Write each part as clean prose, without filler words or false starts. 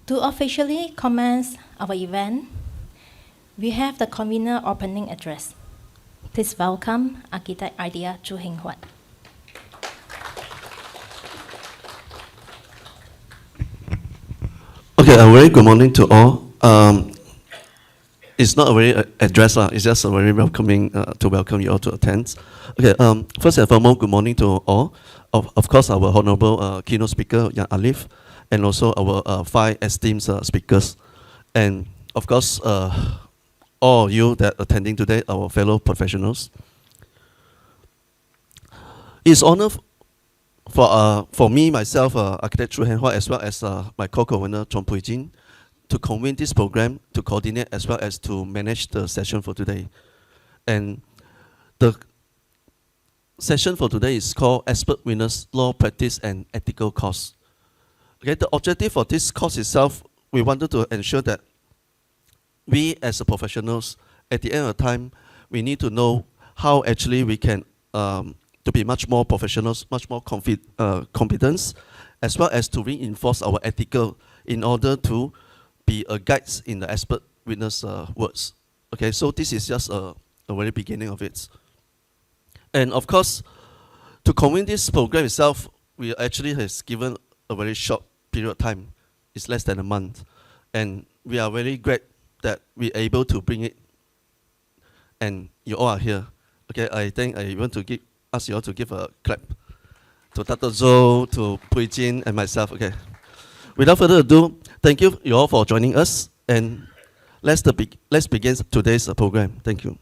To officially commence our event, we have the convener opening address. Please welcome Architect ADR2025. Okay, a very good morning to all. It's not a very address, it's just a very welcoming to welcome you all to attend. Okay, first and foremost, good morning to all. Of course, our honorable keynote speaker, Yang Alif, and also our 5 esteemed speakers. And of course, all of you that are attending today, our fellow professionals. It's honor for me, myself, Architect Chu Hen Hua, as well as my co-convener, Chong Pui Jin, to convene this program, to coordinate, as well as to manage the session for today. And the session for today is called Expert Witness, Law Practice and Ethical Course. Okay, the objective of this course itself, we wanted to ensure that we as professionals, at the end of the time, we need to know how actually we can to be much more professionals, much more competence, as well as to reinforce our ethical in order to be a guide in the expert witness words. Okay, so this is just a very beginning of it. And of course, to convene this program itself, we actually has given a very short period of time. It's less than a month. And we are very glad that we're able to bring it, and you all are here. Okay, I think I want to ask you all to give a clap to Dr. Zhou, to Pui Jin, and myself. Okay. Without further ado, thank you all for joining us, and let's begin today's program. Thank you.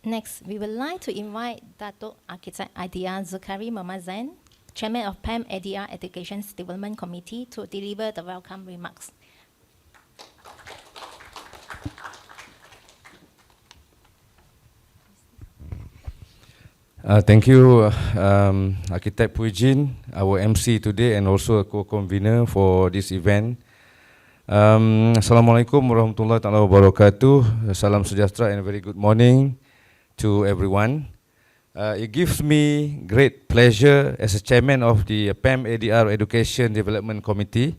Next, we would like to invite Dato' Architect ADR Zakari Mamazan, Chairman of PAM ADR Education Development Committee, to deliver the welcome remarks. Thank you, Architect Pui Jin, our MC today, and also a co-convener for this event. Assalamualaikum warahmatullahi wabarakatuh. Salam sejahtera and a very good morning to everyone. It gives me great pleasure as a chairman of the PAM ADR Education Development Committee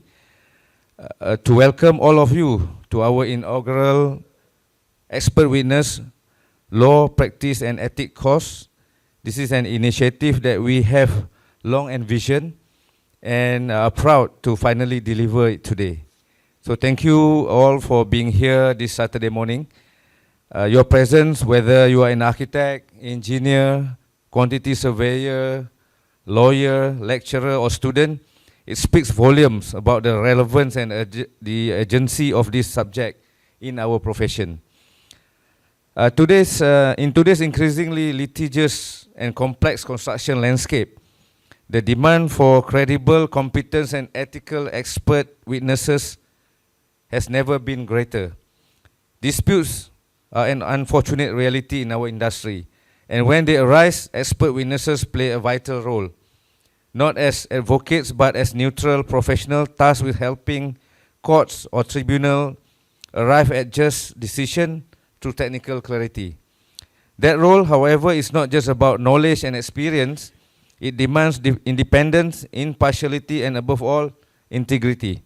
to welcome all of you to our inaugural Expert Witness Law, Practice and Ethics course. This is an initiative that we have long envisioned and are proud to finally deliver it today. So thank you all for being here this Saturday morning. Your presence, whether you are an architect, engineer, quantity surveyor, lawyer, lecturer or student, it speaks volumes about the relevance and the urgency of this subject in our profession. In today's increasingly litigious and complex construction landscape, the demand for credible, competent and ethical expert witnesses has never been greater. Disputes are an unfortunate reality in our industry, and when they arise, expert witnesses play a vital role, not as advocates but as neutral professionals tasked with helping courts or tribunal arrive at just decision through technical clarity. That role, however, is not just about knowledge and experience. It demands independence, impartiality, and above all, integrity.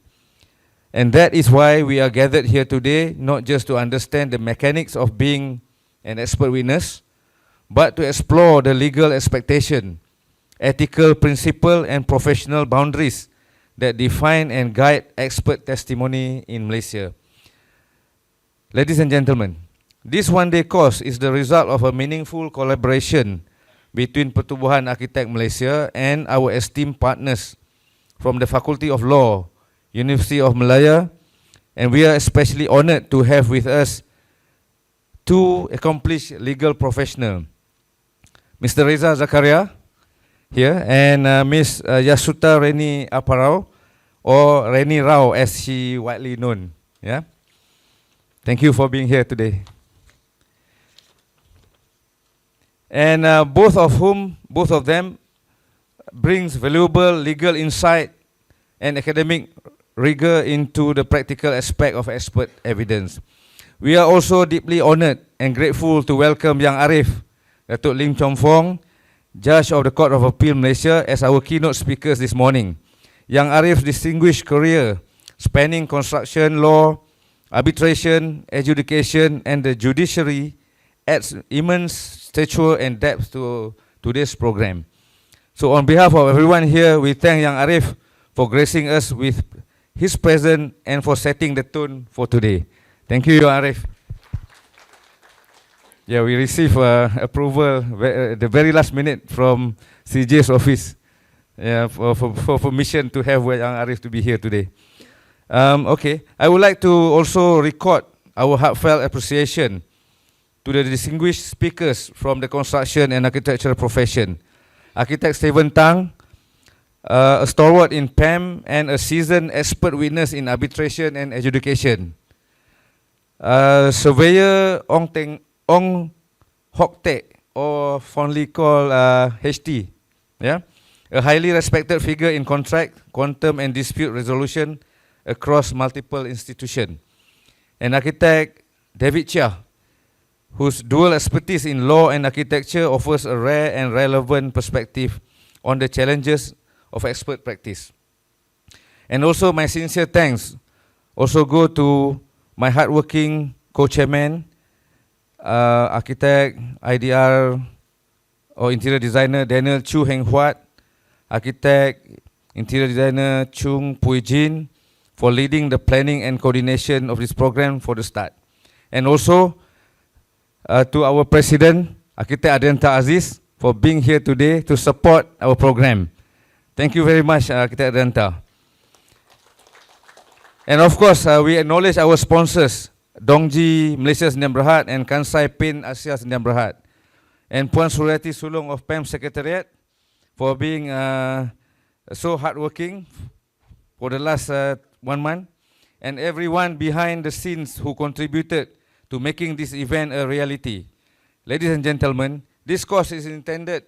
And that is why we are gathered here today, not just to understand the mechanics of being an expert witness, but to explore the legal expectation, ethical principle, and professional boundaries that define and guide expert testimony in Malaysia. Ladies and gentlemen, this one-day course is the result of a meaningful collaboration between Pertubuhan Arkitek Malaysia and our esteemed partners from the Faculty of Law, University of Malaya, and we are especially honored to have with us 2 accomplished legal professionals, Mr. Reza Zakaria here, and Ms. Yasuta Reni Aparau, or Reni Rao as she widely known. Yeah. Thank you for being here today. And both of them brings valuable legal insight and academic rigor into the practical aspect of expert evidence. We are also deeply honoured and grateful to welcome Yang Arif, Datuk Lim Chong Fong, Judge of the Court of Appeal Malaysia, as our keynote speakers this morning. Yang Arif's distinguished career spanning construction law, arbitration, adjudication, and the judiciary adds immense stature and depth to today's program. So on behalf of everyone here, we thank Yang Arif for gracing us with his presence and for setting the tone for today. Thank you, Yang Arif. Yeah, we received approval the very last minute from CJ's office, for permission to have Yang Arif to be here today. Okay, I would like to also record our heartfelt appreciation to the distinguished speakers from the construction and architectural profession. Architect Stephen Tang, a stalwart in PAM and a seasoned expert witness in arbitration and adjudication. Surveyor Ong Hock Teck, or fondly called HT, yeah? A highly respected figure in contract, quantum and dispute resolution across multiple institutions. And architect David Chia, whose dual expertise in law and architecture offers a rare and relevant perspective on the challenges of expert practice. And also my sincere thanks also go to my hardworking co-chairman, architect IDR or interior designer Daniel Chu Heng Huat, architect interior designer Chung Pui Jin, for leading the planning and coordination of this program for the start. And also to our president, Architect Adenta Aziz, for being here today to support our program. Thank you very much, Architect Adenta. And of course, we acknowledge our sponsors, Dongji Malaysia Sdn Bhd and Kansai Paint Asia Sdn Bhd, and Puan Suryati Sulong of PAM Secretariat for being so hardworking for the last 1 month, and everyone behind the scenes who contributed to making this event a reality. Ladies and gentlemen, this course is intended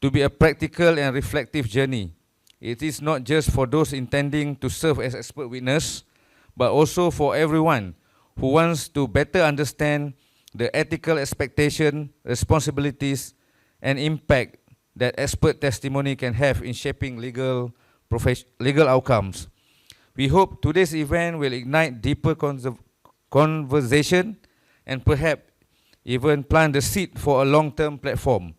to be a practical and reflective journey. It is not just for those intending to serve as expert witness, but also for everyone who wants to better understand the ethical expectation, responsibilities, and impact that expert testimony can have in shaping legal outcomes. We hope today's event will ignite deeper conversation and perhaps even plant the seed for a long-term platform,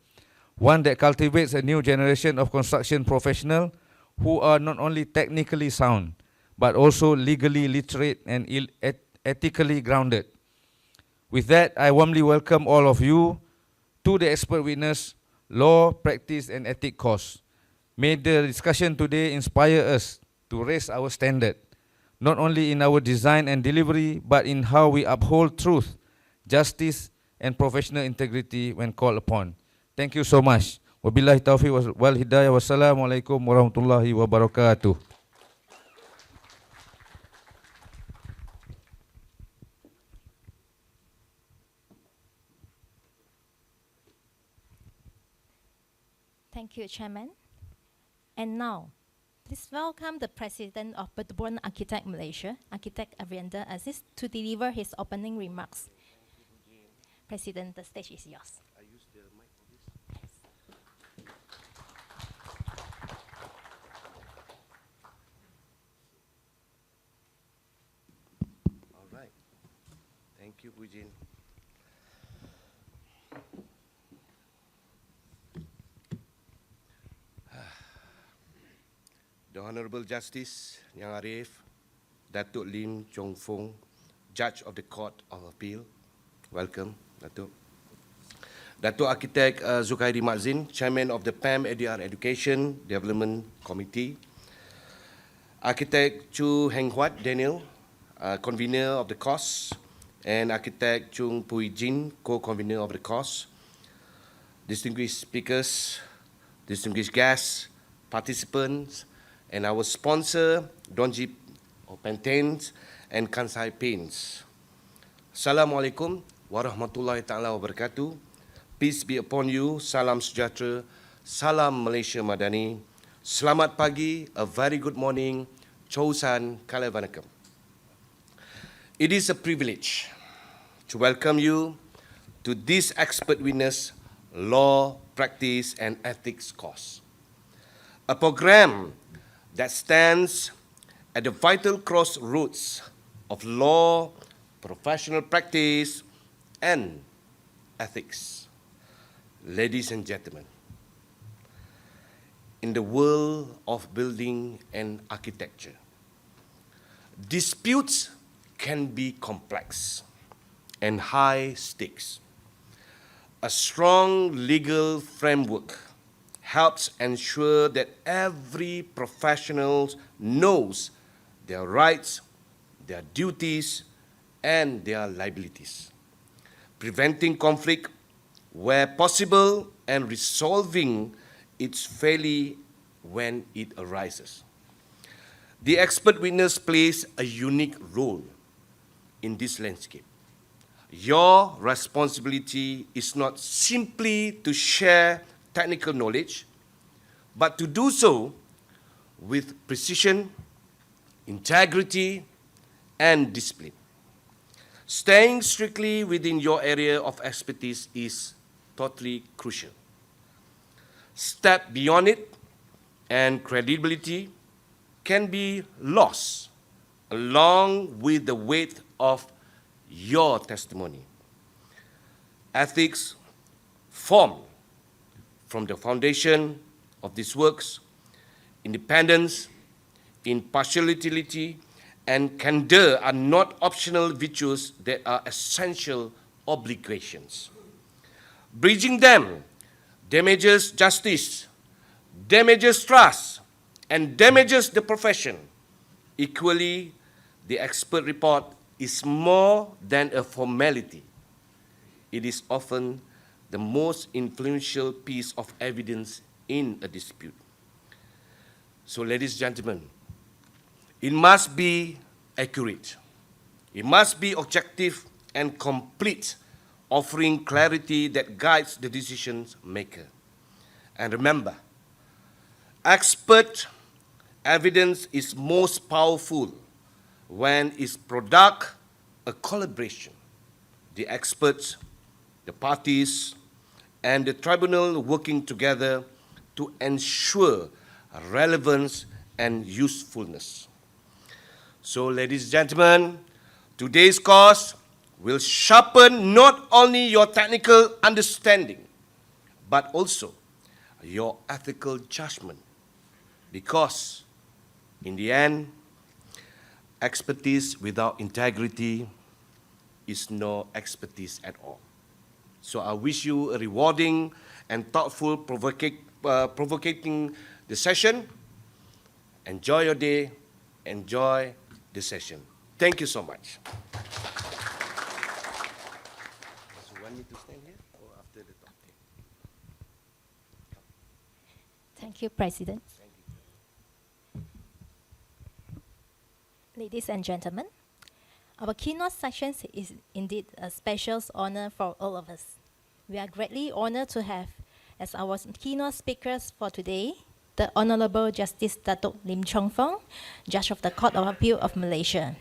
one that cultivates a new generation of construction professionals who are not only technically sound, but also legally literate and ethically grounded. With that, I warmly welcome all of you to the Expert Witness Law, Practice and Ethics course. May the discussion today inspire us to raise our standard, not only in our design and delivery, but in how we uphold truth, justice, and professional integrity when called upon. Thank you so much. Wabillahi taufiq wal hidayah. Wassalamualaikum warahmatullahi wabarakatuh. Thank you, Chairman. And now, please welcome the President of Bertuburan Architect Malaysia, Architect Arianda Aziz, to deliver his opening remarks. President, the stage is yours. I use the mic for this. All right. Thank you, Pujin. The Honorable Justice Yang Arif, Datuk Lim Chong Fong, Judge of the Court of Appeal. Welcome, Datuk. Datuk Architect Zulkhairi Mazin, Chairman of the PAM ADR Education Development Committee. Architect Chu Heng Huat Daniel, Convener of the course, and Architect Chung Pui Jin, Co-Convener of the course. Distinguished speakers, distinguished guests, participants, and our sponsor, Donji Paints and Kansai Paints. Assalamualaikum warahmatullahi ta'ala wabarakatuh. Peace be upon you. Salam sejahtera. Salam Malaysia Madani. Selamat pagi, a very good morning. Chosan Kalavanakam. It is a privilege to welcome you to this expert witness law, practice and ethics course, a program that stands at the vital crossroads of law, professional practice and ethics. Ladies and gentlemen, in the world of building and architecture, disputes can be complex and high stakes. A strong legal framework helps ensure that every professional knows their rights, their duties, and their liabilities, preventing conflict where possible and resolving it fairly when it arises. The expert witness plays a unique role in this landscape. Your responsibility is not simply to share technical knowledge, but to do so with precision, integrity, and discipline. Staying strictly within your area of expertise is totally crucial. Step beyond it, and credibility can be lost along with the weight of your testimony. Ethics form from the foundation of these works: independence, impartiality, and candor are not optional virtues, that are essential obligations. Breaching them damages justice, damages trust, and damages the profession. Equally, the expert report is more than a formality. It is often the most influential piece of evidence in a dispute. So, ladies and gentlemen, it must be accurate. It must be objective and complete, offering clarity that guides the decision maker. And remember, expert evidence is most powerful when its product a collaboration. The experts, the parties, and the tribunal working together to ensure relevance and usefulness. So, ladies and gentlemen, today's course will sharpen not only your technical understanding, but also your ethical judgment. Because, in the end, expertise without integrity is no expertise at all. So I wish you a rewarding and thoughtful, provoking the session. Enjoy your day. Enjoy the session. Thank you so much. So you want me to stand here or after the talk? Thank you, President. Ladies and gentlemen, our keynote session is indeed a special honor for all of us. We are greatly honored to have as our keynote speakers for today the Honorable Justice Datuk Lim Chong Fong, Judge of the Court of Appeal of Malaysia.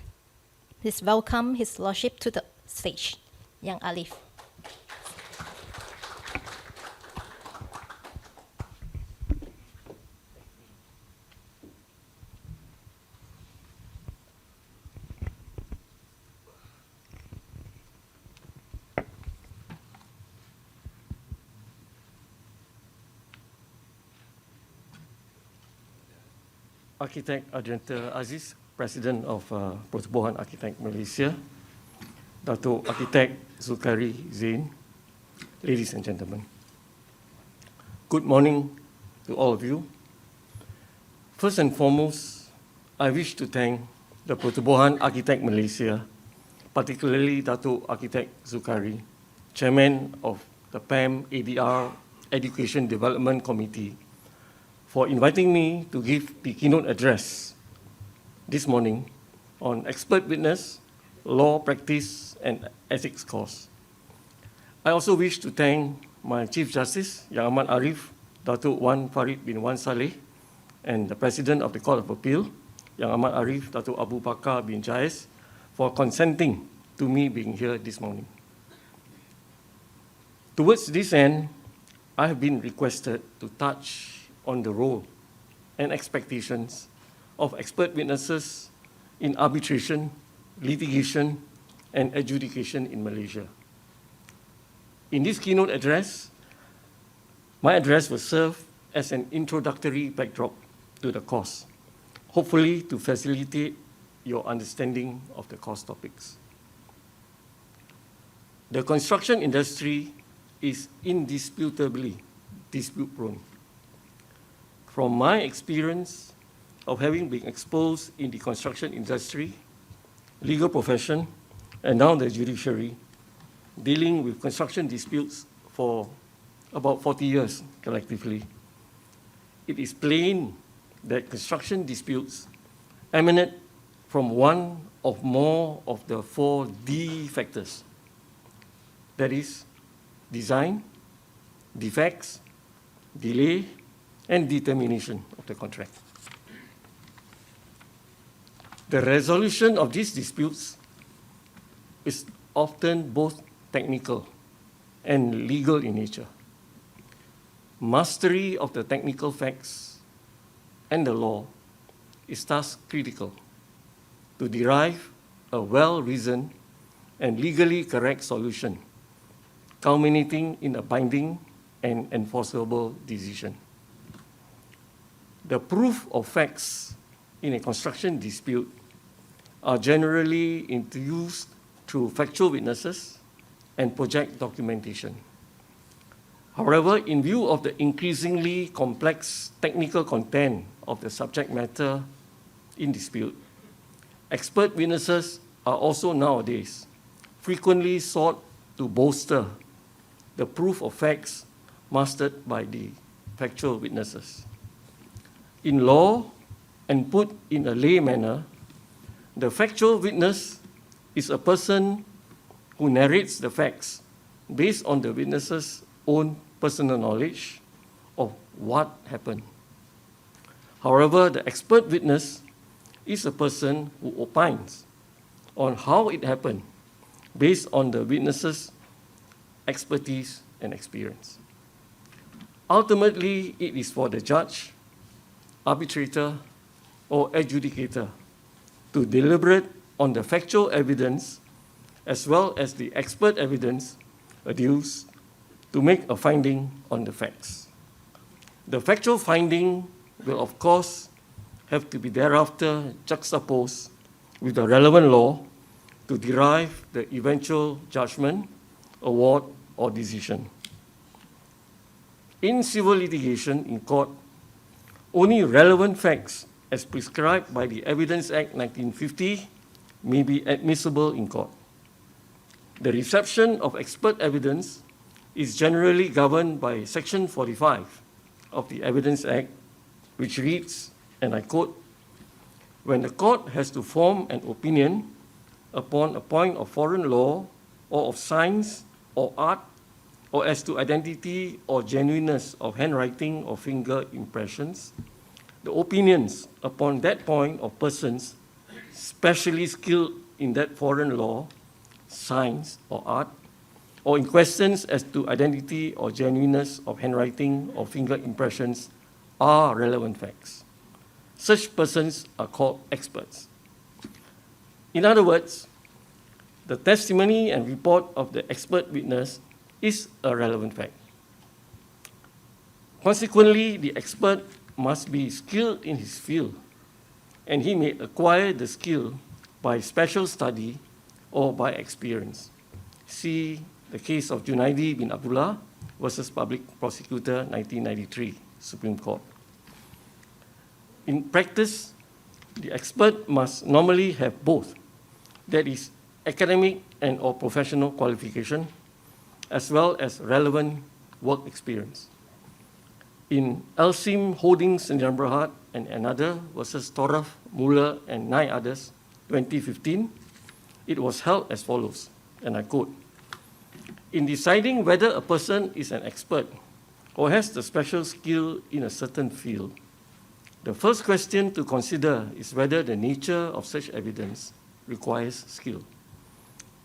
Please welcome His Lordship to the stage, Yang Alif. Architect Adrianta Aziz, President of Pertubuhan Architect Malaysia, Datuk Architect Zulkari Zain, ladies and gentlemen. Good morning to all of you. First and foremost, I wish to thank the Pertubuhan Architect Malaysia, particularly Datuk Architect Zulkari, Chairman of the PAM ADR Education Development Committee, for inviting me to give the keynote address this morning on expert witness, law practice, and ethics course. I also wish to thank my Chief Justice, Yang Ahmad Arif, Datuk Wan Farid bin Wan Saleh, and the President of the Court of Appeal, Yang Amat Arif, Datuk Abu Bakar bin Jais, for consenting to me being here this morning. Towards this end, I have been requested to touch on the role and expectations of expert witnesses in arbitration, litigation, and adjudication in Malaysia. In this keynote address, my address will serve as an introductory backdrop to the course, hopefully to facilitate your understanding of the course topics. The construction industry is indisputably dispute-prone. From my experience of having been exposed in the construction industry, legal profession, and now the judiciary, dealing with construction disputes for about 40 years collectively, it is plain that construction disputes emanate from one or more of the 4 D factors. That is, design, defects, delay, and determination of the contract. The resolution of these disputes is often both technical and legal in nature. Mastery of the technical facts and the law is thus critical to derive a well-reasoned and legally correct solution, culminating in a binding and enforceable decision. The proof of facts in a construction dispute are generally introduced through factual witnesses and project documentation. However, in view of the increasingly complex technical content of the subject matter in dispute, expert witnesses are also nowadays frequently sought to bolster the proof of facts mastered by the factual witnesses. In law, and put in a lay manner, the factual witness is a person who narrates the facts based on the witness's own personal knowledge of what happened. However, the expert witness is a person who opines on how it happened based on the witness's expertise and experience. Ultimately, it is for the judge, arbitrator, or adjudicator to deliberate on the factual evidence as well as the expert evidence adduced to make a finding on the facts. The factual finding will, of course, have to be thereafter juxtaposed with the relevant law to derive the eventual judgment, award, or decision. In civil litigation in court, only relevant facts as prescribed by the Evidence Act 1950 may be admissible in court. The reception of expert evidence is generally governed by Section 45 of the Evidence Act, which reads, and I quote, "When the court has to form an opinion upon a point of foreign law or of science or art, or as to identity or genuineness of handwriting or finger impressions, the opinions upon that point of persons specially skilled in that foreign law, science, or art, or in questions as to identity or genuineness of handwriting or finger impressions are relevant facts. Such persons are called experts." In other words, the testimony and report of the expert witness is a relevant fact. Consequently, the expert must be skilled in his field, and he may acquire the skill by special study or by experience. See the case of Junaidi bin Abdullah versus Public Prosecutor 1993, Supreme Court. In practice, the expert must normally have both, that is, academic and or professional qualification, as well as relevant work experience. In Elsim Holdings Sdn Bhd and another versus Toraf, Muller, and 9 others, 2015, it was held as follows, and I quote, "In deciding whether a person is an expert or has the special skill in a certain field, The first question to consider is whether the nature of such evidence requires skill.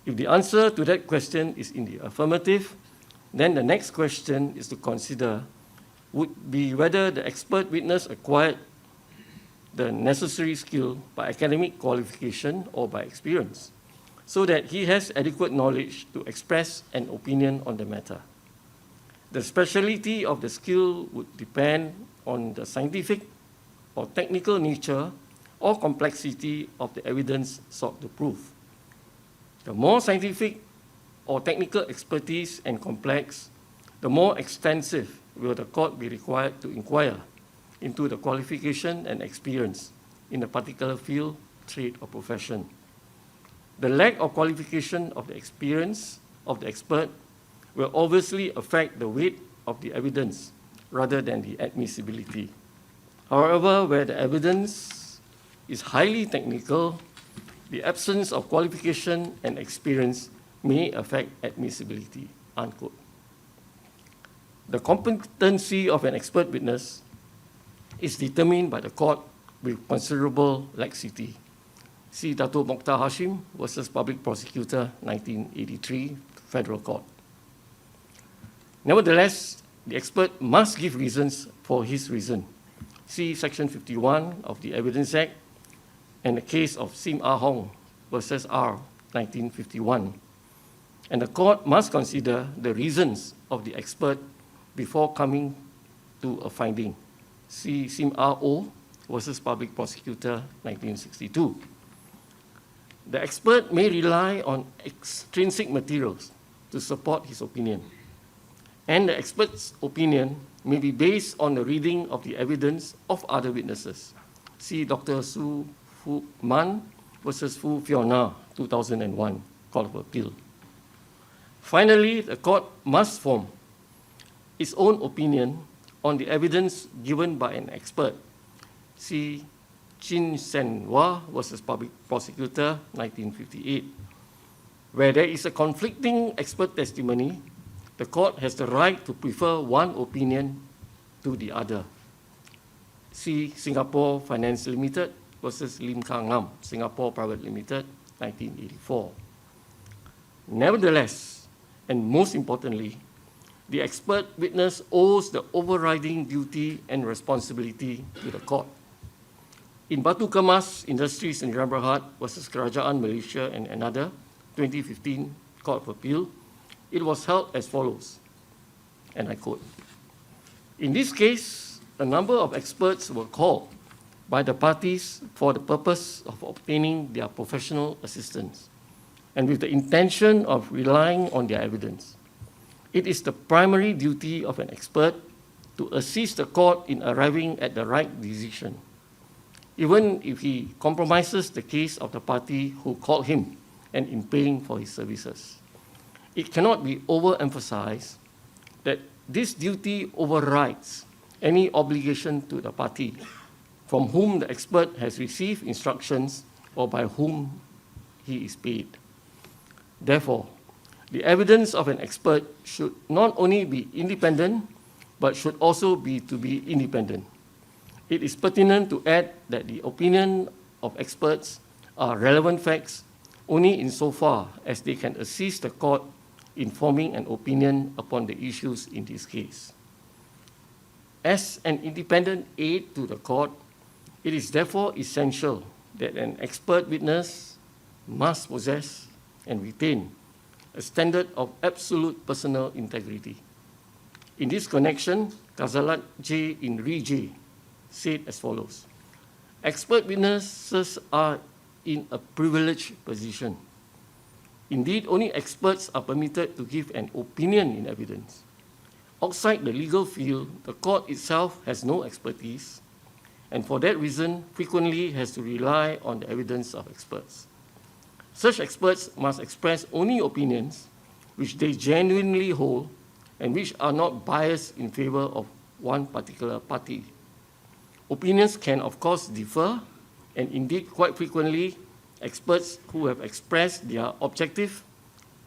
If the answer to that question is in the affirmative, then the next question is to consider would be whether the expert witness acquired the necessary skill by academic qualification or by experience, so that he has adequate knowledge to express an opinion on the matter. The speciality of the skill would depend on the scientific or technical nature or complexity of the evidence sought to prove. The more scientific or technical expertise and complex, the more extensive will the court be required to inquire into the qualification and experience in a particular field, trade, or profession. The lack of qualification of the experience of the expert will obviously affect the weight of the evidence rather than the admissibility. However, where the evidence is highly technical, the absence of qualification and experience may affect admissibility, unquote. The competency of an expert witness is determined by the court with considerable laxity. See Dato' Mokhtar Hashim versus Public Prosecutor, 1983, Federal Court. Nevertheless, the expert must give reasons for his reason. See Section 51 of the Evidence Act and the case of Sim Ah Hong versus R, 1951. And the court must consider the reasons of the expert before coming to a finding. See Sim Ah O versus Public Prosecutor, 1962. The expert may rely on extrinsic materials to support his opinion, and the expert's opinion may be based on the reading of the evidence of other witnesses. See Dr. Su Fu Man versus Fu Fiona, 2001, Court of Appeal. Finally, the court must form its own opinion on the evidence given by an expert. See Chin Sen Wah versus Public Prosecutor, 1958. Where there is a conflicting expert testimony, the court has the right to prefer one opinion to the other. See Singapore Finance Limited versus Lim Kang Nam, Singapore Private Limited, 1984. Nevertheless, and most importantly, the expert witness owes the overriding duty and responsibility to the court. In Batu Kemas Industries Sdn Bhd versus Kerajaan Malaysia and another, 2015 Court of Appeal, it was held as follows, and I quote, "In this case, a number of experts were called by the parties for the purpose of obtaining their professional assistance and with the intention of relying on their evidence. It is the primary duty of an expert to assist the court in arriving at the right decision, even if he compromises the case of the party who called him and in paying for his services. It cannot be overemphasized that this duty overrides any obligation to the party from whom the expert has received instructions or by whom he is paid. Therefore, the evidence of an expert should not only be independent, but should also be independent. It is pertinent to add that the opinion of experts are relevant facts only insofar as they can assist the court in forming an opinion upon the issues in this case. As an independent aid to the court, it is therefore essential that an expert witness must possess and retain a standard of absolute personal integrity. In this connection, Kazalat J in Re J said as follows: expert witnesses are in a privileged position. Indeed, only experts are permitted to give an opinion in evidence. Outside the legal field, the court itself has no expertise, and for that reason, frequently has to rely on the evidence of experts. Such experts must express only opinions which they genuinely hold and which are not biased in favor of one particular party. Opinions can, of course, differ, and indeed, quite frequently, experts who have expressed their objective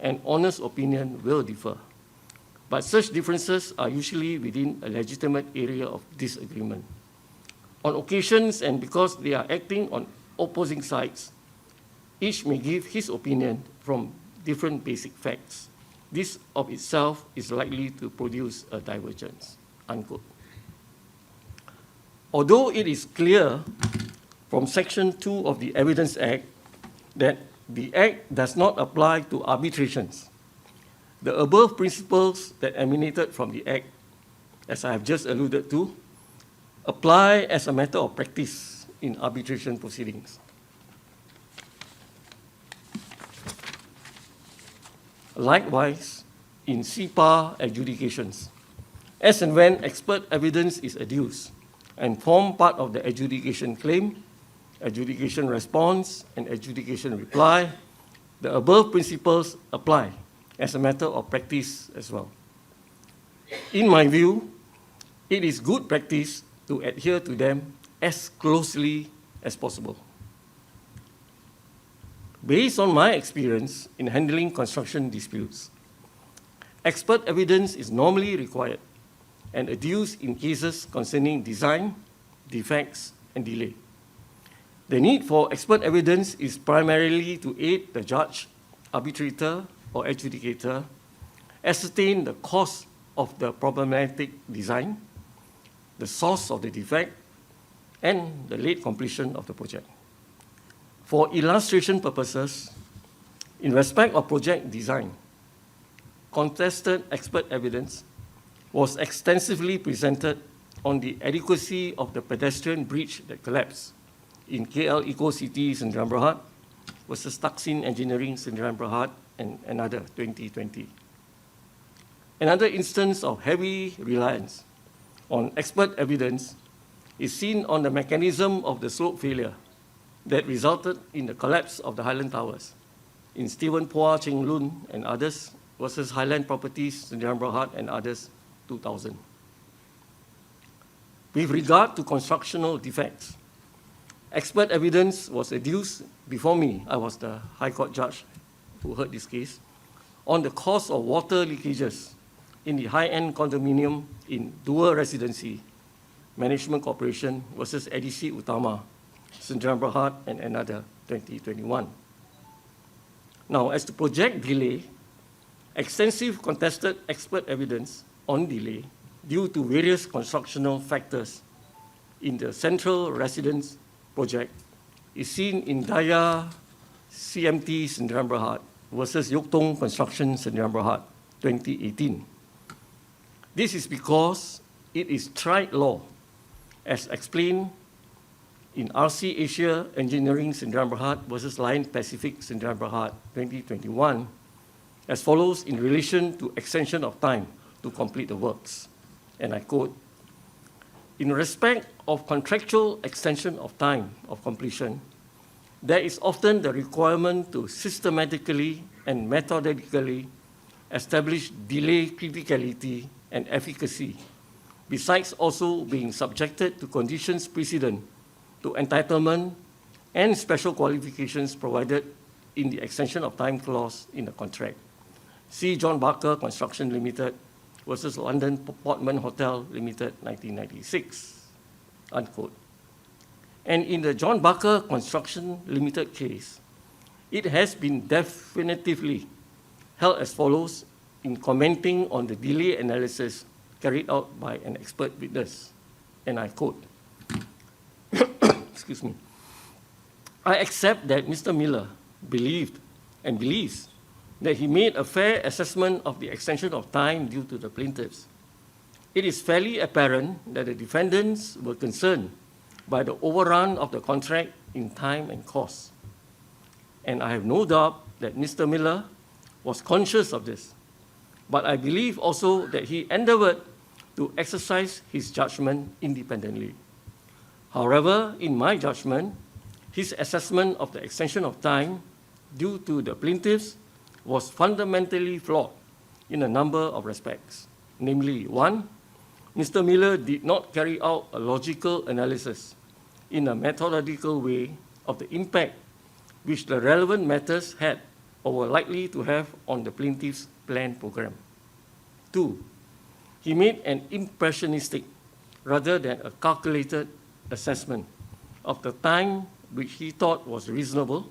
and honest opinion will differ. But such differences are usually within a legitimate area of disagreement. On occasions, and because they are acting on opposing sides, each may give his opinion from different basic facts. This of itself is likely to produce a divergence, unquote. Although it is clear from Section 2 of the Evidence Act that the Act does not apply to arbitrations, the above principles that emanated from the Act, as I have just alluded to, apply as a matter of practice in arbitration proceedings. Likewise, in CIPA adjudications, as and when expert evidence is adduced and form part of the adjudication claim, adjudication response, and adjudication reply, the above principles apply as a matter of practice as well. In my view, it is good practice to adhere to them as closely as possible. Based on my experience in handling construction disputes, expert evidence is normally required and adduced in cases concerning design, defects, and delay. The need for expert evidence is primarily to aid the judge, arbitrator, or adjudicator ascertain the cause of the problematic design, the source of the defect, and the late completion of the project. For illustration purposes, in respect of project design, contested expert evidence was extensively presented on the adequacy of the pedestrian bridge that collapsed in KL Eco City Sdn Bhd versus Taksin Engineering Sdn Bhd and another 2020. Another instance of heavy reliance on expert evidence is seen on the mechanism of the slope failure that resulted in the collapse of the Highland Towers in Stephen Phua Cheng Lun and others versus Highland Properties Sdn Bhd and others 2000. With regard to constructional defects, expert evidence was adduced before me. I was the High Court judge who heard this case on the cause of water leakages in the high-end condominium in Dua Residency Management Corporation versus Edisi Utama Sdn Bhd and another 2021. Now, as to project delay, extensive contested expert evidence on delay due to various constructional factors in the central residence project is seen in Daya CMT Sdn Bhd versus Yoktong Construction Sdn Bhd 2018. This is because it is tried law as explained in RC Asia Engineering Sdn Bhd versus Lion Pacific Sdn Bhd 2021 as follows in relation to extension of time to complete the works. And I quote, "In respect of contractual extension of time of completion, there is often the requirement to systematically and methodically establish delay criticality and efficacy, besides also being subjected to conditions precedent to entitlement and special qualifications provided in the extension of time clause in the contract. See John Barker Construction Limited versus London Portman Hotel Limited 1996, unquote. And in the John Barker Construction Limited case, it has been definitively held as follows in commenting on the delay analysis carried out by an expert witness, and I quote, excuse me, "I accept that Mr. Miller believed and believes that he made a fair assessment of the extension of time due to the plaintiffs. It is fairly apparent that the defendants were concerned by the overrun of the contract in time and cost. And I have no doubt that Mr. Miller was conscious of this. But I believe also that he endeavored to exercise his judgment independently. However, in my judgment, his assessment of the extension of time due to the plaintiffs was fundamentally flawed in a number of respects. Namely, one, Mr. Miller did not carry out a logical analysis in a methodological way of the impact which the relevant matters had or were likely to have on the plaintiff's planned program. Two, he made an impressionistic rather than a calculated assessment of the time which he thought was reasonable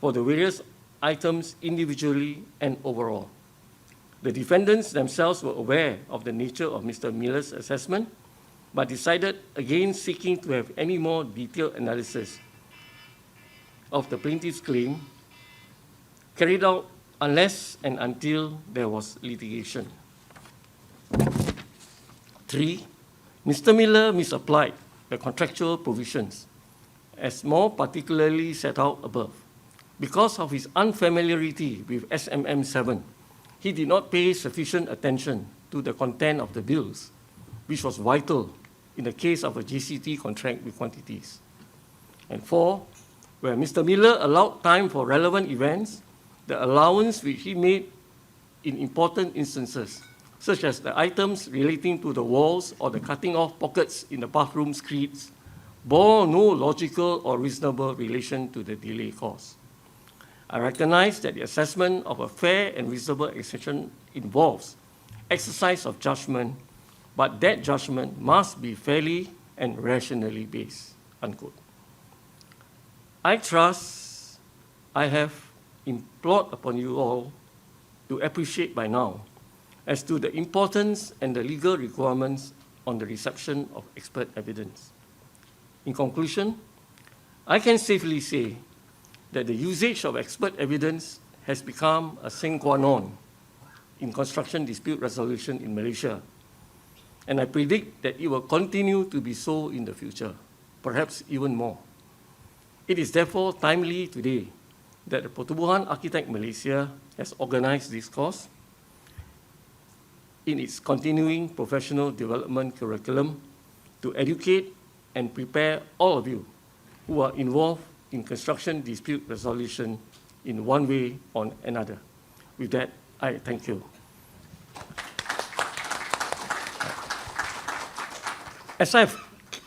for the various items individually and overall. The defendants themselves were aware of the nature of Mr. Miller's assessment, but decided against seeking to have any more detailed analysis of the plaintiff's claim carried out unless and until there was litigation. 3. Mr. Miller misapplied the contractual provisions, as more particularly set out above. Because of his unfamiliarity with SMM 7, he did not pay sufficient attention to the content of the bills, which was vital in the case of a GCT contract with quantities. And 4, where Mr. Miller allowed time for relevant events, the allowance which he made in important instances, such as the items relating to the walls or the cutting off pockets in the bathroom screeds, bore no logical or reasonable relation to the delay caused. I recognize that the assessment of a fair and reasonable extension involves exercise of judgment, but that judgment must be fairly and rationally based, unquote. I trust I have implored upon you all to appreciate by now as to the importance and the legal requirements on the reception of expert evidence. In conclusion, I can safely say that the usage of expert evidence has become a sine qua non in construction dispute resolution in Malaysia, and I predict that it will continue to be so in the future, perhaps even more. It is therefore timely today that the Pertubuhan Architect Malaysia has organized this course in its continuing professional development curriculum to educate and prepare all of you who are involved in construction dispute resolution in one way or another. With that, I thank you. As I've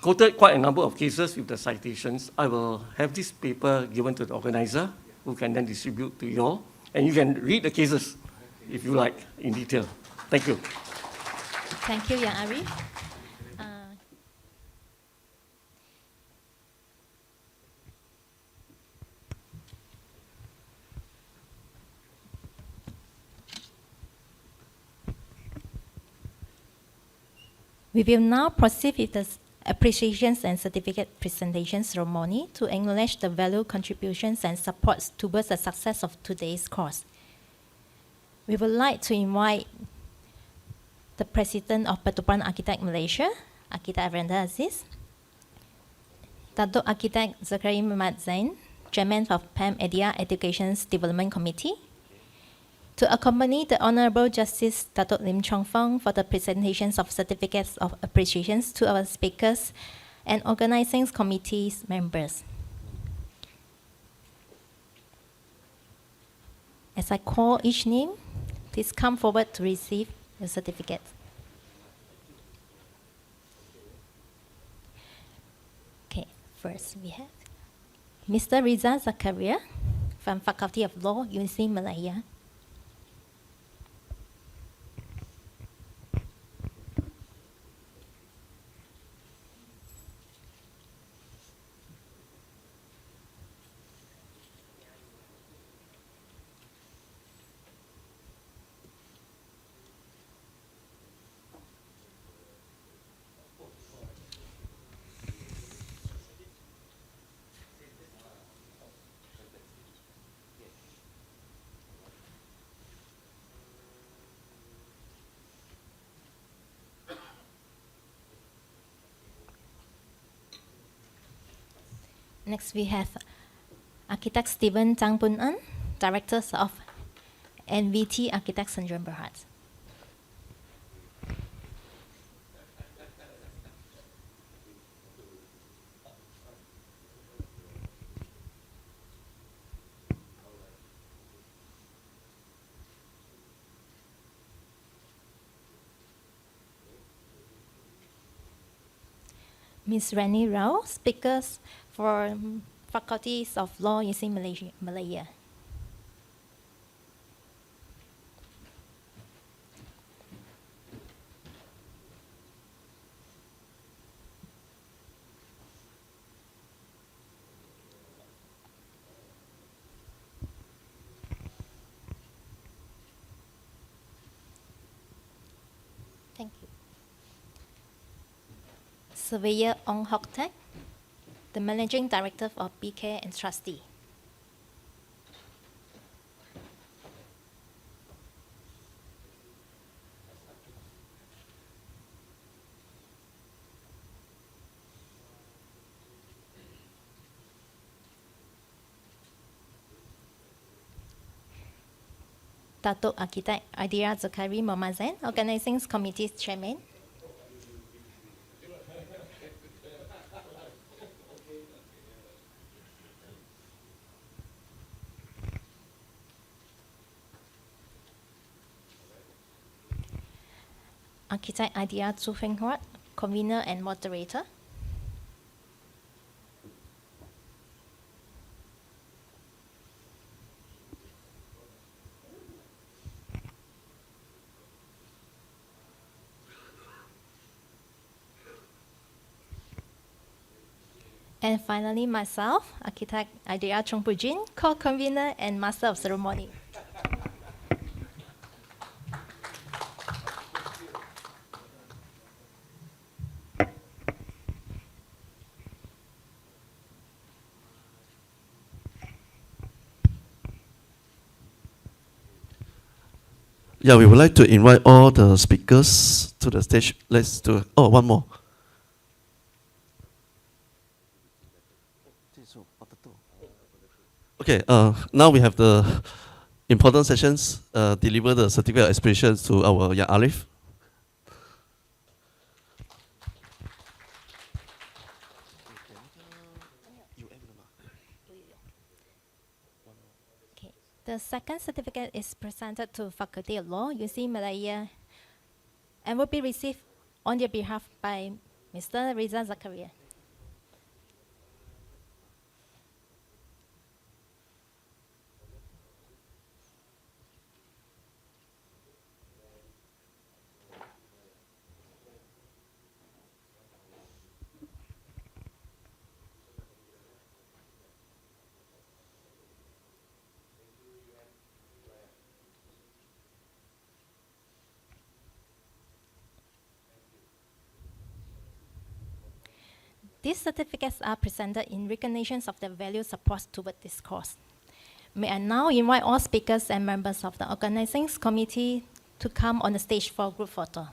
quoted quite a number of cases with the citations, I will have this paper given to the organizer, who can then distribute to you all, and you can read the cases if you like in detail. Thank you. Thank you, Yang Arif. We will now proceed with the appreciations and certificate presentation ceremony to acknowledge the value contributions and supports towards the success of today's course. We would like to invite the President of Pertubuhan Architect Malaysia, Architect Avrenda Aziz, Datuk Architect Zachary Muhammad Zain, Chairman of PAM ADR Education's Development Committee, to accompany the Honorable Justice Datuk Lim Chong Fong for the presentations of certificates of appreciations to our speakers and organizing committee's members. As I call each name, please come forward to receive your certificate. Okay, first we have Mr. Riza Zakaria from Faculty of Law, UNC Malaya. Next, we have Architect Stephen Zhang Pun An, Directors of NVT Architects Syndrome Berhad. Ms. Rani Rao, speakers for Faculties of Law in Malaya. Thank you. Surveyor Ong Hock Tek, the Managing Director of BK and Trustee. Datuk Architect ADR2025, Zain, Organizing Committee Chairman. Architect ADR2025, Convener and Moderator. And finally, myself, Architect ADR2025, Co-Convener and Master of Ceremony. Yeah, we would like to invite all the speakers to the stage. Let's do, oh, one more. Okay, now we have the important sessions, deliver the certificate of aspirations to our young Arif. Okay. The second certificate is presented to Faculty of Law, UC Malaya, and will be received on your behalf by Mr. Riza Zakaria. These certificates are presented in recognition of the value support toward this cause. May I now invite all speakers and members of the organizing committee to come on the stage for a group photo.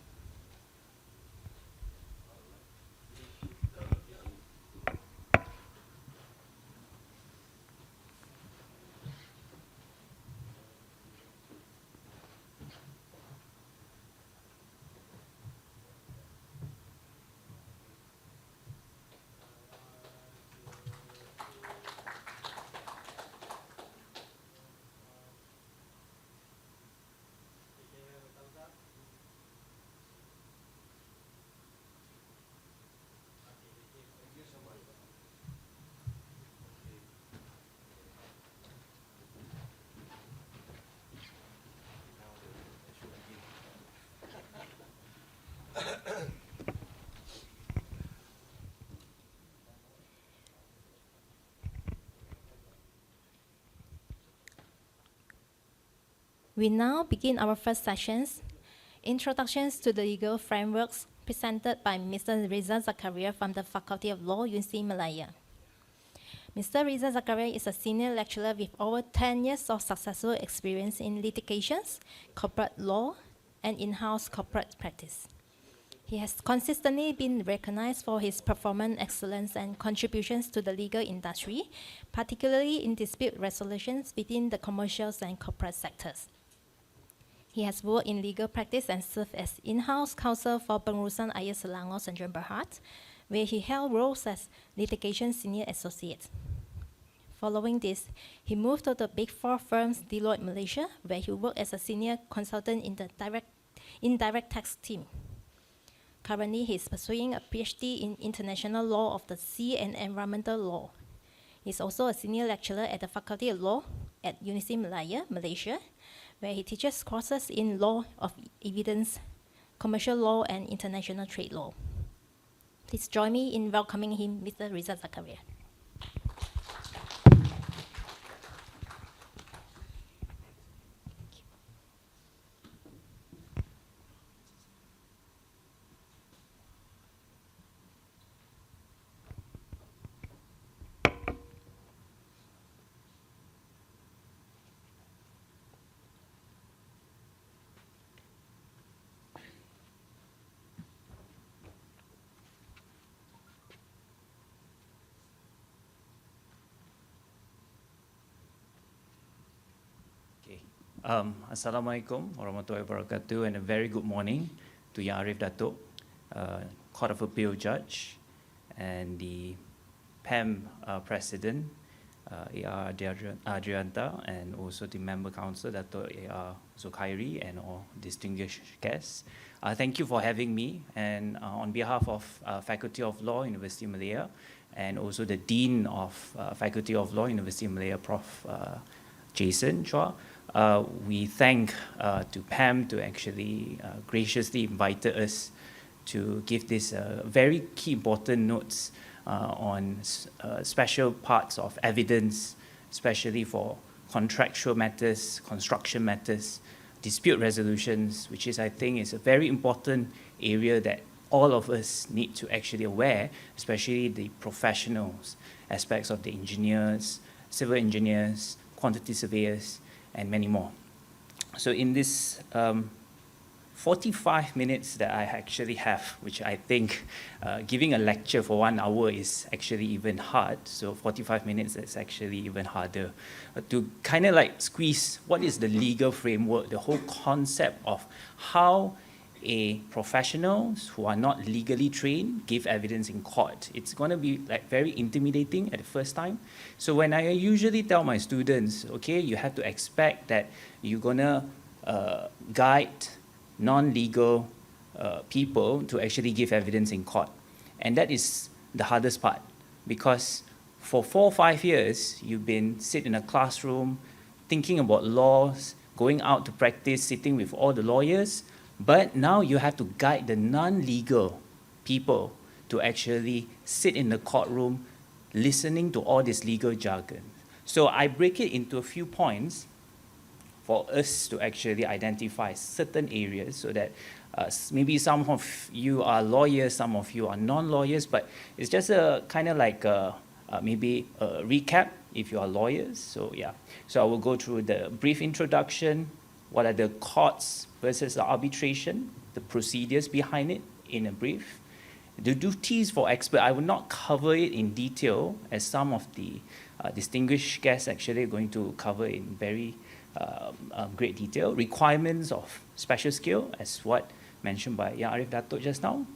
We now begin our first sessions, introductions to the legal frameworks presented by Mr. Riza Zakaria from the Faculty of Law, UC Malaya. Mr. Riza Zakaria is a senior lecturer with over 10 years of successful experience in litigations, corporate law, and in-house corporate practice. He has consistently been recognized for his performance excellence and contributions to the legal industry, particularly in dispute resolutions within the commercial and corporate sectors. He has worked in legal practice and served as in-house counsel for Pengurusan Ayer Selangor Tanjung Berhad, where he held roles as litigation senior associate. Following this, he moved to the Big Four firms Deloitte Malaysia, where he worked as a senior consultant in the indirect tax team. Currently, he is pursuing a PhD in international law of the sea and environmental law. He is also a senior lecturer at the Faculty of Law at UC Malaya, Malaysia, where he teaches courses in law of evidence, commercial law, and international trade law. Please join me in welcoming him, Mr. Riza Zakaria. Assalamualaikum warahmatullahi wabarakatuh, and a very good morning to Yang Arif Datuk, Court of Appeal Judge, and the PAM President, A.R. Adrianta, and also the Member Council, Datuk A.R. Zulkhairi, and all distinguished guests. Thank you for having me, and on behalf of Faculty of Law, University of Malaya, and also the Dean of Faculty of Law, University of Malaya, Prof. Jason Chua, we thank to PAM to actually graciously invited us to give this very key important notes on special parts of evidence, especially for contractual matters, construction matters, dispute resolutions, which is, I think, is a very important area that all of us need to actually aware, especially the professionals, aspects of the engineers, civil engineers, quantity surveyors, and many more. So in this 45 minutes that I actually have, which I think giving a lecture for 1 hour is actually even hard, so 45 minutes is actually even harder, to kind of like squeeze what is the legal framework, the whole concept of how a professionals who are not legally trained give evidence in court. It's going to be like very intimidating at the first time. So when I usually tell my students, okay, you have to expect that you're going to guide non-legal people to actually give evidence in court. And that is the hardest part, because for 4 or 5 years, you've been sitting in a classroom, thinking about laws, going out to practice, sitting with all the lawyers, but now you have to guide the non-legal people to actually sit in the courtroom, listening to all this legal jargon. So I break it into a few points for us to actually identify certain areas so that maybe some of you are lawyers, some of you are non-lawyers, but it's just a kind of like maybe a recap if you are lawyers. So yeah, so I will go through the brief introduction, what are the courts versus the arbitration, the procedures behind it in a brief. The duties for expert, I will not cover it in detail as some of the distinguished guests actually are going to cover in very great detail. Requirements of special skill, as what mentioned by Yang Arif Datuk just now.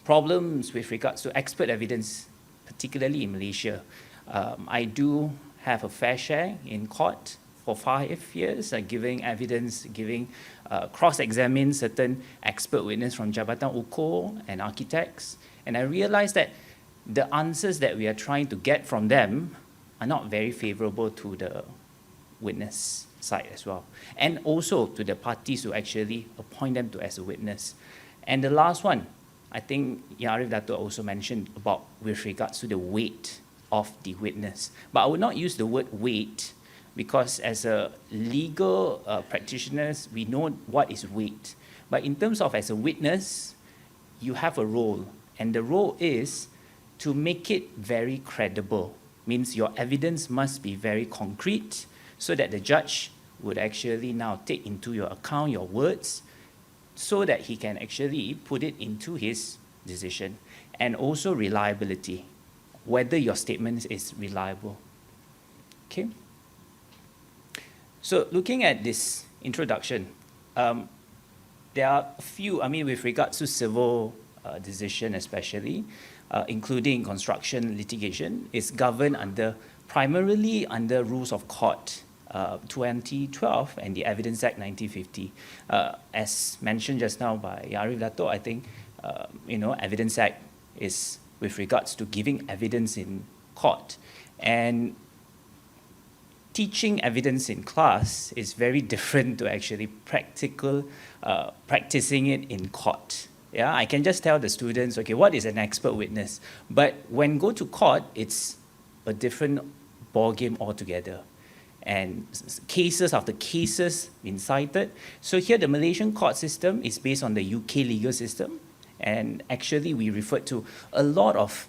Problems with regards to expert evidence, particularly in Malaysia. I do have a fair share in court for 5 years, giving evidence, cross-examine certain expert witness from Jabatan Ukur and architects. And I realized that the answers that we are trying to get from them are not very favorable to the witness side as well, and also to the parties who actually appoint them to as a witness. And the last one, I think Yang Arif Datuk also mentioned about with regards to the weight of the witness. But I would not use the word weight, because as a legal practitioners, we know what is weight. But in terms of as a witness, you have a role, and the role is to make it very credible. Means your evidence must be very concrete, so that the judge would actually now take into your account your words, so that he can actually put it into his decision. And also reliability, whether your statement is reliable. Okay? So looking at this introduction, there are a few, with regards to civil decision especially, including construction litigation, is governed primarily under rules of court 2012 and the Evidence Act 1950. As mentioned just now by Yang Arif Datuk, I think Evidence Act is with regards to giving evidence in court. And teaching evidence in class is very different to actually practicing it in court. Yeah, I can just tell the students, okay, what is an expert witness? But when go to court, it's a different ballgame altogether. And cases after cases been cited. So here the Malaysian court system is based on the UK legal system. And actually we referred to a lot of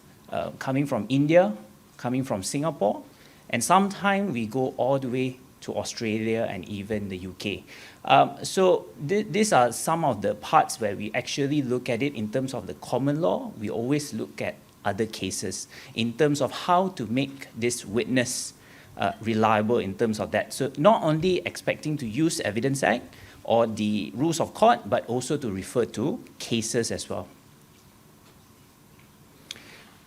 coming from India, coming from Singapore, and sometimes we go all the way to Australia and even the UK. So these are some of the parts where we actually look at it in terms of the common law. We always look at other cases in terms of how to make this witness reliable in terms of that. So not only expecting to use Evidence Act or the rules of court, but also to refer to cases as well.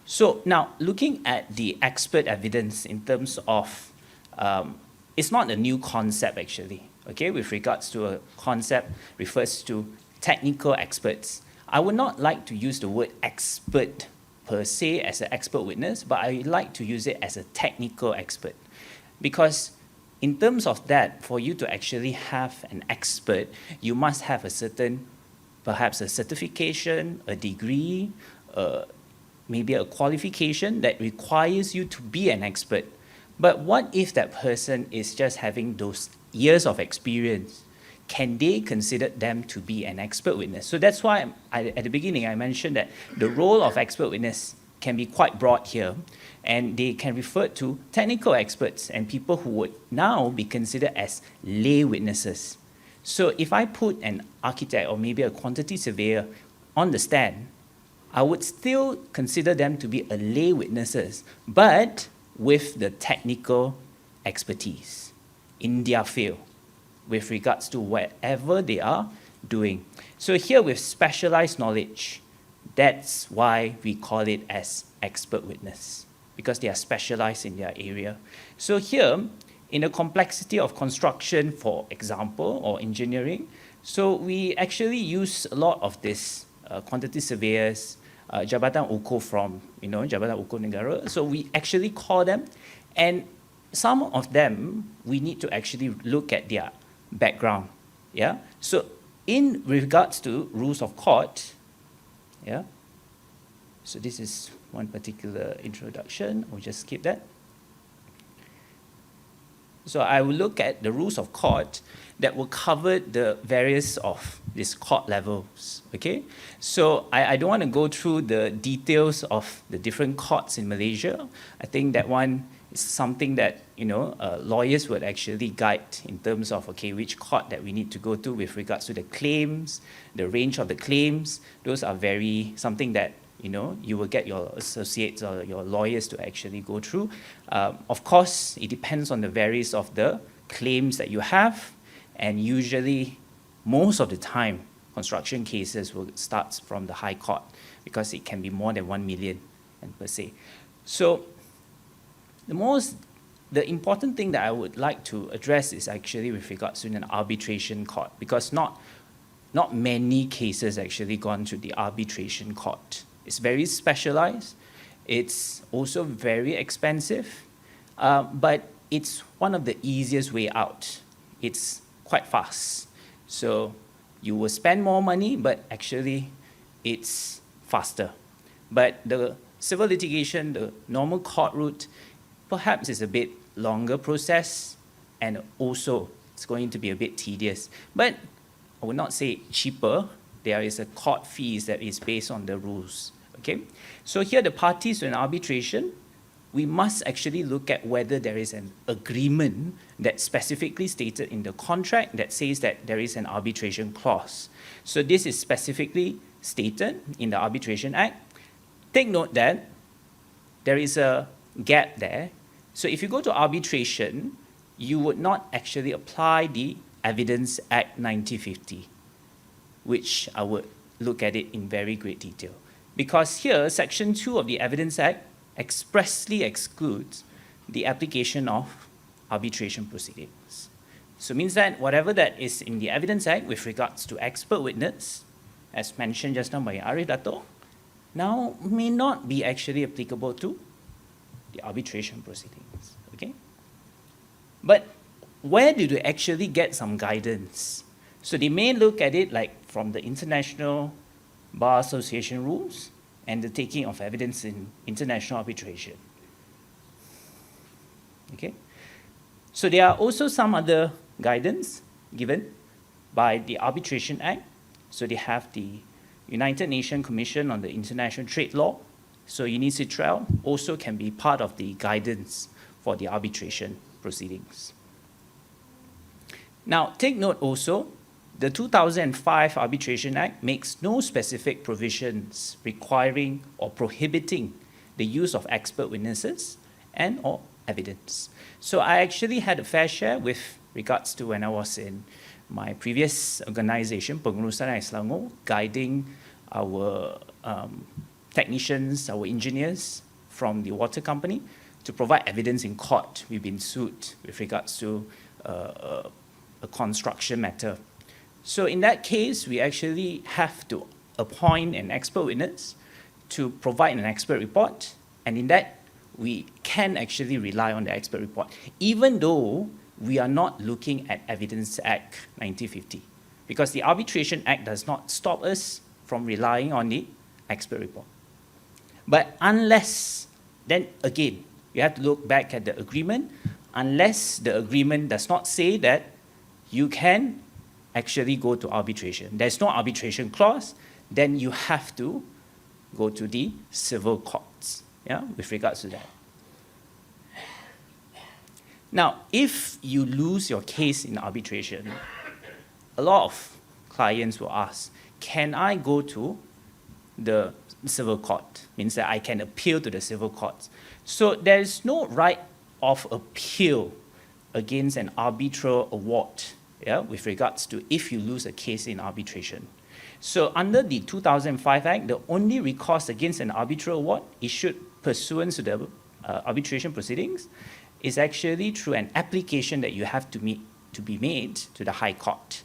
So now, looking at the expert evidence in terms of, it's not a new concept actually, okay, with regards to a concept refers to technical experts. I would not like to use the word expert per se as an expert witness, but I like to use it as a technical expert. Because in terms of that, for you to actually have an expert, you must have a certain, perhaps a certification, a degree, maybe a qualification that requires you to be an expert. But what if that person is just having those years of experience? Can they consider them to be an expert witness? So that's why at the beginning I mentioned that the role of expert witness can be quite broad here, and they can refer to technical experts and people who would now be considered as lay witnesses. So if I put an architect or maybe a quantity surveyor on the stand, I would still consider them to be a lay witnesses, but with the technical expertise in their field with regards to whatever they are doing. So here with specialized knowledge, that's why we call it as expert witness, because they are specialized in their area. So here, in the complexity of construction, for example, or engineering, so we actually use a lot of this quantity surveyors, Jabatan Ukur from, Jabatan Ukur Negara. So we actually call them, and some of them, we need to actually look at their background, yeah? So in regards to rules of court, yeah? So this is one particular introduction, we'll just skip that. So I will look at the rules of court that will cover the various of these court levels, okay? So I don't want to go through the details of the different courts in Malaysia. I think that one is something that, lawyers would actually guide in terms of, okay, which court that we need to go to with regards to the claims, the range of the claims. Those are something that, you will get your associates or your lawyers to actually go through. Of course, it depends on the various of the claims that you have, and usually, most of the time, construction cases will start from the High Court because it can be more than 1 million and per se. So the important thing that I would like to address is actually with regards to an arbitration court, because not many cases actually gone to the arbitration court. It's very specialized. It's also very expensive, but it's one of the easiest way out. It's quite fast. So you will spend more money, but actually it's faster. But the civil litigation, the normal court route, perhaps is a bit longer process, and also it's going to be a bit tedious. But I would not say cheaper. There is a court fees that is based on the rules, okay? So here the parties to an arbitration, we must actually look at whether there is an agreement that's specifically stated in the contract that says that there is an arbitration clause. So this is specifically stated in the Arbitration Act. Take note that there is a gap there. So if you go to arbitration, you would not actually apply the Evidence Act 1950, which I would look at it in very great detail. Because here, Section 2 of the Evidence Act expressly excludes the application of arbitration proceedings. So it means that whatever that is in the Evidence Act with regards to expert witness, as mentioned just now by Arif Dato', now may not be actually applicable to the arbitration proceedings, okay? But where do they actually get some guidance? So they may look at it like from the International Bar Association rules and the taking of evidence in international arbitration, okay? So there are also some other guidance given by the Arbitration Act. So they have the United Nations Commission on the International Trade Law. So UNICITRAL also can be part of the guidance for the arbitration proceedings. Now, take note also, the 2005 Arbitration Act makes no specific provisions requiring or prohibiting the use of expert witnesses and or evidence. So I actually had a fair share with regards to when I was in my previous organization, Pengurusan Air Selangor, guiding our technicians, our engineers from the water company to provide evidence in court. We've been sued with regards to a construction matter. So in that case, we actually have to appoint an expert witness to provide an expert report, and in that, we can actually rely on the expert report, even though we are not looking at Evidence Act 1950, because the Arbitration Act does not stop us from relying on the expert report. But unless, then again, you have to look back at the agreement, unless the agreement does not say that you can actually go to arbitration. There's no arbitration clause, then you have to go to the civil courts, yeah, with regards to that. Now, if you lose your case in arbitration, a lot of clients will ask, can I go to the civil court? Means that I can appeal to the civil courts. So there is no right of appeal against an arbitral award, yeah, with regards to if you lose a case in arbitration. So under the 2005 Act, the only recourse against an arbitral award issued pursuant to the arbitration proceedings is actually through an application that you have to be made to the High Court.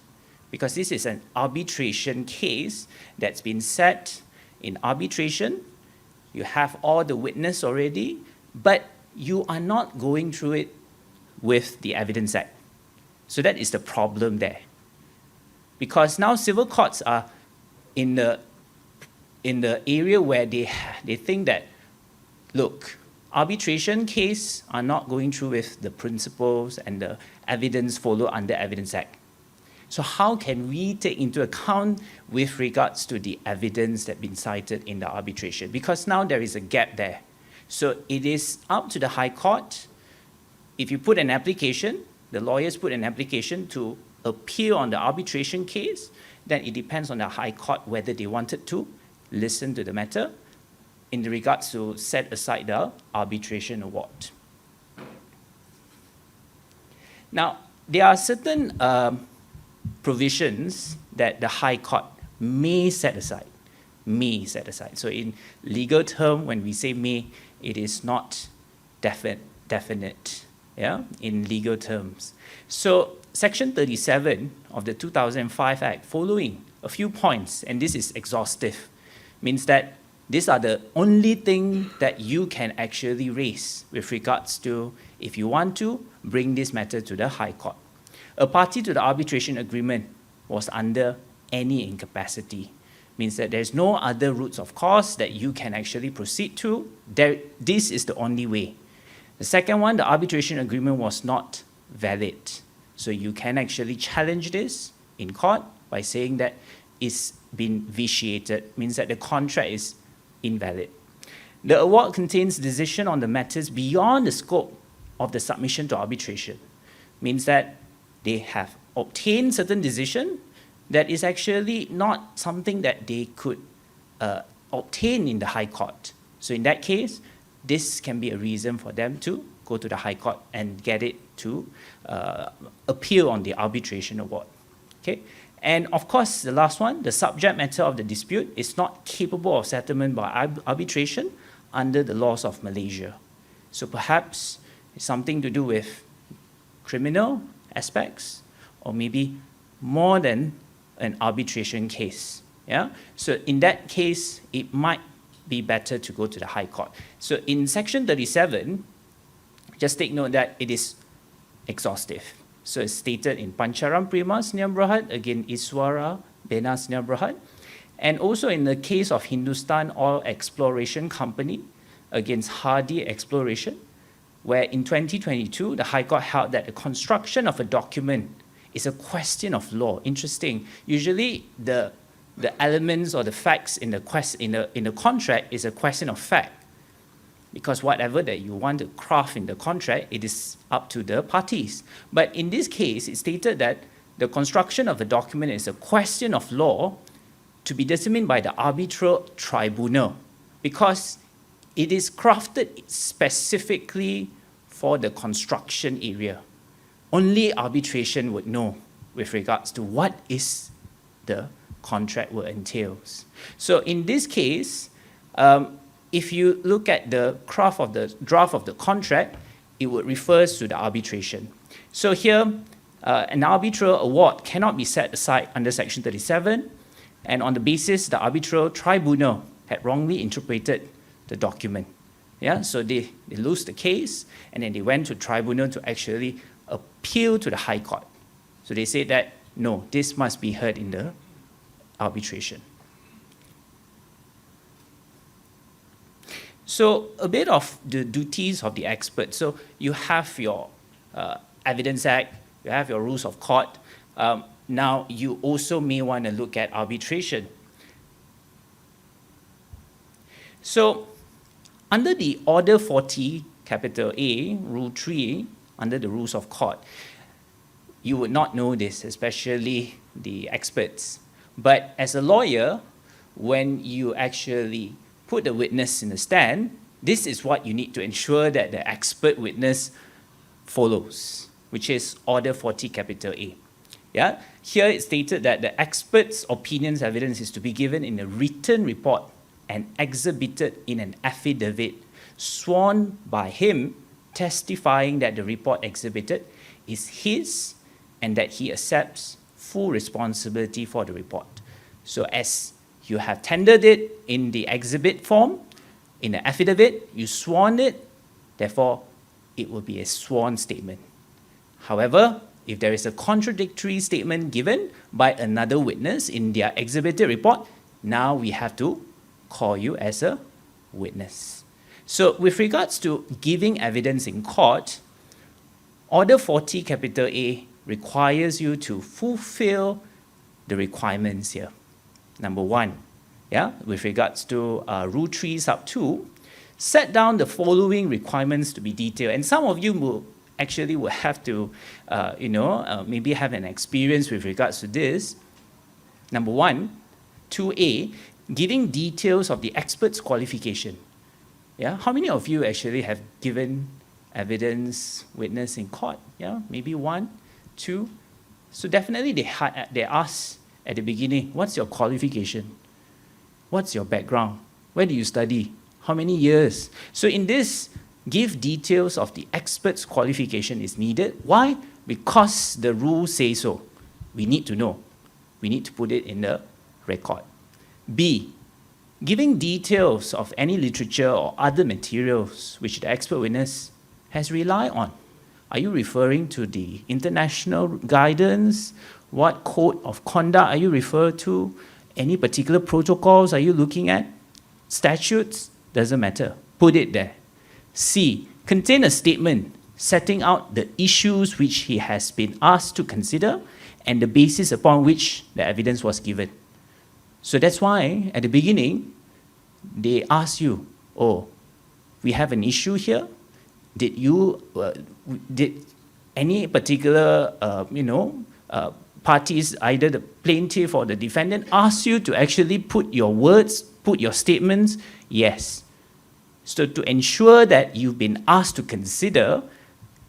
Because this is an arbitration case that's been set in arbitration, you have all the witness already, but you are not going through it with the Evidence Act. So that is the problem there. Because now civil courts are in the area where they think that, look, arbitration case are not going through with the principles and the evidence followed under Evidence Act. So how can we take into account with regards to the evidence that's been cited in the arbitration? Because now there is a gap there. So it is up to the High Court. If you put an application, the lawyers put an application to appeal on the arbitration case, then it depends on the High Court whether they wanted to listen to the matter in regards to set aside the arbitration award. Now, there are certain provisions that the High Court may set aside. So in legal term, when we say may, it is not definite, yeah, in legal terms. So Section 37 of the 2005 Act, following a few points, and this is exhaustive, means that these are the only thing that you can actually raise with regards to if you want to bring this matter to the High Court. A party to the arbitration agreement was under any incapacity, means that there's no other routes of course that you can actually proceed to. This is the only way. The second one, the arbitration agreement was not valid. So you can actually challenge this in court by saying that it's been vitiated, means that the contract is invalid. The award contains decision on the matters beyond the scope of the submission to arbitration, means that they have obtained certain decision that is actually not something that they could obtain in the High Court. So in that case, this can be a reason for them to go to the High Court and get it to appeal on the arbitration award. Okay? And of course, the last one, the subject matter of the dispute is not capable of settlement by arbitration under the laws of Malaysia. So perhaps it's something to do with criminal aspects, or maybe more than an arbitration case. Yeah? So in that case, it might be better to go to the High Court. So in Section 37, just take note that it is exhaustive. So it's stated in Pancaran Prima Sdn Bhd against Iswara Bena Sdn Bhd, and also in the case of Hindustan Oil Exploration Company against Hardy Exploration, where in 2022, the High Court held that the construction of a document is a question of law. Interesting. Usually, the elements or the facts in the contract is a question of fact, because whatever that you want to craft in the contract, it is up to the parties. But in this case, it stated that the construction of a document is a question of law to be determined by the arbitral tribunal, because it is crafted specifically for the construction area. Only arbitration would know with regards to what is the contract will entails. So in this case, if you look at the draft of the contract, it would refers to the arbitration. So here, an arbitral award cannot be set aside under Section 37, and on the basis the arbitral tribunal had wrongly interpreted the document. Yeah, so they lose the case, and then they went to tribunal to actually appeal to the High Court. So they said that, no, this must be heard in the arbitration. So a bit of the duties of the expert. So you have your Evidence Act, you have your rules of court. Now you also may want to look at arbitration. So under the Order 40, capital A, Rule 3, under the rules of court, you would not know this, especially the experts. But as a lawyer, when you actually put the witness in the stand, this is what you need to ensure that the expert witness follows, which is Order 40, capital A. Yeah? Here it's stated that the expert's opinions evidence is to be given in a written report and exhibited in an affidavit sworn by him, testifying that the report exhibited is his and that he accepts full responsibility for the report. So as you have tendered it in the exhibit form, in the affidavit, you sworn it, therefore it will be a sworn statement. However, if there is a contradictory statement given by another witness in their exhibited report, now we have to call you as a witness. So with regards to giving evidence in court, Order 40, capital A, requires you to fulfill the requirements here. Number one, yeah, with regards to Rule 3, Sub 2, set down the following requirements to be detailed. And some of you will have to, maybe have an experience with regards to this. Number one, 2A, giving details of the expert's qualification. Yeah, how many of you actually have given evidence, witness in court? Yeah, maybe 1, 2. So definitely they ask at the beginning, what's your qualification? What's your background? Where do you study? How many years? So in this, give details of the expert's qualification is needed. Why? Because the rules say so. We need to know. We need to put it in the record. B, giving details of any literature or other materials which the expert witness has relied on. Are you referring to the international guidance? What code of conduct are you referring to? Any particular protocols are you looking at? Statutes? Doesn't matter. Put it there. C, contain a statement setting out the issues which he has been asked to consider and the basis upon which the evidence was given. So that's why at the beginning, they ask you, oh, we have an issue here. Did any particular, parties, either the plaintiff or the defendant, ask you to actually put your words, put your statements? Yes. So to ensure that you've been asked to consider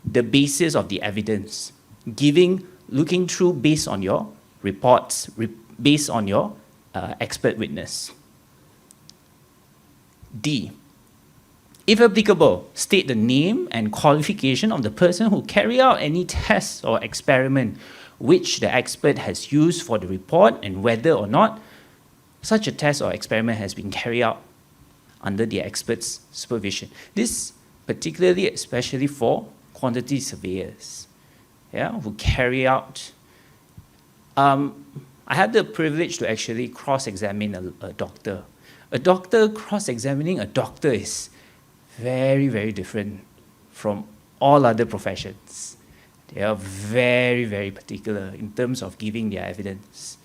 the basis of the evidence, looking through based on your reports, based on your expert witness. D, if applicable, state the name and qualification of the person who carried out any test or experiment which the expert has used for the report and whether or not such a test or experiment has been carried out under the expert's supervision. This particularly, especially for quantity surveyors, who carry out. I had the privilege to actually cross-examine a doctor. A doctor cross-examining a doctor is very, very different from all other professions. They are very, very particular in terms of giving their evidence.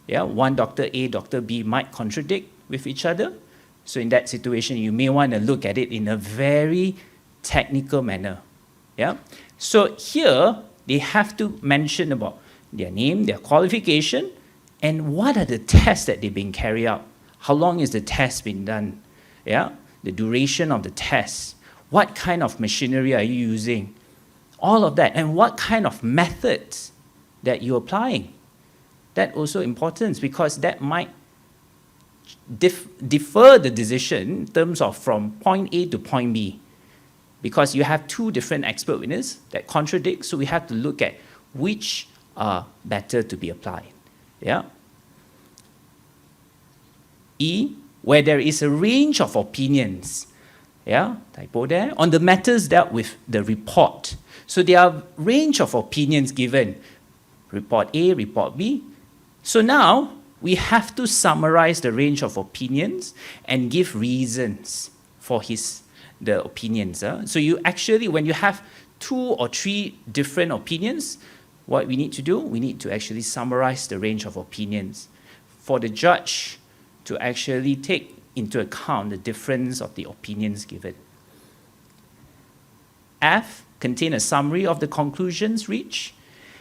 One Dr. A, Dr. B might contradict with each other. So in that situation, you may want to look at it in a very technical manner. So here, they have to mention about their name, their qualification, and what are the tests that they've been carried out. How long is the test been done? The duration of the test. What kind of machinery are you using? All of that. And what kind of methods that you're applying. That also important because that might defer the decision in terms of from point A to point B. Because you have two different expert witnesses that contradict, so we have to look at which are better to be applied. Yeah. E, where there is a range of opinions, yeah, typo there, on the matters dealt with the report. So there are range of opinions given, report A, report B. So now we have to summarize the range of opinions and give reasons for the opinions. So you actually, when you have 2 or 3 different opinions, what we need to do, we need to actually summarize the range of opinions for the judge to actually take into account the difference of the opinions given. F, contain a summary of the conclusions reached,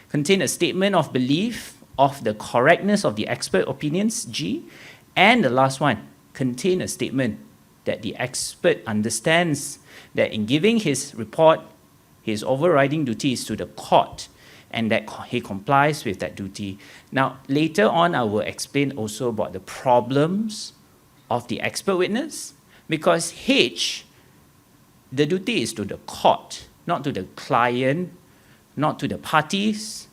contain a statement of belief of the correctness of the expert opinions, G, and the last one, contain a statement that the expert understands that in giving his report, his overriding duty is to the court, and that he complies with that duty. Now, later on, I will explain also about the problems of the expert witness, because H, the duty is to the court, not to the client, not to the parties,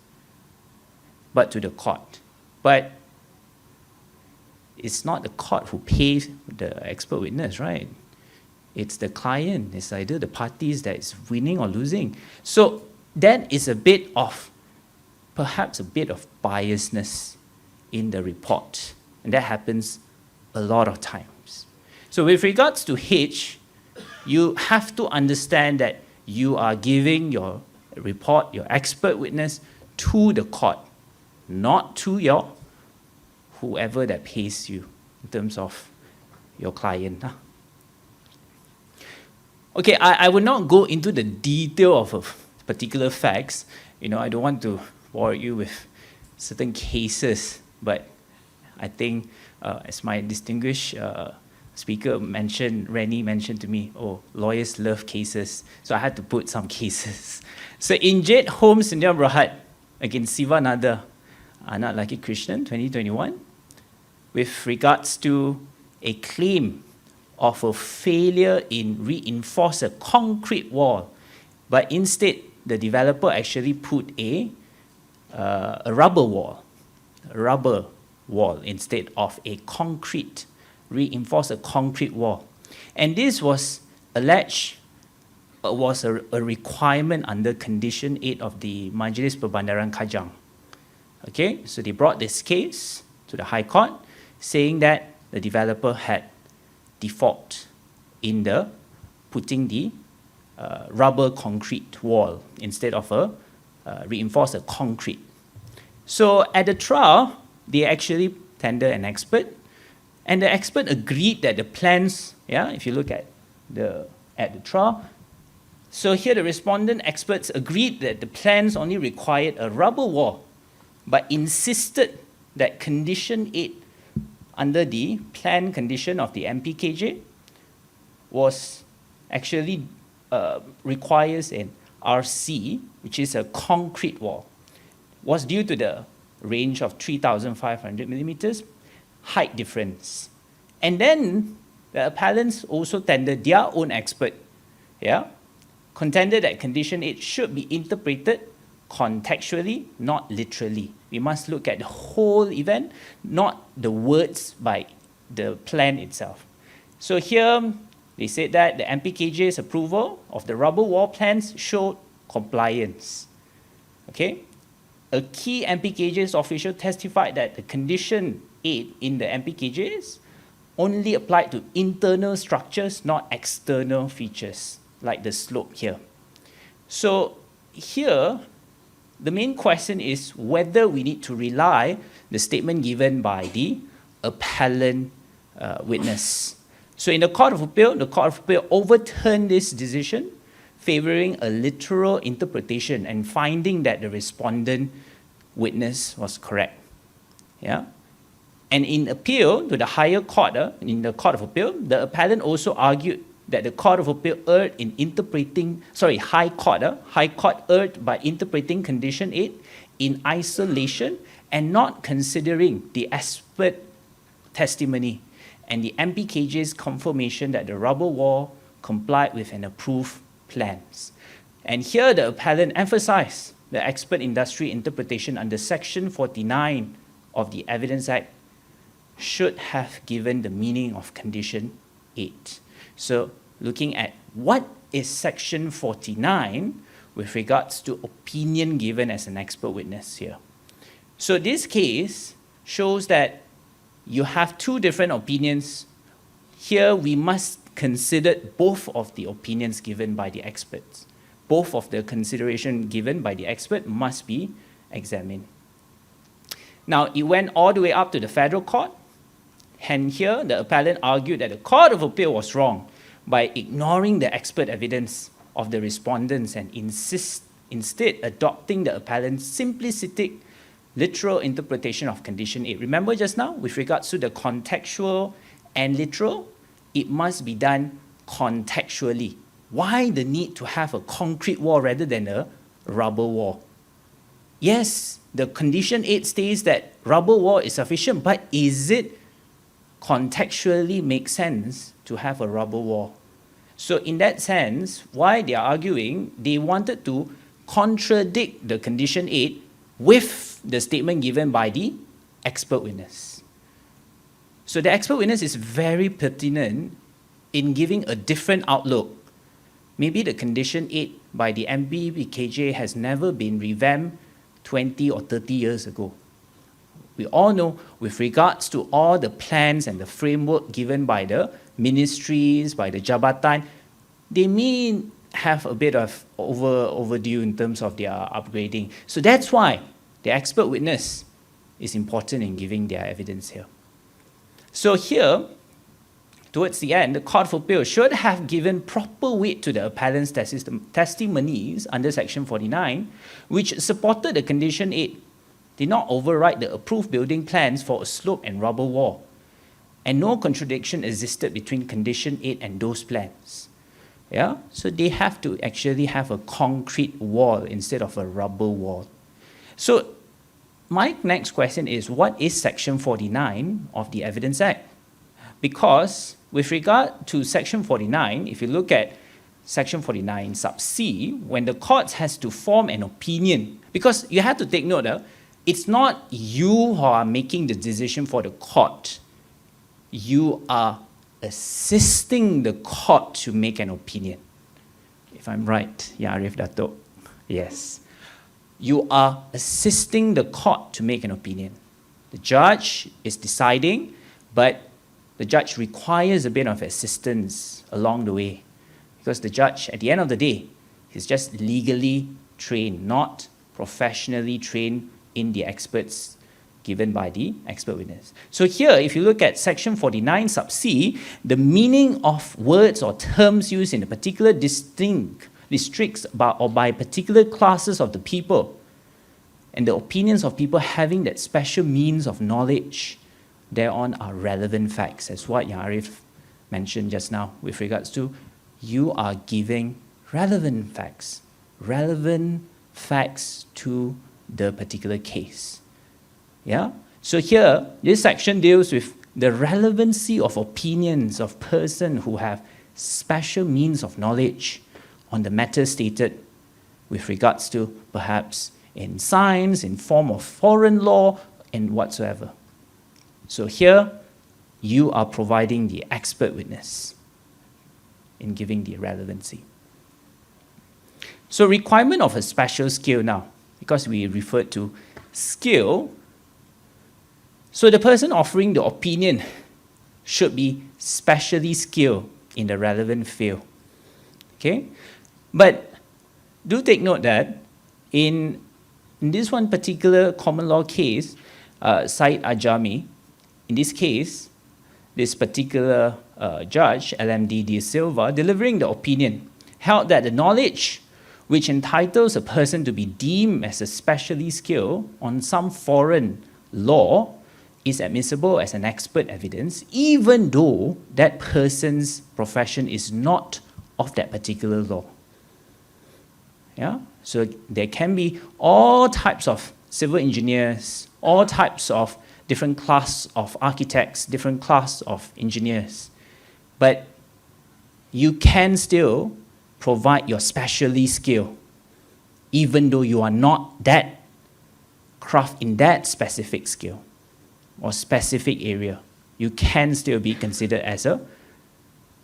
but to the court. But it's not the court who pays the expert witness, right? It's the client. It's either the parties that is winning or losing. So that is a bit of, perhaps a bit of biasness in the report. And that happens a lot of times. So with regards to H, you have to understand that you are giving your report, your expert witness, to the court, not to your whoever that pays you in terms of your client. Okay, I will not go into the detail of particular facts. I don't want to bore you with certain cases, but I think as my distinguished speaker mentioned, Rennie mentioned to me, lawyers love cases, so I had to put some cases. So in Jade Holmes Sdn Bhd against Sivananda Anak Laki Krishnan, 2021, with regards to a claim of a failure in reinforce a concrete wall, but instead the developer actually put a rubber wall instead of a concrete, reinforce a concrete wall. And this was alleged was a requirement under Condition 8 of the Majlis Perbandaran Kajang. Okay, so they brought this case to the High Court, saying that the developer had default in the putting the rubber concrete wall instead of a reinforced concrete. So at the trial, they actually tendered an expert, and the expert agreed that the plans, if you look at the trial, so here the respondent experts agreed that the plans only required a rubber wall, but insisted that Condition 8 under the plan condition of the MPKJ was actually requires an RC, which is a concrete wall, was due to the range of 3,500 millimeters height difference. And then the appellants also tendered their own expert, contended that Condition 8 should be interpreted contextually, not literally. We must look at the whole event, not the words by the plan itself. So here, they said that the MPKJ's approval of the rubber wall plans showed compliance. Okay? A key MPKJ's official testified that the Condition 8 in the MPKJs only applied to internal structures, not external features, like the slope here. So here, the main question is whether we need to rely the statement given by the appellant witness. So in the Court of Appeal overturned this decision, favoring a literal interpretation and finding that the respondent witness was correct. And in appeal to the higher court, in the Court of Appeal, the appellant also argued that the Court of Appeal erred in interpreting, High Court erred by interpreting Condition 8 in isolation and not considering the expert testimony and the MPKJ's confirmation that the rubber wall complied with an approved plans. And here the appellant emphasized the expert industry interpretation under Section 49 of the Evidence Act should have given the meaning of Condition 8. So looking at what is Section 49 with regards to opinion given as an expert witness here. So this case shows that you have two different opinions. Here we must consider both of the opinions given by the experts. Both of the consideration given by the expert must be examined. Now, it went all the way up to the federal court, and here the appellant argued that the Court of Appeal was wrong by ignoring the expert evidence of the respondents and instead adopting the appellant's simplistic literal interpretation of Condition 8. Remember just now, with regards to the contextual and literal, it must be done contextually. Why the need to have a concrete wall rather than a rubber wall? Yes, the Condition 8 states that rubber wall is sufficient, but is it contextually make sense to have a rubber wall? So in that sense, why they are arguing, they wanted to contradict the Condition 8 with the statement given by the expert witness. So the expert witness is very pertinent in giving a different outlook. Maybe the Condition 8 by the MPKJ has never been revamped 20 or 30 years ago. We all know with regards to all the plans and the framework given by the ministries, by the Jabatan, they may have a bit of overdue in terms of their upgrading. So that's why the expert witness is important in giving their evidence here. So here, towards the end, the Court of Appeal should have given proper weight to the appellant's testimonies under Section 49, which supported the Condition 8, did not override the approved building plans for a slope and rubber wall, and no contradiction existed between Condition 8 and those plans. Yeah? So they have to actually have a concrete wall instead of a rubber wall. So my next question is, what is Section 49 of the Evidence Act? Because with regard to Section 49, if you look at Section 49 sub C, when the court has to form an opinion, because you have to take note, it's not you who are making the decision for the court. You are assisting the court to make an opinion. If I'm right, Ya Arif Dato'. Yes. You are assisting the court to make an opinion. The judge is deciding, but the judge requires a bit of assistance along the way, because the judge, at the end of the day, is just legally trained, not professionally trained in the experts given by the expert witness. So here, if you look at Section 49 sub C, the meaning of words or terms used in a particular districts or by particular classes of the people, and the opinions of people having that special means of knowledge thereon are relevant facts, as what Ya Arif mentioned just now with regards to you are giving relevant facts to the particular case. Yeah? So here, this section deals with the relevancy of opinions of persons who have special means of knowledge on the matter stated with regards to perhaps in science, in form of foreign law, and whatsoever. So here, you are providing the expert witness in giving the relevancy. So requirement of a special skill now, because we referred to skill. So the person offering the opinion should be specially skilled in the relevant field. Okay? But do take note that in this one particular common law case, Said Ajami, in this case, this particular judge, LMD De Silva, delivering the opinion, held that the knowledge which entitles a person to be deemed as especially skilled on some foreign law is admissible as an expert evidence, even though that person's profession is not of that particular law. Yeah? So there can be all types of civil engineers, all types of different class of architects, different class of engineers. But you can still provide your specialist skill, even though you are not that craft in that specific skill or specific area. You can still be considered as a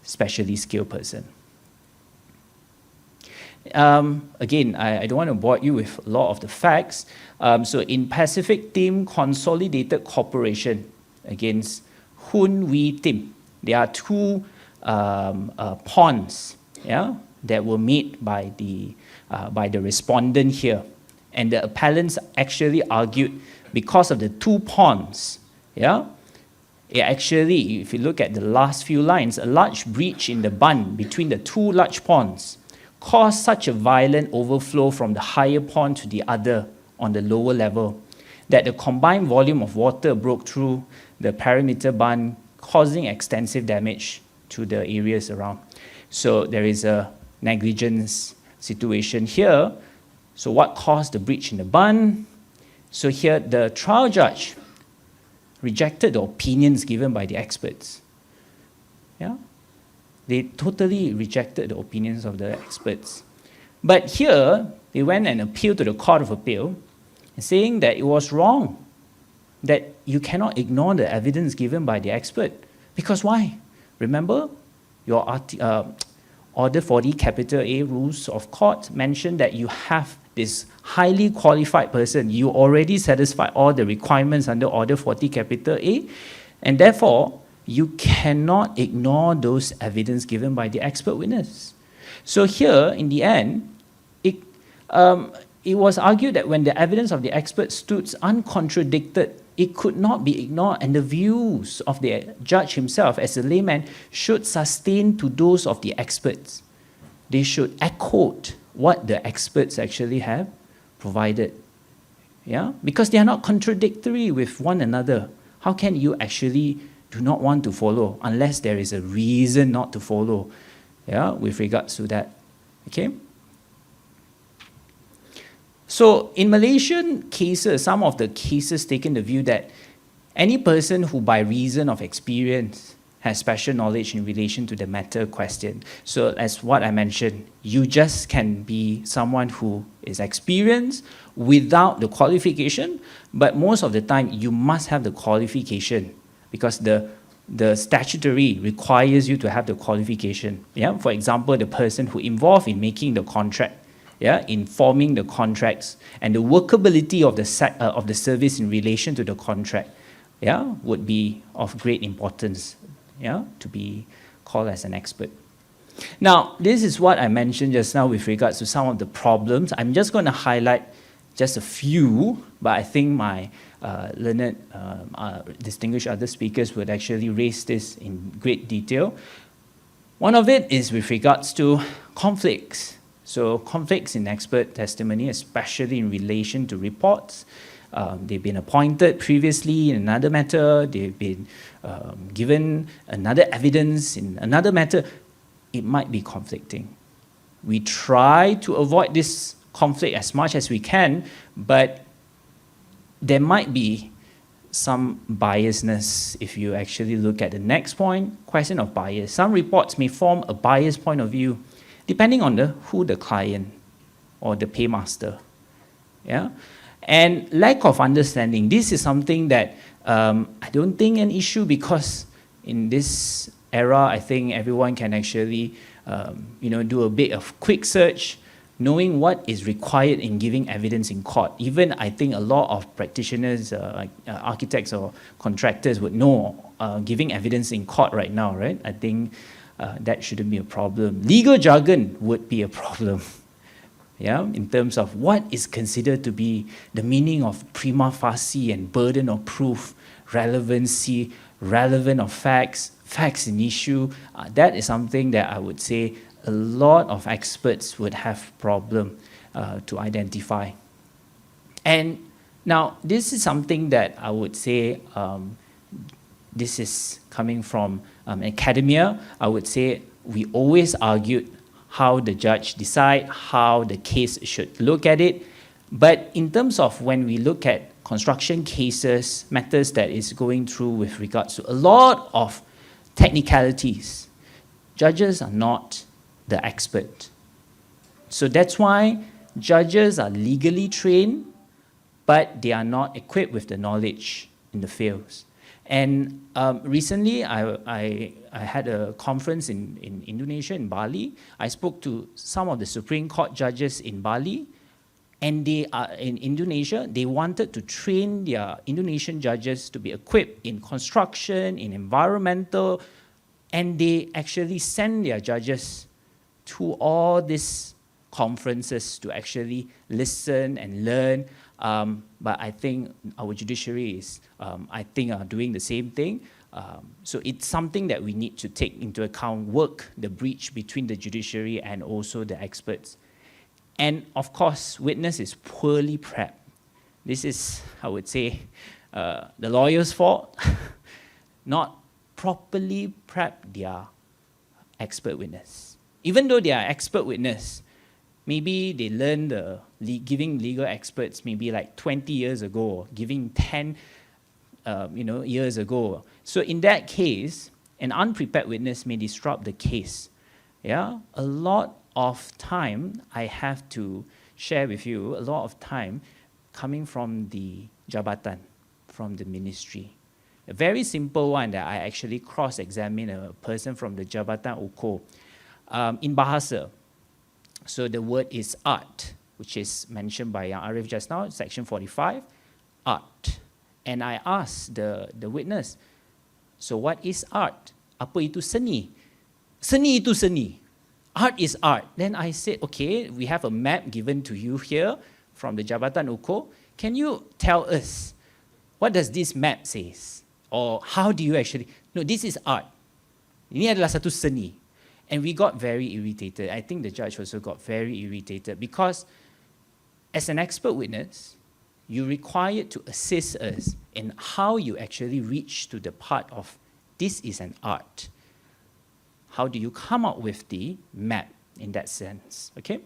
specialist skill person. Again, I don't want to bore you with a lot of the facts. So in Pacific Tim Consolidated Corporation against Hun Wee Tim, there are two ponds, yeah, that were made by the respondent here. And the appellants actually argued because of the two ponds, yeah, it actually, if you look at the last few lines, a large breach in the bund between the two large ponds caused such a violent overflow from the higher pond to the other on the lower level that the combined volume of water broke through the perimeter bund, causing extensive damage to the areas around. So there is a negligence situation here. So what caused the breach in the bund? So here the trial judge rejected the opinions given by the experts. Yeah? They totally rejected the opinions of the experts. But here, they went and appealed to the Court of Appeal, saying that it was wrong, that you cannot ignore the evidence given by the expert. Because why? Remember, your Order 40 capital A rules of court mentioned that you have this highly qualified person. You already satisfy all the requirements under Order 40 capital A, and therefore, you cannot ignore those evidence given by the expert witness. So here, in the end, it was argued that when the evidence of the expert stood uncontradicted, it could not be ignored, and the views of the judge himself as a layman should sustain to those of the experts. They should echo what the experts actually have provided. Yeah? Because they are not contradictory with one another. How can you actually do not want to follow unless there is a reason not to follow, yeah, with regards to that? Okay? So in Malaysian cases, some of the cases taken the view that any person who by reason of experience has special knowledge in relation to the matter question. So as what I mentioned, you just can be someone who is experienced without the qualification, but most of the time you must have the qualification because the statutory requires you to have the qualification. Yeah? For example, the person who involved in making the contract, yeah, in forming the contracts, and the workability of the service in relation to the contract, yeah, would be of great importance, yeah, to be called as an expert. Now, this is what I mentioned just now with regards to some of the problems. I'm just going to highlight just a few, but I think my learned, distinguished other speakers would actually raise this in great detail. One of it is with regards to conflicts. So conflicts in expert testimony, especially in relation to reports. They've been appointed previously in another matter. They've been given another evidence in another matter. It might be conflicting. We try to avoid this conflict as much as we can, but there might be some biasness if you actually look at the next point, question of bias. Some reports may form a biased point of view depending on who the client or the paymaster. Yeah? And lack of understanding. This is something that I don't think an issue because in this era, I think everyone can actually do a bit of quick search, knowing what is required in giving evidence in court. Even I think a lot of practitioners, architects or contractors would know giving evidence in court right now, right? I think that shouldn't be a problem. Legal jargon would be a problem, yeah, in terms of what is considered to be the meaning of prima facie and burden of proof, relevancy, relevant of facts, facts in issue. That is something that I would say a lot of experts would have problem to identify. And Now, this is something that I would say this is coming from academia. I would say we always argued how the judge decide, how the case should look at it. But in terms of when we look at construction cases, matters that is going through with regards to a lot of technicalities, judges are not the expert. So that's why judges are legally trained, but they are not equipped with the knowledge in the fields. And recently, I had a conference in Indonesia, in Bali. I spoke to some of the Supreme Court judges in Bali, and they are in Indonesia. They wanted to train their Indonesian judges to be equipped in construction, in environmental, and they actually send their judges to all these conferences to actually listen and learn. But I think our judiciary is, I think, are doing the same thing. So it's something that we need to take into account, work the breach between the judiciary and also the experts. And of course, witness is poorly prepped. This is, I would say, the lawyer's fault, not properly prep their expert witness. Even though they are expert witness, maybe they learned giving legal experts maybe like 20 years ago, giving 10 years ago. So in that case, an unprepared witness may disrupt the case. Yeah, a lot of time, I have to share with you, a lot of time coming from the jabatan, from the ministry. A very simple one that I actually cross-examine a person from the Jabatan Uko in Bahasa. So the word is art, which is mentioned by Yang Arif just now, section 45, art. And I asked the witness, so what is art? Apa itu seni? Seni itu seni. Art is art. Then I said, okay, we have a map given to you here from the Jabatan Uko. Can you tell us, what does this map say? Or how do you actually, no, this is art. Ini adalah satu seni. And we got very irritated. I think the judge also got very irritated because as an expert witness, you're required to assist us in how you actually reach to the part of this is an art. How do you come up with the map in that sense, okay?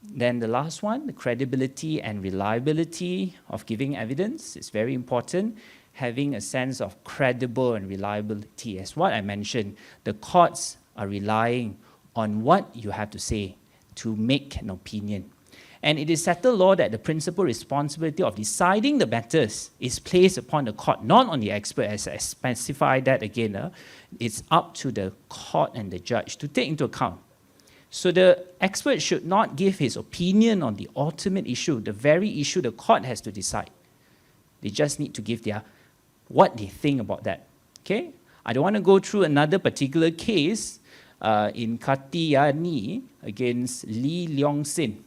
Then the last one, the credibility and reliability of giving evidence is very important. Having a sense of credible and reliability. As what I mentioned, the courts are relying on what you have to say to make an opinion. And it is settled law that the principal responsibility of deciding the matters is placed upon the court, not on the expert, as I specified that again. It's up to the court and the judge to take into account. So the expert should not give his opinion on the ultimate issue, the very issue the court has to decide. They just need to give their what they think about that. Okay? I don't want to go through another particular case in Katiyani against Lee Leong Sin.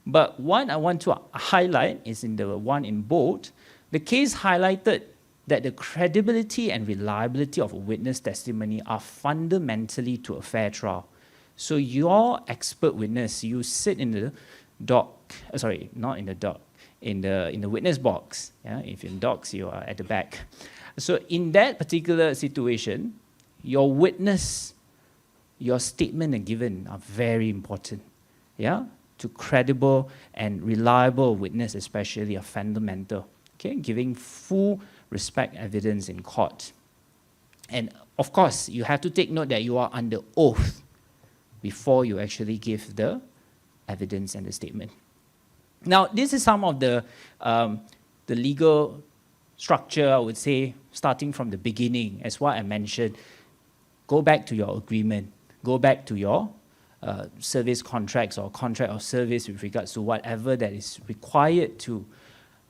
But what I want to highlight is in the one in bold. The case highlighted that the credibility and reliability of a witness testimony are fundamentally to a fair trial. So your expert witness, you sit in the dock, sorry, not in the dock, in the witness box. Yeah? If in docks, you are at the back. So in that particular situation, your witness, your statement given are very important. Yeah? To credible and reliable witness especially are fundamental. Okay? Giving full respect evidence in court. And of course, you have to take note that you are under oath before you actually give the evidence and the statement. Now, this is some of the legal structure, I would say, starting from the beginning. As what I mentioned, go back to your agreement. Go back to your service contracts or contract of service with regards to whatever that is required to.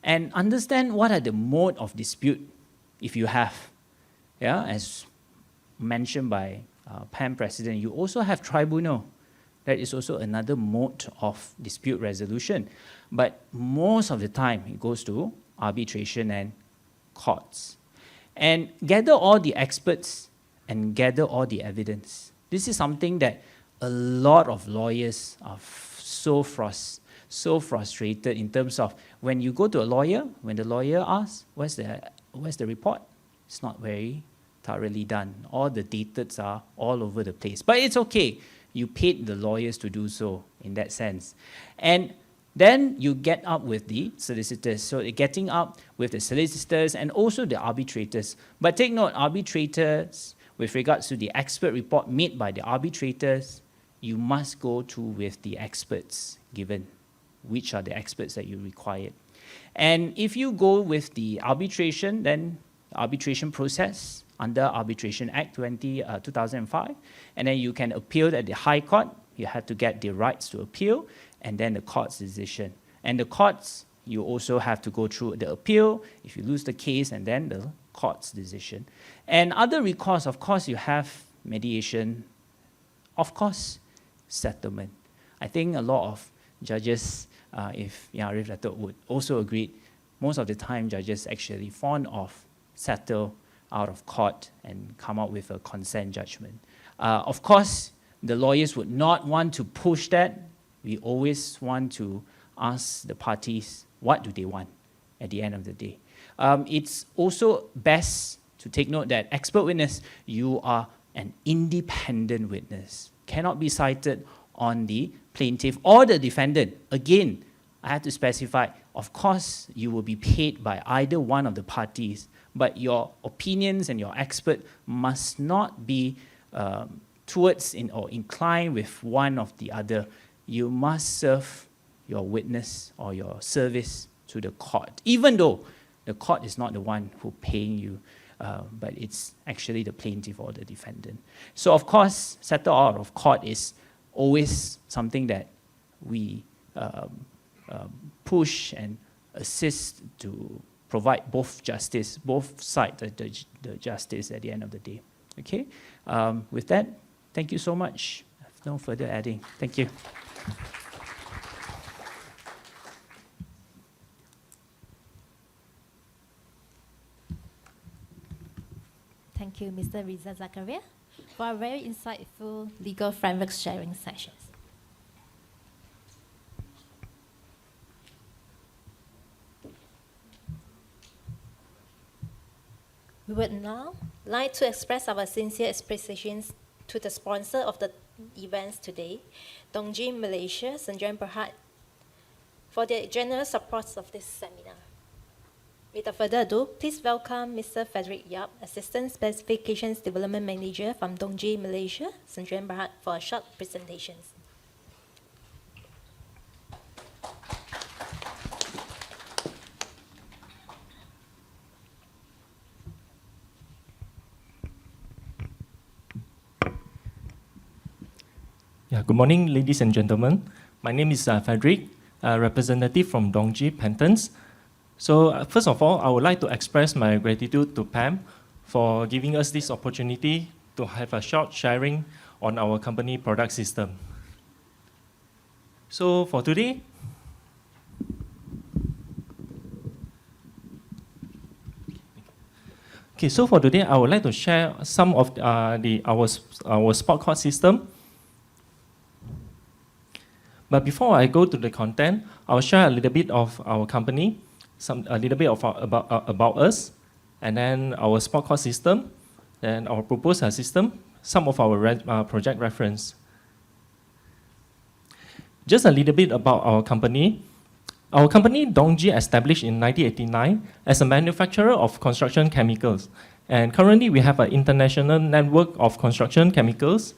And understand what are the mode of dispute, if you have. Yeah, as mentioned by PAM President, you also have tribunal. That is also another mode of dispute resolution. But most of the time, it goes to arbitration and courts. And gather all the experts and gather all the evidence. This is something that a lot of lawyers are so so frustrated in terms of when you go to a lawyer, when the lawyer asks, where's the report? It's not very thoroughly done. All the dates are all over the place. But it's okay. You paid the lawyers to do so in that sense. And then you get up with the solicitors. So getting up with the solicitors and also the arbitrators. But take note, arbitrators, with regards to the expert report made by the arbitrators, you must go to with the experts given, which are the experts that you required. And if you go with the arbitration, then arbitration process under Arbitration Act 2005, and then you can appeal at the High Court. You have to get the rights to appeal, and then the court's decision. And the courts, you also have to go through the appeal, if you lose the case, and then the court's decision. And other recourse, of course, you have mediation, of course, settlement. I think a lot of judges, if Arif Datuk would also agree, most of the time judges actually fond of settle out of court and come out with a consent judgment. Of course, the lawyers would not want to push that. We always want to ask the parties, what do they want at the end of the day? It's also best to take note that expert witness, you are an independent witness, cannot be cited on the plaintiff or the defendant. Again, I have to specify, of course, you will be paid by either one of the parties, but your opinions and your expert must not be towards or inclined with one of the other. You must serve your witness or your service to the court, even though the court is not the one who paying you, but it's actually the plaintiff or the defendant. So of course, settle out of court is always something that we push and assist to provide both justice, both sides the justice at the end of the day. Okay? With that, thank you so much. I have no further adding. Thank you. Thank you, Mr. Riza Zakaria, for a very insightful legal framework sharing sessions. We would now like to express our sincere appreciations to the sponsor of the events today, Dongji Malaysia, Sdn Bhd, for their generous support of this seminar. Without further ado, please welcome Mr. Frederick Yap, Assistant Specifications Development Manager from Dongji Malaysia, Sdn Bhd, for a short presentation. Yeah, good morning, ladies and gentlemen. My name is Frederick, representative from Dongji Patents. So first of all, I would like to express my gratitude to Pam for giving us this opportunity to have a short sharing on our company product system. So for today, I would like to share some of our sport court system. But before I go to the content, I'll share a little bit of our company, a little bit of about us, and then our sport court system, and our proposal system, some of our project reference. Just a little bit about our company. Our company, Dongji, established in 1989 as a manufacturer of construction chemicals. And currently we have an international network of construction chemicals,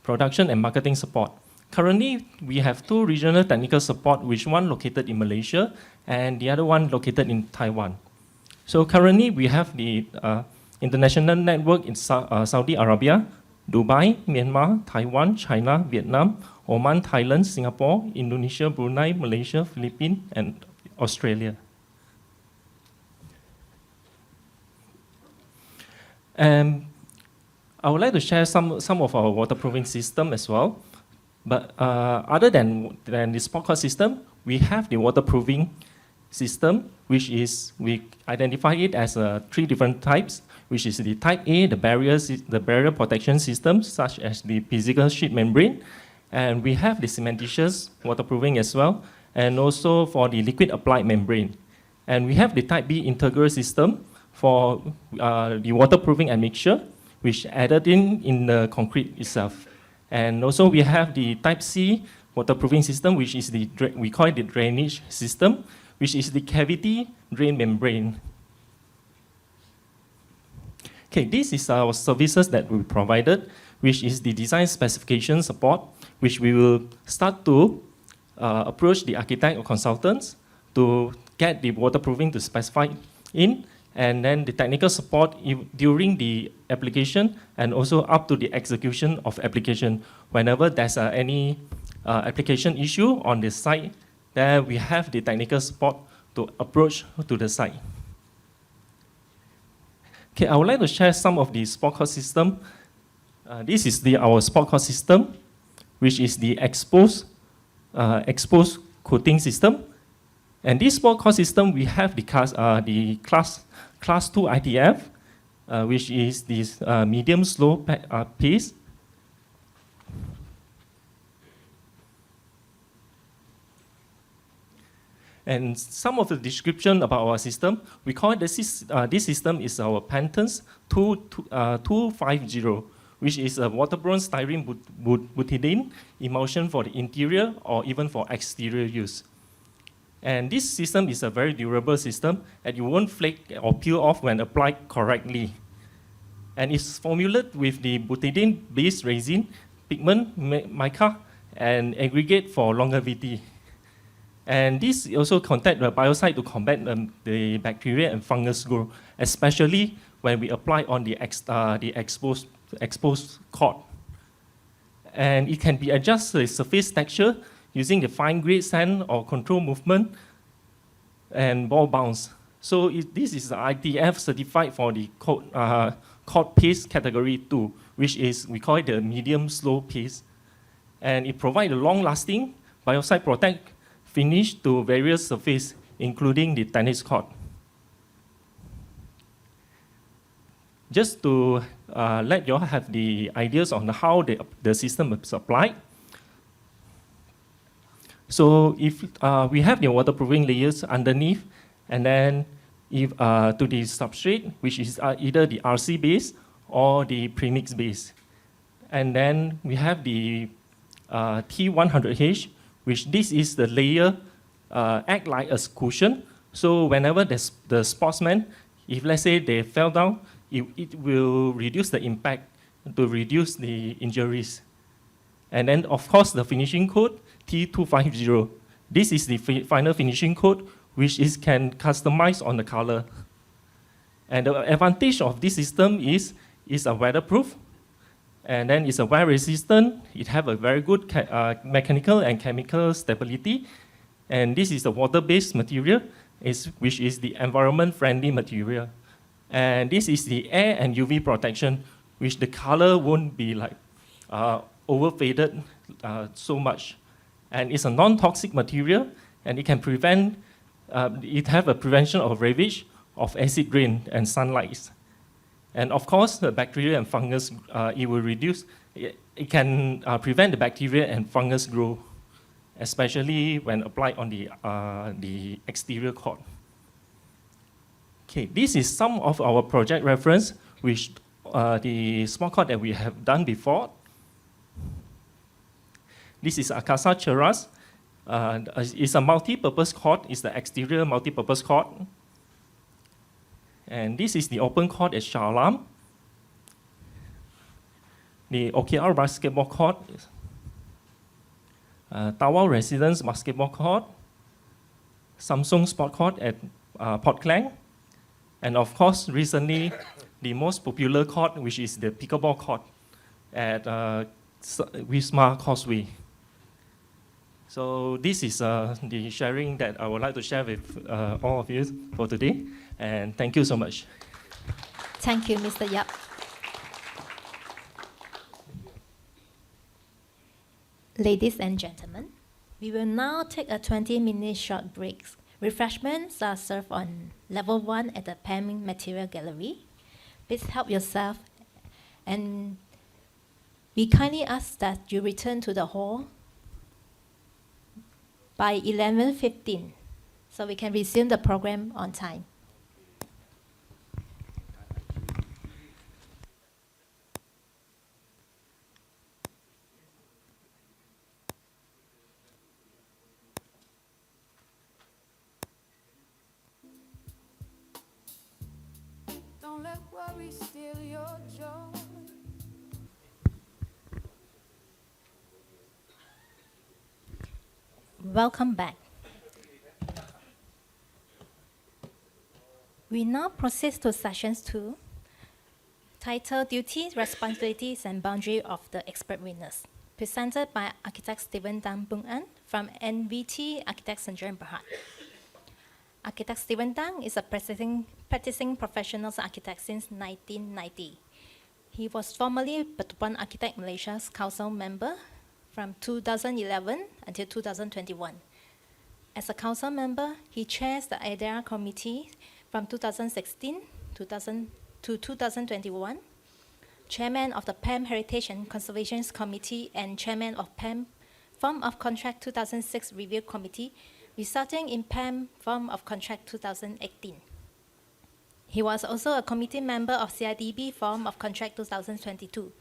production and marketing support. Currently, we have 2 regional technical support, which one located in Malaysia and the other one located in Taiwan. So currently, we have the international network in Saudi Arabia, Dubai, Myanmar, Taiwan, China, Vietnam, Oman, Thailand, Singapore, Indonesia, Brunei, Malaysia, Philippines, and Australia. And I would like to share some of our waterproofing system as well. But other than the sport court system, we have the waterproofing system, which is, we identify it as 3 different types, which is the type A, the barrier protection system, such as the physical sheet membrane. And we have the cementitious waterproofing as well. and also for the liquid applied membrane. And we have the Type B integral system for the waterproofing admixture, which added in the concrete itself. And also we have the Type C waterproofing system, which is we call it the drainage system, which is the cavity drain membrane. Okay, this is our services that we provided, which is the design specification support, which we will start to approach the architect or consultants to get the waterproofing to specify in, and then the technical support during the application and also up to the execution of application. Whenever there's any application issue on the site, then we have the technical support to approach to the site. Okay, I would like to share some of the sport court system. This is our sport court system, which is the exposed coating system. And this sport court system, we have the class 2 ITF, which is this medium slow pace. And some of the description about our system, we call this system is our Pantons 250, which is a waterborne styrene butadiene emulsion for the interior or even for exterior use. And this system is a very durable system, and it won't flake or peel off when applied correctly. And it's formulated with the butadiene-based resin, pigment, mica, and aggregate for longevity. And this also contact the biocide to combat the bacteria and fungus growth, especially when we apply on the exposed cord. And it can be adjusted the surface texture using the fine-grade sand or control movement and ball bounce. So this is the ITF certified for the cord pace category 2, which is, we call it the medium slow pace. And it provides a long-lasting biocide protect finish to various surfaces, including the tennis court. Just to let you all have the ideas on how the system is applied. So if we have the waterproofing layers underneath, and then if to the substrate, which is either the RC base or the premix base. And then we have the T100H, which this is the layer act like a cushion. So whenever the sportsman, if let's say they fell down, it will reduce the impact to reduce the injuries. And then of course the finishing coat, T250. This is the final finishing coat, which can customize on the color. And the advantage of this system is a weatherproof, and then it's a wear resistant. It have a very good mechanical and chemical stability. And this is a water-based material, which is the environment-friendly material. And this is the air and UV protection, which the color won't be like overfaded so much. And it's a non-toxic material, and it can prevent, it have a prevention of ravage of acid rain and sunlight. And of course, the bacteria and fungus, it will reduce, it can prevent the bacteria and fungus growth, especially when applied on the exterior cord. Okay, this is some of our project reference, which the small cord that we have done before. This is Akasa Cheras. It's a multi-purpose cord. It's the exterior multi-purpose cord. And this is the open court at Shah Alam. The OKR basketball court, Tawa Residence basketball court, Samsung Sport Court at Port Klang, and of course, recently, the most popular court, which is the pickleball court at Wisma Causeway. So this is the sharing that I would like to share with all of you for today. And thank you so much. Thank you, Mr. Yap. Ladies and gentlemen, we will now take a 20-minute short break. Refreshments are served on level 1 at the PAM Material Gallery. Please help yourself, and we kindly ask that you return to the hall by 11:15, so we can resume the program on time. Don't let worry steal your joy. Welcome back. We now proceed to sessions 2, titled Duties, Responsibilities and Boundary of the Expert Witness, presented by Architect Stephen Dang Bung An from NVT Architects Sanjay Berhad. Architect Stephen Dang is a practicing professional architect since 1990. He was formerly Pertubuhan Architect Malaysia's council member from 2011 until 2021. As a council member, he chairs the ADR committee from 2016 to 2021, chairman of the PAM Heritage and Conservation Committee, and chairman of PAM Form of Contract 2006 Review Committee, resulting in PAM Form of Contract 2018. He was also a committee member of CIDB Form of Contract 2022.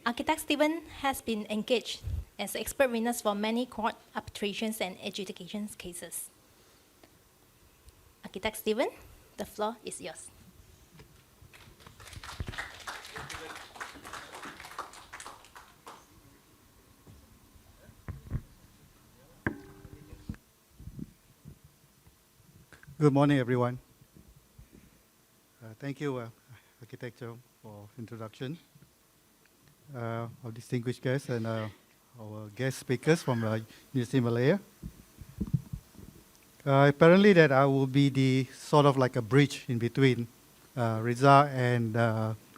Architect Stephen has been engaged as expert witness for many court arbitrations and adjudication cases. Architect Stephen, the floor is yours. Good morning, everyone. Thank you, Architect Joe, for introduction. Our distinguished guests and our guest speakers from University of Malaya. Apparently that I will be the sort of like a bridge in between Reza and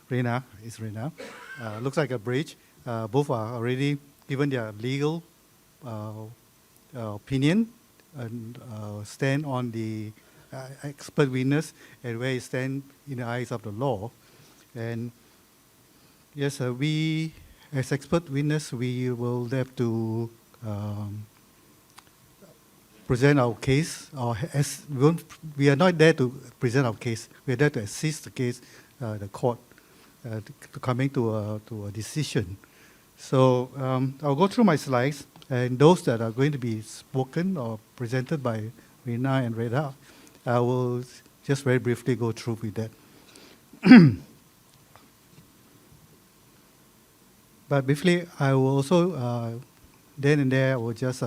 Rena. Is Rena. Looks like a bridge. Both are already given their legal opinion and stand on the expert witness and where it stands in the eyes of the law. And yes, we as expert witness, we will have to present our case, or as we are not there to present our case. We are there to assist the case, the court, to coming to a decision. So I'll go through my slides, and those that are going to be spoken or presented by Rina and Reda, I will just very briefly go through with that. But briefly, I will also, then and there, I will just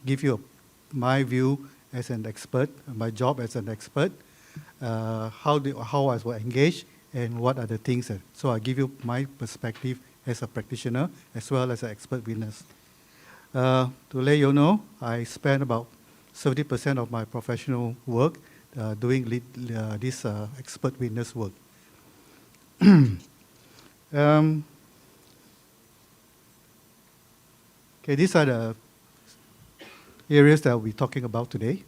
give you my view as an expert, my job as an expert, how I was engaged, and what are the things that, so I give you my perspective as a practitioner, as well as an expert witness. To let you know, I spent about 70% of my professional work doing this expert witness work. Okay, these are the areas that we'll be talking about today.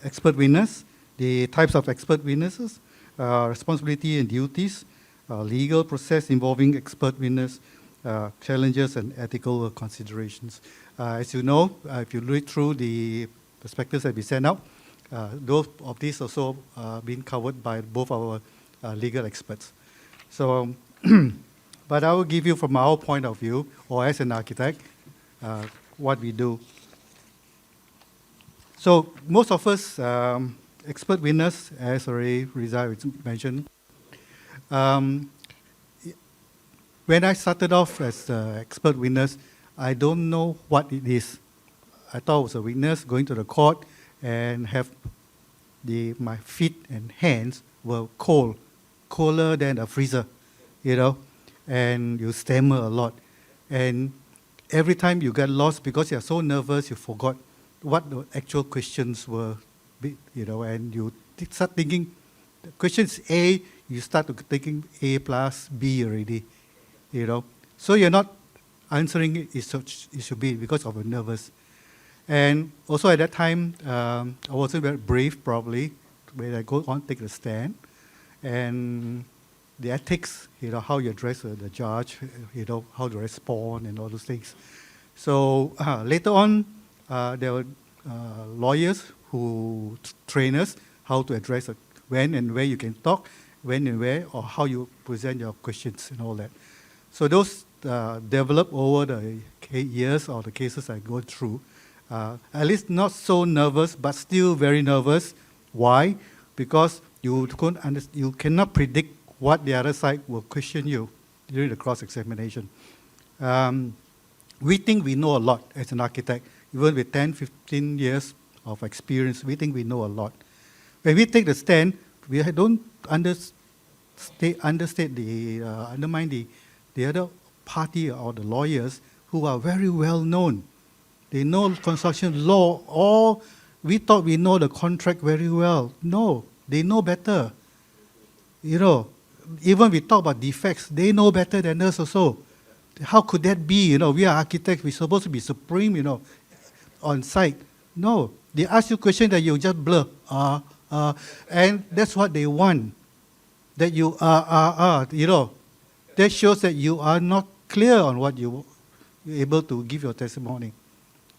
Expert witness, the types of expert witnesses, responsibility and duties, legal process involving expert witness, challenges and ethical considerations. As you know, if you read through the prospectus that we sent out, those of these also been covered by both our legal experts. So, but I will give you from our point of view, or as an architect, what we do. So most of us, expert witness, as already Riza mentioned, when I started off as an expert witness, I don't know what it is. I thought I was a witness going to the court and have my feet and hands were cold, colder than a freezer, you know, and you stammer a lot. And every time you get lost because you're so nervous, you forgot what the actual questions were, you know, and you start thinking, questions A, you start thinking A plus B already, you know. So you're not answering it should be because of your nervous. And also at that time, I wasn't very brave probably when I go on take the stand. And the ethics, how you address the judge, how to respond and all those things. So later on, there were lawyers who train us how to address when and where you can talk, when and where, or how you present your questions and all that. So those develop over the years or the cases I go through. At least not so nervous, but still very nervous. Why? Because you cannot predict what the other side will question you during the cross-examination. We think we know a lot as an architect. Even with 10, 15 years of experience, we think we know a lot. When we take the stand, we don't undermine the other party or the lawyers who are very well known. They know construction law, or we thought we know the contract very well. No, they know better. Even we talk about defects, they know better than us also. How could that be? We are architects, we're supposed to be supreme, on site. No, they ask you questions that you just blur, and that's what they want. That you that shows that you are not clear on what you're able to give your testimony.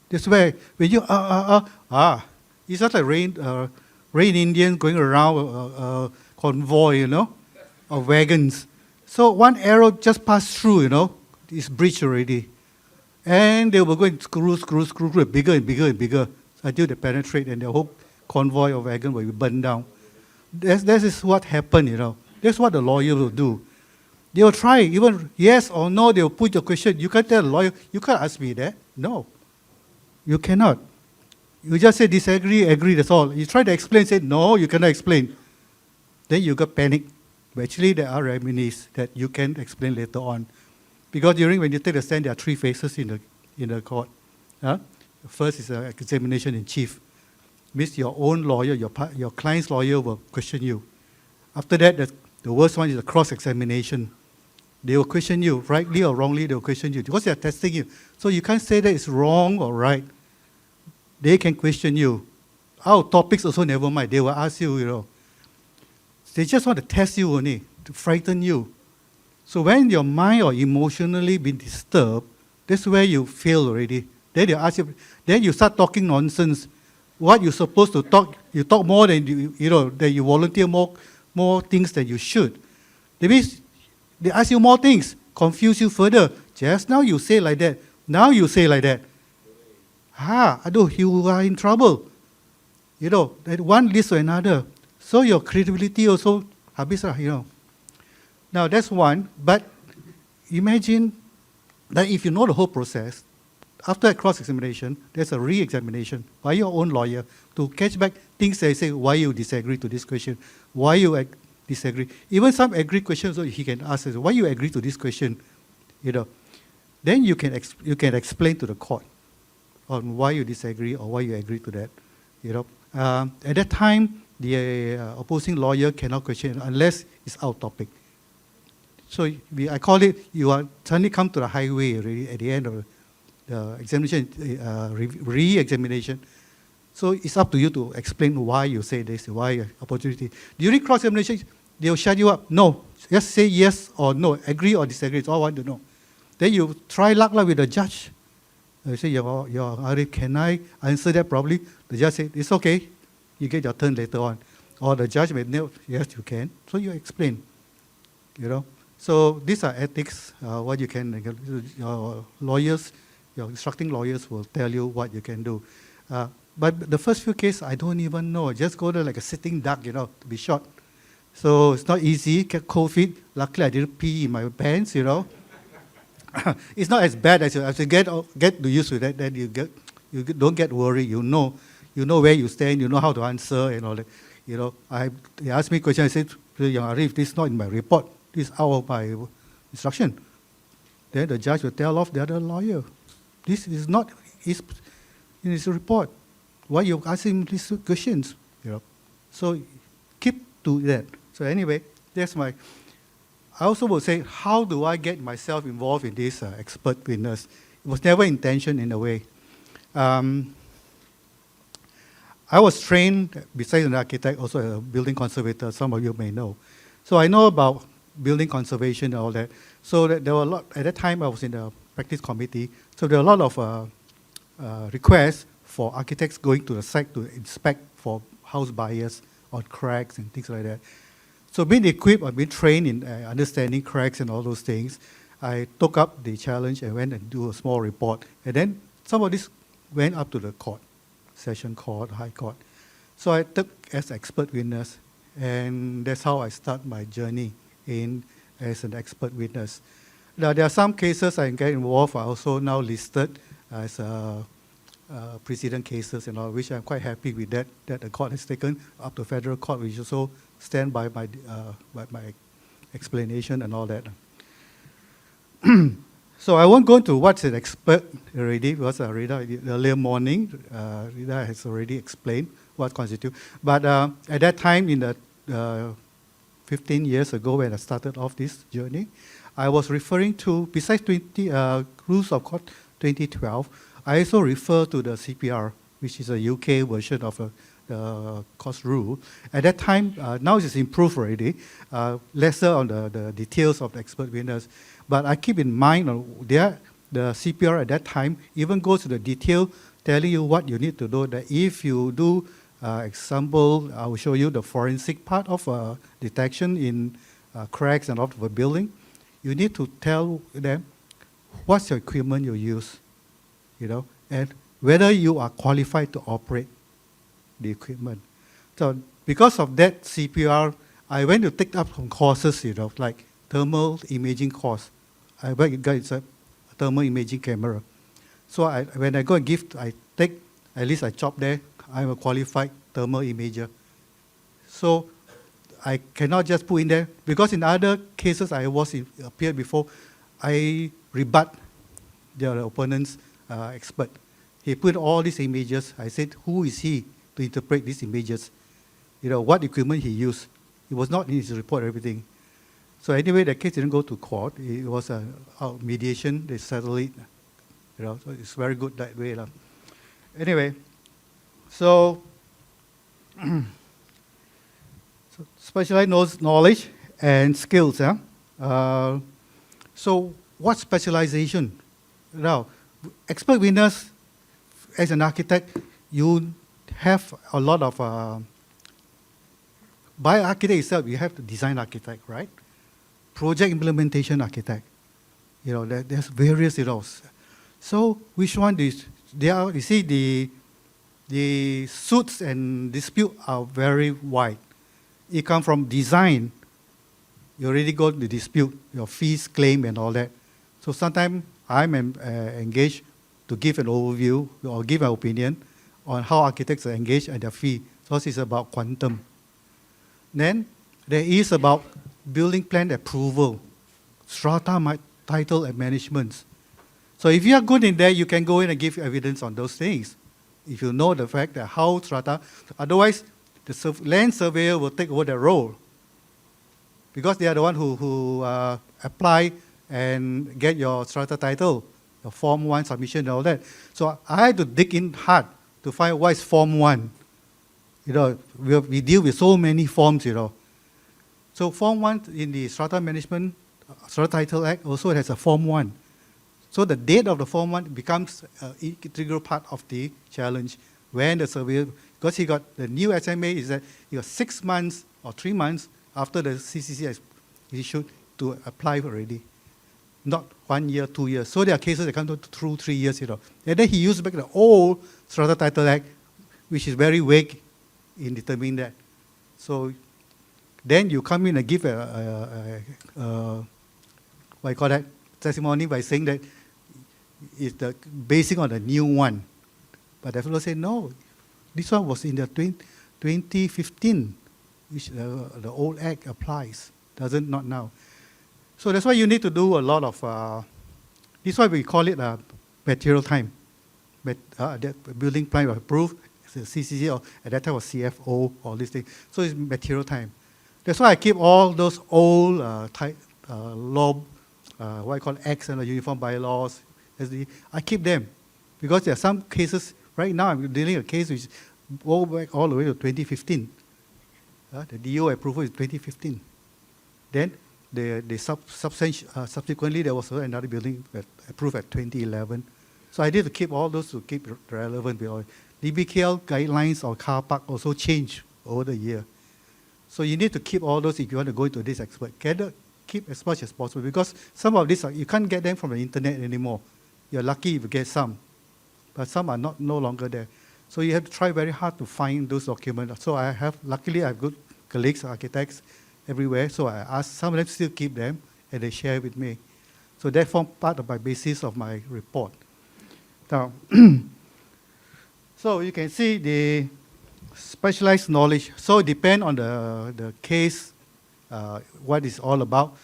That's where when you it's just like rain Indians going around a convoy, of wagons. So one arrow just passed through, it's breached already. And they were going to screw, bigger and bigger and bigger, until they penetrate and the whole convoy of wagon will be burned down. That is what happened, That's what the lawyer will do. They will try, even yes or no, they will put your question. You can't tell the lawyer, you can't ask me that. No, you cannot. You just say disagree, agree, that's all. You try to explain, say no, you cannot explain. Then you got panic. But actually, there are remedies that you can explain later on. Because when you take the stand, there are three phases in the court. First is an examination in chief. Means your own lawyer, your client's lawyer will question you. After that, the worst one is the cross-examination. They will question you, rightly or wrongly, they will question you. Because they are testing you. So you can't say that it's wrong or right. They can question you. Our topics also never mind. They will ask you, They just want to test you only, to frighten you. So when your mind or emotionally been disturbed, that's where you fail already. Then they ask you, then you start talking nonsense. What you're supposed to talk, you talk more than that you volunteer more things than you should. That means they ask you more things, confuse you further. Just now you say like that. Now you say like that. You are in trouble. That one leads to another. So your credibility also habis lah, Now that's one, but imagine that if you know the whole process, after a cross-examination, there's a re-examination by your own lawyer to catch back things they say, why you disagree to this question, why you disagree. Even some agree questions, he can ask, why you agree to this question, Then you can explain to the court on why you disagree or why you agree to that, At that time, the opposing lawyer cannot question unless it's out topic. So I call it, you are suddenly come to the highway already at the end of the examination, re-examination. So it's up to you to explain why you say this, why opportunity. During cross-examination, they will shut you up. No, just say yes or no, agree or disagree. It's all I want to know. Then you try luck with the judge. You say, Your Honor, can I answer that properly? The judge said, it's okay. You get your turn later on. Or the judge may know, yes, you can. So you explain, So these are ethics, what you can, your lawyers, your instructing lawyers will tell you what you can do. But the first few cases, I don't even know. Just go there like a sitting duck, to be shot. So it's not easy, get cold feet. Luckily, I didn't pee in my pants, It's not as bad as you get used to that, then you don't get worried. You know where you stand, you know how to answer and all that. They asked me a question, I said, Young Arif, this is not in my report, this is out of my instruction. Then the judge will tell off the other lawyer. This is not in his report. Why you asking these questions? So keep to that. So anyway, that's my. I also will say, how do I get myself involved in this expert witness? It was never intention in a way. I was trained, besides an architect, also a building conservator, some of you may know. So I know about building conservation and all that. So there were a lot, at that time I was in the practice committee, so there were a lot of requests for architects going to the site to inspect for house buyers on cracks and things like that. So being equipped or being trained in understanding cracks and all those things, I took up the challenge and went and do a small report. And then some of this went up to the court, session court, high court. So I took as expert witness, and that's how I start my journey in as an expert witness. Now, there are some cases I get involved, are also now listed as precedent cases and all, which I'm quite happy with that the court has taken up to federal court, which also stand by my explanation and all that. So I won't go into what's an expert already, because Rita, earlier morning, Rita has already explained what constitutes. But at that time, in the 15 years ago when I started off this journey, I was referring to, besides Rules of Court 2012, I also refer to the CPR, which is a UK version of the cost rule. At that time, now it's improved already, lesser on the details of the expert witness. But I keep in mind, the CPR at that time even goes to the detail, telling you what you need to do. That if you do, example, I will show you the forensic part of detection in cracks and of a building. You need to tell them what's your equipment you use, and whether you are qualified to operate the equipment. So because of that CPR, I went to take up some courses, like thermal imaging course. I went and got a thermal imaging camera. So when I go and at least I chop there, I'm a qualified thermal imager. So I cannot just put in there, because in other cases I appeared before, I rebut the opponent's expert. He put all these images. I said, who is he to interpret these images? What equipment he used. It was not in his report, everything. So anyway, the case didn't go to court. It was a mediation. They settled it. So it's very good that way. Anyway, so specialized knowledge and skills. So what specialization? Now, expert witness, as an architect, you have a lot of, by architect itself, you have the design architect, right? Project implementation architect. There's various, So which one is, you see the suits and dispute are very wide. It comes from design. You already got the dispute, your fees, claim, and all that. So sometimes I'm engaged to give an overview or give an opinion on how architects are engaged and their fee. So it's about quantum. Then there is about building plan approval, strata title and management. So if you are good in there, you can go in and give evidence on those things. If you know the fact that how strata, otherwise the land surveyor will take over the role, because they are the one who apply and get your strata title, your Form 1 submission and all that. So I had to dig in hard to find what is Form 1. We deal with so many forms, So Form 1 in the Strata Management, Strata Title Act also has a Form 1. So the date of the Form 1 becomes an integral part of the challenge when the surveyor, because he got the new SMA is that he got 6 months or 3 months after the CCC has issued to apply already. Not 1 year, 2 years. So there are cases that come through 3 years, And then he used back the old Strata Title Act, which is very vague in determining that. So then you come in and give what you call that, testimony by saying that it's basing on the new one. But the fellow said, no, this one was in the 2015, which the old act applies, doesn't not now. So that's why you need to do a lot of, this is why we call it material time. That building plan was approved, the CCC, or at that time was CFO, all these things. So it's material time. That's why I keep all those old law, what I call acts and uniform bylaws. I keep them because there are some cases. Right now, I'm dealing with a case which go back all the way to 2015. The DO approval is 2015. Then subsequently, there was another building that approved at 2011. So I need to keep all those to keep relevant. DBKL guidelines or car park also change over the year. So you need to keep all those if you want to go into this expert. Keep as much as possible, because some of these, you can't get them from the internet anymore. You're lucky if you get some, but some are no longer there. So you have to try very hard to find those documents. So luckily I have good colleagues, architects everywhere, so I ask, some of them still keep them, and they share with me. So that forms part of my basis of my report. Now, so you can see the specialized knowledge. So it depends on the case, what it's all about,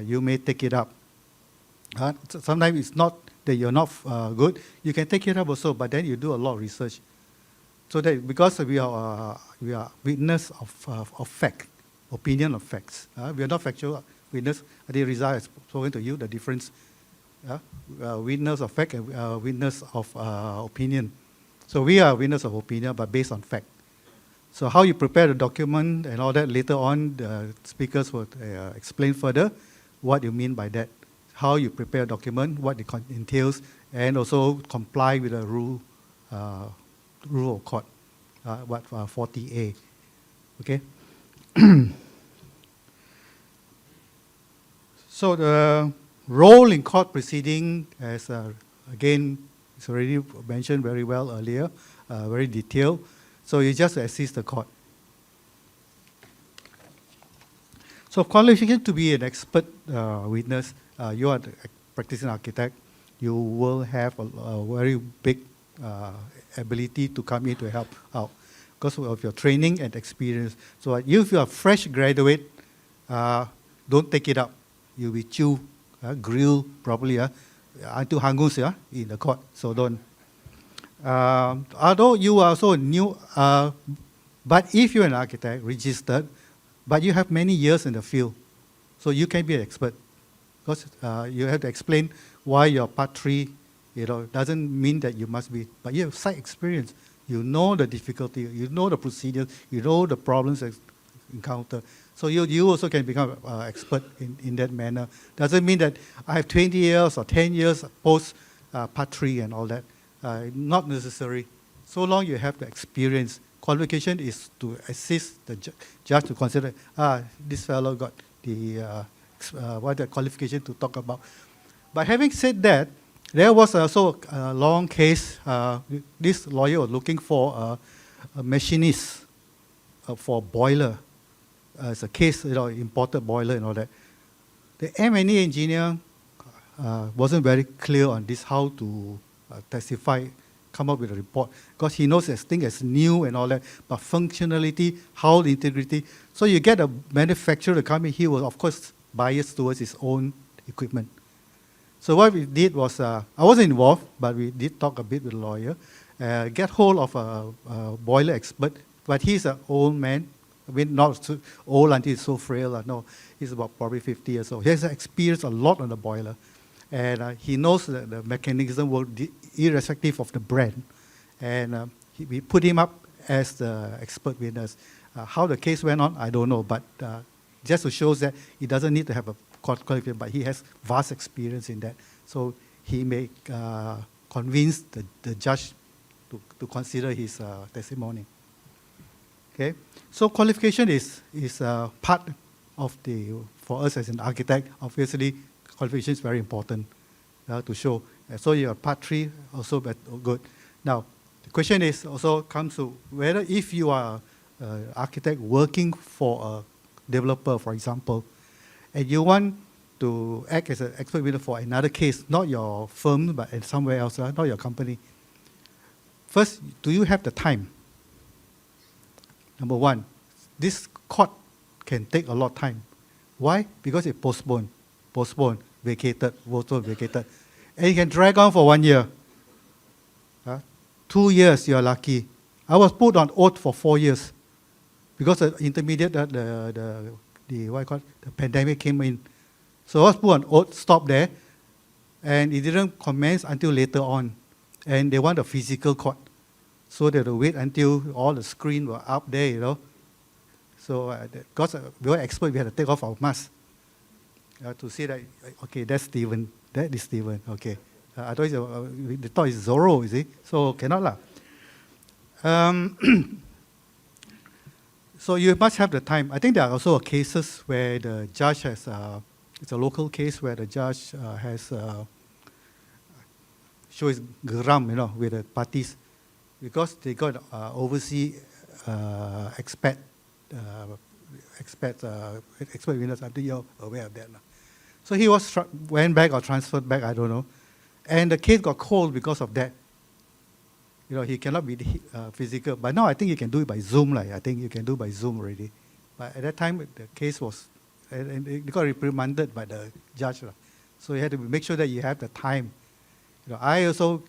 you may take it up. Sometimes it's not that you're not good, you can take it up also, but then you do a lot of research. So that because we are witness of fact, opinion of facts. We are not factual witness. I think Rizal has spoken to you the difference. Witness of fact and witness of opinion. So we are witness of opinion, but based on fact. So how you prepare the document and all that, later on the speakers will explain further what you mean by that. How you prepare a document, what it entails, and also comply with the rule of court, 40A. Okay. So the role in court proceeding, as again, it's already mentioned very well earlier, very detailed. So you just assist the court. So qualification to be an expert witness, you are a practicing architect, you will have a very big ability to come in to help out because of your training and experience. So if you are a fresh graduate, don't take it up. You'll be chewed, grilled properly until hangus in the court. So don't. Although you are also new, but if you're an architect registered, but you have many years in the field, so you can be an expert because you have to explain why your part 3, doesn't mean that you must be, but you have site experience. You know the difficulty, you know the procedures, you know the problems encountered. So you also can become an expert in that manner. Doesn't mean that I have 20 years or 10 years post part 3 and all that. Not necessary. So long you have the experience. Qualification is to assist the judge to consider, this fellow got the qualification to talk about. But having said that, there was also a long case. This lawyer was looking for a machinist for boiler. It's a case, imported boiler and all that. The M&E engineer wasn't very clear on this, how to testify, come up with a report, because he knows this thing is new and all that, but functionality, how the integrity. So you get a manufacturer to come in, he was of course biased towards his own equipment. So what we did was, I wasn't involved, but we did talk a bit with the lawyer, get hold of a boiler expert, but he's an old man. I mean, not so old until he's so frail. No, he's about probably 50 years old. He has experienced a lot on the boiler. And he knows the mechanism work irrespective of the brand. And we put him up as the expert witness. How the case went on, I don't know. But just to show that he doesn't need to have a court qualification, but he has vast experience in that. So he may convince the judge to consider his testimony. Okay, so qualification is part of for us as an architect. Obviously, qualification is very important to show. So your part 3 also good. Now, the question is also comes to whether if you are an architect working for a developer, for example, and you want to act as an expert witness for another case, not your firm, but somewhere else, not your company. First, do you have the time? Number one, this court can take a lot of time. Why? Because it postponed, vacated, vacated. And it can drag on for 1 year. 2 years, you're lucky. I was put on oath for 4 years because the intermediate, the pandemic came in. So I was put on oath, stopped there, and it didn't commence until later on. And they want a physical court. So they had to wait until all the screens were up there, So because we were experts, we had to take off our masks. to see that, okay, that's Stephen, that is Stephen, okay. I thought they thought it's Zorro, you see, so cannot lah. So you must have the time. I think there are also cases where the judge has, it's a local case where the judge has show his geram, with the parties, because they got overseas expert witness. I think you're aware of that. So he was went back or transferred back, I don't know. And the case got cold because of that. He cannot be physical. But now I think you can do it by Zoom. I think you can do it by Zoom already. But at that time, the case was, and it got reprimanded by the judge. So you had to make sure that you have the time. I also,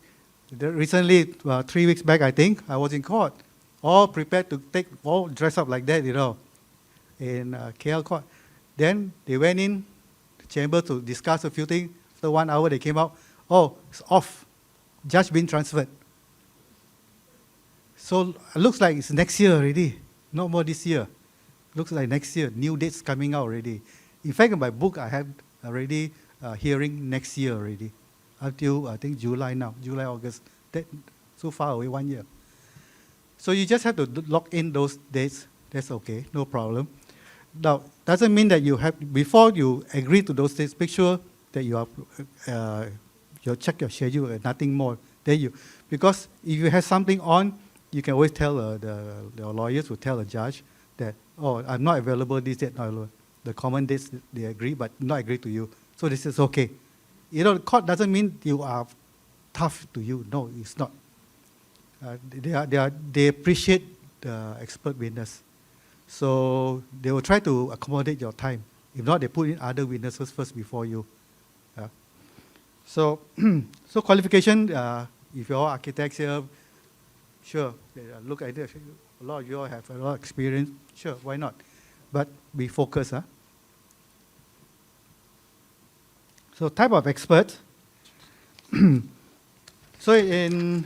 recently, 3 weeks back, I think, I was in court, all prepared to all dress up like that, in KL court. Then they went in the chamber to discuss a few things. After 1 hour, they came out, oh, it's off. Judge been transferred. So it looks like it's next year already, not more this year. Looks like next year, new dates coming out already. In fact, in my book, I have already hearing next year already, until I think July now, July, August. That, so far away, 1 year. So you just have to lock in those dates. That's okay, no problem. Now, doesn't mean that you have, before you agree to those dates, make sure that you check your schedule and nothing more. Then you, because if you have something on, you can always tell the lawyers will tell the judge that, oh, I'm not available this date, the common dates they agree, but not agree to you. So this is okay. The court doesn't mean you are tough to you. No, it's not. They appreciate the expert witness. So they will try to accommodate your time. If not, they put in other witnesses first before you. So qualification, if you're architects here, sure, look at it. A lot of you all have a lot of experience. Sure, why not? But be focused. So type of expert. So in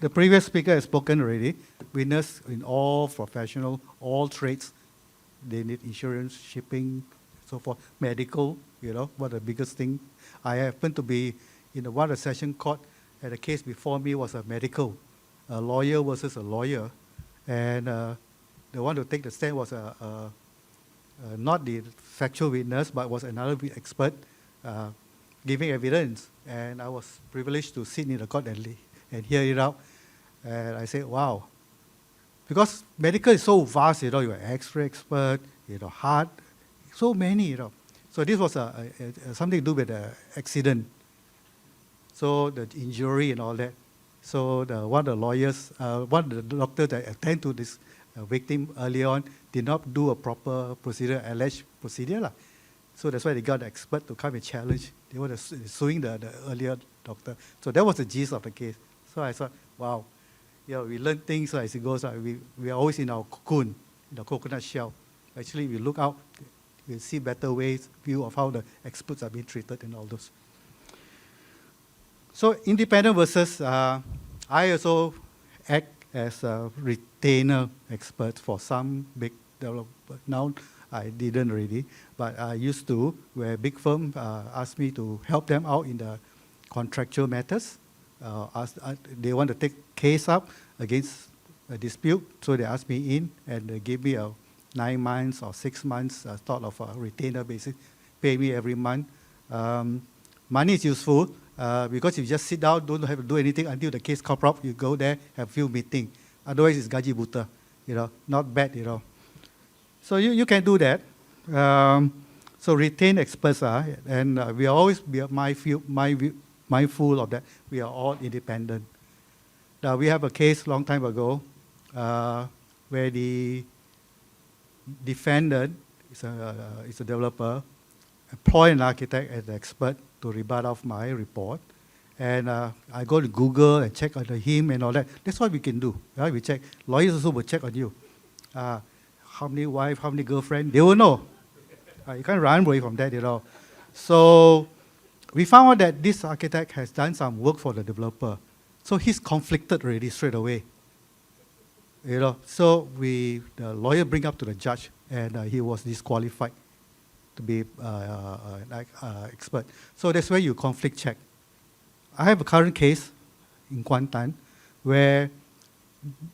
the previous speaker has spoken already. Witness in all professional, all trades. They need insurance, shipping, so forth. Medical, what the biggest thing. I happen to be in one of the session court, and the case before me was a medical. A lawyer versus a lawyer, and the one to take the stand was not the factual witness, but was another expert giving evidence. And I was privileged to sit in the court and hear it out. And I said, wow. Because medical is so vast, you're an X-ray expert, heart, so many, So this was something to do with the accident. So the injury and all that. So one of the lawyers, one of the doctors that attend to this victim early on did not do a proper procedure, alleged procedure. So that's why they got the expert to come and challenge. They were suing the earlier doctor. So that was the gist of the case. So I thought, wow, we learn things as it goes. We are always in our cocoon, in the coconut shell. Actually, we look out, we see better ways, view of how the experts are being treated and all those. So independent versus, I also act as a retainer expert for some big developer. Now I didn't really, but I used to, where big firm asked me to help them out in the contractual matters. They want to take case up against a dispute, so they asked me in, and they gave me a 9 months or 6 months sort of a retainer basis, pay me every month. Money is useful. Because if you just sit down, don't have to do anything until the case comes up, you go there, have a few meetings. Otherwise, it's gaji buta, not bad, So you can do that. So retain experts, and we are always mindful of that. We are all independent. Now, we have a case long time ago where the defendant is a developer, employ an architect as an expert to rebut off my report. And I go to Google and check on him and all that. That's what we can do. Right? We check. Lawyers also will check on you. How many wives, how many girlfriends, they will know. You can't run away from that, So we found out that this architect has done some work for the developer. So he's conflicted already straight away. So the lawyer bring up to the judge, and he was disqualified to be expert. So that's where you conflict check. I have a current case in Kuantan where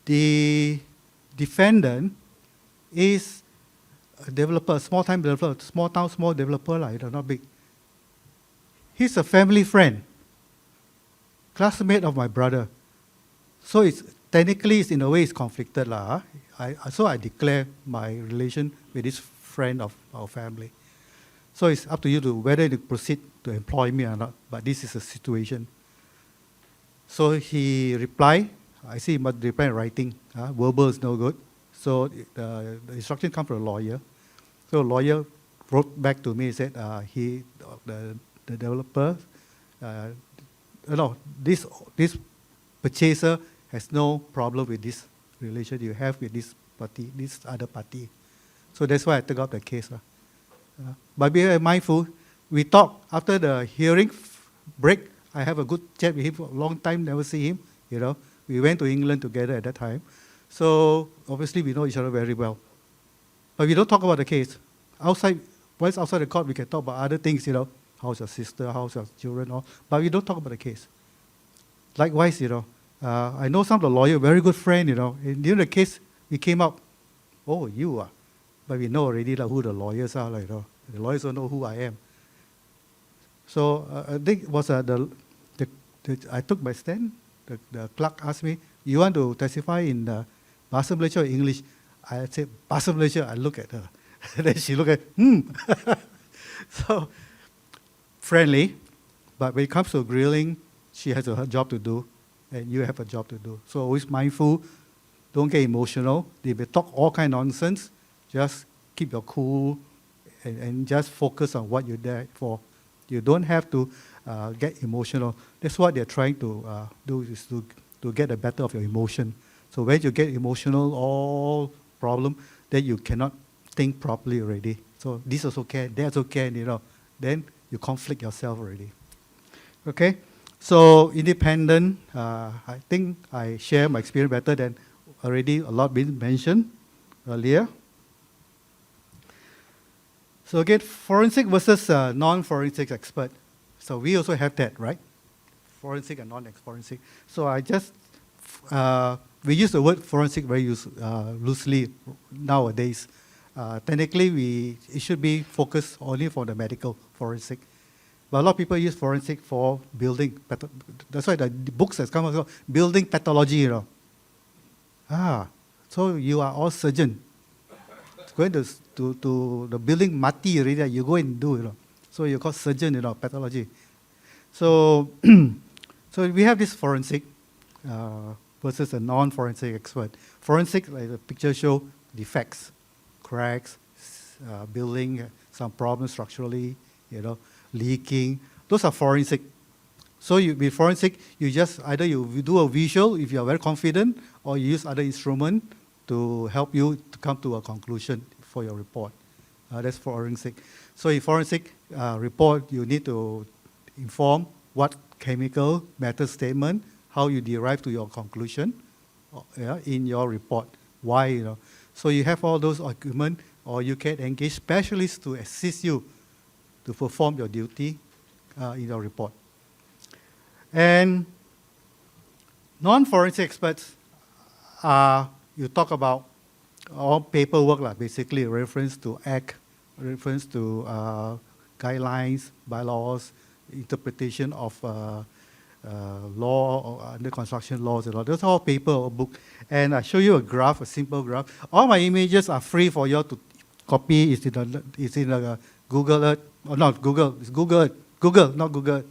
the defendant is a developer, small-time developer, small town, small developer, not big. He's a family friend, classmate of my brother. So it's technically, in a way, it's conflicted. So I declare my relation with this friend of our family. So it's up to you to whether to proceed to employ me or not, but this is a situation. So he replied, I see he must reply in writing. Verbal is no good. So the instruction comes from a lawyer. So the lawyer wrote back to me and said, the developer, this purchaser has no problem with this relation you have with this party, this other party. So that's why I took up the case. But be mindful, we talk after the hearing break. I have a good chat with him for a long time, never see him. We went to England together at that time. So obviously we know each other very well. But we don't talk about the case. Once outside the court, we can talk about other things, how's your sister, how's your children, but we don't talk about the case. Likewise, I know some of the lawyer, very good friend, and during the case, we came up, oh, you are. But we know already who the lawyers are, The lawyers don't know who I am. So I think it was I took my stand. The clerk asked me, you want to testify in Bahasa Malaysia or English? I said, Bahasa Malaysia. I look at her. Then she looked at, So, friendly, but when it comes to grilling, she has her job to do, and you have a job to do. So always mindful, don't get emotional. They may talk all kind of nonsense. Just keep your cool and just focus on what you're there for. You don't have to get emotional. That's what they're trying to do, is to get the better of your emotion. So when you get emotional, all problem, then you cannot think properly already. So this also can, that's okay, then you conflict yourself already. Okay, so independent, I think I share my experience better than already a lot been mentioned earlier. So again, forensic versus non-forensic expert. So we also have that, right? Forensic and non-forensic. So I just, we use the word forensic very loosely nowadays. Technically, it should be focused only for the medical forensic. But a lot of people use forensic for building. That's why the books has come out, building pathology, so you are all surgeon. Going to the building mati already, you go and do, So you call surgeon, pathology. So, so we have this forensic versus a non-forensic expert. Forensic, like the picture show, defects, cracks, building, some problems structurally, leaking. Those are forensic. So with forensic, you just either you do a visual if you are very confident, or you use other instrument to help you to come to a conclusion for your report. That's forensic. So in forensic report, you need to inform what chemical method statement, how you derive to your conclusion in your report. Why, So you have all those arguments, or you can engage specialists to assist you to perform your duty in your report. And non-forensic experts you talk about all paperwork, basically reference to act, reference to guidelines, bylaws, interpretation of law or under construction laws and all. Those are all paper or book. And I show you a graph, a simple graph. All my images are free for you to copy. It's in a Google Earth. Oh, not Google. It's Google Earth. Google, not Google Earth.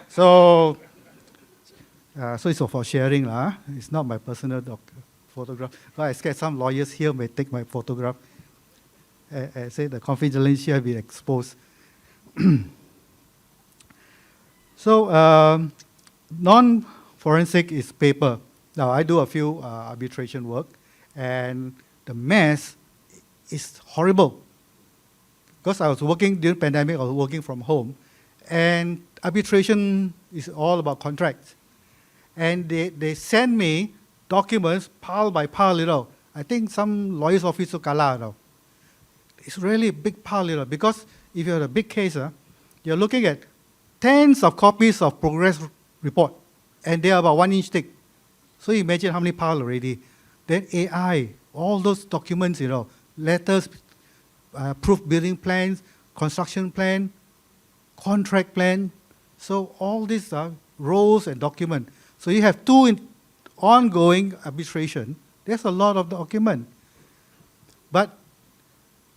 So, so it's for sharing. It's not my personal photograph. But I scared some lawyers here may take my photograph and say the confidentiality will be exposed. So non-forensic is paper. Now I do a few arbitration work, and the mess is horrible. Because I was working during pandemic, I was working from home, and arbitration is all about contracts. And they send me documents pile by pile, I think some lawyer's office to Kuala, it's really a big pile, because if you have a big case, you're looking at tens of copies of progress report, and they are about 1 inch thick. So you imagine how many piles already. Then AI, all those documents, letters, proof building plans, construction plan, contract plan. So all these are roles and document. So you have two ongoing arbitration. There's a lot of document. But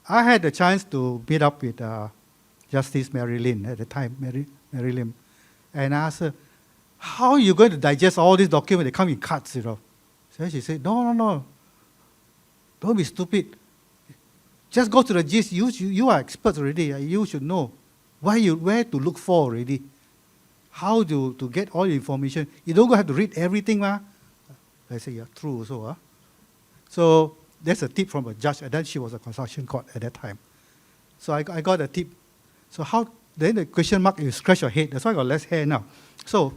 I had the chance to meet up with Justice Mary Lynn at the time, Mary Lim, and I asked her, how are you going to digest all these documents? They come in cuts, So she said, no, don't be stupid. Just go to the gist. You are experts already. You should know where to look for already. How to get all the information. You don't have to read everything. I said, yeah, true also. So that's a tip from a judge, and then she was a construction court at that time. So I got a tip. So then the question mark, you scratch your head. That's why I got less hair now. So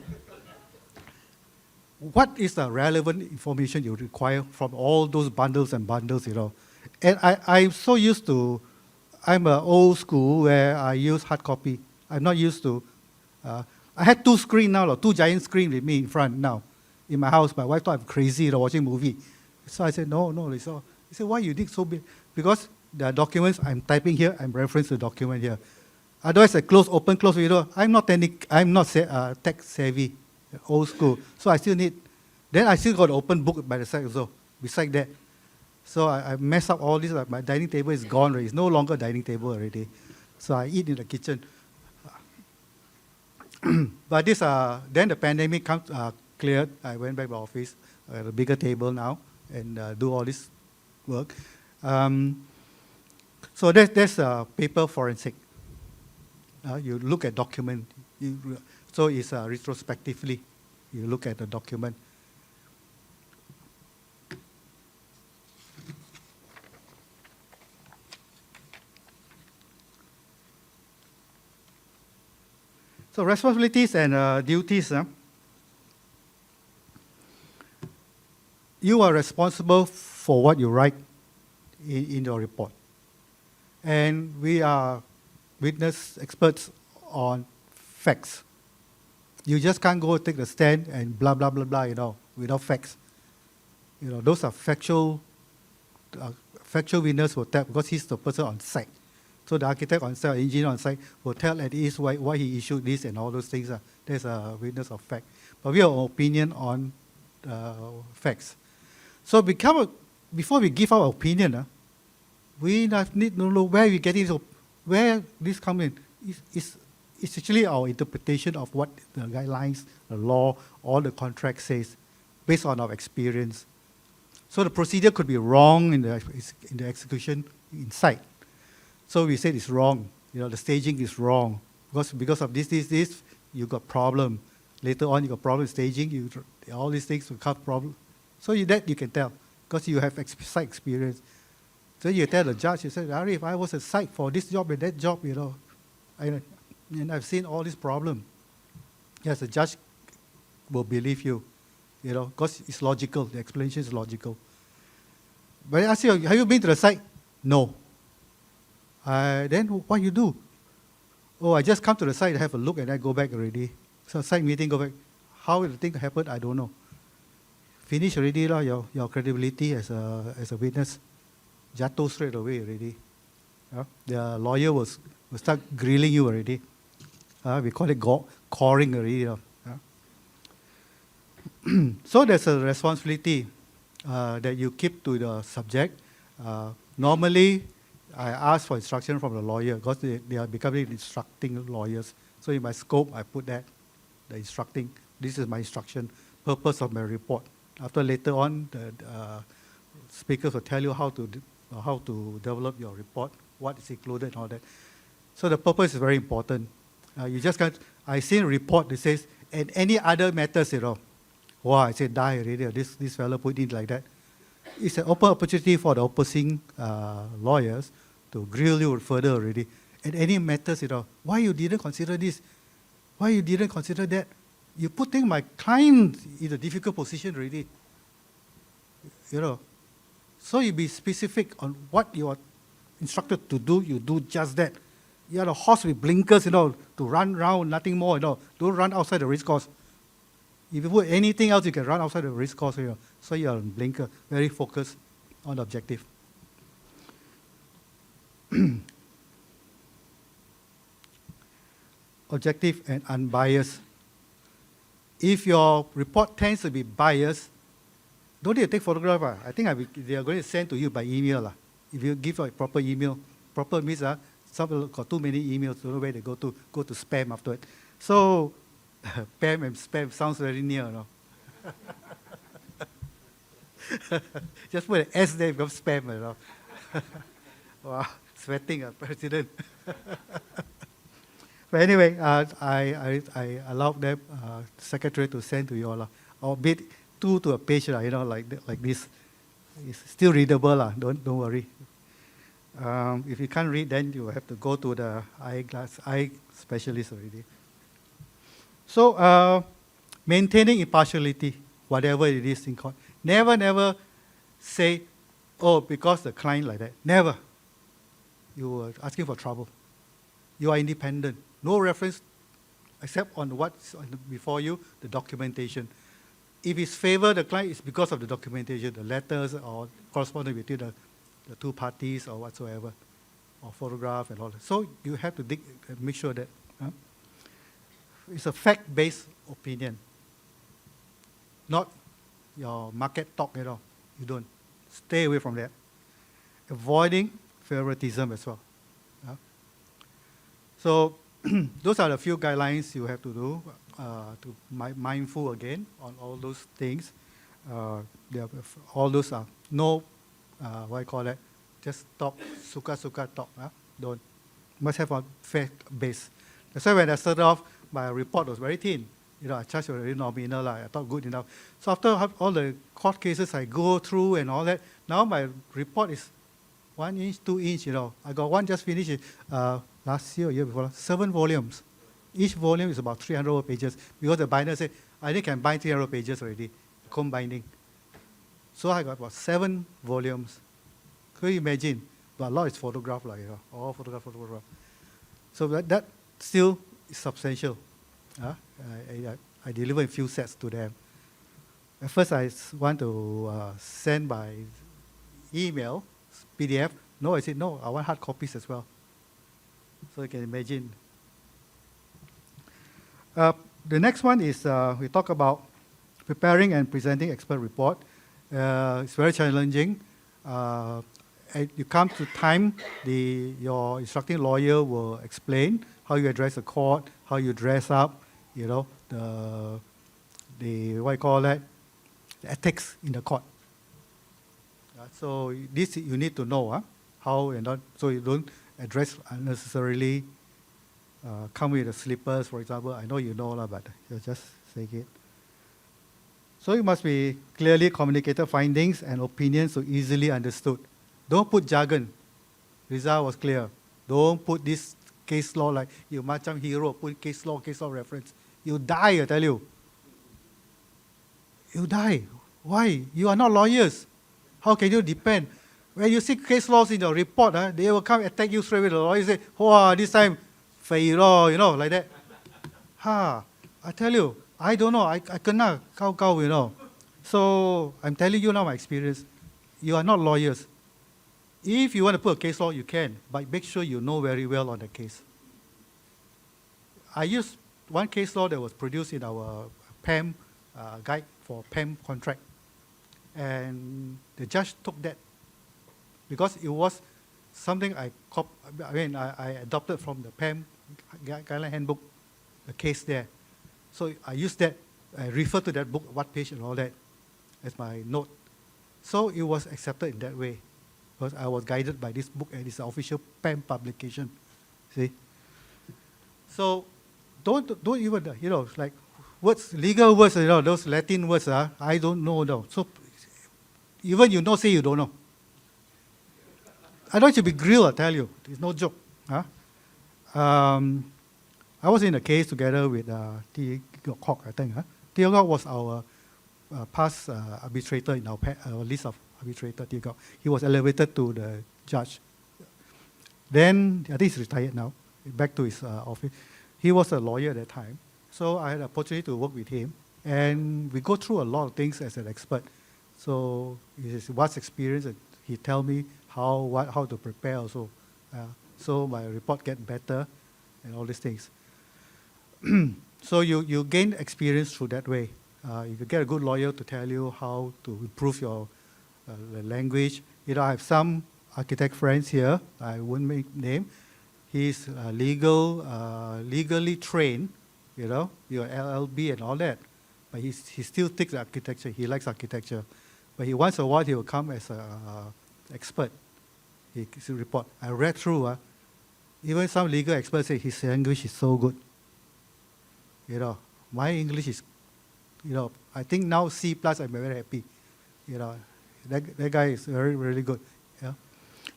what is the relevant information you require from all those bundles and bundles, And I'm so used to, I'm an old school where I use hard copy. I'm not used to, I had 2 screens now, 2 giant screens with me in front now in my house. My wife thought I'm crazy watching movie. So I said, no. He said, why you dig so big? Because there are documents I'm typing here, I'm referencing the document here. Otherwise, I close, open, close, I'm not tech savvy, old school. So I still need, then I still got an open book by the side also, beside that. So I mess up all this. My dining table is gone already. It's no longer a dining table already. So I eat in the kitchen. But then the pandemic cleared. I went back to the office. I have a bigger table now and do all this work. So there's paper forensic. You look at document. So it's retrospectively. You look at the document. So responsibilities and duties. You are responsible for what you write in your report. And we are witness experts on facts. You just can't go take the stand and blah, blah, blah, blah, without facts. Those are factual witness will tell because he's the person on site. So the architect on site, engineer on site will tell at least why he issued this and all those things. There's a witness of fact. But we have an opinion on facts. So before we give our opinion, we need to know where we get it, where this comes in. It's actually our interpretation of what the guidelines, the law, or the contract says, based on our experience. So the procedure could be wrong in the execution inside. So we said it's wrong. The staging is wrong. Because of this, you got problem. Later on, you got problem staging. All these things will cause problem. So that you can tell because you have site experience. So you tell the judge, you say, Ari, if I was a site for this job and that job, and I've seen all this problem. Yes, the judge will believe you, because it's logical. The explanation is logical. But I ask you, have you been to the site? No. Then what you do? Oh, I just come to the site, have a look, and I go back already. So site meeting, go back. How the thing happened, I don't know. Finish already, your credibility as a witness. Jatuh straight away already. The lawyer will start grilling you already. We call it coring already. So there's a responsibility that you keep to the subject. Normally, I ask for instruction from the lawyer because they are becoming instructing lawyers. So in my scope, I put that, the instructing. This is my instruction, purpose of my report. After later on, the speakers will tell you how to develop your report, what is included and all that. So the purpose is very important. You just can't, I see a report that says, and any other matters, wow, I said, die already, this fellow put it like that. It's an open opportunity for the opposing lawyers to grill you further already. And any matters, why you didn't consider this? Why you didn't consider that? You're putting my client in a difficult position already. So you be specific on what you are instructed to do, you do just that. You are a horse with blinkers, to run around, nothing more, Don't run outside the race course. If you put anything else, you can run outside the race course, So you are on blinker, very focused on the objective. Objective and unbiased. If your report tends to be biased, don't need to take photograph. I think they are going to send to you by email. If you give a proper email, proper means some people got too many emails, don't know where they go to spam after it. So, PAM and spam sounds very near, Just put an S there, become spam, Wow, sweating, President. But anyway, I allowed them, secretary, to send to you all, albeit two to a page, like this. It's still readable, don't worry. If you can't read, then you have to go to the eye specialist already. So, maintaining impartiality, whatever it is in court. Never say, oh, because the client like that. Never. You are asking for trouble. You are independent. No reference except on what's before you, the documentation. If it's favor the client, it's because of the documentation, the letters or correspondence between the two parties or whatsoever, or photograph and all that. So you have to make sure that it's a fact-based opinion, not your market talk, You don't. Stay away from that. Avoiding favoritism as well. So those are the few guidelines you have to do to mindful again on all those things. All those are no, what I call it, just talk, suka talk. Don't. Must have a fact base. That's why when I started off, my report was very thin. I just very nominal, I thought good enough. So after all the court cases I go through and all that, now my report is 1 inch, 2 inch, I got one just finished last year or year before, 7 volumes. Each volume is about 300 pages because the binder said, I think I can bind 300 pages already, comb binding. So I got about 7 volumes. Could you imagine? But a lot is photograph, all photograph. So that still is substantial. I deliver a few sets to them. At first, I want to send by email, PDF. No, I said, no, I want hard copies as well. So you can imagine. The next one is we talk about preparing and presenting expert report. It's very challenging. You come to time, your instructing lawyer will explain how you address the court, how you dress up, the what you call that, the ethics in the court. So this you need to know how and not, so you don't address unnecessarily. Come with the slippers, for example. I know you know, but you just say it. So it must be clearly communicated findings and opinions so easily understood. Don't put jargon. Rizal was clear. Don't put this case law like you macam hero, put case law reference. You die, I tell you. You die. Why? You are not lawyers. How can you depend? When you see case laws in your report, they will come attack you straight away. The lawyer say, wow, this time, fei law, like that. I tell you, I don't know. I cannot, gao, So I'm telling you now my experience. You are not lawyers. If you want to put a case law, you can, but make sure you know very well on the case. I used one case law that was produced in our PAM guide for PAM contract. And the judge took that because it was something I adopted from the PAM guideline handbook, the case there. So I used that, I refer to that book, what page and all that, as my note. So it was accepted in that way because I was guided by this book and it's an official PAM publication. See? So don't even, like words, legal words, those Latin words, I don't know. No. So even say you don't know. I don't want you to be grilled, I tell you. It's no joke. I was in a case together with T. Kok, I think. T. Kok was our past arbitrator in our list of arbitrator, T. Kok. He was elevated to the judge. Then, I think he's retired now, back to his office. He was a lawyer at that time. So I had the opportunity to work with him. And we go through a lot of things as an expert. So his vast experience, he tell me how to prepare also. So my report get better and all these things. So you gain experience through that way. If you get a good lawyer to tell you how to improve your language. I have some architect friends here, I won't make name. He's legally trained, your LLB and all that. But he still takes architecture, he likes architecture. But once in a while, he will come as an expert. He report. I read through, even some legal experts say his English is so good. My English is, I think now C+, I'm very happy. That guy is very, really good. Yeah?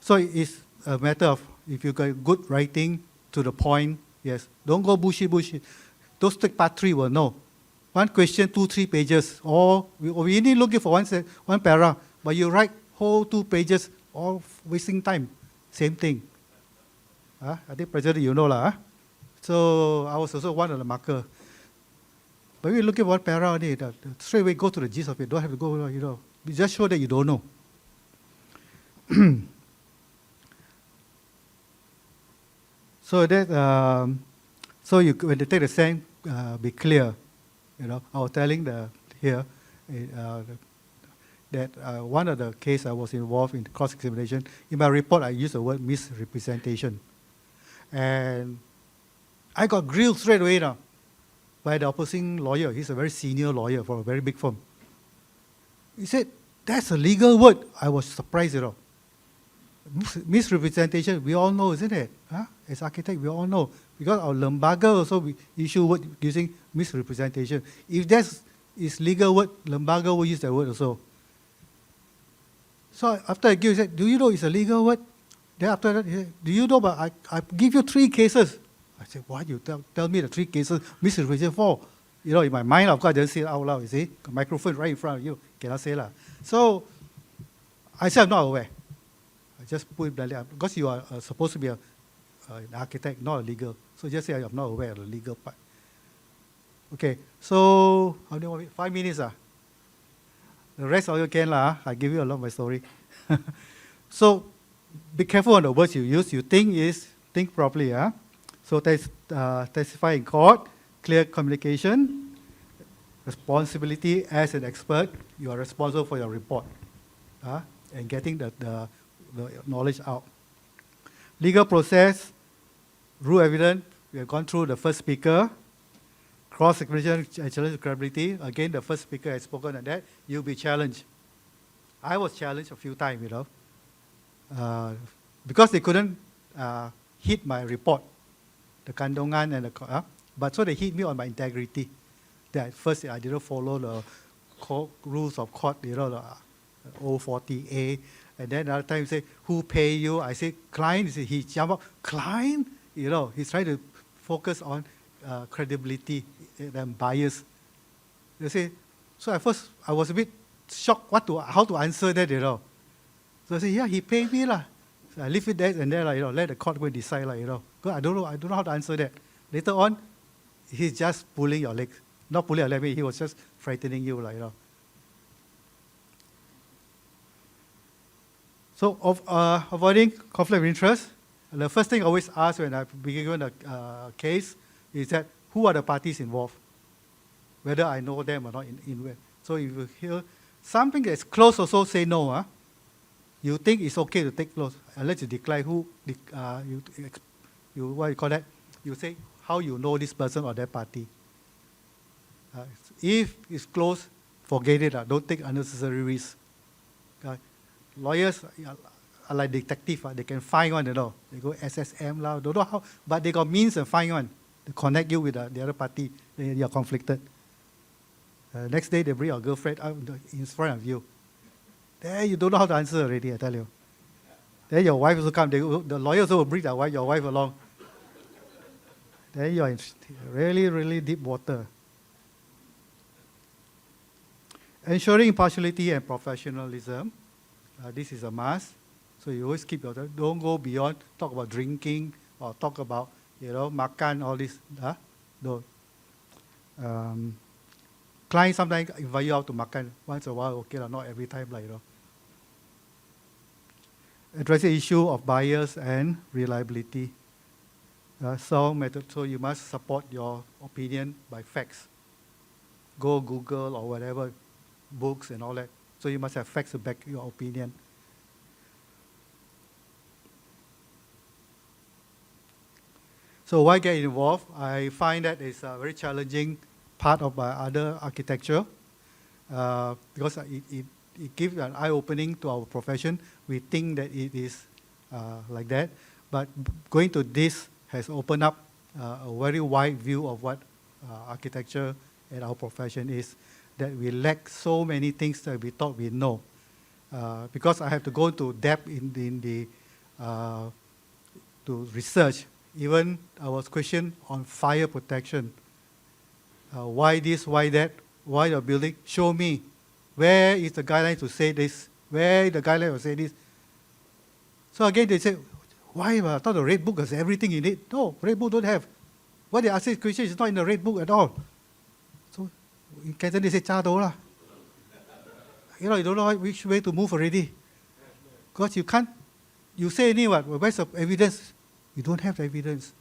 So it's a matter of, if you got good writing to the point, yes. Don't go bullshit. Those take part 3 will know. One question, 2-3 pages. Or we only looking for one para, but you write whole 2 pages, all wasting time. Same thing. I think President, you know lah. So I was also one of the marker. But we look at one para only, straight away go to the gist of it. Don't have to go, You just show that you don't know. So that, when they take the stand, be clear. I was telling here that one of the case I was involved in cross-examination. In my report, I used the word misrepresentation, and I got grilled straight away now by the opposing lawyer. He's a very senior lawyer for a very big firm. He said, that's a legal word. I was surprised, Misrepresentation, we all know, isn't it? As architect, we all know. Because our lembaga also we issue word using misrepresentation. If that is legal word, lembaga will use that word also. So after I give, he said, do you know it's a legal word? Then after that, he said, do you know, but I give you 3 cases. I said, why you tell me the 3 cases misrepresentation for? In my mind, of course, I didn't say it out loud, you see. The microphone right in front of you, cannot say lah. So I said, I'm not aware. I just put it bluntly, because you are supposed to be an architect, not a legal. So just say, I'm not aware of the legal part. Okay, so how do you want me? 5 minutes. The rest of you can lah. I give you a lot of my story. So be careful on the words you use. You think properly. So testify in court, clear communication, responsibility as an expert. You are responsible for your report and getting the knowledge out. Legal process, rule evidence. We have gone through the first speaker. Cross-examination, challenge credibility. Again, the first speaker has spoken on that. You'll be challenged. I was challenged a few times, because they couldn't hit my report, the kandungan and but so they hit me on my integrity. That first I didn't follow the rules of court, the 040A. And then another time you say, who pay you? I say, client. He jump up, client? He's trying to focus on credibility and bias. You see, so at first I was a bit shocked how to answer that, So I said, yeah, he paid me lah. So I leave it there and then let the court go and decide Because I don't know how to answer that. Later on, he's just pulling your legs. Not pulling your leg, he was just frightening you So avoiding conflict of interest, the first thing I always ask when I begin a case is that who are the parties involved? Whether I know them or not in So if you hear something that's close also, say no. You think it's okay to take close, unless you declare who, what you call that? You say how you know this person or that party. If it's close, forget it. Don't take unnecessary risks. Lawyers are like detectives. They can find one, They go SSM, don't know how, but they got means to find one to connect you with the other party. Then you're conflicted. Next day, they bring your girlfriend out in front of you. Then you don't know how to answer already, I tell you. Then your wife also come. The lawyers also will bring your wife along. Then you're in really, really deep water. Ensuring impartiality and professionalism. This is a must. So you always keep your, don't go beyond, talk about drinking or talk about, makan, all this. Don't. Clients sometimes invite you out to makan once a while, okay, not every time, Address the issue of bias and reliability. So you must support your opinion by facts. Go Google or whatever, books and all that. So you must have facts to back your opinion. So why get involved? I find that it's a very challenging part of my other architecture because it gives an eye-opening to our profession. We think that it is like that, but going to this has opened up a very wide view of what architecture and our profession is, that we lack so many things that we thought we know. Because I have to go to depth to research. Even I was questioned on fire protection. Why this, why that, why the building? Show me. Where is the guideline to say this? Where is the guideline to say this? So again, they say, why? I thought the red book has everything in it. No, red book don't have. What they ask this question is not in the red book at all. So in Canton, they say, cha do lah. You don't know which way to move already. Because you can't, you say anyway, where's the evidence? You don't have the evidence.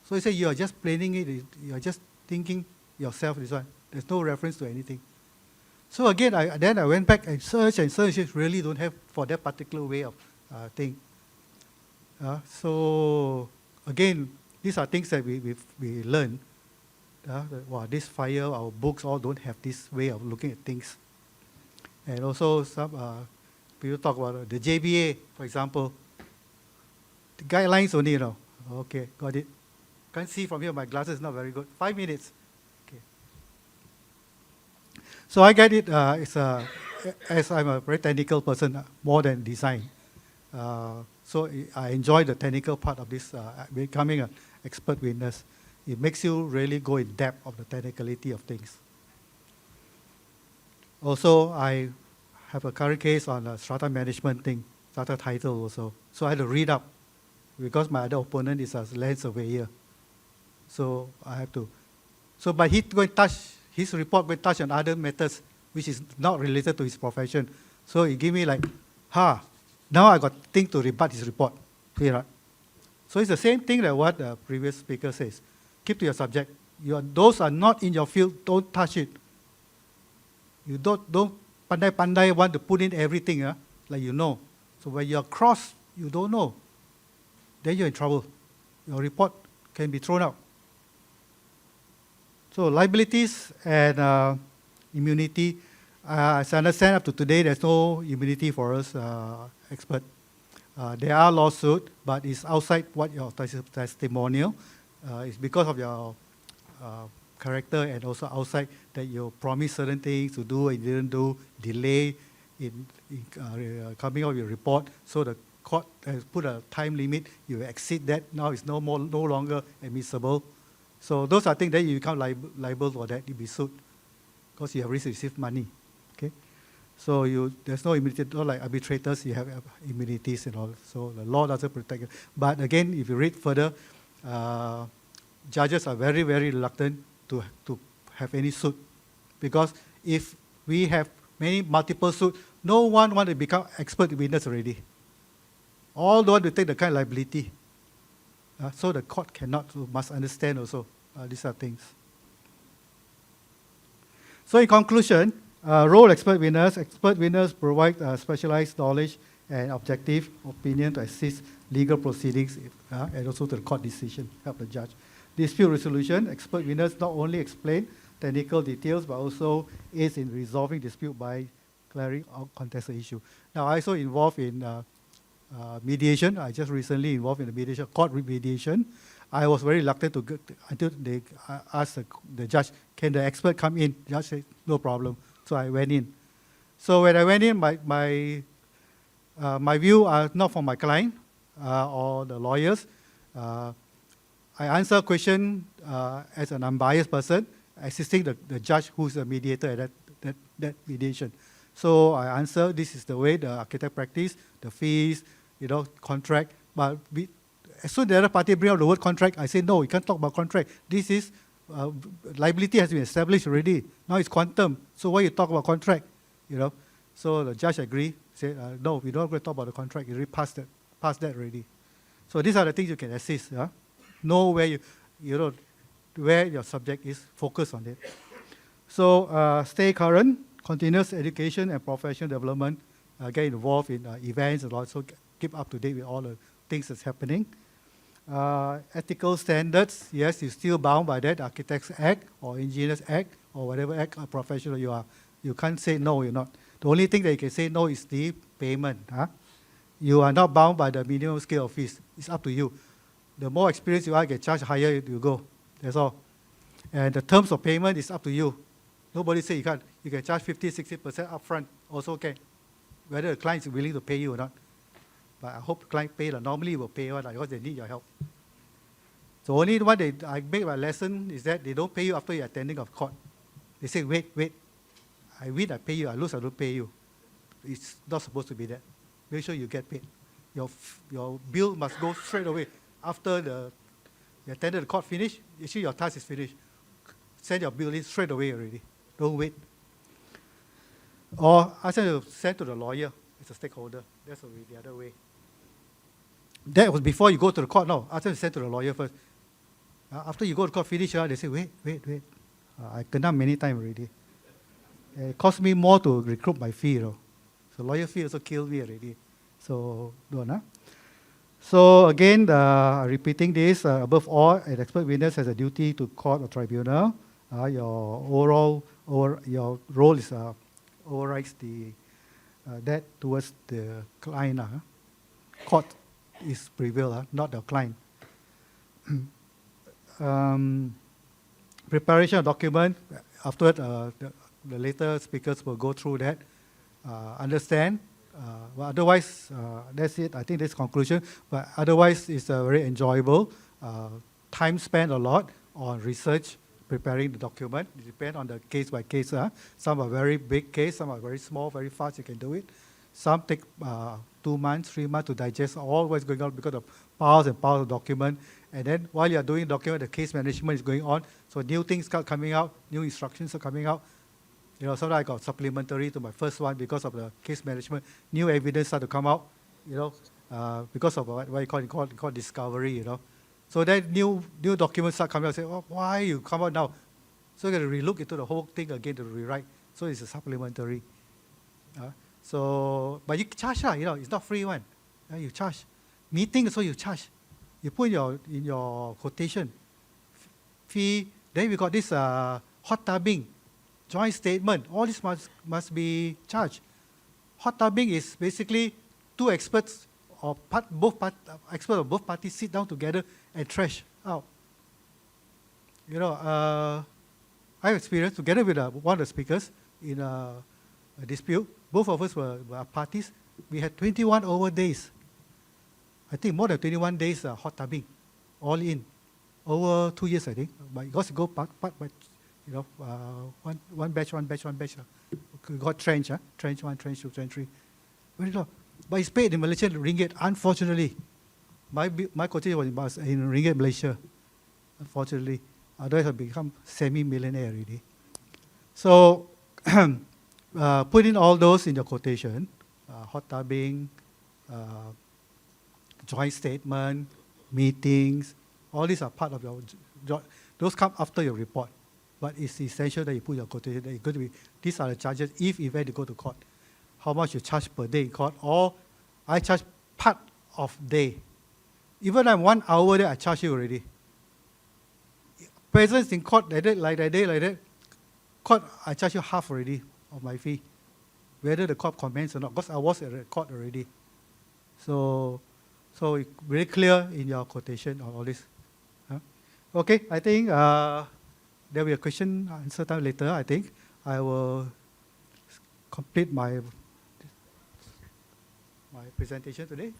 So you say you are just planning it, you are just thinking yourself this one. There's no reference to anything. So again, I went back and searched, really don't have for that particular way of thing. So again, these are things that we learn. This fire, our books all don't have this way of looking at things. And also some people talk about the JBA, for example. The guidelines only, Okay, got it. Can't see from here, my glasses not very good. 5 minutes. Okay. So I get it, as I'm a very technical person, more than design. So I enjoy the technical part of this, becoming an expert witness. It makes you really go in depth of the technicality of things. Also, I have a current case on a strata management thing, strata title also. So I had to read up because my other opponent is a land surveyor. So I have to. So but he going to touch, his report going to touch on other matters which is not related to his profession. So he give me like, now I got thing to rebut his report. Clear? So it's the same thing that what the previous speaker says. Keep to your subject. Those are not in your field, don't touch it. You don't pandai want to put in everything, like you know. So when you're cross, you don't know. Then you're in trouble. Your report can be thrown out. So liabilities and immunity, as I understand up to today, there's no immunity for us expert. There are lawsuits, but it's outside what your testimonial. It's because of your character and also outside that you promise certain things to do and didn't do, delay in coming out with your report. So the court has put a time limit. You exceed that, now it's no longer admissible. So those are things that you become liable for that, you'll be sued because you have received money. Okay, so there's no immunity. Not like arbitrators, you have immunities and all. So the law doesn't protect you. But again, if you read further, judges are very, very reluctant to have any suit, because if we have multiple suits, no one want to become expert witness already. All want to take the kind of liability. So the court must understand also these are things. So in conclusion, role expert winners provide specialized knowledge and objective opinion to assist legal proceedings and also to the court decision, help the judge. Dispute resolution, expert winners not only explain technical details but also aids in resolving dispute by clearing out contested issue. Now I also involved in mediation. I just recently involved in the mediation, court mediation. I was very reluctant to go until they asked the judge, can the expert come in? The judge said, no problem. So I went in. So when I went in, my view are not from my client or the lawyers. I answer a question as an unbiased person, assisting the judge who's a mediator at that mediation. So I answer, this is the way the architect practice, the fees, contract. But as soon as the other party bring up the word contract, I say, no, you can't talk about contract. This is, liability has been established already. Now it's quantum. So why you talk about contract? So the judge agreed, said, no, we don't going to talk about the contract. You already passed that already. So these are the things you can assist. Know where where your subject is, focus on it. So stay current, continuous education and professional development, get involved in events and also keep up to date with all the things that's happening. Ethical standards, yes, you're still bound by that, Architects Act or Engineers Act or whatever act or professional you are. You can't say no, you're not. The only thing that you can say no is the payment. You are not bound by the minimum scale of fees. It's up to you. The more experience you are, you get charged higher you go. That's all. And the terms of payment is up to you. Nobody say you can't. You can charge 50, 60% upfront, also okay. Whether the client is willing to pay you or not. But I hope the client pay. Normally will pay because they need your help. So only one I make my lesson is that they don't pay you after you're attending of court. They say, wait. I win, I pay you. I lose, I don't pay you. It's not supposed to be that. Make sure you get paid. Your bill must go straight away. After you attended the court finish, actually your task is finished. Send your bill in straight away already. Don't wait. Or ask them to send to the lawyer as a stakeholder. That's the other way. That was before you go to the court. No, ask them to send to the lawyer first. After you go to court finish, they say, wait. I kena many times already. It cost me more to recoup my fee. So lawyer fee also killed me already. So, don't. So again, repeating this, above all, an expert witness has a duty to court or tribunal. Your role is overrides that towards the client. Court is prevail, not the client. Preparation of document. Afterward, the later speakers will go through that. Understand. Well, otherwise, that's it. I think that's conclusion. But otherwise, it's very enjoyable. Time spent a lot on research, preparing the document. It depends on the case by case. Some are very big case, some are very small, very fast. You can do it. Some take 2 months, 3 months to digest all what's going on because of piles and piles of document. And then while you are doing document, the case management is going on. So new things start coming out, new instructions are coming out. Sometimes I got supplementary to my first one because of the case management. New evidence start to come out, because of what you call discovery, So then new documents start coming out. Say, why you come out now? So you got to relook into the whole thing again to rewrite. So it's a supplementary. But you charge, it's not free one. You charge. Meeting, so you charge. You put in your quotation fee. Then we got this hot tubbing. Joint statement, all this must be charged. Hot tubbing is basically two experts or experts of both parties sit down together and trash out. I have experience together with one of the speakers in a dispute. Both of us were parties. We had 21 over days. I think more than 21 days hot tubbing, all in, over 2 years I think. But it got to go part by. One batch. We got trench 1, trench 2, trench 3. Very low. But it's paid in Malaysian ringgit, unfortunately. My quotation was in ringgit Malaysia, unfortunately. Otherwise I've become semi-millionaire already. So put in all those in your quotation, hot tubbing, joint statement, meetings, all these are part of your, those come after your report. But it's essential that you put your quotation. That it's going to be, these are the charges if event you go to court. How much you charge per day in court, or I charge part of day. Even I'm 1 hour there, I charge you already. Presence in court like that, court, I charge you half already of my fee. Whether the court comments or not, because I was at the court already. So it's very clear in your quotation on all this. Okay, I think there will be a question answer time later, I think. I will complete my presentation today.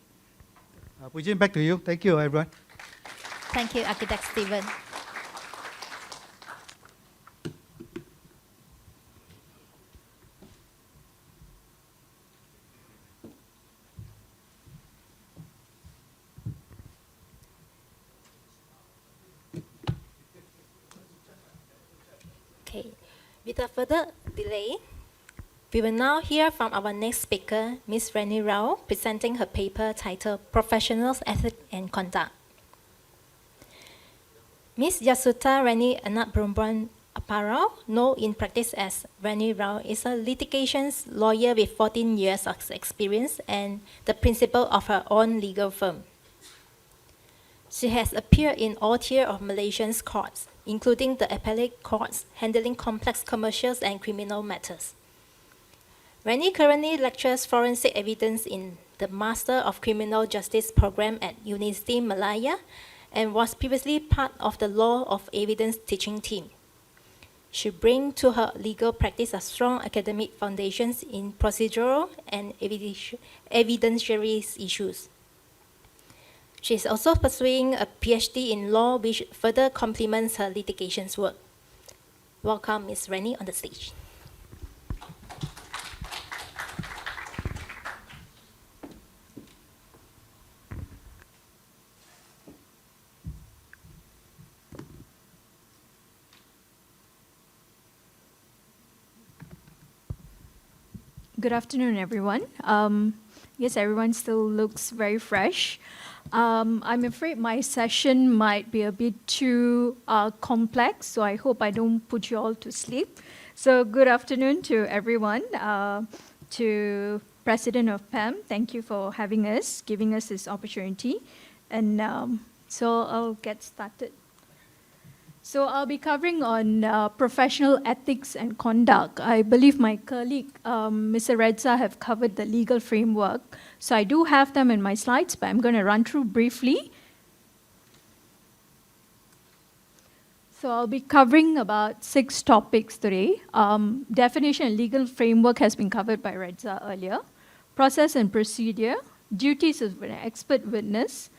Pujin, back to you. Thank you, everyone. Thank you, Architect Stephen. Without further delay, we will now hear from our next speaker, Ms. Rani Rao, presenting her paper titled Professionals, Ethics and Conduct. Ms. Yasuta Rani Anak Perempuan Aparau, known in practice as Rani Rao, is a litigations lawyer with 14 years of experience and the principal of her own legal firm. She has appeared in all tiers of Malaysian courts, including the appellate courts, handling complex commercial and criminal matters. Rani currently lectures forensic evidence in the Master of Criminal Justice program at University Malaya and was previously part of the Law of Evidence teaching team. She brings to her legal practice a strong academic foundations in procedural and evidentiary issues. She is also pursuing a PhD in law, which further complements her litigations work. Welcome, Ms. Rani, on the stage. Good afternoon, everyone. Yes, everyone still looks very fresh. I'm afraid my session might be a bit too complex, so I hope I don't put you all to sleep. So good afternoon to everyone. To President of PAM, thank you for having us, giving us this opportunity. And so I'll get started. So I'll be covering on professional ethics and conduct. I believe my colleague, Mr. Reza, have covered the legal framework. So I do have them in my slides, but I'm going to run through briefly. So I'll be covering about 6 topics today. Definition and legal framework has been covered by Reza earlier. Process and procedure, duties of an expert witness,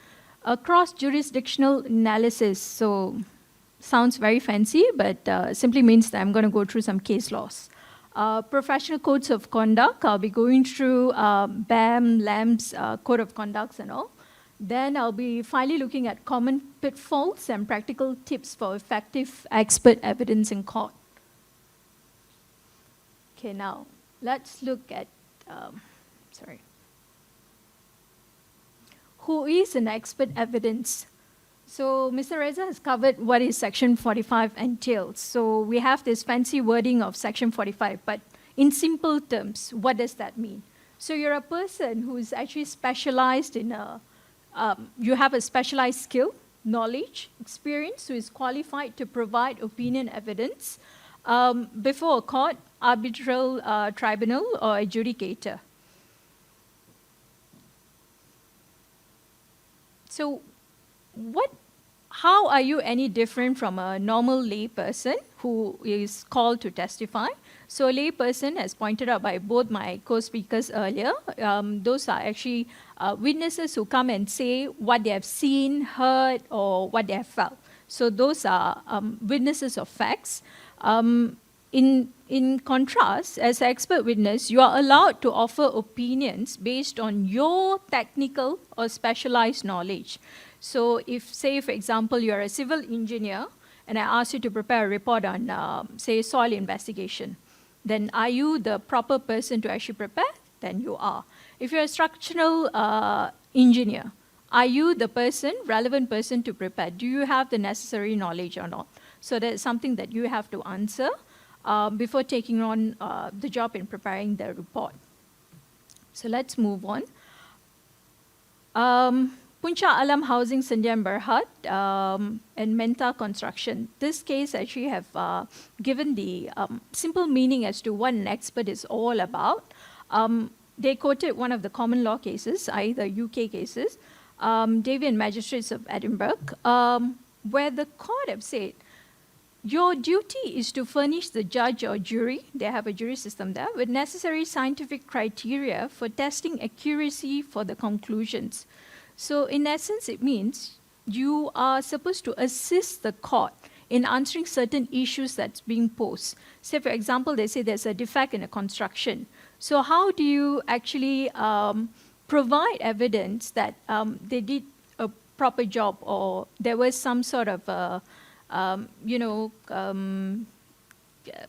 a cross-jurisdictional analysis. So sounds very fancy, but simply means that I'm going to go through some case laws. Professional codes of conduct, I'll be going through BAM, LAM's code of conducts and all. Then I'll be finally looking at common pitfalls and practical tips for effective expert evidence in court. Okay, now let's look at, who is an expert evidence? So Mr. Reza has covered what is Section 45 entails. So we have this fancy wording of Section 45, but in simple terms, what does that mean? So you're a person who is actually specialized in you have a specialized skill, knowledge, experience, who is qualified to provide opinion evidence before a court, arbitral tribunal, or adjudicator. So how are you any different from a normal lay person who is called to testify? So a lay person, as pointed out by both my co-speakers earlier, those are actually witnesses who come and say what they have seen, heard, or what they have felt. So those are witnesses of facts. In contrast, as an expert witness, you are allowed to offer opinions based on your technical or specialized knowledge. So if, say, for example, you're a civil engineer, and I ask you to prepare a report on, say, soil investigation, then are you the proper person to actually prepare? Then you are. If you're a structural engineer, are you the relevant person to prepare? Do you have the necessary knowledge or not? So that's something that you have to answer before taking on the job in preparing the report. So let's move on. Puncak Alam Housing Sdn Berhad and Menta Construction. This case actually have given the simple meaning as to what an expert is all about. They quoted one of the common law cases, i.e. the UK cases, Davian Magistrates of Edinburgh, where the court have said, your duty is to furnish the judge or jury, they have a jury system there, with necessary scientific criteria for testing accuracy for the conclusions. So in essence, it means you are supposed to assist the court in answering certain issues that's being posed. Say, for example, they say there's a defect in a construction. So how do you actually provide evidence that they did a proper job, or there was some sort of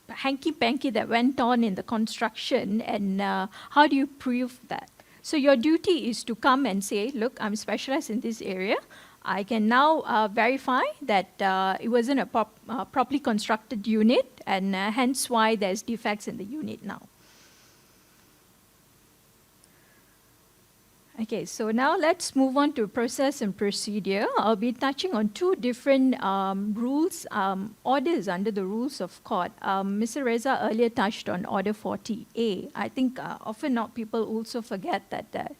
hanky-panky that went on in the construction, and how do you prove that? So your duty is to come and say, look, I'm specialized in this area. I can now verify that it wasn't a properly constructed unit, and hence why there's defects in the unit now. Okay, so now let's move on to process and procedure. I'll be touching on two different rules, orders under the rules of court. Mr. Reza earlier touched on Order 40A. I think often not people also forget that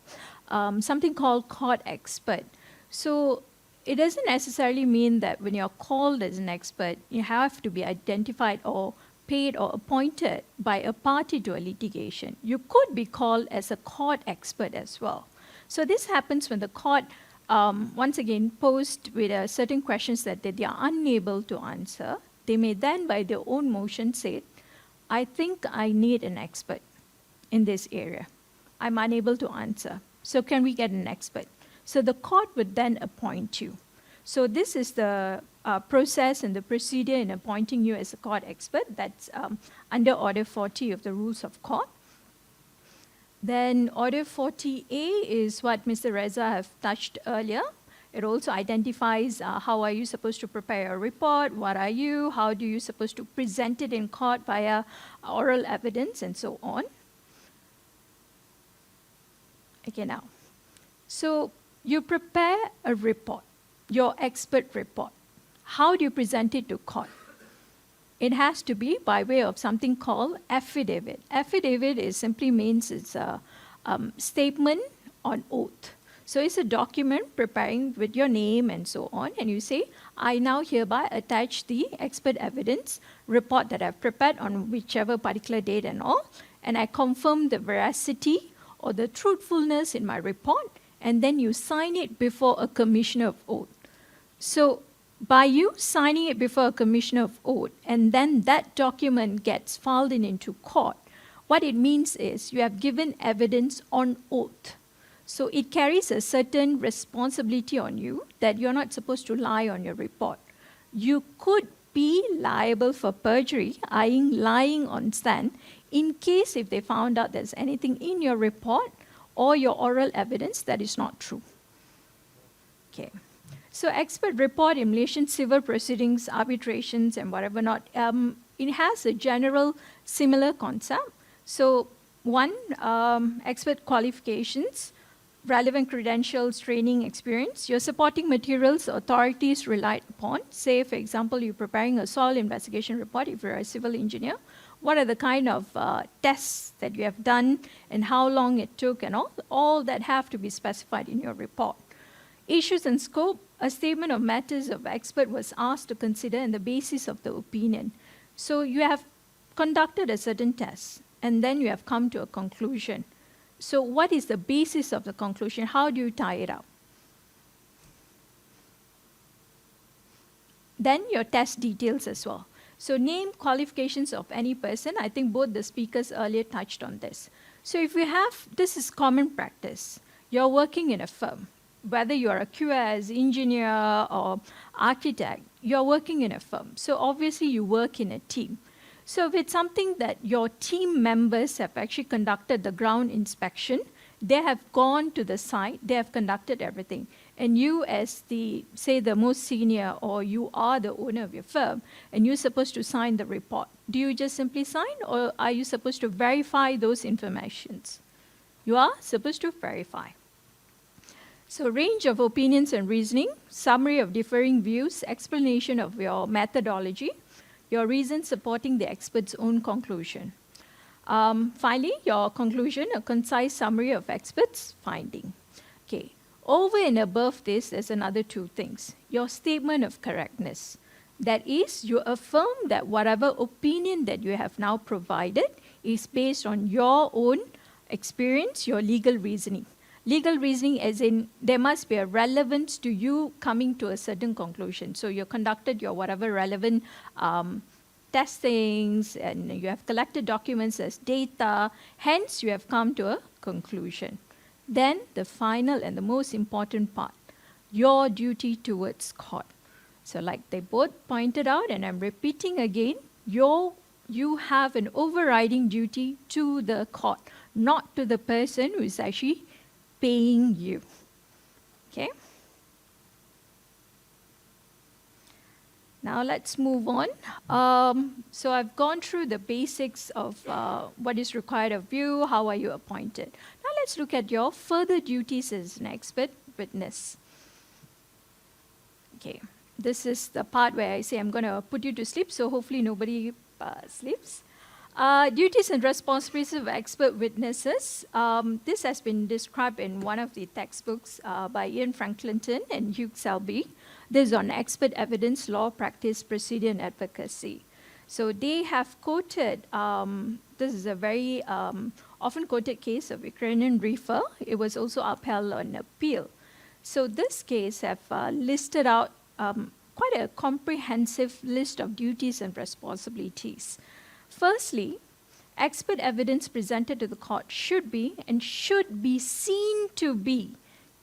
something called court expert. So it doesn't necessarily mean that when you're called as an expert, you have to be identified or paid or appointed by a party to a litigation. You could be called as a court expert as well. So this happens when the court, once again, posed with certain questions that they are unable to answer. They may then, by their own motion, say, I think I need an expert in this area. I'm unable to answer. So can we get an expert? So the court would then appoint you. So this is the process and the procedure in appointing you as a court expert. That's under Order 40 of the Rules of Court. Then Order 40A is what Mr. Reza have touched earlier. It also identifies how are you supposed to prepare a report, what are you, how do you supposed to present it in court via oral evidence, and so on. Okay, now, so you prepare a report, your expert report. How do you present it to court? It has to be by way of something called affidavit. Affidavit simply means it's a statement on oath. So it's a document preparing with your name and so on, and you say, I now hereby attach the expert evidence report that I've prepared on whichever particular date and all, and I confirm the veracity or the truthfulness in my report, and then you sign it before a commissioner of oath. So by you signing it before a commissioner of oath, and then that document gets filed into court, what it means is you have given evidence on oath. So it carries a certain responsibility on you that you're not supposed to lie on your report. You could be liable for perjury, i.e. lying on stand, in case if they found out there's anything in your report or your oral evidence that is not true. Okay. So expert report in Malaysian civil proceedings, arbitrations, and whatever not, it has a general similar concept. So one, expert qualifications, relevant credentials, training, experience, your supporting materials, authorities relied upon. Say, for example, you're preparing a soil investigation report if you're a civil engineer. What are the kind of tests that you have done and how long it took and all that have to be specified in your report. Issues and scope, a statement of matters of expert was asked to consider and the basis of the opinion. So you have conducted a certain test and then you have come to a conclusion. So what is the basis of the conclusion? How do you tie it up? Then your test details as well. So name qualifications of any person. I think both the speakers earlier touched on this. So if you have, this is common practice. You're working in a firm. Whether you're a QS, engineer, or architect, you're working in a firm. So obviously you work in a team. So if it's something that your team members have actually conducted the ground inspection, they have gone to the site, they have conducted everything. And you as the, say, the most senior, or you are the owner of your firm, and you're supposed to sign the report. Do you just simply sign, or are you supposed to verify those informations? You are supposed to verify. So range of opinions and reasoning, summary of differing views, explanation of your methodology, your reasons supporting the expert's own conclusion. Finally, your conclusion, a concise summary of expert's finding. Okay. Over and above this, there's another two things. Your statement of correctness. That is, you affirm that whatever opinion that you have now provided is based on your own experience, your legal reasoning. Legal reasoning as in there must be a relevance to you coming to a certain conclusion. So you conducted your whatever relevant testings and you have collected documents as data, hence you have come to a conclusion. Then the final and the most important part, your duty towards court. So like they both pointed out, and I'm repeating again, your you have an overriding duty to the court, not to the person who is actually paying you. Okay? Now let's move on. So I've gone through the basics of what is required of you, how are you appointed. Now let's look at your further duties as an expert witness. Okay, this is the part where I say I'm going to put you to sleep, so hopefully nobody sleeps. Duties and responsibilities of expert witnesses. This has been described in one of the textbooks by Ian Franklinton and Hugh Selby. This is on expert evidence, law, practice, procedure, and advocacy. So they have quoted, this is a very often quoted case of Ukrainian reefer. It was also upheld on appeal. So this case have listed out quite a comprehensive list of duties and responsibilities. Firstly, expert evidence presented to the court should be and should be seen to be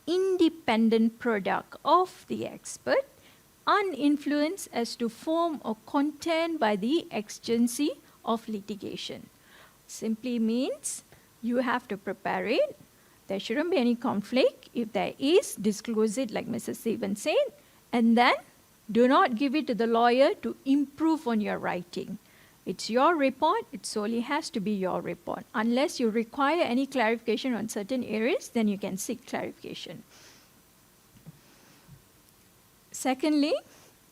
independent product of the expert, uninfluenced as to form or content by the exigency of litigation. Simply means you have to prepare it. There shouldn't be any conflict. If there is, disclose it like Mrs. Stevens said, and then do not give it to the lawyer to improve on your writing. It's your report, it solely has to be your report. Unless you require any clarification on certain areas, then you can seek clarification. Secondly,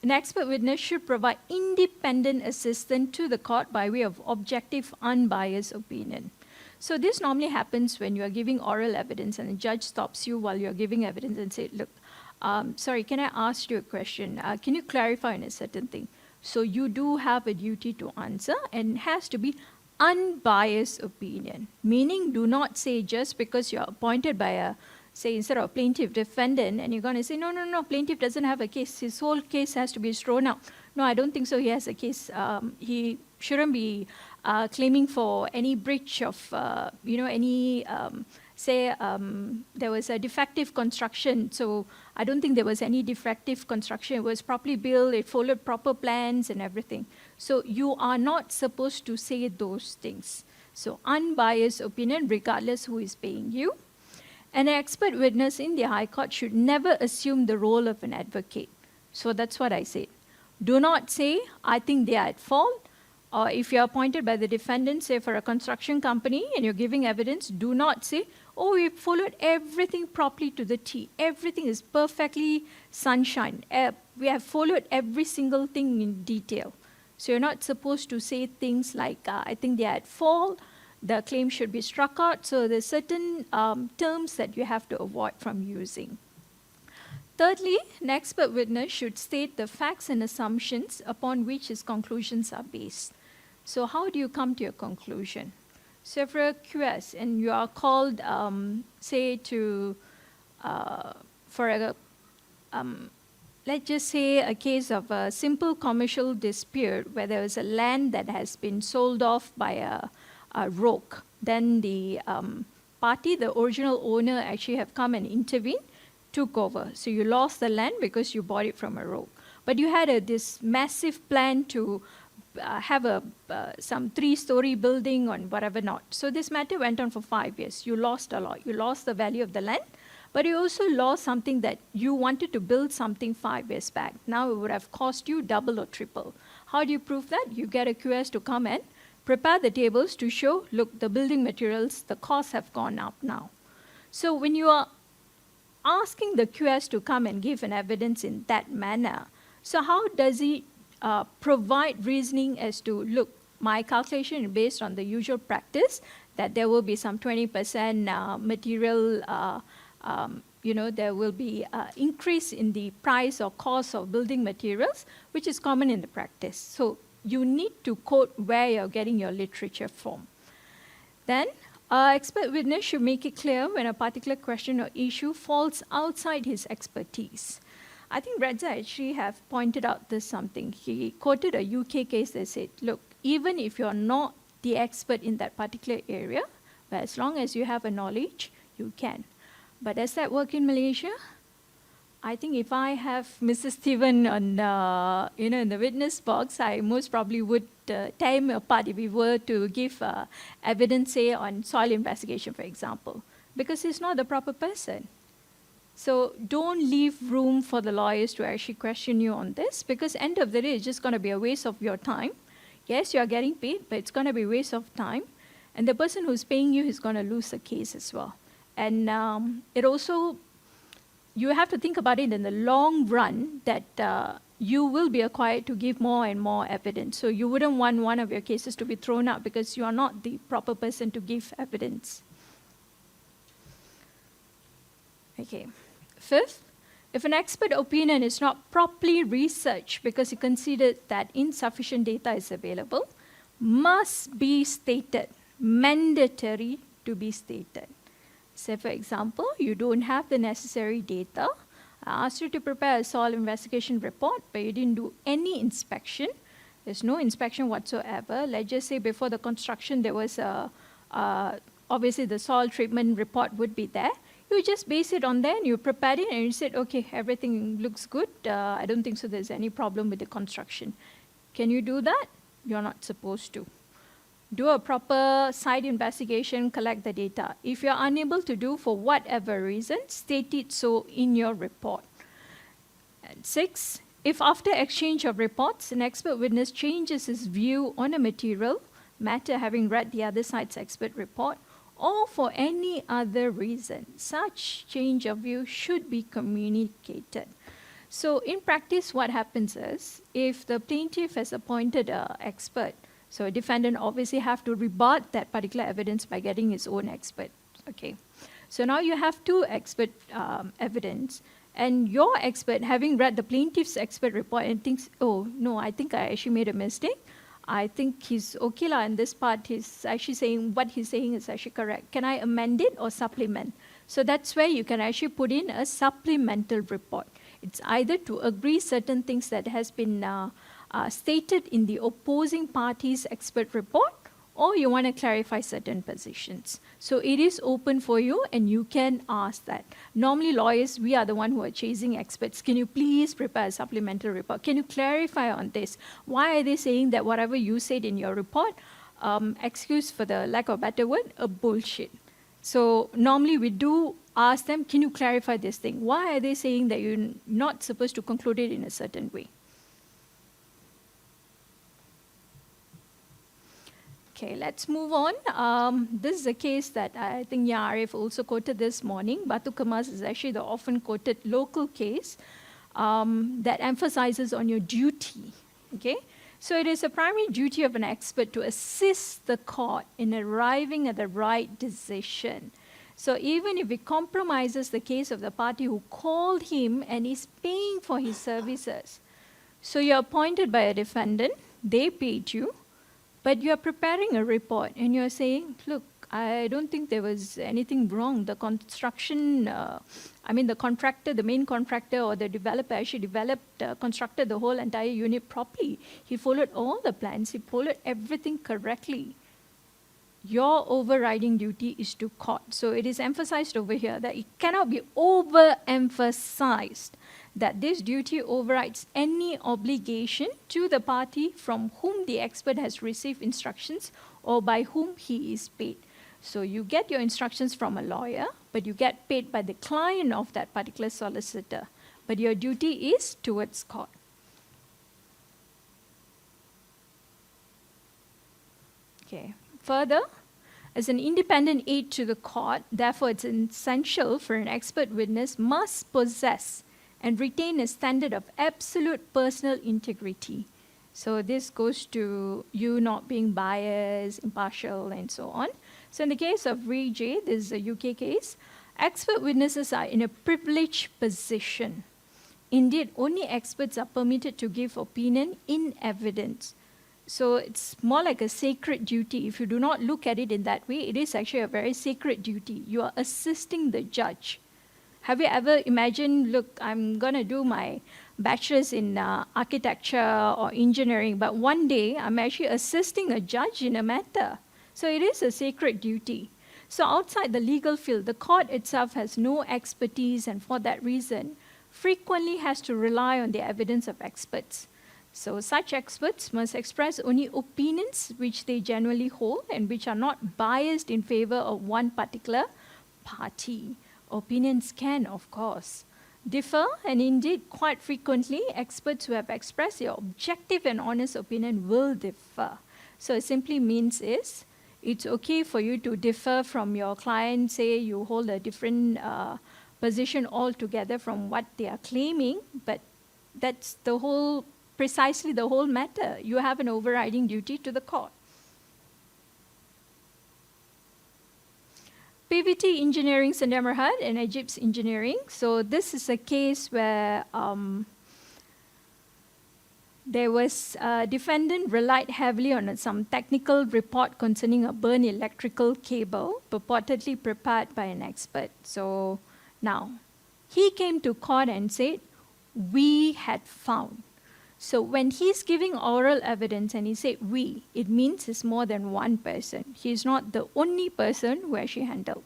an expert witness should provide independent assistance to the court by way of objective, unbiased opinion. So this normally happens when you are giving oral evidence and the judge stops you while you're giving evidence and say, look, sorry, can I ask you a question? Can you clarify on a certain thing? So you do have a duty to answer, and it has to be unbiased opinion, meaning do not say just because you're appointed by a, say instead of plaintiff defendant, and you're going to say, no, plaintiff doesn't have a case, his whole case has to be thrown out. No, I don't think so, he has a case. He shouldn't be claiming for any breach of, any, there was a defective construction, so I don't think there was any defective construction. It was properly built, it followed proper plans and everything. So you are not supposed to say those things. So unbiased opinion, regardless who is paying you. An expert witness in the High Court should never assume the role of an advocate. So that's what I said. Do not say, I think they are at fault. Or if you're appointed by the defendant, say for a construction company, and you're giving evidence, do not say, oh, we followed everything properly to the T. Everything is perfectly sunshine. We have followed every single thing in detail. So you're not supposed to say things like, I think they are at fault, the claim should be struck out. So there's certain terms that you have to avoid from using. Thirdly, an expert witness should state the facts and assumptions upon which his conclusions are based. So how do you come to your conclusion? So for a QS, and you are called, say, to, let's just say a case of a simple commercial dispute where there is a land that has been sold off by a rogue. Then the party, the original owner, actually have come and intervened, took over. So you lost the land because you bought it from a rogue. But you had this massive plan to have some 3-story building or whatever not. So this matter went on for 5 years. You lost a lot. You lost the value of the land, but you also lost something that you wanted to build something 5 years back. Now it would have cost you double or triple. How do you prove that? You get a QS to come and prepare the tables to show, look, the building materials, the costs have gone up now. So when you are asking the QS to come and give an evidence in that manner, so how does he provide reasoning as to, look, my calculation is based on the usual practice that there will be some 20% material, there will be increase in the price or cost of building materials, which is common in the practice. So you need to quote where you're getting your literature from. Then, expert witness should make it clear when a particular question or issue falls outside his expertise. I think Reza actually have pointed out this something. He quoted a UK case that said, look, even if you're not the expert in that particular area, but as long as you have a knowledge, you can. But does that work in Malaysia? I think if I have Mrs. Stephen on, in the witness box, I most probably would tear him apart if he were to give evidence, say, on soil investigation, for example, because he's not the proper person. So don't leave room for the lawyers to actually question you on this, because end of the day, it's just going to be a waste of your time. Yes, you are getting paid, but it's going to be a waste of time. And the person who's paying you is going to lose the case as well. And it also, you have to think about it in the long run that you will be required to give more and more evidence. So you wouldn't want one of your cases to be thrown out because you are not the proper person to give evidence. Okay. Fifth, if an expert opinion is not properly researched because he considered that insufficient data is available, must be stated, mandatory to be stated. Say, for example, you don't have the necessary data. I asked you to prepare a soil investigation report, but you didn't do any inspection. There's no inspection whatsoever. Let's just say before the construction, there was obviously the soil treatment report would be there. You just base it on there, and you prepared it, and you said, okay, everything looks good. I don't think so there's any problem with the construction. Can you do that? You're not supposed to. Do a proper site investigation, collect the data. If you're unable to do for whatever reason, state it so in your report. And 6, if after exchange of reports, an expert witness changes his view on a material matter having read the other side's expert report, or for any other reason, such change of view should be communicated. So in practice, what happens is, if the plaintiff has appointed an expert, so a defendant obviously have to rebut that particular evidence by getting his own expert. Okay. So now you have 2 expert evidence, and your expert, having read the plaintiff's expert report and thinks, oh, no, I think I actually made a mistake. I think he's okay lah, and this part he's actually saying what he's saying is actually correct. Can I amend it or supplement? So that's where you can actually put in a supplemental report. It's either to agree certain things that has been stated in the opposing party's expert report, or you want to clarify certain positions. So it is open for you, and you can ask that. Normally lawyers, we are the one who are chasing experts. Can you please prepare a supplemental report? Can you clarify on this? Why are they saying that whatever you said in your report, excuse for the lack of a better word, a bullshit? So normally we do ask them, can you clarify this thing? Why are they saying that you're not supposed to conclude it in a certain way? Okay, let's move on. This is a case that I think Arif also quoted this morning. Batu Kemas is actually the often quoted local case that emphasizes on your duty. Okay, so it is a primary duty of an expert to assist the court in arriving at the right decision. So even if it compromises the case of the party who called him and is paying for his services. So you're appointed by a defendant, they paid you, but you're preparing a report and you're saying, look, I don't think there was anything wrong. The construction, the contractor, the main contractor or the developer actually constructed the whole entire unit properly. He followed all the plans. He followed everything correctly. Your overriding duty is to court. So it is emphasized over here that it cannot be overemphasized that this duty overrides any obligation to the party from whom the expert has received instructions or by whom he is paid. So you get your instructions from a lawyer, but you get paid by the client of that particular solicitor. But your duty is towards court. Okay. Further, as an independent aid to the court, therefore it's essential for an expert witness must possess and retain a standard of absolute personal integrity. So this goes to you not being biased, impartial, and so on. So in the case of Ray J, this is a UK case, expert witnesses are in a privileged position. Indeed, only experts are permitted to give opinion in evidence. So it's more like a sacred duty. If you do not look at it in that way, it is actually a very sacred duty. You are assisting the judge. Have you ever imagined, look, I'm going to do my bachelor's in architecture or engineering, but one day I'm actually assisting a judge in a matter. So it is a sacred duty. So outside the legal field, the court itself has no expertise, and for that reason, frequently has to rely on the evidence of experts. So such experts must express only opinions which they generally hold and which are not biased in favor of one particular party. Opinions can, of course, differ, and indeed quite frequently experts who have expressed their objective and honest opinion will differ. So it simply means is, it's okay for you to differ from your client, say you hold a different position altogether from what they are claiming, but that's precisely the whole matter. You have an overriding duty to the court. PVT Engineering Sdn Bhd and Egypt's Engineering. So this is a case where there was a defendant relied heavily on some technical report concerning a burnt electrical cable purportedly prepared by an expert. So now, he came to court and said, we had found. So when he's giving oral evidence and he said we, it means it's more than one person. He's not the only person who actually handled.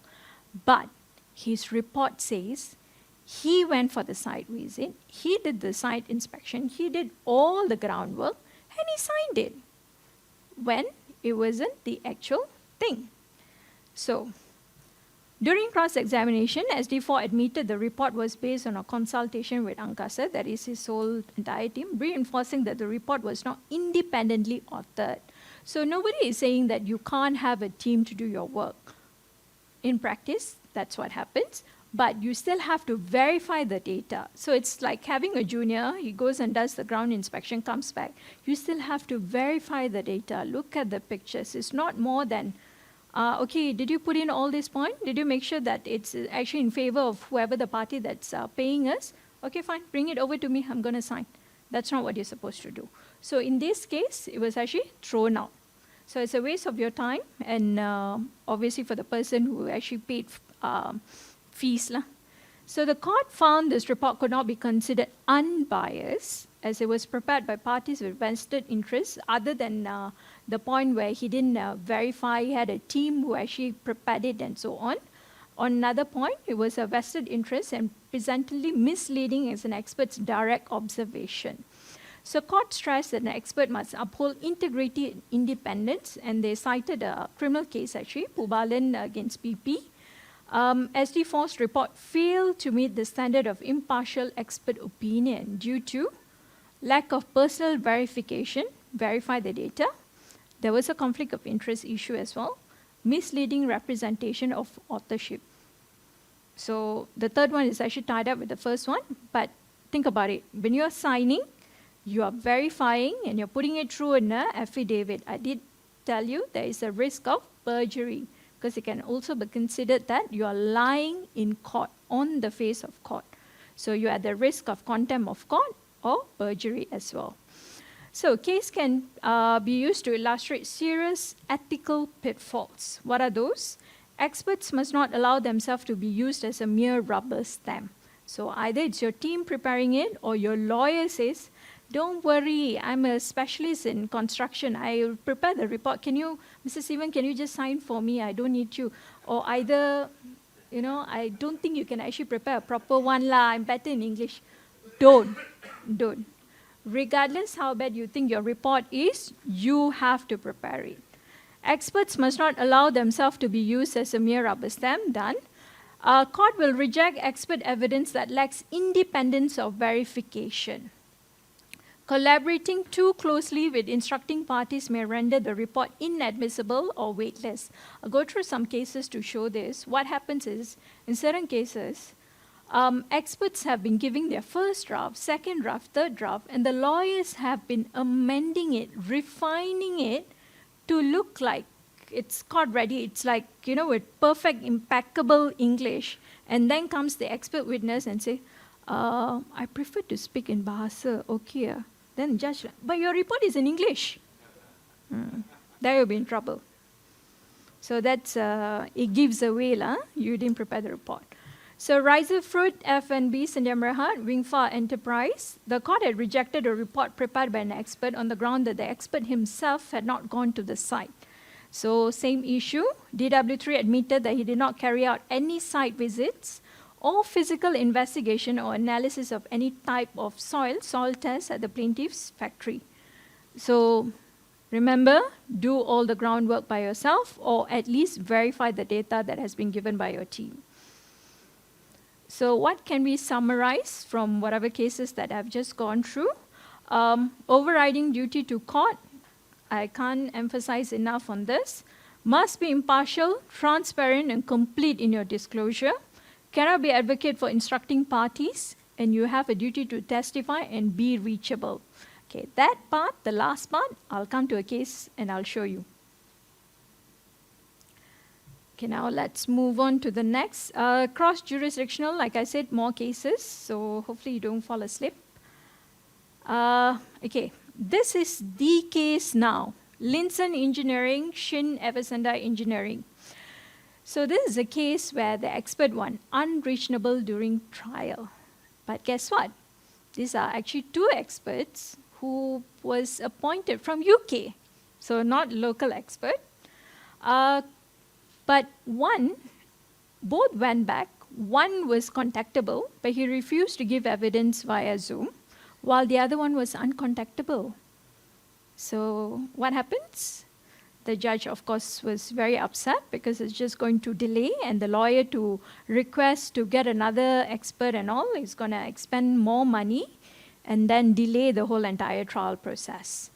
But his report says he went for the site visit, he did the site inspection, he did all the groundwork, and he signed it when it wasn't the actual thing. So during cross-examination, SD4 admitted the report was based on a consultation with Angkasa, that is his whole entire team, reinforcing that the report was not independently authored. So nobody is saying that you can't have a team to do your work. In practice, that's what happens, but you still have to verify the data. So it's like having a junior, he goes and does the ground inspection, comes back. You still have to verify the data, look at the pictures. It's not more than, okay, did you put in all this point? Did you make sure that it's actually in favor of whoever the party that's paying us? Okay, fine, bring it over to me, I'm gonna sign. That's not what you're supposed to do. So in this case, it was actually thrown out. So it's a waste of your time, and obviously for the person who actually paid fees. So the court found this report could not be considered unbiased, as it was prepared by parties with vested interests, other than the point where he didn't verify, he had a team who actually prepared it and so on. On another point, it was a vested interest and presently misleading as an expert's direct observation. So court stressed that an expert must uphold integrity and independence, and they cited a criminal case actually, Pubalan against BP. SD4's report failed to meet the standard of impartial expert opinion due to lack of personal verification, verify the data. There was a conflict of interest issue as well, misleading representation of authorship. So the third one is actually tied up with the first one, but think about it. When you're signing, you are verifying and you're putting it through an affidavit. I did tell you there is a risk of perjury, because it can also be considered that you are lying in court, on the face of court. So you are at the risk of contempt of court or perjury as well. So case can be used to illustrate serious ethical pitfalls. What are those? Experts must not allow themselves to be used as a mere rubber stamp. So either it's your team preparing it or your lawyer says, don't worry, I'm a specialist in construction. I will prepare the report. Can you, Mr. Steven, can you just sign for me? I don't need you. Or either, I don't think you can actually prepare a proper one. I'm better in English. Don't. Regardless how bad you think your report is, you have to prepare it. Experts must not allow themselves to be used as a mere rubber stamp. Done. A court will reject expert evidence that lacks independence of verification. Collaborating too closely with instructing parties may render the report inadmissible or weightless. I'll go through some cases to show this. What happens is, in certain cases, experts have been giving their first draft, second draft, third draft, and the lawyers have been amending it, refining it to look like it's court ready. It's like, with perfect, impeccable English. And then comes the expert witness and say, I prefer to speak in Bahasa. Okay. Then judge, but your report is in English. There you'll be in trouble. So that's, it gives away, you didn't prepare the report. So Riser Fruit, F&B, Sdn Bhd, Wingfa Enterprise. The court had rejected a report prepared by an expert on the ground that the expert himself had not gone to the site. So same issue, DW3 admitted that he did not carry out any site visits or physical investigation or analysis of any type of soil test at the plaintiff's factory. So remember, do all the groundwork by yourself, or at least verify the data that has been given by your team. So what can we summarize from whatever cases that I've just gone through? Overriding duty to court, I can't emphasize enough on this. Must be impartial, transparent, and complete in your disclosure. Cannot be advocate for instructing parties, and you have a duty to testify and be reachable. Okay, that part, the last part, I'll come to a case and I'll show you. Okay, now let's move on to the next. Cross-jurisdictional, like I said, more cases, so hopefully you don't fall asleep. Okay, this is the case now. Linson Engineering, Shin Eversenda Engineering. So this is a case where the expert won unreasonable during trial. But guess what? These are actually two experts who was appointed from UK, so not local expert. But both went back. One was contactable, but he refused to give evidence via Zoom, while the other one was uncontactable. So what happens? The judge, of course, was very upset because it's just going to delay, and the lawyer to request to get another expert and all is going to expend more money and then delay the whole entire trial process.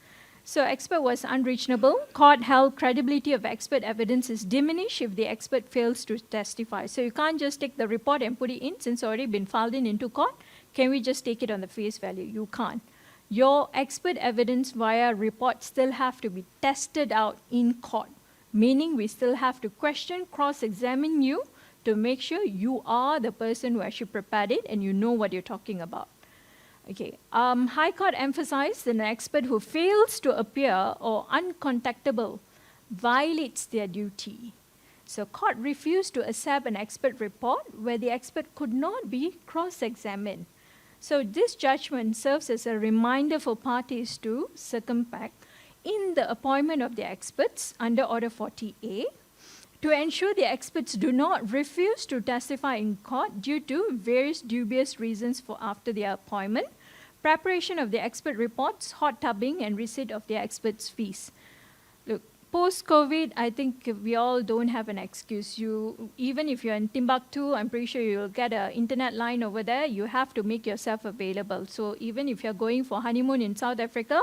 So expert was unreasonable. Court held credibility of expert evidence is diminished if the expert fails to testify. So you can't just take the report and put it in since it's already been filed into court. Can we just take it on the face value? You can't. Your expert evidence via report still have to be tested out in court, meaning we still have to question, cross-examine you to make sure you are the person who actually prepared it and you know what you're talking about. Okay. High Court emphasized that an expert who fails to appear or uncontactable violates their duty. So court refused to accept an expert report where the expert could not be cross-examined. So this judgment serves as a reminder for parties to circumspect in the appointment of the experts under Order 40A to ensure the experts do not refuse to testify in court due to various dubious reasons for after their appointment, preparation of the expert reports, hot tubbing, and receipt of the experts' fees. Look, post-COVID, I think we all don't have an excuse. Even if you're in Timbuktu, I'm pretty sure you'll get an internet line over there. You have to make yourself available. So even if you're going for honeymoon in South Africa,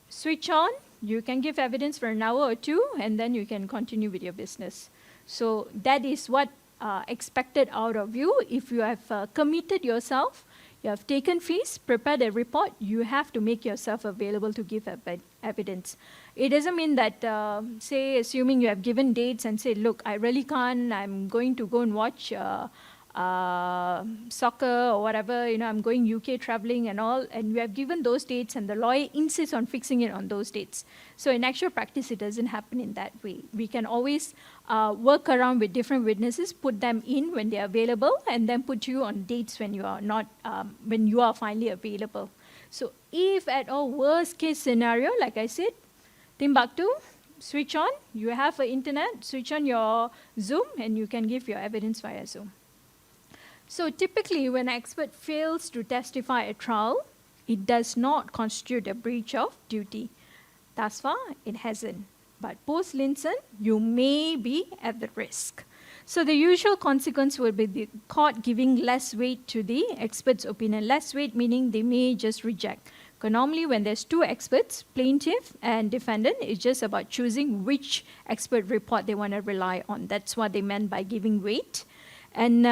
switch on. You can give evidence for an hour or two, and then you can continue with your business. So that is what expected out of you. If you have committed yourself, you have taken fees, prepared a report, you have to make yourself available to give evidence. It doesn't mean that, say, assuming you have given dates and say, look, I really can't, I'm going to go and watch soccer or whatever, I'm going UK traveling and all, and you have given those dates and the lawyer insists on fixing it on those dates. So in actual practice, it doesn't happen in that way. We can always work around with different witnesses, put them in when they're available, and then put you on dates when you are not, when you are finally available. So if at all worst case scenario, like I said, Timbuktu, switch on, you have an internet, switch on your Zoom, and you can give your evidence via Zoom. So typically, when an expert fails to testify at trial, it does not constitute a breach of duty. Thus far, it hasn't. But post-Linson, you may be at the risk. So the usual consequence will be the court giving less weight to the expert's opinion. Less weight meaning they may just reject. Because normally when there's two experts, plaintiff and defendant, it's just about choosing which expert report they want to rely on. That's what they meant by giving weight. And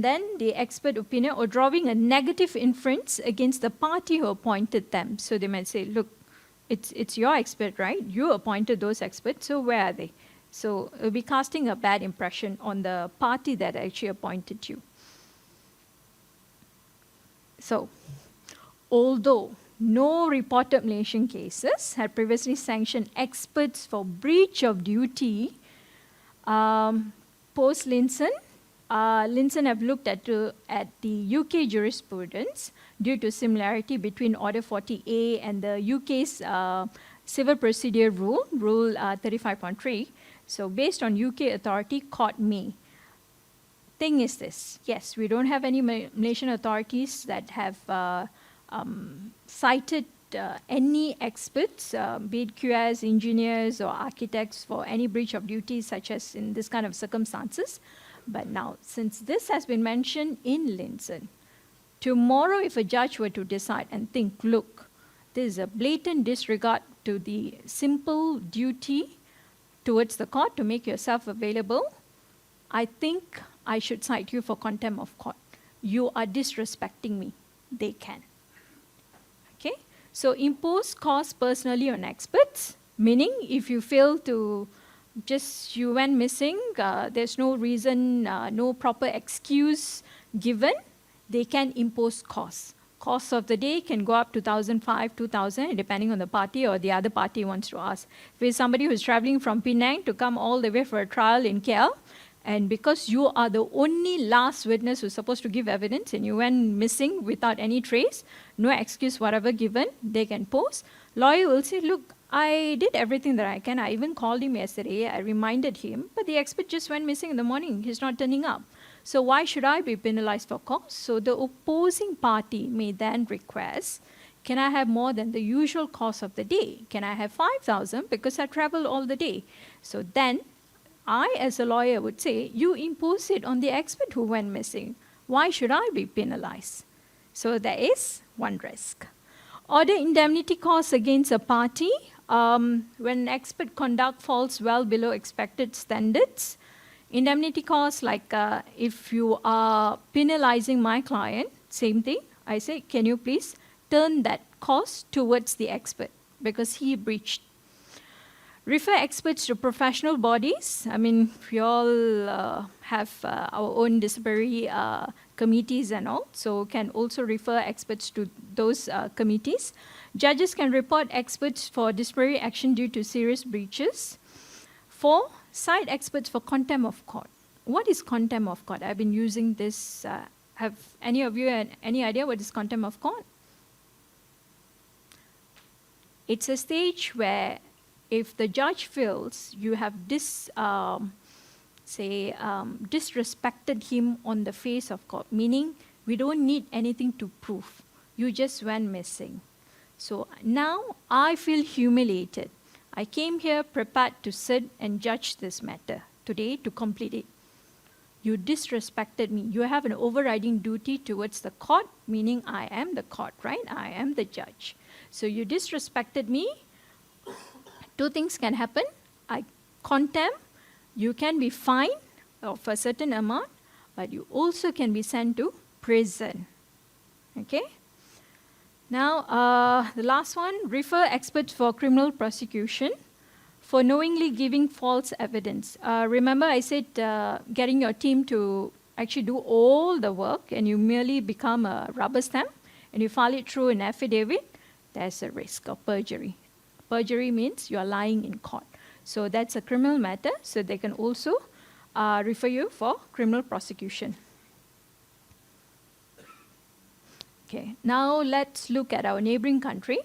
then the expert opinion or drawing a negative inference against the party who appointed them. So they might say, look, it's your expert, right? You appointed those experts, so where are they? So it'll be casting a bad impression on the party that actually appointed you. So, although no reported Malaysian cases had previously sanctioned experts for breach of duty, post-Linson, Linson have looked at the UK jurisprudence due to similarity between Order 40A and the UK's Civil Procedure Rule, Rule 35.3. So based on UK authority, court may thing is this. Yes, we don't have any Malaysian authorities that have cited any experts, be it QS, engineers, or architects for any breach of duty, such as in this kind of circumstances. But now, since this has been mentioned in Linson, tomorrow if a judge were to decide and think, look, there is a blatant disregard to the simple duty towards the court to make yourself available, I think I should cite you for contempt of court. You are disrespecting me. They can. Okay? So impose costs personally on experts, meaning if you fail to you went missing, there's no reason, no proper excuse given, they can impose costs. Costs of the day can go up to 1,500, 2,000, depending on the party or the other party wants to ask. If it's somebody who's traveling from Penang to come all the way for a trial in KL, and because you are the only last witness who's supposed to give evidence and you went missing without any trace, no excuse whatever given, they can pose. Lawyer will say, look, I did everything that I can. I even called him yesterday. I reminded him, but the expert just went missing in the morning. He's not turning up. So why should I be penalized for costs? So the opposing party may then request, can I have more than the usual cost of the day? Can I have 5,000 because I traveled all the day? So then I, as a lawyer, would say, you impose it on the expert who went missing. Why should I be penalized? So there is one risk. Order indemnity costs against a party when expert conduct falls well below expected standards. Indemnity costs, like if you are penalizing my client, same thing. I say, can you please turn that cost towards the expert because he breached. Refer experts to professional bodies. I mean, we all have our own disciplinary committees and all, so can also refer experts to those committees. Judges can report experts for disciplinary action due to serious breaches. 4, cite experts for contempt of court. What is contempt of court? I've been using this. Have any of you any idea what is contempt of court? It's a stage where if the judge feels you have disrespected him on the face of court, meaning we don't need anything to prove, you just went missing. So now I feel humiliated. I came here prepared to sit and judge this matter today to complete it. You disrespected me. You have an overriding duty towards the court, meaning I am the court, right? I am the judge. So you disrespected me. 2 things can happen. I contempt. You can be fined of a certain amount, but you also can be sent to prison. Okay? Now, the last one, refer experts for criminal prosecution for knowingly giving false evidence. Remember I said getting your team to actually do all the work and you merely become a rubber stamp and you file it through an affidavit, there's a risk of perjury. Perjury means you are lying in court. So that's a criminal matter, so they can also refer you for criminal prosecution. Okay, now let's look at our neighboring country.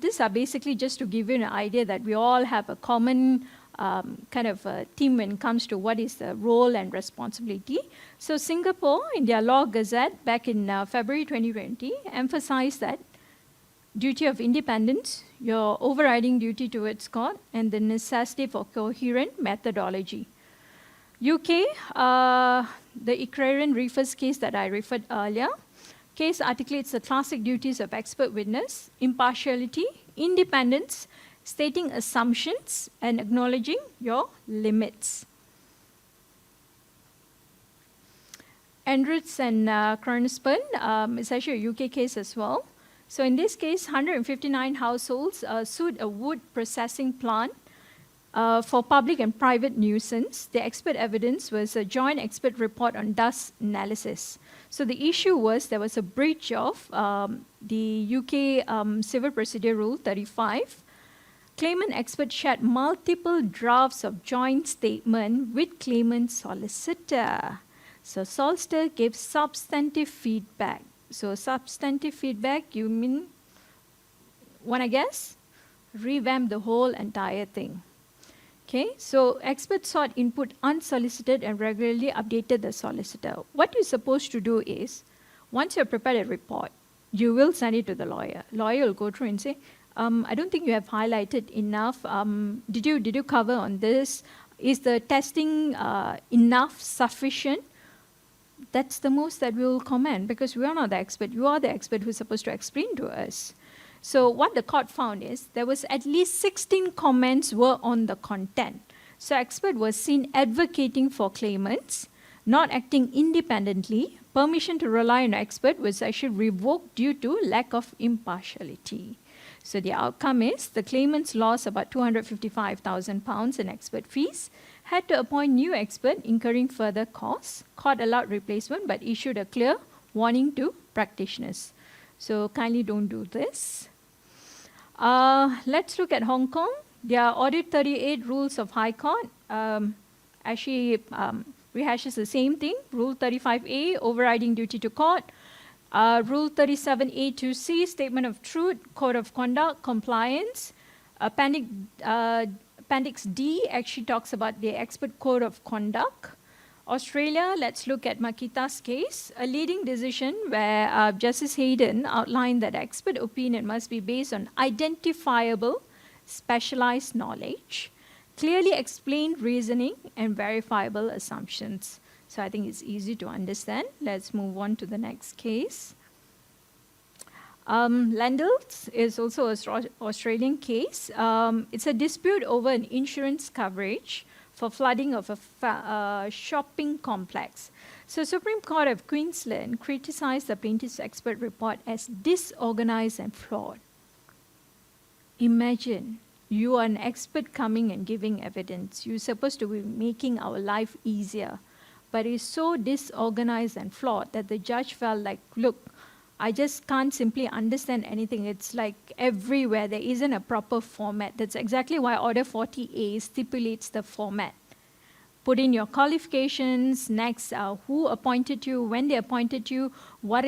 These are basically just to give you an idea that we all have a common kind of a theme when it comes to what is the role and responsibility. So Singapore, in their Law Gazette back in February 2020, emphasized that duty of independence, your overriding duty towards court, and the necessity for coherent methodology. UK, the Ikrarian Reefers case that I referred earlier, case articulates the classic duties of expert witness, impartiality, independence, stating assumptions, and acknowledging your limits. Andrews and Cronspun is actually a UK case as well. So in this case, 159 households sued a wood processing plant for public and private nuisance. The expert evidence was a joint expert report on dust analysis. So the issue was there was a breach of the UK Civil Procedure Rule 35. Claimant expert shared multiple drafts of joint statement with claimant solicitor. So solicitor gave substantive feedback. So substantive feedback, you mean, wanna guess? Revamp the whole entire thing. Okay, so experts sought input unsolicited and regularly updated the solicitor. What you're supposed to do is, once you've prepared a report, you will send it to the lawyer. Lawyer will go through and say, I don't think you have highlighted enough. Did you cover on this? Is the testing enough, sufficient? That's the most that we will comment, because we are not the expert. You are the expert who's supposed to explain to us. So what the court found is there was at least 16 comments were on the content. So expert was seen advocating for claimants, not acting independently. Permission to rely on expert was actually revoked due to lack of impartiality. So the outcome is the claimants lost about £255,000 in expert fees, had to appoint new expert, incurring further costs. Court allowed replacement but issued a clear warning to practitioners. So kindly don't do this. Let's look at Hong Kong. Their Audit 38 rules of High Court actually rehashes the same thing. Rule 35A, overriding duty to court. Rule 37A to C, statement of truth, code of conduct, compliance. Appendix D actually talks about the expert code of conduct. Australia, let's look at Makita's case, a leading decision where Justice Hayden outlined that expert opinion must be based on identifiable, specialized knowledge, clearly explained reasoning, and verifiable assumptions. So I think it's easy to understand. Let's move on to the next case. Lendls is also an Australian case. It's a dispute over an insurance coverage for flooding of a shopping complex. So Supreme Court of Queensland criticized the plaintiff's expert report as disorganized and flawed. Imagine you are an expert coming and giving evidence. You're supposed to be making our life easier, but it's so disorganized and flawed that the judge felt like, look, I just can't simply understand anything. It's like everywhere. There isn't a proper format. That's exactly why Order 40A stipulates the format. Put in your qualifications, next, who appointed you, when they appointed you, what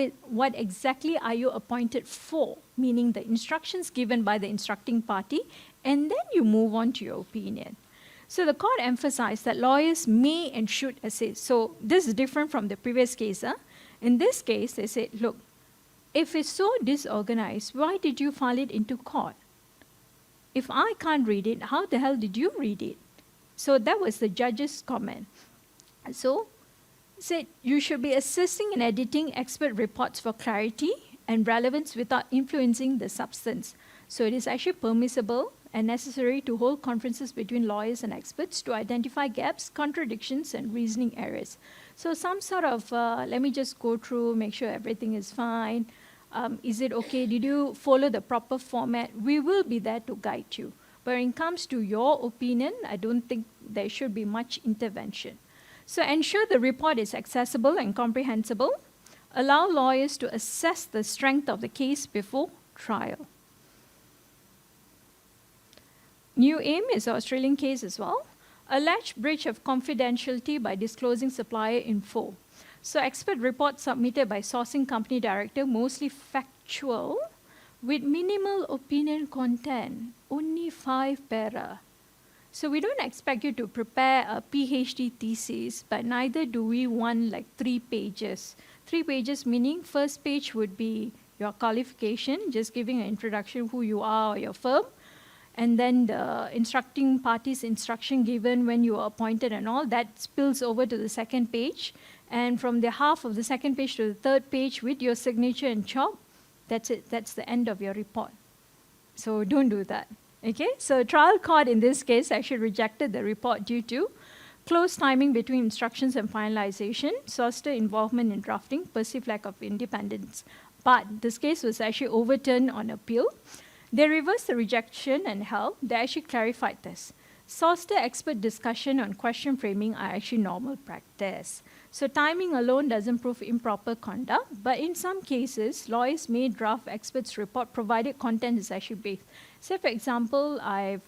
exactly are you appointed for, meaning the instructions given by the instructing party, and then you move on to your opinion. So the court emphasized that lawyers may and should assist. So this is different from the previous case. In this case, they said, look, if it's so disorganized, why did you file it into court? If I can't read it, how the hell did you read it? So that was the judge's comment. So said you should be assisting in editing expert reports for clarity and relevance without influencing the substance. So it is actually permissible and necessary to hold conferences between lawyers and experts to identify gaps, contradictions, and reasoning errors. So some sort of, let me just go through, make sure everything is fine. Is it okay? Did you follow the proper format? We will be there to guide you. But when it comes to your opinion, I don't think there should be much intervention. So ensure the report is accessible and comprehensible. Allow lawyers to assess the strength of the case before trial. New Aim is an Australian case as well. Alleged breach of confidentiality by disclosing supplier info. So expert report submitted by sourcing company director, mostly factual, with minimal opinion content, only 5 para. So we don't expect you to prepare a PhD thesis, but neither do we want like 3 pages. 3 pages meaning first page would be your qualification, just giving an introduction who you are or your firm, and then the instructing party's instruction given when you were appointed and all, that spills over to the second page. And from the half of the second page to the third page with your signature and chop, that's it. That's the end of your report. So don't do that. Okay? So trial court in this case actually rejected the report due to close timing between instructions and finalization, solicitor involvement in drafting, perceived lack of independence. But this case was actually overturned on appeal. They reversed the rejection and held. They actually clarified this. Solicitor expert discussion on question framing are actually normal practice. So timing alone doesn't prove improper conduct, but in some cases, lawyers may draft experts' report provided content is actually based. Say, for example, I've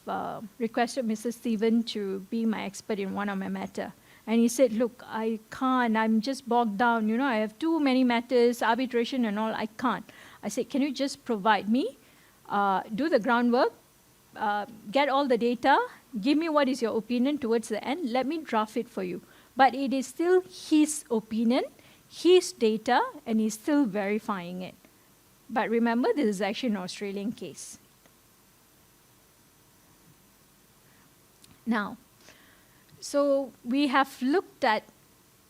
requested Mr. Stephen to be my expert in one of my matter. And he said, look, I can't, I'm just bogged down, I have too many matters, arbitration and all, I can't. I said, can you just provide me, do the groundwork, get all the data, give me what is your opinion towards the end, let me draft it for you. But it is still his opinion, his data, and he's still verifying it. But remember, this is actually an Australian case. Now, so we have looked at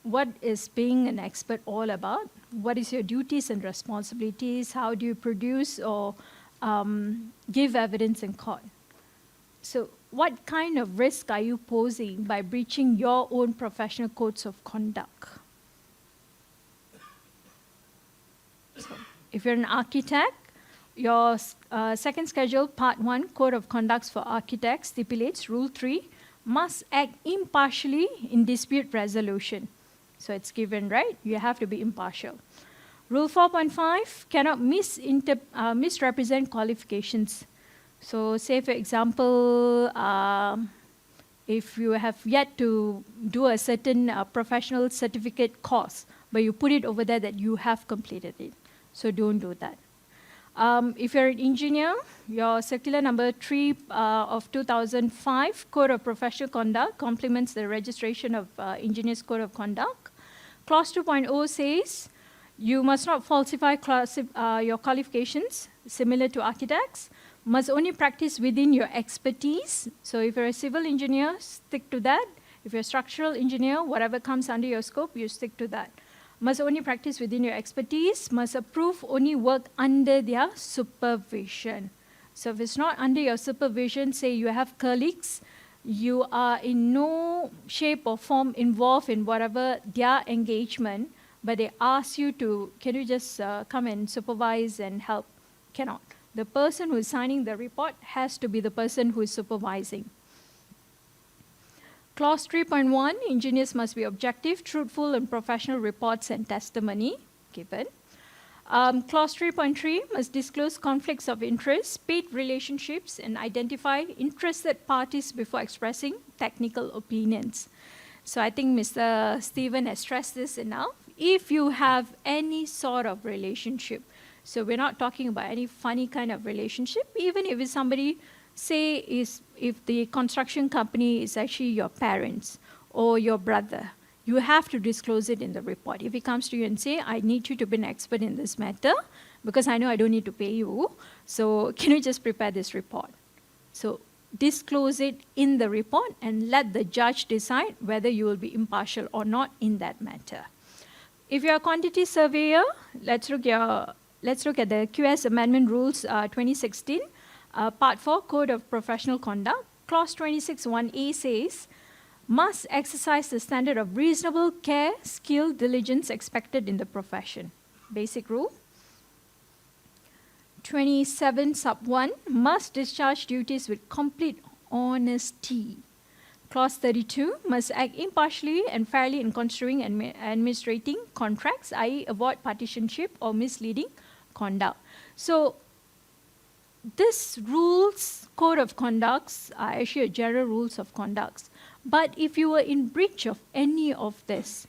what is being an expert all about. What is your duties and responsibilities? How do you produce or give evidence in court? So what kind of risk are you posing by breaching your own professional codes of conduct? So if you're an architect, your second schedule, part 1, Code of Conducts for Architects stipulates Rule 3, must act impartially in dispute resolution. So it's given, right? You have to be impartial. Rule 4.5, cannot misrepresent qualifications. So say, for example, if you have yet to do a certain professional certificate course, but you put it over there that you have completed it. So don't do that. If you're an engineer, your circular number 3 of 2005, Code of Professional Conduct, complements the registration of Engineers Code of Conduct. Clause 2.0 says, you must not falsify your qualifications, similar to architects, must only practice within your expertise. So if you're a civil engineer, stick to that. If you're a structural engineer, whatever comes under your scope, you stick to that. Must only practice within your expertise, must approve only work under their supervision. So if it's not under your supervision, say you have colleagues, you are in no shape or form involved in whatever their engagement, but they ask you to, can you just come and supervise and help? Cannot. The person who is signing the report has to be the person who is supervising. Clause 3.1, engineers must be objective, truthful in professional reports and testimony given. Clause 3.3 must disclose conflicts of interest, paid relationships, and identify interested parties before expressing technical opinions. So I think Mr. Stephen has stressed this enough. If you have any sort of relationship, so we're not talking about any funny kind of relationship, even if it's somebody, say if the construction company is actually your parents or your brother, you have to disclose it in the report. If he comes to you and say, I need you to be an expert in this matter, because I know I don't need to pay you, so can you just prepare this report? So disclose it in the report and let the judge decide whether you will be impartial or not in that matter. If you're a quantity surveyor, let's look at the QS Amendment Rules 2016, Part 4, Code of Professional Conduct. Clause 26.1a says, must exercise the standard of reasonable care, skill, diligence expected in the profession. Basic rule. 27 sub 1, must discharge duties with complete honesty. Clause 32, must act impartially and fairly in construing and administrating contracts, i.e. avoid partisanship or misleading conduct. So this rules, code of conducts are actually general rules of conducts. But if you were in breach of any of this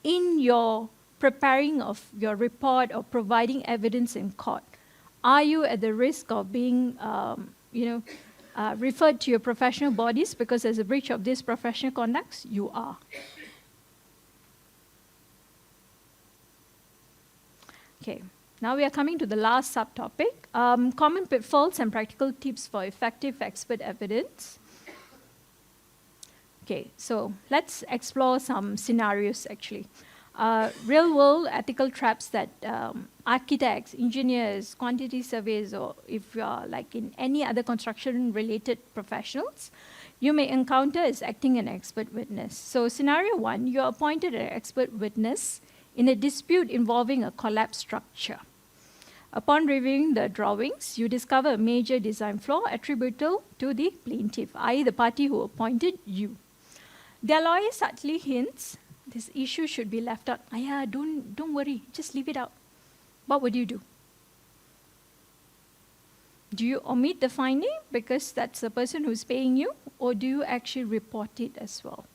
in your preparing of your report or providing evidence in court, are you at the risk of being referred to your professional bodies because there's a breach of these professional conducts? You are. Okay, now we are coming to the last subtopic, common pitfalls and practical tips for effective expert evidence. Okay, so let's explore some scenarios actually. Real-world ethical traps that architects, engineers, quantity surveyors, or if you are like in any other construction-related professionals, you may encounter is acting an expert witness. So scenario 1, you're appointed an expert witness in a dispute involving a collapsed structure. Upon reviewing the drawings, you discover a major design flaw attributable to the plaintiff, i.e. the party who appointed you. Their lawyer subtly hints this issue should be left out. Don't worry, just leave it out. What would you do? Do you omit the finding because that's the person who's paying you, or do you actually report it as well?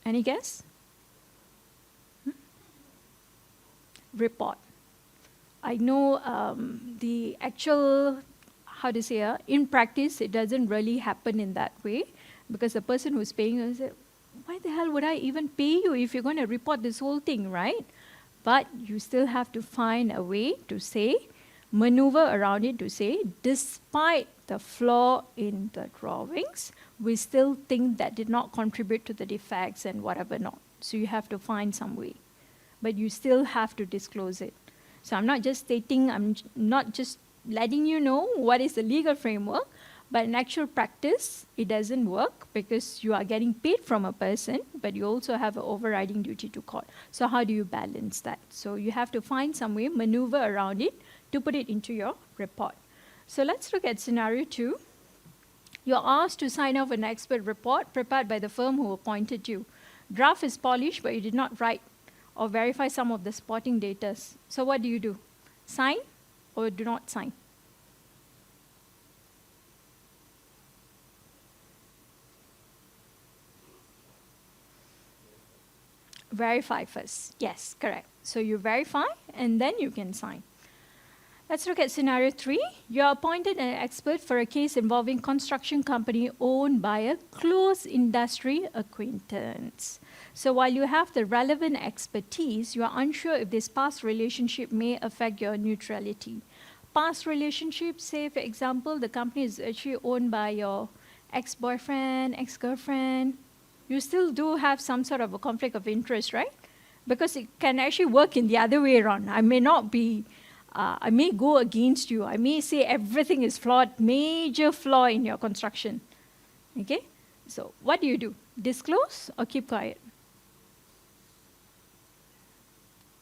Any guess? Report. I know the actual how to say, in practice, it doesn't really happen in that way, because the person who's paying us said, why the hell would I even pay you if you're going to report this whole thing, right? But you still have to find a way to say, maneuver around it to say, despite the flaw in the drawings, we still think that did not contribute to the defects and whatever not. So you have to find some way. But you still have to disclose it. So I'm not just stating, I'm not just letting you know what is the legal framework, but in actual practice, it doesn't work because you are getting paid from a person, but you also have an overriding duty to court. So how do you balance that? So you have to find some way, maneuver around it to put it into your report. So let's look at scenario 2. You're asked to sign off an expert report prepared by the firm who appointed you. Draft is polished, but you did not write or verify some of the supporting data. So what do? Sign or do not sign? Verify first. Yes, correct. So you verify and then you can sign. Let's look at scenario 3. You're appointed an expert for a case involving construction company owned by a close industry acquaintance. So while you have the relevant expertise, you are unsure if this past relationship may affect your neutrality. Past relationship, say for example, the company is actually owned by your ex-boyfriend, ex-girlfriend, you still do have some sort of a conflict of interest, right? Because it can actually work in the other way around. I may not be, I may go against you. I may say everything is flawed, major flaw in your construction. Okay? So what do? Disclose or keep quiet?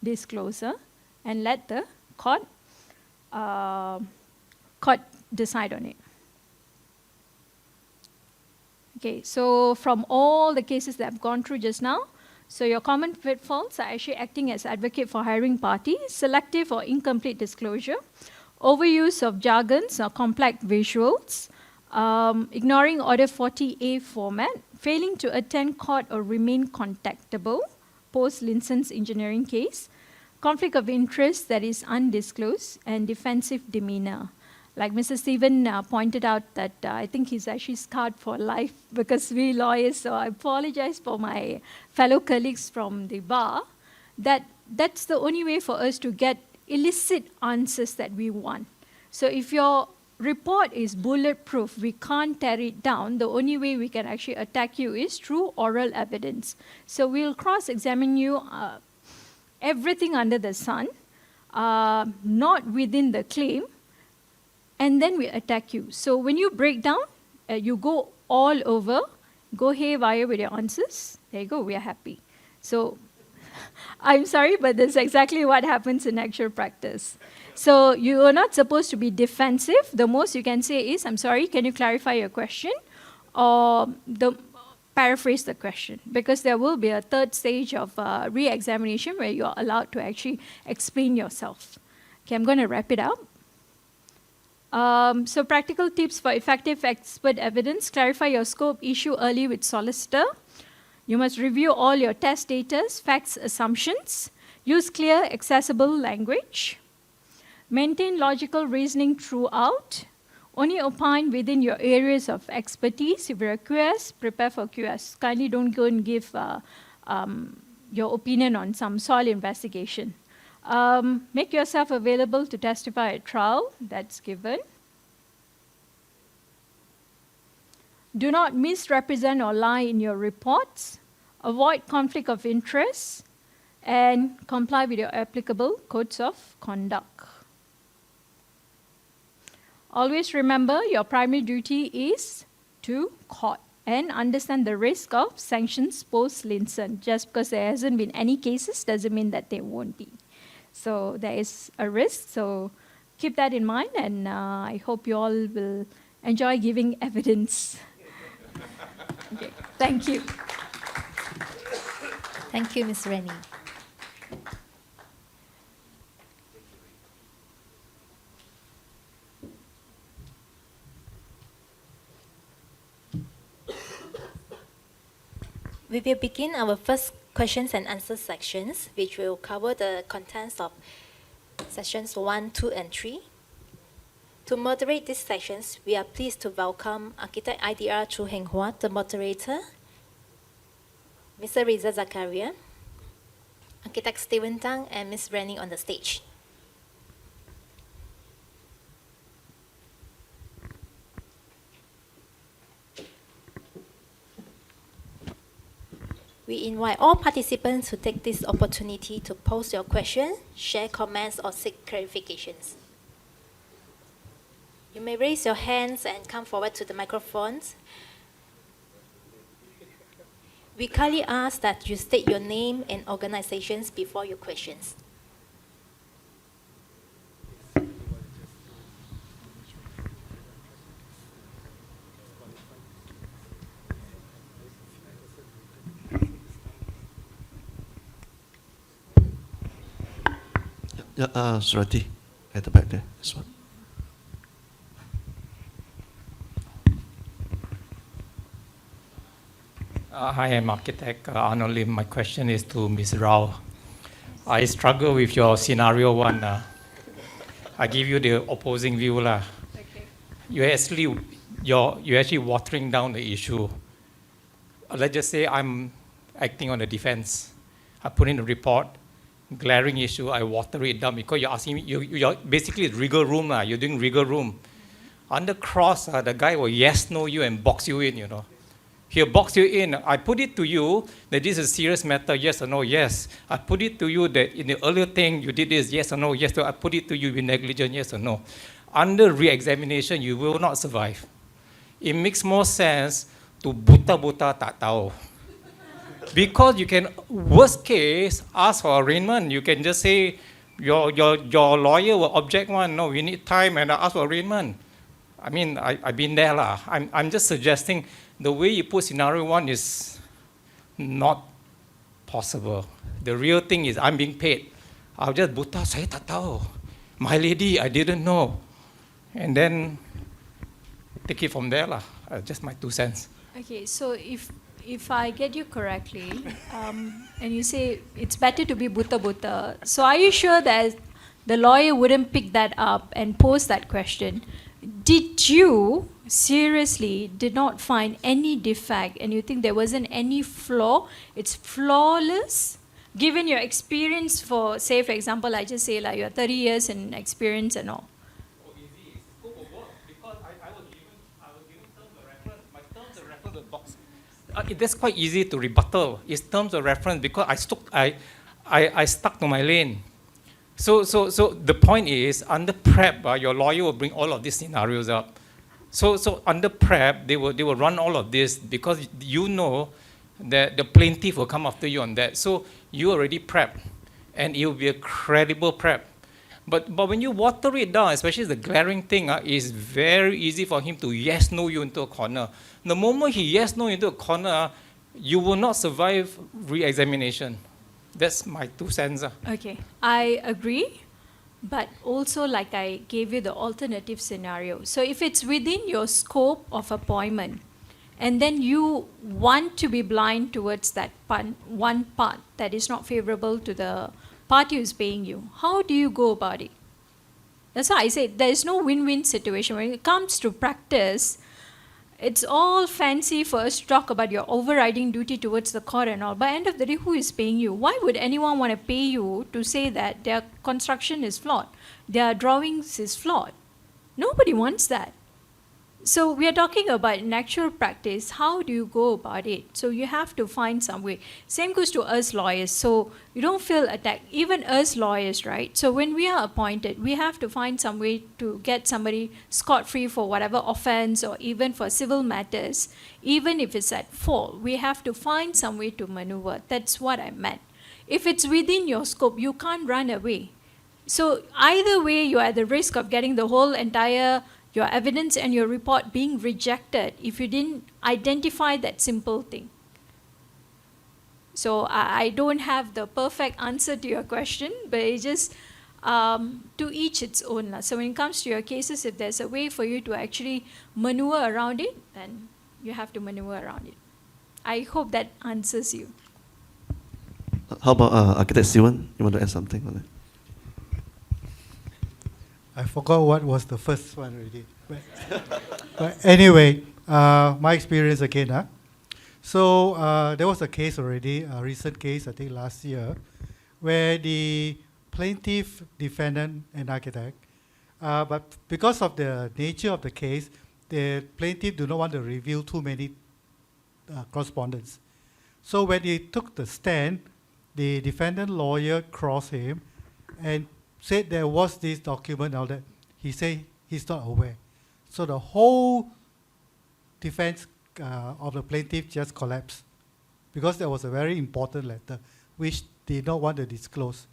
Disclose, and let the court decide on it. Okay, so from all the cases that I've gone through just now, so your common pitfalls are actually acting as advocate for hiring party, selective or incomplete disclosure, overuse of jargons or complex visuals, ignoring Order 40A format, failing to attend court or remain contactable, post-Linson's engineering case, conflict of interest that is undisclosed, and defensive demeanor. Like Mr. Stephen pointed out that I think he's actually scarred for life because we lawyers, so I apologize for my fellow colleagues from the bar, that's the only way for us to get illicit answers that we want. So if your report is bulletproof, we can't tear it down, the only way we can actually attack you is through oral evidence. So we'll cross-examine you everything under the sun, not within the claim, and then we attack you. So when you break down, you go all over, go haywire with your answers. There you go, we are happy. So I'm sorry, but that's exactly what happens in actual practice. So you are not supposed to be defensive. The most you can say is, I'm sorry, can you clarify your question? Or paraphrase the question, because there will be a third stage of re-examination where you're allowed to actually explain yourself. Okay, I'm going to wrap it up. So practical tips for effective expert evidence: clarify your scope, issue early with solicitor. You must review all your test data, facts, assumptions. Use clear, accessible language. Maintain logical reasoning throughout. Only opine within your areas of expertise. If you're a QS, prepare for QS. Kindly don't go and give your opinion on some soil investigation. Make yourself available to testify at trial. That's given. Do not misrepresent or lie in your reports. Avoid conflict of interest. And comply with your applicable codes of conduct. Always remember your primary duty is to court and understand the risk of sanctions post-Linson. Just because there hasn't been any cases doesn't mean that there won't be. So there is a risk, so keep that in mind, and I hope you all will enjoy giving evidence. Okay, thank you. Thank you, Ms. Rennie. We will begin our first questions and answers sections, which will cover the contents of sessions 1, 2, and 3. To moderate these sessions, we are pleased to welcome Architect ADR2025, the moderator, Mr. Riza Zakaria, Architect Stephen Tang, and Ms. Rennie on the stage. We invite all participants to take this opportunity to post your questions, share comments, or seek clarifications. You may raise your hands and come forward to the microphones. We kindly ask that you state your name and organizations before your questions. Yeah, Surati, at the back there. This one. Hi, I'm architect Arnold Lim. My question is to Ms. Rao. I struggle with your scenario one. I give you the opposing view. Okay. You're actually watering down the issue. Let's just say I'm acting on the defense. I put in a report, glaring issue, I water it down because you're asking me, you're basically wriggle room. You're doing wriggle room. Under cross, the guy will yes, no you and box you in, He'll box you in. I put it to you that this is a serious matter, yes or no, yes. I put it to you that in the earlier thing you did this, yes or no, yes. So I put it to you with negligence, yes or no. Under re-examination, you will not survive. It makes more sense to buta tak tahu. Because you can, worst case, ask for arraignment. You can just say, your lawyer will object one, no, we need time and I ask for arraignment. I mean, I've been there. I'm just suggesting the way you put scenario one is not possible. The real thing is I'm being paid. I'll just buta, saya tak tahu. My lady, I didn't know. And then take it from there. Just my 2 cents. Okay, so if I get you correctly, and you say it's better to be buta, so are you sure that the lawyer wouldn't pick that up and pose that question? Did you seriously did not find any defect and you think there wasn't any flaw? It's flawless? Given your experience for, say for example, I just say like you're 30 years in experience and all. Easy. Scope of work. Because I was given terms of reference. My terms of reference were box. That's quite easy to rebuttal. It's terms of reference because I stuck to my lane. So the point is, under prep, your lawyer will bring all of these scenarios up. So under prep, they will run all of this because you know that the plaintiff will come after you on that. So you already prep, and it will be a credible prep. But when you water it down, especially the glaring thing, it's very easy for him to yes, no you into a corner. The moment he yes, no into a corner, you will not survive re-examination. That's my 2 cents. Okay, I agree, but also like I gave you the alternative scenario. So if it's within your scope of appointment, and then you want to be blind towards that one part that is not favorable to the party who's paying you, how do you go about it? That's why I say there is no win-win situation. When it comes to practice, it's all fancy for us to talk about your overriding duty towards the court and all. By the end of the day, who is paying you? Why would anyone want to pay you to say that their construction is flawed, their drawings is flawed? Nobody wants that. So we are talking about in actual practice, how do you go about it? So you have to find some way. Same goes to us lawyers. So you don't feel attacked. Even us lawyers, right? So when we are appointed, we have to find some way to get somebody scot-free for whatever offense or even for civil matters. Even if it's at fault, we have to find some way to maneuver. That's what I meant. If it's within your scope, you can't run away. So either way, you're at the risk of getting the whole entire your evidence and your report being rejected if you didn't identify that simple thing. So I don't have the perfect answer to your question, but it's just to each its own. So when it comes to your cases, if there's a way for you to actually maneuver around it, then you have to maneuver around it. I hope that answers you. How about Architect Siwan? You want to add something on that? I forgot what was the first one already. But anyway, my experience again. So there was a case already, a recent case, I think last year, where the plaintiff, defendant, and architect, but because of the nature of the case, the plaintiff do not want to reveal too many correspondence. So when he took the stand, the defendant lawyer crossed him and said there was this document and all that. He said he's not aware. So the whole defense of the plaintiff just collapsed because there was a very important letter which they did not want to disclose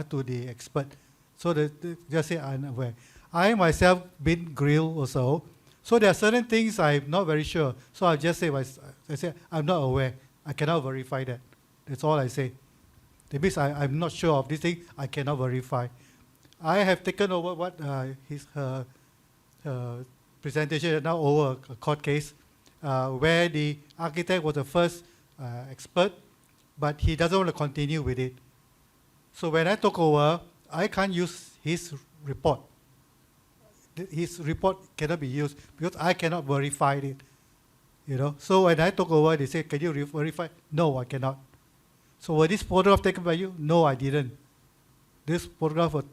to the expert. So they just say I'm unaware. I myself been grilled also. So there are certain things I'm not very sure. So I just say, I say I'm not aware. I cannot verify that. That's all I say. That means I'm not sure of this thing. I cannot verify. I have taken over what her presentation now over a court case where the architect was the first expert, but he doesn't want to continue with it. So when I took over, I can't use his report. His report cannot be used because I cannot verify it. You know. So when I took over, they said, "Can you verify?" No, I cannot. So was this photograph taken by you? No, I didn't. This photograph was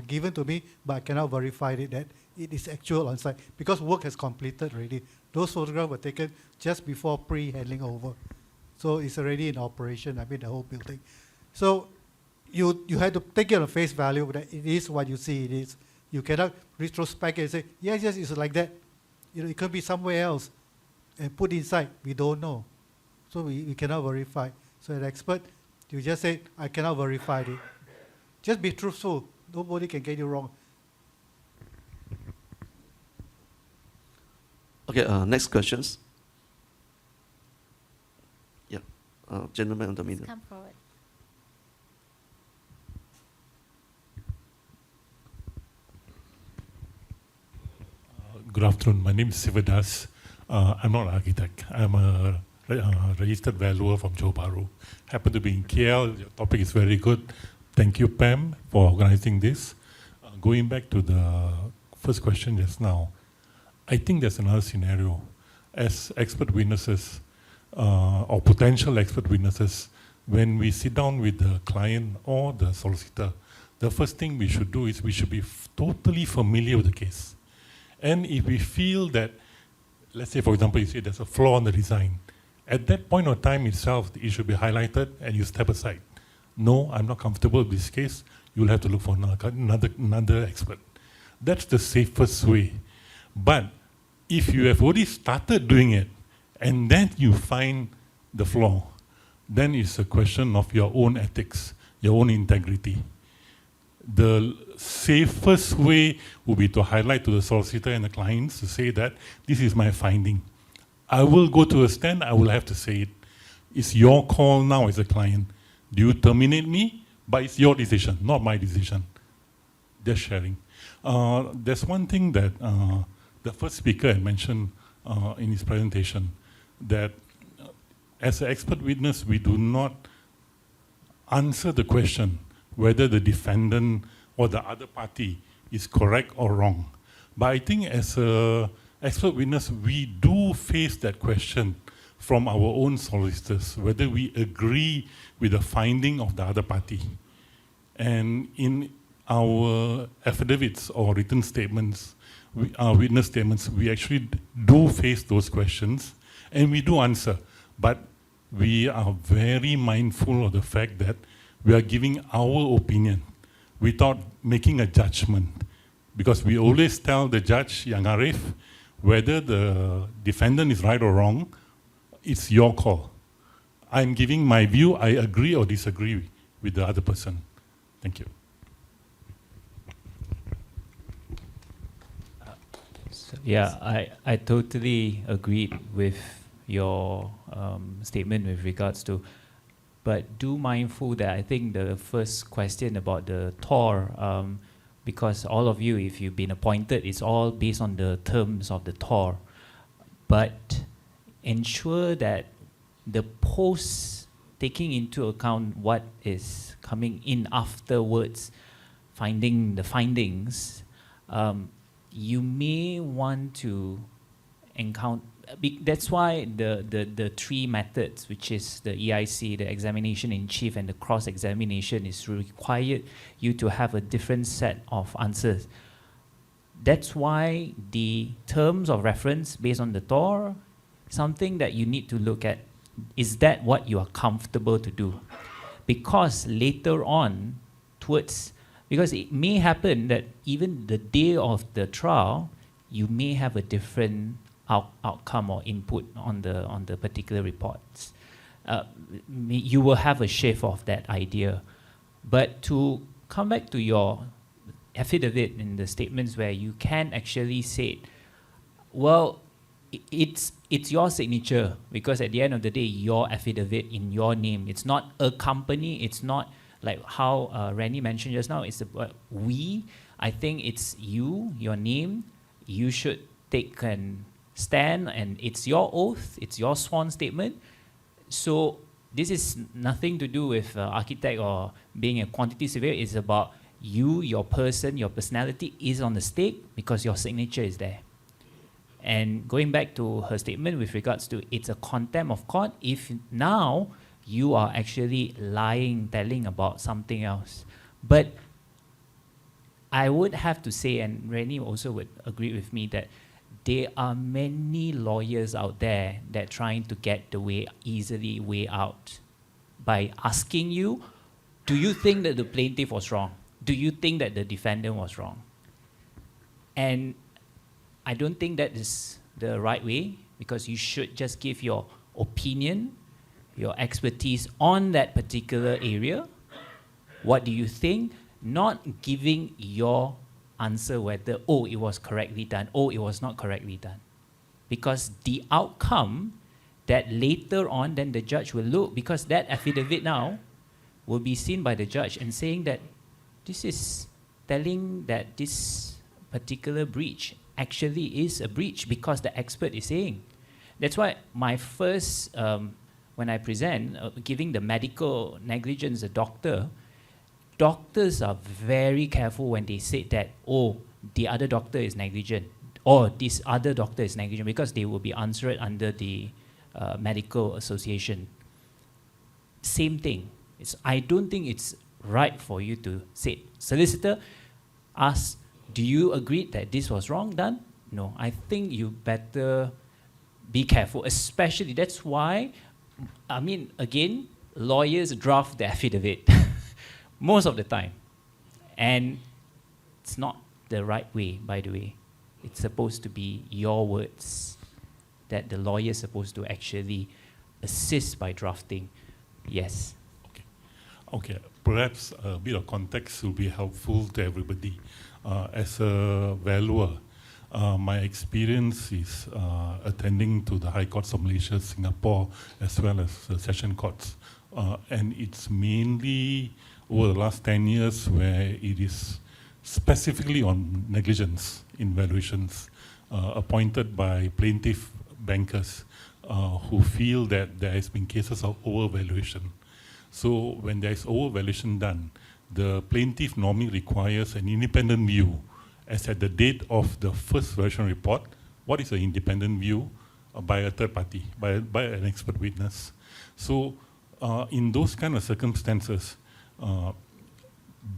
given to me, but I cannot verify it that it is actual on site because work has completed already. Those photographs were taken just before pre-handling over. So it's already in operation, I mean the whole building. So you have to take it on face value that it is what you see it is. You cannot retrospect and say, yes, it's like that. You know, it could be somewhere else and put inside, we don't know. So we cannot verify. So an expert, you just say, I cannot verify it. Just be truthful. Nobody can get you wrong. Okay, next questions. Yeah, gentleman on the middle. Come forward. Good afternoon. My name is Sivadas. I'm not an architect. I'm a registered valuer from Johor Bahru. Happen to be in KL. Your topic is very good. Thank you, Pam, for organizing this. Going back to the first question just now, I think there's another scenario. As expert witnesses or potential expert witnesses, when we sit down with the client or the solicitor, the first thing we should do is we should be totally familiar with the case. And if we feel that, let's say, for example, you say there's a flaw in the design, at that point of time itself, it should be highlighted and you step aside. No, I'm not comfortable with this case. You'll have to look for another expert. That's the safest way. But if you have already started doing it and then you find the flaw, then it's a question of your own ethics, your own integrity. The safest way would be to highlight to the solicitor and the clients to say that this is my finding. I will go to a stand, I will have to say it. It's your call now as a client. Do you terminate me? But it's your decision, not my decision. Just sharing. There's one thing that the first speaker had mentioned in his presentation, that as an expert witness, we do not answer the question whether the defendant or the other party is correct or wrong. But I think as an expert witness, we do face that question from our own solicitors, whether we agree with the finding of the other party. And in our affidavits or written statements, witness statements, we actually do face those questions and we do answer. But we are very mindful of the fact that we are giving our opinion without making a judgment. Because we always tell the judge, Yang Arif, whether the defendant is right or wrong, it's your call. I'm giving my view, I agree or disagree with the other person. Thank you. Yeah, I totally agreed with your statement with regards to, but do mindful that I think the first question about the TOR, because all of you, if you've been appointed, it's all based on the terms of the TOR. But ensure that the post, taking into account what is coming in afterwards, finding the findings, you may want to encounter. That's why the three methods, which is the EIC, the examination in chief, and the cross-examination, is required you to have a different set of answers. That's why the terms of reference based on the TOR, something that you need to look at. Is that what you are comfortable to do? Because later on, because it may happen that even the day of the trial, you may have a different outcome or input on the particular reports. You will have a shift of that idea. But to come back to your affidavit in the statements where you can actually say, well, it's your signature, because at the end of the day, your affidavit in your name. It's not a company. It's not like how Randy mentioned just now. It's about we. I think it's you, your name. You should take an stand, and it's your oath. It's your sworn statement. So this is nothing to do with architect or being a quantity surveyor. It's about you, your person, your personality is on the stake because your signature is there. And going back to her statement with regards to it's a contempt of court, if now you are actually lying, telling about something else. But I would have to say, and Rennie also would agree with me, that there are many lawyers out there that are trying to get the way out by asking you, do you think that the plaintiff was wrong? Do you think that the defendant was wrong? And I don't think that is the right way, because you should just give your opinion, your expertise on that particular area. What do you think? Not giving your answer whether, oh, it was correctly done, oh, it was not correctly done. Because the outcome that later on, then the judge will look, because that affidavit now will be seen by the judge and saying that this is telling that this particular breach actually is a breach because the expert is saying. That's why my first, when I present, giving the medical negligence a doctor, doctors are very careful when they say that, oh, the other doctor is negligent, or this other doctor is negligent, because they will be answered under the medical association. Same thing. I don't think it's right for you to say, solicitor, ask, do you agree that this was wrong done? No, I think you better be careful, especially, that's why, I mean, again, lawyers draft the affidavit most of the time. And it's not the right way, by the way. It's supposed to be your words that the lawyer is supposed to actually assist by drafting. Yes. Okay, perhaps a bit of context will be helpful to everybody. As a valuer, my experience is attending to the High Courts of Malaysia, Singapore, as well as the session courts. And it's mainly over the last 10 years where it is specifically on negligence in valuations appointed by plaintiff bankers who feel that there has been cases of overvaluation. So when there is overvaluation done, the plaintiff normally requires an independent view, as at the date of the first valuation report. What is an independent view by a third party, by an expert witness? So in those kind of circumstances,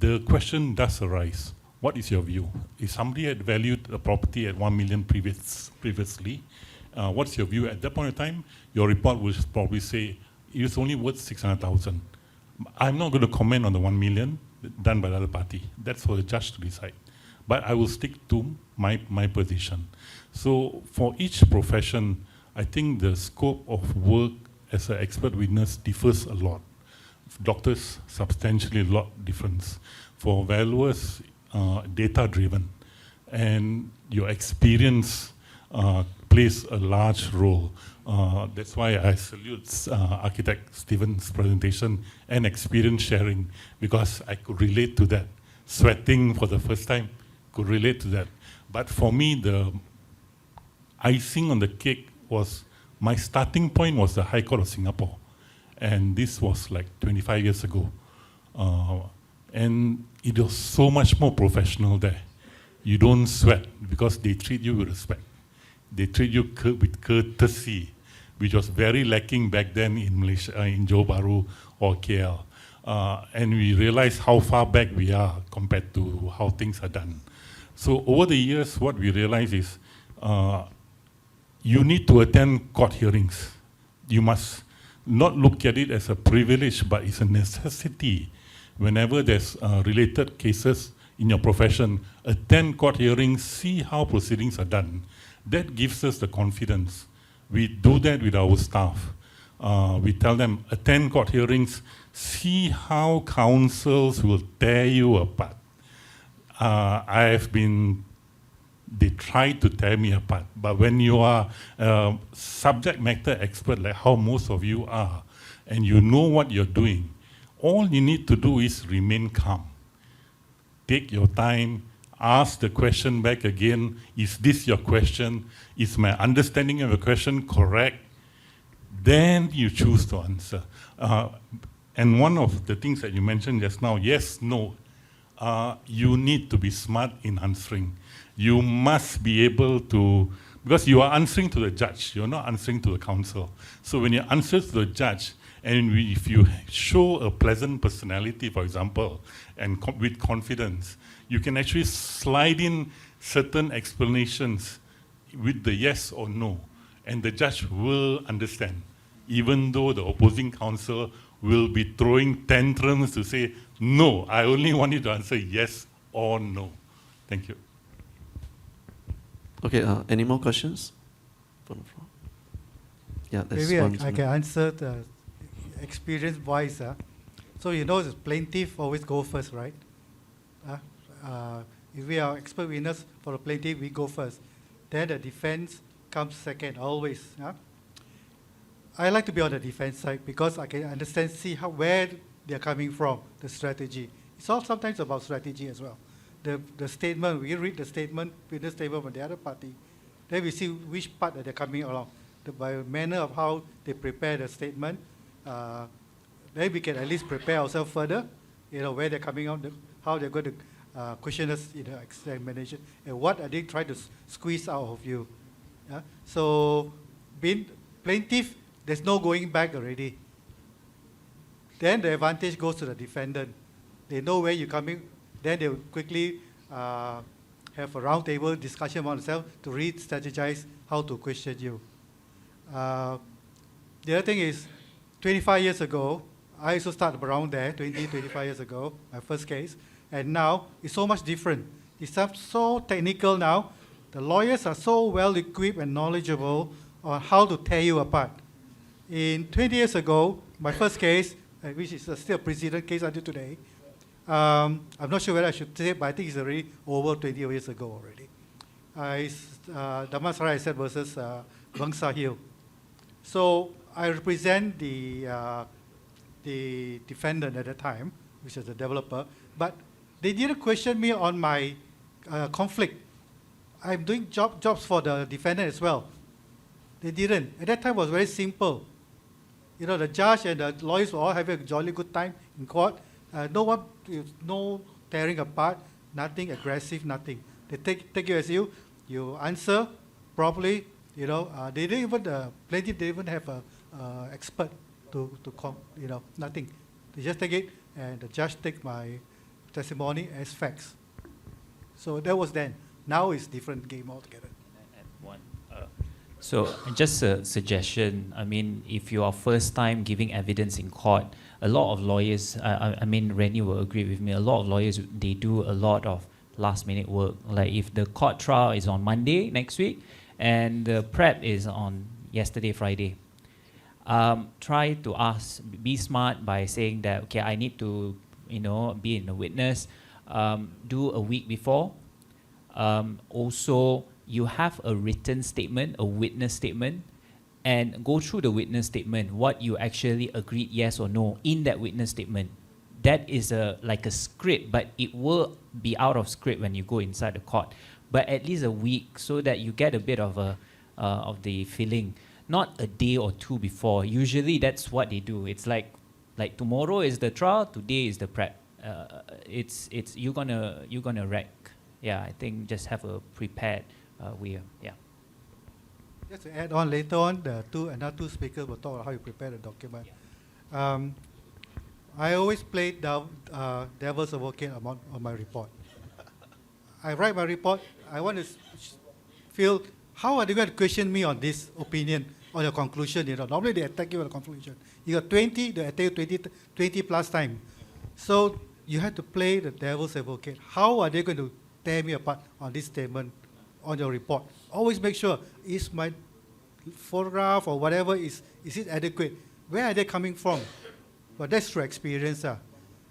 the question does arise. What is your view? If somebody had valued a property at 1 million previously, what's your view at that point in time? Your report will probably say it's only worth 600,000. I'm not going to comment on the 1 million done by the other party. That's for the judge to decide. But I will stick to my position. So for each profession, I think the scope of work as an expert witness differs a lot. Doctors, substantially a lot difference. For valuers, data-driven. And your experience plays a large role. That's why I salute Architect Stephen's presentation and experience sharing, because I could relate to that. Sweating for the first time, could relate to that. But for me, the icing on the cake was, my starting point was the High Court of Singapore. And this was like 25 years ago. And it was so much more professional there. You don't sweat because they treat you with respect. They treat you with courtesy, which was very lacking back then in Malaysia, in Johor Bahru or KL. And we realized how far back we are compared to how things are done. So over the years, what we realized is you need to attend court hearings. You must not look at it as a privilege, but it's a necessity. Whenever there's related cases in your profession, attend court hearings, see how proceedings are done. That gives us the confidence. We do that with our staff. We tell them, attend court hearings, see how counsels will tear you apart. They try to tear me apart, but when you are a subject matter expert, like how most of you are, and you know what you're doing, all you need to do is remain calm. Take your time, ask the question back again. Is this your question? Is my understanding of the question correct? Then you choose to answer. And one of the things that you mentioned just now, yes, no, you need to be smart in answering. You must be able to, because you are answering to the judge, you're not answering to the counsel. So when you answer to the judge, and if you show a pleasant personality, for example, and with confidence, you can actually slide in certain explanations with the yes or no, and the judge will understand, even though the opposing counsel will be throwing tantrums to say, no, I only want you to answer yes or no. Thank you. Okay, any more questions from the floor? Yeah, that's Maybe one. I can answer the experience-wise. So you know the plaintiff always go first, right? If we are expert witness for the plaintiff, we go first. Then the defense comes second, always. I like to be on the defense side because I can understand, see where they're coming from, the strategy. It's all sometimes about strategy as well. The statement, we read the statement, witness statement from the other party, then we see which part that they're coming along. By manner of how they prepare the statement, then we can at least prepare ourselves further, where they're coming out, how they're going to question us in the examination, and what are they trying to squeeze out of you. So being plaintiff, there's no going back already. Then the advantage goes to the defendant. They know where you're coming, then they'll quickly have a roundtable discussion among themselves to strategize how to question you. The other thing is, 25 years ago, I also started around there, 25 years ago, my first case, and now it's so much different. It's so technical now. The lawyers are so well equipped and knowledgeable on how to tear you apart. In 20 years ago, my first case, which is still a precedent case until today, I'm not sure whether I should say, but I think it's already over 20 years ago already. Damansara I said versus Bangsa Hill. So I represent the defendant at the time, which is the developer, but they didn't question me on my conflict. I'm doing jobs for the defendant as well. They didn't. At that time it was very simple. The judge and the lawyers were all having a jolly good time in court. No tearing apart, nothing aggressive, nothing. They take you as you answer properly. They didn't even, the plaintiff didn't even have a expert nothing. They just take it, and the judge take my testimony as facts. So that was then. Now it's different game altogether. So just a suggestion, if you are first time giving evidence in court, a lot of lawyers, Rennie will agree with me, a lot of lawyers, they do a lot of last minute work. Like if the court trial is on Monday next week, and the prep is on yesterday, Friday, try to be smart by saying that, okay, I need to, be in a witness, do a week before. Also, you have a written statement, a witness statement, and go through the witness statement, what you actually agreed yes or no in that witness statement. That is like a script, but it will be out of script when you go inside the court. But at least a week so that you get a bit of the feeling, not a day or two before. Usually that's what they do. It's like tomorrow is the trial, today is the prep. it's you're gonna wreck. Yeah, I think just have a prepared way. Yeah. Just to add on, later on, another two speakers will talk about how you prepare the document. I always play devil's advocate on my report. I write my report. I want to feel how are they going to question me on this opinion, on your conclusion. Normally they attack you on the conclusion. You got 20, they attack you 20 plus time. So you have to play the devil's advocate. How are they going to tear me apart on this statement, on your report? Always make sure, is my photograph or whatever, is it adequate? Where are they coming from? But that's through experience.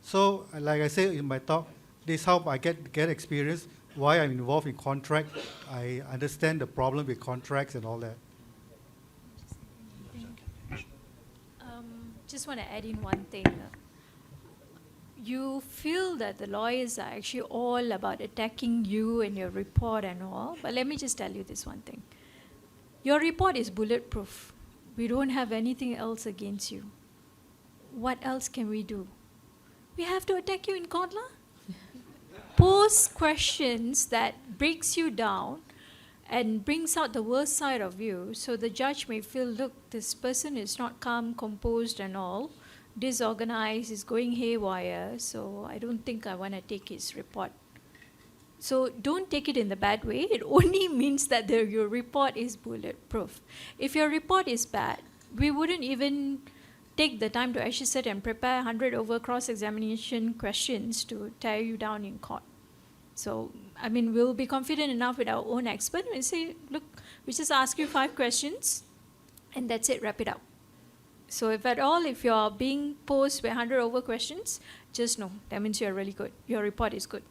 So like I said in my talk, this is how I get experience, why I'm involved in contract. I understand the problem with contracts and all that. Just want to add in one thing. You feel that the lawyers are actually all about attacking you and your report and all, but let me just tell you this one thing. Your report is bulletproof. We don't have anything else against you. What else can we do? We have to attack you in court, lah? Pose questions that breaks you down and brings out the worst side of you, so the judge may feel, look, this person is not calm, composed and all, disorganized, is going haywire, so I don't think I want to take his report. So don't take it in the bad way. It only means that your report is bulletproof. If your report is bad, we wouldn't even take the time to actually sit and prepare 100 over cross-examination questions to tear you down in court. So, I mean, we'll be confident enough with our own expert. We say, look, we just ask you 5 questions, and that's it, wrap it up. So if at all, if you're being posed with 100 over questions, just know, that means you're really good. Your report is good.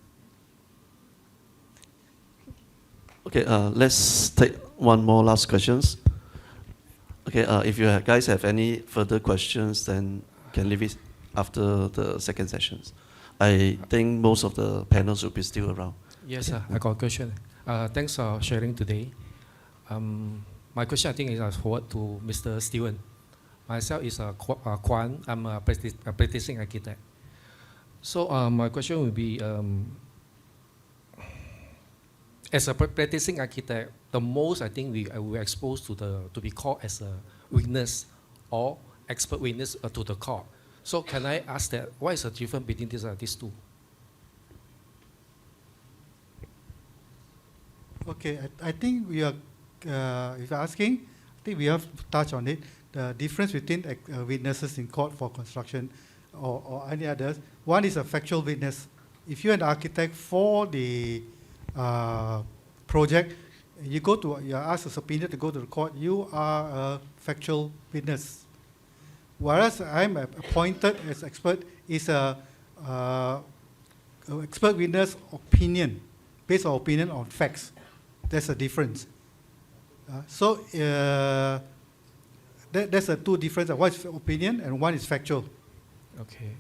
Okay, let's take one more last questions. Okay, if you guys have any further questions, then can leave it after the second sessions. I think most of the panels will be still around. Yes, sir, I got a question. Thanks for sharing today. My question, I think, is forward to Mr. Steven. Myself is Kwan. I'm a practicing architect. So my question would be, as a practicing architect, the most I think we were exposed to be called as a witness or expert witness to the court. So can I ask that, what is the difference between these two? Okay, I think we are, if you're asking, I think we have to touch on it. The difference between witnesses in court for construction or any others. One is a factual witness. If you're an architect for the project, you ask a subpoena to go to the court, you are a factual witness. Whereas I'm appointed as expert is a expert witness opinion, based on opinion on facts. There's a difference. That's the two differences. One is opinion and one is factual. Okay.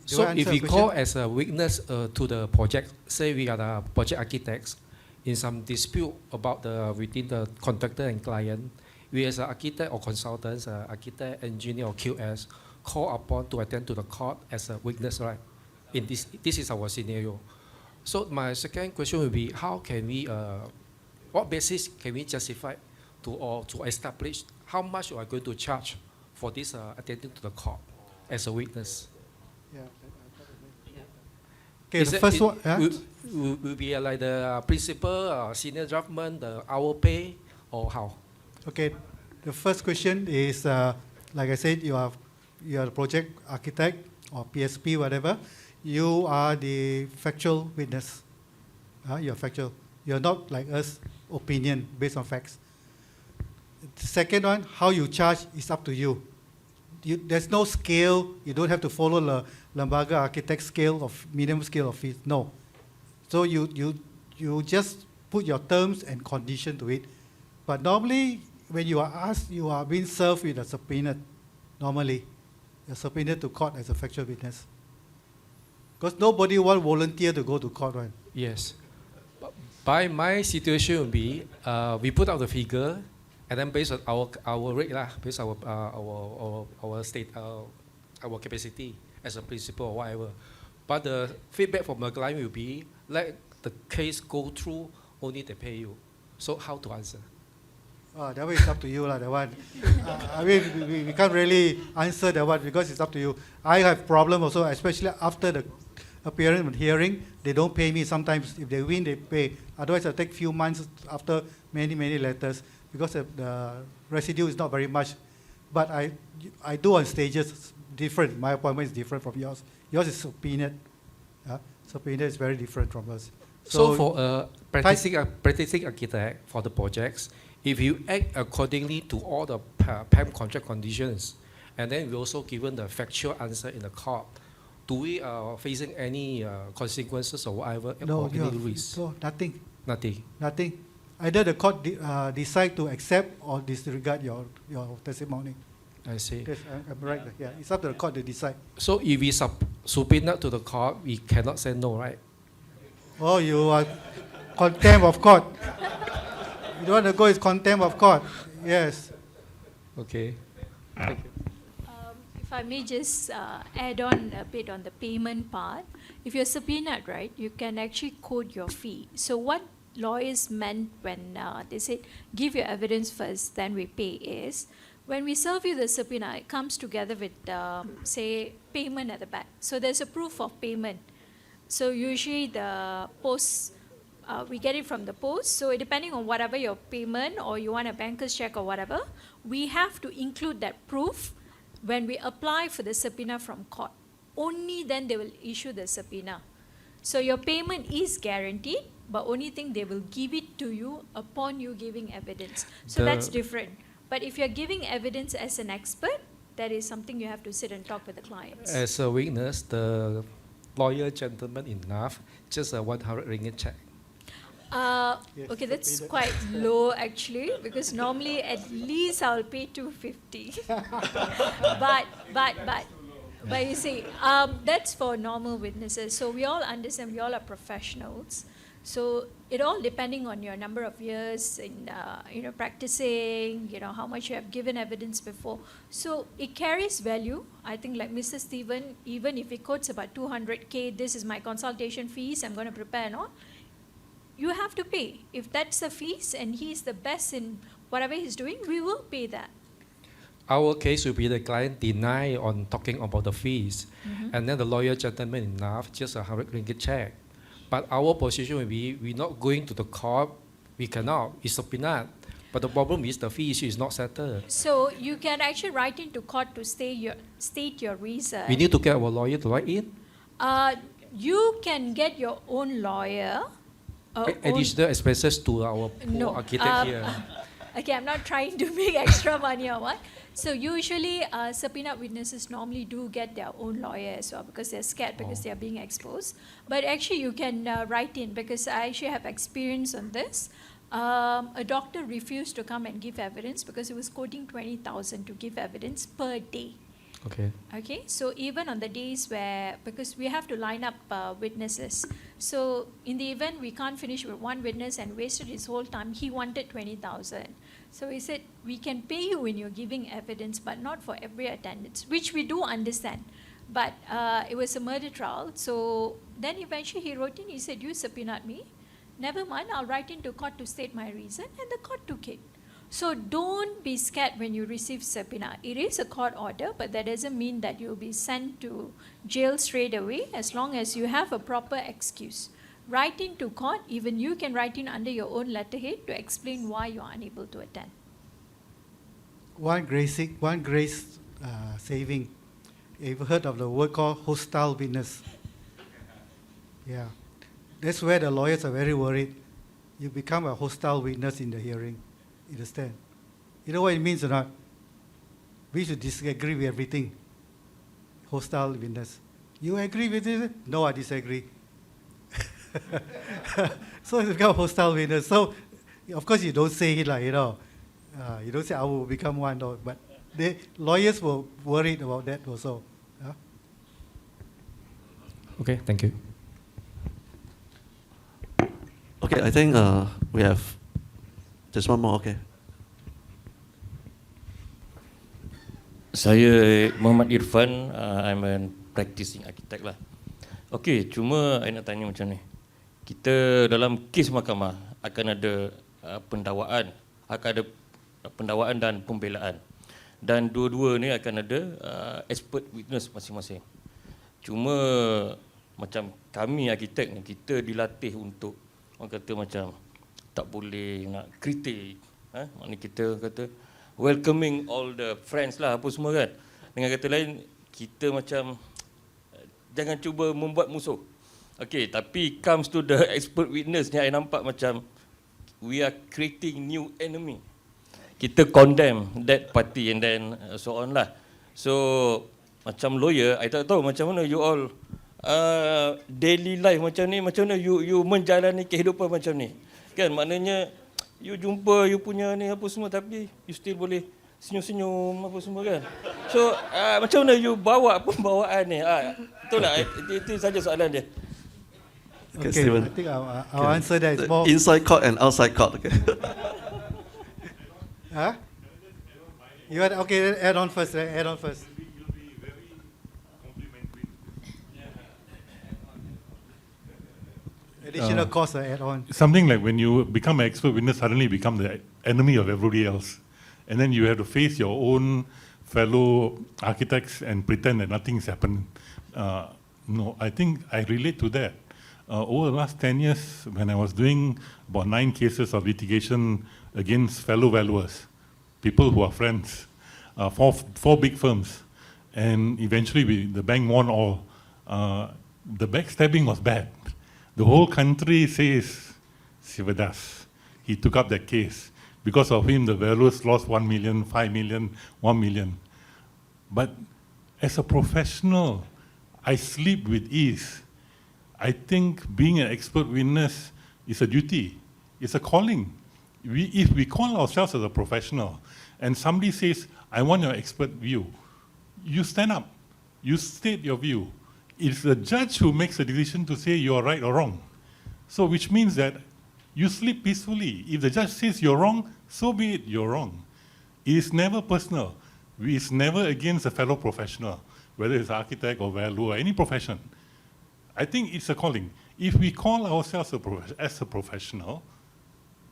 So if we call as a witness to the project, say we are the project architects, in some dispute about within the contractor and client, we as an architect or consultants, architect, engineer or QS, call upon to attend to the court as a witness, right? In this is our scenario. So my second question will be, how can we, what basis can we justify to establish how much you are going to charge for this attending to the court as a witness? Yeah. Okay, the first one will be like the principal, senior draftsman, the hour pay, or how? Okay, the first question is, like I said, you are the project architect or PSP, whatever. You are the factual witness. You're factual. You're not like us, opinion based on facts. The second one, how you charge is up to you. There's no scale. You don't have to follow the Lembaga architect scale of minimum scale of fees. No. So you just put your terms and condition to it. But normally, when you are asked, you are being served with a subpoena. Normally, a subpoena to court as a factual witness. Because nobody will volunteer to go to court, right? Yes. By my situation would be, we put out the figure, and then based on our rate, based on our state, our capacity as a principal or whatever. But the feedback from the client will be, let the case go through, only they pay you. So how to answer? That one is up to you, that one. I mean, we can't really answer that one because it's up to you. I have problem also, especially after the appearance and hearing. They don't pay me. Sometimes if they win, they pay. Otherwise, it'll take few months after many letters because the residue is not very much. But I do on stages different. My appointment is different from yours. Yours is subpoenaed. Subpoenaed is very different from us. So for a practicing architect for the projects, if you act accordingly to all the PAM contract conditions, and then we also given the factual answer in the court, do we facing any consequences or whatever? No, or any risk? so nothing. Nothing. Either the court decide to accept or disregard your testimony. I see. Yes, I'm right. Yeah, it's up to the court to decide. So if we subpoena to the court, we cannot say no, right? Oh, you are contempt of court. You don't want to go is contempt of court. Yes. Okay. Thank you. If I may just add on a bit on the payment part. If you're subpoenaed, right, you can actually code your fee. So what lawyers meant when they said, give your evidence first, then we pay is, when we serve you the subpoena, it comes together with, say, payment at the back. So there's a proof of payment. So usually the post, we get it from the post. So depending on whatever your payment or you want a banker's check or whatever, we have to include that proof when we apply for the subpoena from court. Only then they will issue the subpoena. So your payment is guaranteed, but only thing they will give it to you upon you giving evidence. So that's different. But if you're giving evidence as an expert, that is something you have to sit and talk with the clients. As a witness, the lawyer gentleman enough, just a 100 ringgit check. Okay, that's quite low actually, because normally at least I'll pay 250. But you see, that's for normal witnesses. So we all understand, we all are professionals. So it all depending on your number of years in practicing, how much you have given evidence before. So it carries value. I think like Mr. Stephen, even if he quotes about 200K, this is my consultation fees, I'm going to prepare and all, you have to pay. If that's the fees and he's the best in whatever he's doing, we will pay that. Our case will be the client deny on talking about the fees, and then the lawyer gentleman enough, just 100 ringgit check. But our position will be, we're not going to the court, we cannot, it's subpoenaed. But the problem is the fee issue is not settled. So you can actually write into court to state your reason. We need to get our lawyer to write in? You can get your own lawyer. Additional expenses to our poor architect here. Okay, I'm not trying to make extra money or what. So usually subpoena witnesses normally do get their own lawyer as well because they're scared because they're being exposed. But actually you can write in because I actually have experience on this. A doctor refused to come and give evidence because he was quoting 20,000 to give evidence per day. Okay, so even on the days where, because we have to line up witnesses, so in the event we can't finish with one witness and wasted his whole time, he wanted 20,000. So he said, we can pay you when you're giving evidence, but not for every attendance, which we do understand. But it was a murder trial, so then eventually he wrote in, he said, you subpoenaed me, never mind, I'll write into court to state my reason, and the court took it. So don't be scared when you receive subpoena. It is a court order, but that doesn't mean that you'll be sent to jail straight away as long as you have a proper excuse. Write into court, even you can write in under your own letterhead to explain why you are unable to attend. One grace saving. You've heard of the word called hostile witness. Yeah. That's where the lawyers are very worried. You become a hostile witness in the hearing. You understand? You know what it means or not? We should disagree with everything. Hostile witness. You agree with it? No, I disagree. So it's become a hostile witness. So, of course, you don't say it like, you don't say I will become one, but the lawyers were worried about that also. Okay, thank you. Okay, I think we have just one more, okay. Saya Muhammad Irfan, I'm a practicing architect lah. Okey, cuma saya nak tanya macam ni. Kita dalam kes mahkamah akan ada pendakwaan dan pembelaan. Dan dua-dua ni akan ada expert witness masing-masing. Cuma macam kami arkitek ni, kita dilatih untuk orang kata macam tak boleh nak kritik. Maknanya kita kata welcoming all the friends lah apa semua kan. Dengan kata lain, kita macam jangan cuba membuat musuh. Okey, tapi comes to the expert witness ni, saya nampak macam we are creating new enemy. Kita condemn that party and then so on lah. So macam lawyer, I tak tahu macam mana you all daily life macam ni, macam mana you menjalani kehidupan macam ni. Kan maknanya you jumpa you punya ni apa semua tapi you still boleh senyum-senyum apa semua kan. So macam mana you bawa pembawaan ni? Betul tak? Itu saja soalan dia. Okay, Steven. I think our answer there is more inside court and outside court. Okay. Huh? You want okay? Add on first. Add on first. Additional cost add on. Something like when you become an expert witness, suddenly become the enemy of everybody else, and then you have to face your own fellow architects and pretend that nothing's happened. No, I think I relate to that. Over the last 10 years, when I was doing about 9 cases of litigation against fellow valuers, people who are friends, four big firms, and eventually the bank won all. The backstabbing was bad. The whole country says, Sivadas, he took up that case. Because of him, the valuers lost 1 million, 5 million, 1 million. But as a professional, I sleep with ease. I think being an expert witness is a duty. It's a calling. If we call ourselves as a professional and somebody says, I want your expert view, you stand up, you state your view. It's the judge who makes the decision to say you're right or wrong. So which means that you sleep peacefully. If the judge says you're wrong, so be it, you're wrong. It is never personal. It's never against a fellow professional, whether it's architect or valuer or any profession. I think it's a calling. If we call ourselves as a professional,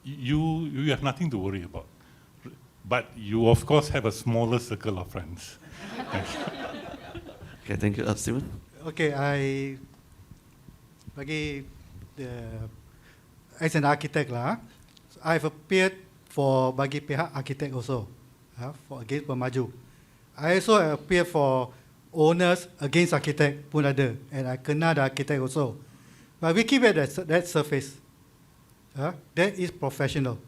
you have nothing to worry about. But you, of course, have a smaller circle of friends. Thank you. Okay, thank you. Stephen? Okay, as an architect lah, I've appeared for bagi pihak architect also, for against pemaju. I also appear for owners against architect pun ada, and I kena the architect also. But we keep it at that surface. That is professional.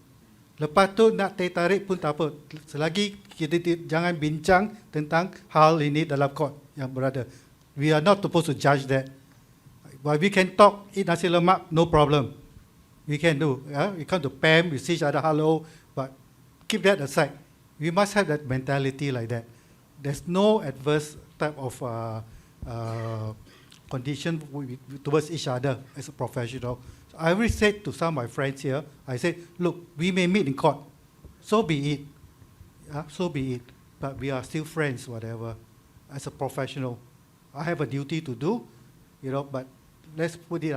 Lepas tu nak tarik pun tak apa. Selagi kita jangan bincang tentang hal ini dalam court yang berada. We are not supposed to judge that. But we can talk, eat nasi lemak, no problem. We can do. We come to PAM, we see each other, hello, but keep that aside. We must have that mentality like that. There's no adverse type of condition towards each other as a professional. So I always said to some of my friends here, I said, look, we may meet in court, so be it. So be it. But we are still friends, whatever. As a professional, I have a duty to do, but let's put it,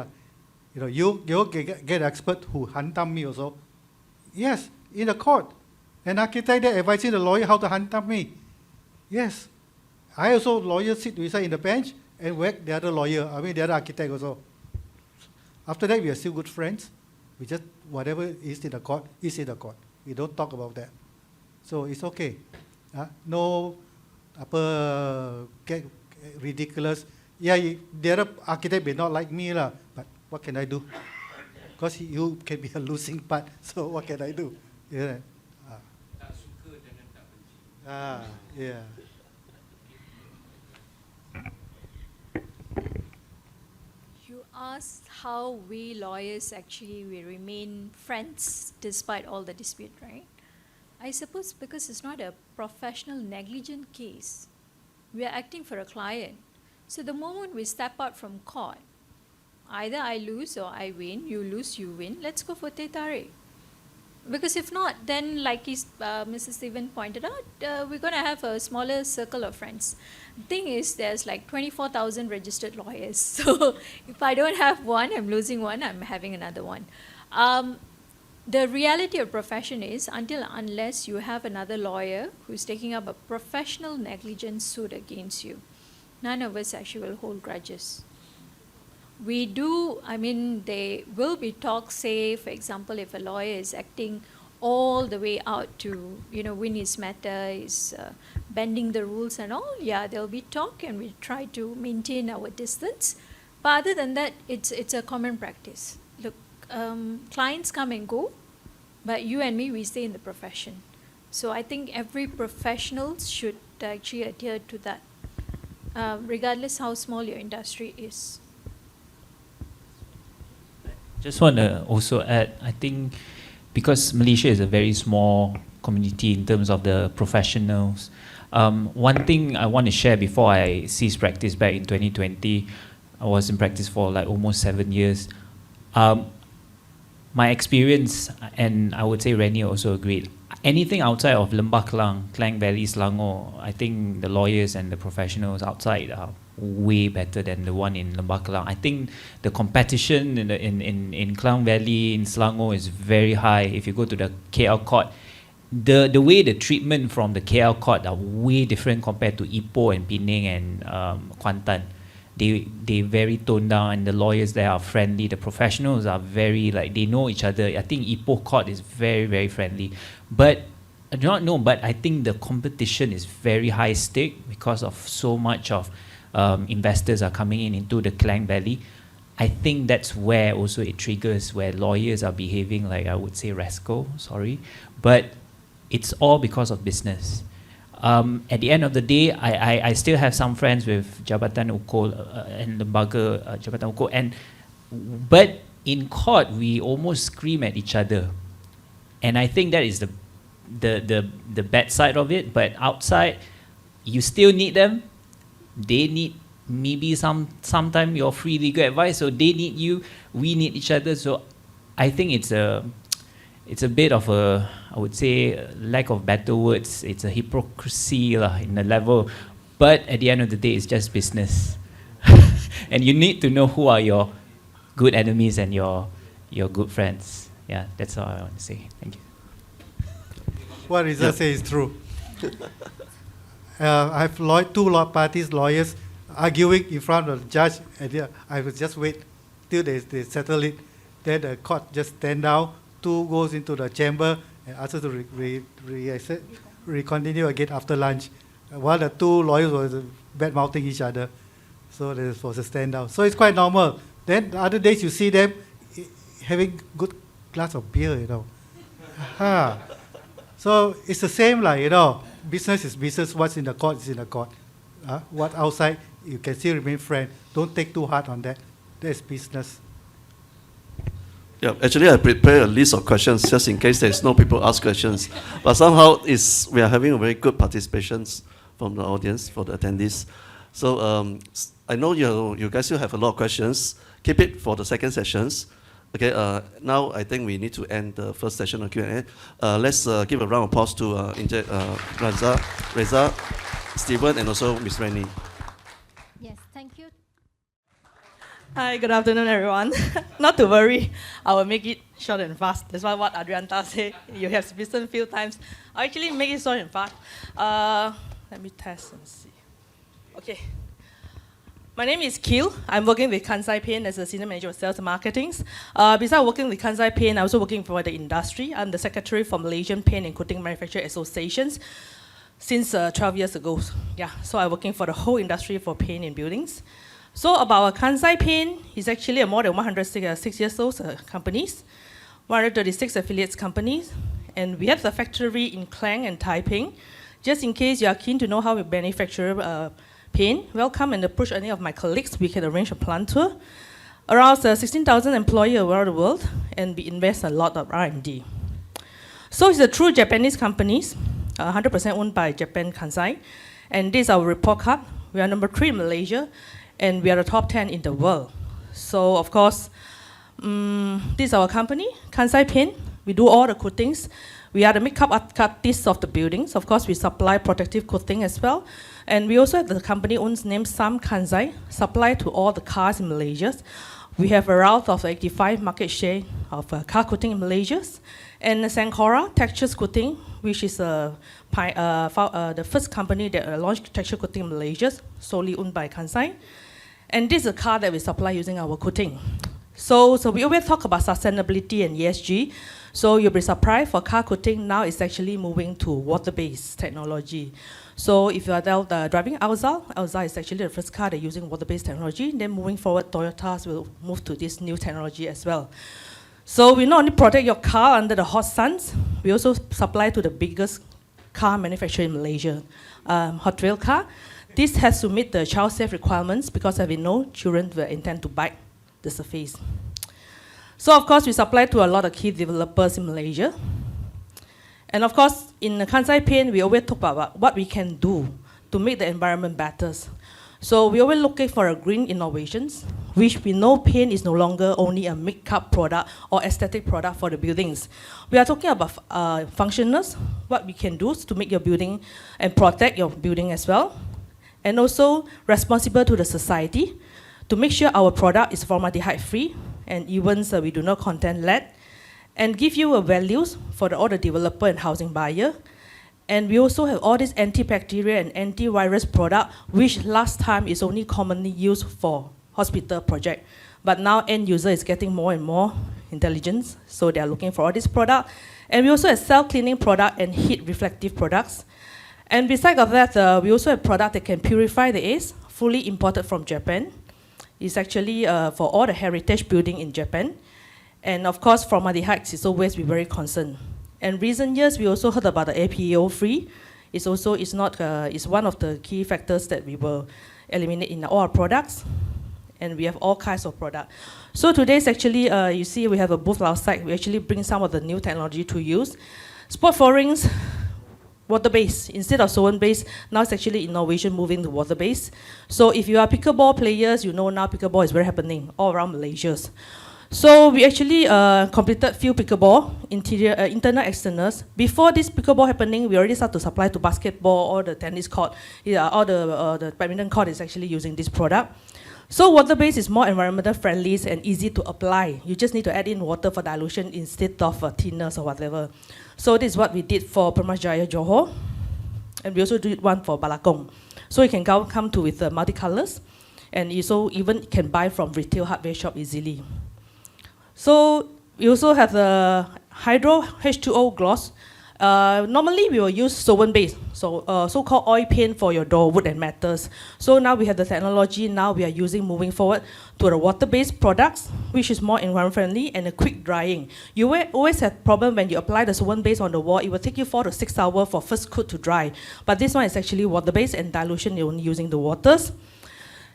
you get an expert who hantam me also. Yes, in the court. An architect there advising the lawyer how to hantam me. Yes. I also, lawyers sit beside in the bench and whack the other lawyer, the other architect also. After that, we are still good friends. We just, whatever is in the court, is in the court. We don't talk about that. So it's okay. No, get ridiculous. Yeah, the other architect may not like me, but what can I do? Because you can be a losing part, so what can I do? Yeah. Yeah. You asked how we lawyers actually we remain friends despite all the dispute, right? I suppose because it's not a professional negligent case. We are acting for a client. So the moment we step out from court, either I lose or I win, you lose, you win, let's go for teh tarik. Because if not, then like Mrs. Stephen pointed out, we're going to have a smaller circle of friends. The thing is, there's like 24,000 registered lawyers. So if I don't have one, I'm losing one, I'm having another one. The reality of profession is, unless you have another lawyer who's taking up a professional negligence suit against you, none of us actually will hold grudges. We do, I mean, there will be talks, say, for example, if a lawyer is acting all the way out to, win his matter, is bending the rules and all, yeah, there'll be talk and we try to maintain our distance. But other than that, it's a common practice. Look, clients come and go, but you and me, we stay in the profession. So I think every professional should actually adhere to that, regardless how small your industry is. Just want to also add, I think because Malaysia is a very small community in terms of the professionals, one thing I want to share before I ceased practice back in 2020, I was in practice for like almost 7 years. My experience, and I would say Rennie also agreed, anything outside of Lembah Kelang, Klang Valley, Selangor, I think the lawyers and the professionals outside are way better than the one in Lembah Kelang. I think the competition in Klang Valley, in Selangor is very high. If you go to the KL court, the way the treatment from the KL court are way different compared to Ipoh and Penang and Kuantan. They very toned down, and the lawyers there are friendly. The professionals are very, like, they know each other. I think Ipoh court is very, very friendly. But I do not know, but I think the competition is very high stake because of so much of investors are coming into the Klang Valley. I think that's where also it triggers, where lawyers are behaving like, I would say, rascal, sorry. But it's all because of business. At the end of the day, I still have some friends with Jabatan Ukol and Lembaga Jabatan Ukol, but in court we almost scream at each other, and I think that is the bad side of it. But outside, you still need them. They need maybe sometime your free legal advice, so they need you. We need each other. So I think it's a bit of a, I would say, lack of better words. It's a hypocrisy in the level. But at the end of the day, it's just business. And you need to know who are your good enemies and your good friends. Yeah, that's all I want to say. Thank you. What Rizal says is true. I have two parties, lawyers, arguing in front of the judge. And I will just wait till they settle it. Then the court just stand down. Two goes into the chamber and asks to continue again after lunch. While the two lawyers were bad-mouthing each other. So there was a stand down. So it's quite normal. Then the other days you see them having good glass of beer, So it's the same, business is business. What's in the court is in the court. What outside, you can still remain friends. Don't take too hard on that. That's business. Yeah, actually I prepared a list of questions just in case there's no people ask questions. But somehow we are having a very good participations from the audience, for the attendees. So I know you guys still have a lot of questions. Keep it for the second sessions. Okay, now I think we need to end the first session of Q&A. Let's give a round of applause to Reza, Stephen, and also Ms. Rennie. Yes, thank you. Hi, good afternoon, everyone. Not to worry, I will make it short and fast. That's what Adrianta said. You have listened a few times. I'll actually make it short and fast. Let me test and see. Okay. My name is Keel. I'm working with Kansai Paint as a Senior Manager of Sales and Marketing. Besides working with Kansai Paint, I'm also working for the industry. I'm the Secretary for Malaysian Paint and Coating Manufacturer Associations since 12 years ago. Yeah, so I'm working for the whole industry for paint and buildings. So about Kansai Paint, it's actually a more than 106 years old companies, 136 affiliates companies, and we have the factory in Klang and Taiping. Just in case you are keen to know how we manufacture paint, welcome and approach any of my colleagues. We can arrange a plant tour. Around 16,000 employees around the world, and we invest a lot of R&D. So it's a true Japanese companies, 100% owned by Japan Kansai, and this is our report card. We are number 3 in Malaysia, and we are the top 10 in the world. So of course, this is our company, Kansai Paint. We do all the coatings. We are the makeup artists of the buildings. Of course, we supply protective coating as well. And we also have the company owns named Sam Kansai, supply to all the cars in Malaysia. We have around of 85 market share of car coating in Malaysia. And Sankora Textures Coating, which is the first company that launched texture coating in Malaysia, solely owned by Kansai. And this is a car that we supply using our coating. So we always talk about sustainability and ESG. So you'll be surprised for car coating now it's actually moving to water-based technology. So if you are driving Alza is actually the first car that using water-based technology. Then moving forward, Toyotas will move to this new technology as well. So we not only protect your car under the hot suns, we also supply to the biggest car manufacturer in Malaysia, Hot Wheel car. This has to meet the child safe requirements because as we know, children will intend to bite the surface. So of course, we supply to a lot of key developers in Malaysia. And of course, in the Kansai Paint, we always talk about what we can do to make the environment better. So we always looking for a green innovations, which we know paint is no longer only a makeup product or aesthetic product for the buildings. We are talking about functionals, what we can do to make your building and protect your building as well. And also responsible to the society to make sure our product is formaldehyde free and even so we do not contain lead, and give you a values for all the developer and housing buyer. And we also have all these antibacterial and antivirus product, which last time is only commonly used for hospital project. But now end user is getting more and more intelligence, so they are looking for all this product. And we also have self-cleaning product and heat reflective products. And besides of that, we also have product that can purify the air, fully imported from Japan. It's actually for all the heritage building in Japan. And of course, formaldehyde is always be very concerned. And recent years, we also heard about the APO free. It's one of the key factors that we will eliminate in all our products. And we have all kinds of products. So today's actually, you see we have a booth outside. We actually bring some of the new technology to use. Sport fourings, water-based. Instead of solvent-based, now it's actually innovation moving to water-based. So if you are pickleball players, you know now pickleball is very happening all around Malaysia. So we actually completed few pickleball, internal, externals. Before this pickleball happening, we already start to supply to basketball or the tennis court. All the badminton court is actually using this product. So water-based is more environmental friendly and easy to apply. You just need to add in water for dilution instead of thinners or whatever. So this is what we did for Permas Jaya Johor. And we also did one for Balakong. So you can come to with multicolors. And you so even can buy from retail hardware shop easily. So we also have the Hydro H2O gloss. Normally we will use solvent-based, so-called oil paint for your door, wood and metals. So now we have the technology, now we are using moving forward to the water-based products, which is more environment-friendly and a quick drying. You will always have problem when you apply the solvent-based on the wall, it will take you 4 to 6 hours for first coat to dry. But this one is actually water-based and dilution, you're only using the waters.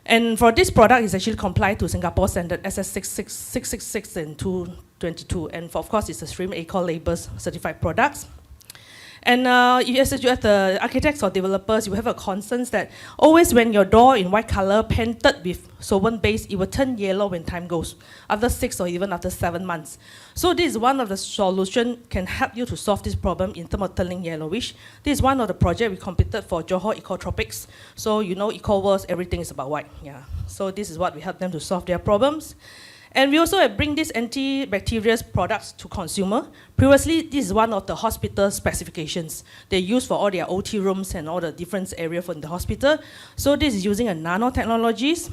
And for this product, it's actually complied to Singapore standard SS666 and 222. And of course, it's a stream ACOL labels certified products. And as you have the architects or developers, you have a concern that always when your door in white color painted with solvent base, it will turn yellow when time goes, after 6 or even after 7 months. So this is one of the solutions can help you to solve this problem in terms of turning yellowish. This is one of the projects we completed for Johor Ecotropics. So you know Eco-World, everything is about white. Yeah. So this is what we help them to solve their problems. And we also bring these antibacterial products to consumer. Previously, this is one of the hospital specifications. They use for all their OT rooms and all the different areas from the hospital. So this is using a nanotechnologies.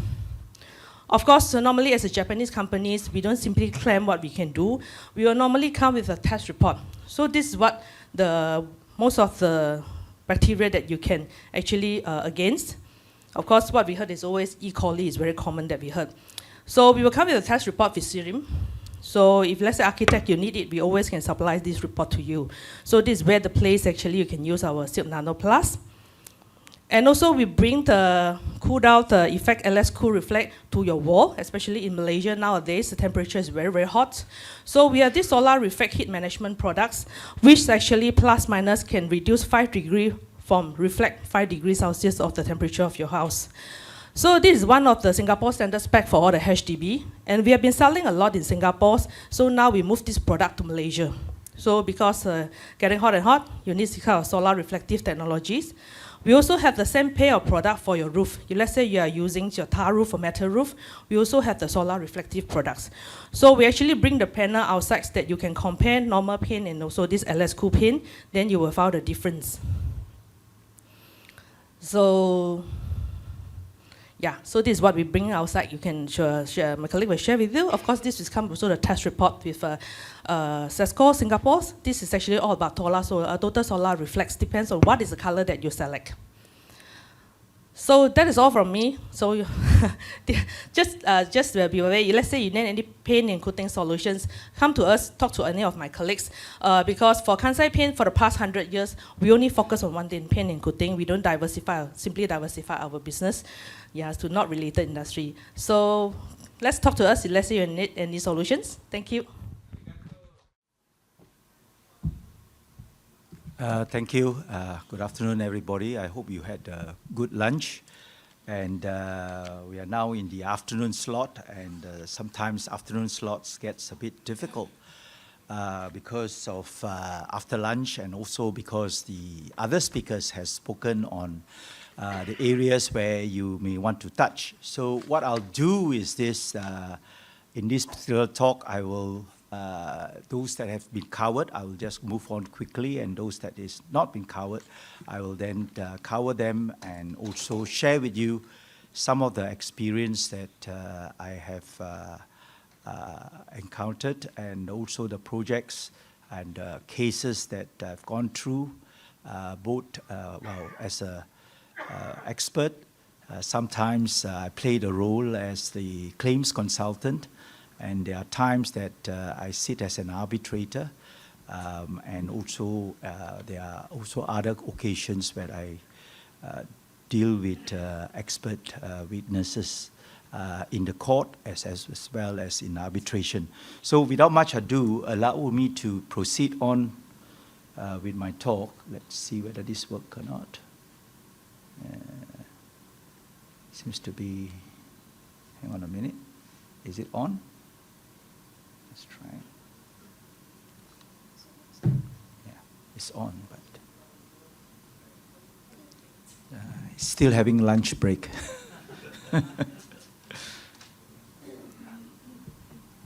Of course, normally as a Japanese companies, we don't simply claim what we can do. We will normally come with a test report. So this is what most of the bacteria that you can actually against. Of course, what we heard is always E. coli is very common that we heard. So we will come with a test report with serum. So if let's say architect, you need it, we always can supply this report to you. So this is where the place actually you can use our Silk Nano Plus. And also we bring the cool down the effect LS Cool Reflect to your wall, especially in Malaysia nowadays, the temperature is very, very hot. So we have this solar reflect heat management products, which actually plus minus can reduce 5 degrees from reflect 5 degrees Celsius of the temperature of your house. So this is one of the Singapore standard spec for all the HDB, and we have been selling a lot in Singapore, so now we move this product to Malaysia. So because getting hot and hot, you need this kind of solar reflective technologies. We also have the same pair of product for your roof. Let's say you are using your tar roof or metal roof, we also have the solar reflective products. So we actually bring the panel outside so that you can compare normal paint and also this LS Cool paint, then you will find the difference. So yeah, so this is what we bring outside. You can share, my colleague will share with you. Of course, this is come also the test report with SESCO Singapore. This is actually all about total solar reflex, depends on what is the color that you select. So that is all from me. So just be aware, let's say you need any paint and coating solutions, come to us, talk to any of my colleagues. Because for Kansai Paint, for the past 100 years, we only focus on one thing, paint and coating. We don't simply diversify our business, to not related industry. So let's talk to us, let's say you need any solutions. Thank you. Thank you. Good afternoon, everybody. I hope you had a good lunch. And we are now in the afternoon slot, and sometimes afternoon slots gets a bit difficult because of after lunch, and also because the other speakers has spoken on the areas where you may want to touch. So what I'll do is this, in this particular talk, I will those that have been covered, I will just move on quickly, and those that is not been covered, I will then cover them and also share with you some of the experience that I have encountered, and also the projects and cases that I've gone through, both as a expert. Sometimes I played a role as the claims consultant, and there are times that I sit as an arbitrator, and also there are also other occasions where I deal with expert witnesses in the court as well as in arbitration. So without much ado, allow me to proceed on with my talk. Let's see whether this works or not. Seems to be, hang on a minute, is it on? Let's try. Yeah, it's on, but it's still having lunch break.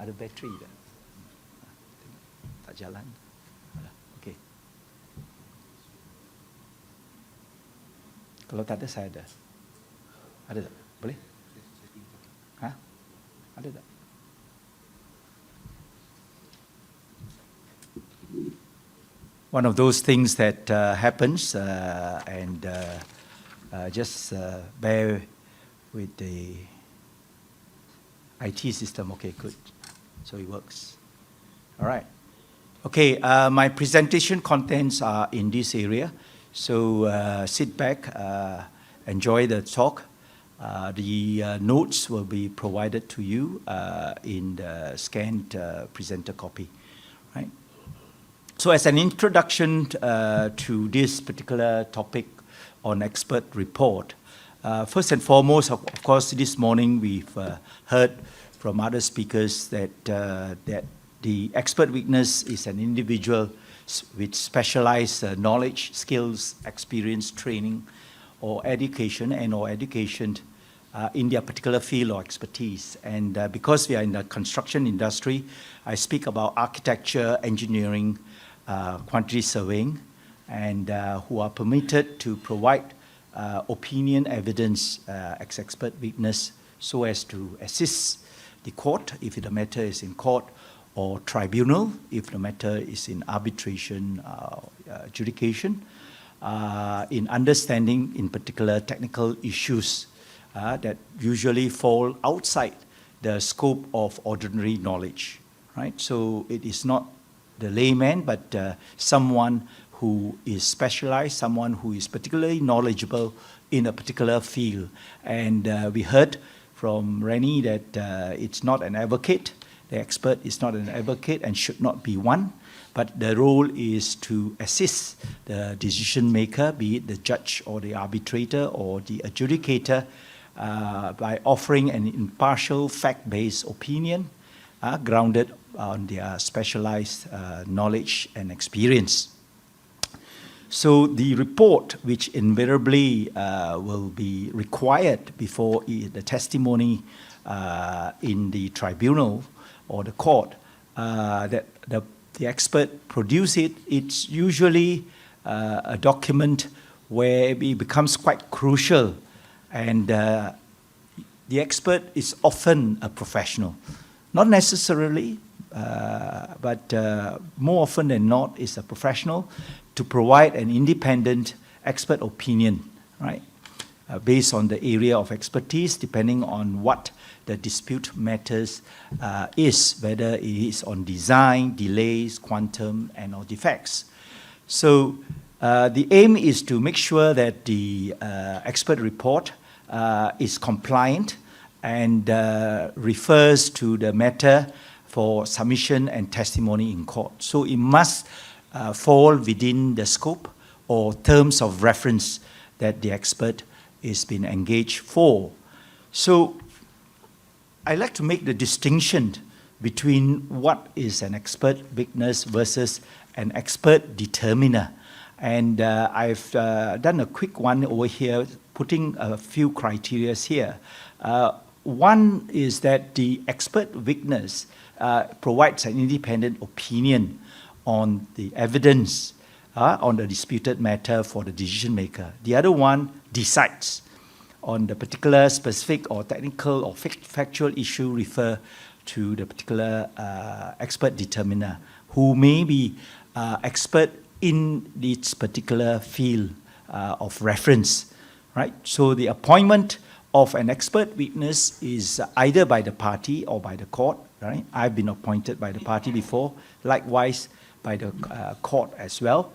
Ada bateri dah? Tak jalan. Okay. Kalau tak ada, saya ada. Ada tak? Boleh? Hah? Ada tak? One of those things that happens, and just bear with the IT system. Okay, good. So it works. All right. Okay, my presentation contents are in this area. So sit back, enjoy the talk. The notes will be provided to you in the scanned presenter copy. Right. So as an introduction to this particular topic on expert report, first and foremost, of course, this morning we've heard from other speakers that that the expert witness is an individual with specialized knowledge, skills, experience, training, or education in their particular field or expertise. And because we are in the construction industry, I speak about architecture, engineering, quantity surveying, and who are permitted to provide opinion, evidence as expert witness so as to assist the court if the matter is in court, or tribunal if the matter is in arbitration, adjudication, in understanding in particular technical issues that usually fall outside the scope of ordinary knowledge, right? So it is not the layman, but someone who is specialized, someone who is particularly knowledgeable in a particular field. And we heard from Rennie that it's not an advocate. The expert is not an advocate and should not be one, but the role is to assist the decision maker, be it the judge or the arbitrator or the adjudicator, by offering an impartial, fact-based opinion grounded on their specialized knowledge and experience. So the report, which invariably will be required before the testimony in the tribunal or the court, that the expert produce it, it's usually a document where it becomes quite crucial, and the expert is often a professional. Not necessarily, but more often than not is a professional to provide an independent expert opinion, right? Based on the area of expertise, depending on what the dispute matters is, whether it is on design, delays, quantum, and or defects. So the aim is to make sure that the expert report is compliant and refers to the matter for submission and testimony in court. So it must fall within the scope or terms of reference that the expert is being engaged for. So I like to make the distinction between what is an expert witness versus an expert determiner. And I've done a quick one over here, putting a few criteria here. One is that the expert witness provides an independent opinion on the evidence on the disputed matter for the decision maker. The other one decides on the particular specific or technical or factual issue refer to the particular expert determiner, who may be expert in its particular field of reference, right? So the appointment of an expert witness is either by the party or by the court, right? I've been appointed by the party before, likewise by the court as well,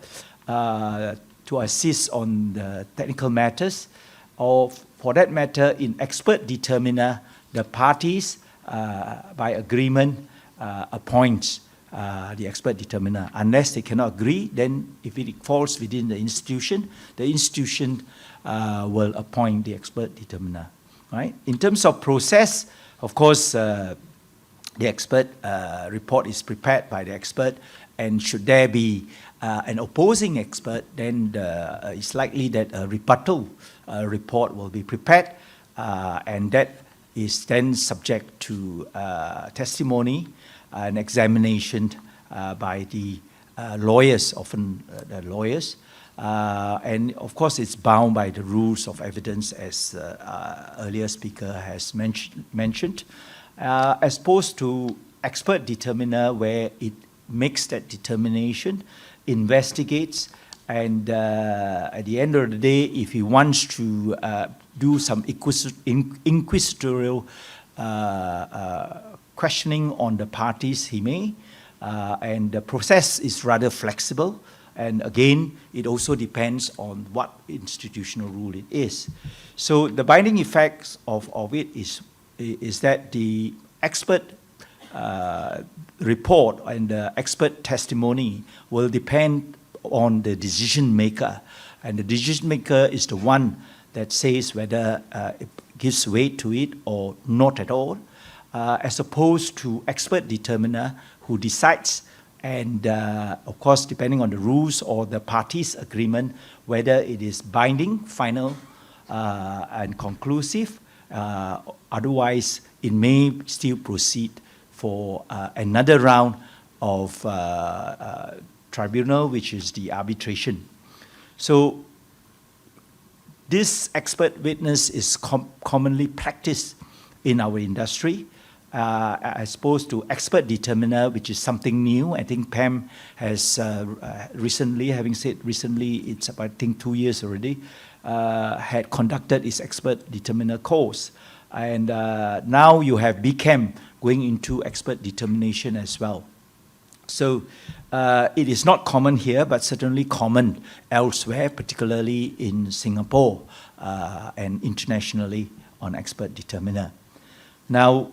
to assist on the technical matters, or for that matter, in expert determiner, the parties by agreement appoints the expert determiner. Unless they cannot agree, then if it falls within the institution will appoint the expert determiner. Right? In terms of process, of course, the expert report is prepared by the expert, and should there be an opposing expert, then it's likely that a rebuttal report will be prepared, and that is then subject to testimony and examination by the lawyers, often the lawyers. And of course, it's bound by the rules of evidence, as earlier speaker has mentioned, as opposed to expert determiner, where it makes that determination, investigates, and at the end of the day, if he wants to do some inquisitorial questioning on the parties, he may, and the process is rather flexible. And again, it also depends on what institutional rule it is. So the binding effects of it is that the expert report and the expert testimony will depend on the decision maker. And the decision maker is the one that says whether it gives weight to it or not at all, as opposed to expert determiner, who decides, and of course, depending on the rules or the parties' agreement, whether it is binding, final, and conclusive. Otherwise, it may still proceed for another round of tribunal, which is the arbitration. So this expert witness is commonly practiced in our industry, as opposed to expert determiner, which is something new. I think Pam has recently, having said recently, it's about, I think, 2 years already, had conducted its expert determiner course. And now you have BCAM going into expert determination as well. So it is not common here, but certainly common elsewhere, particularly in Singapore and internationally on expert determiner. Now,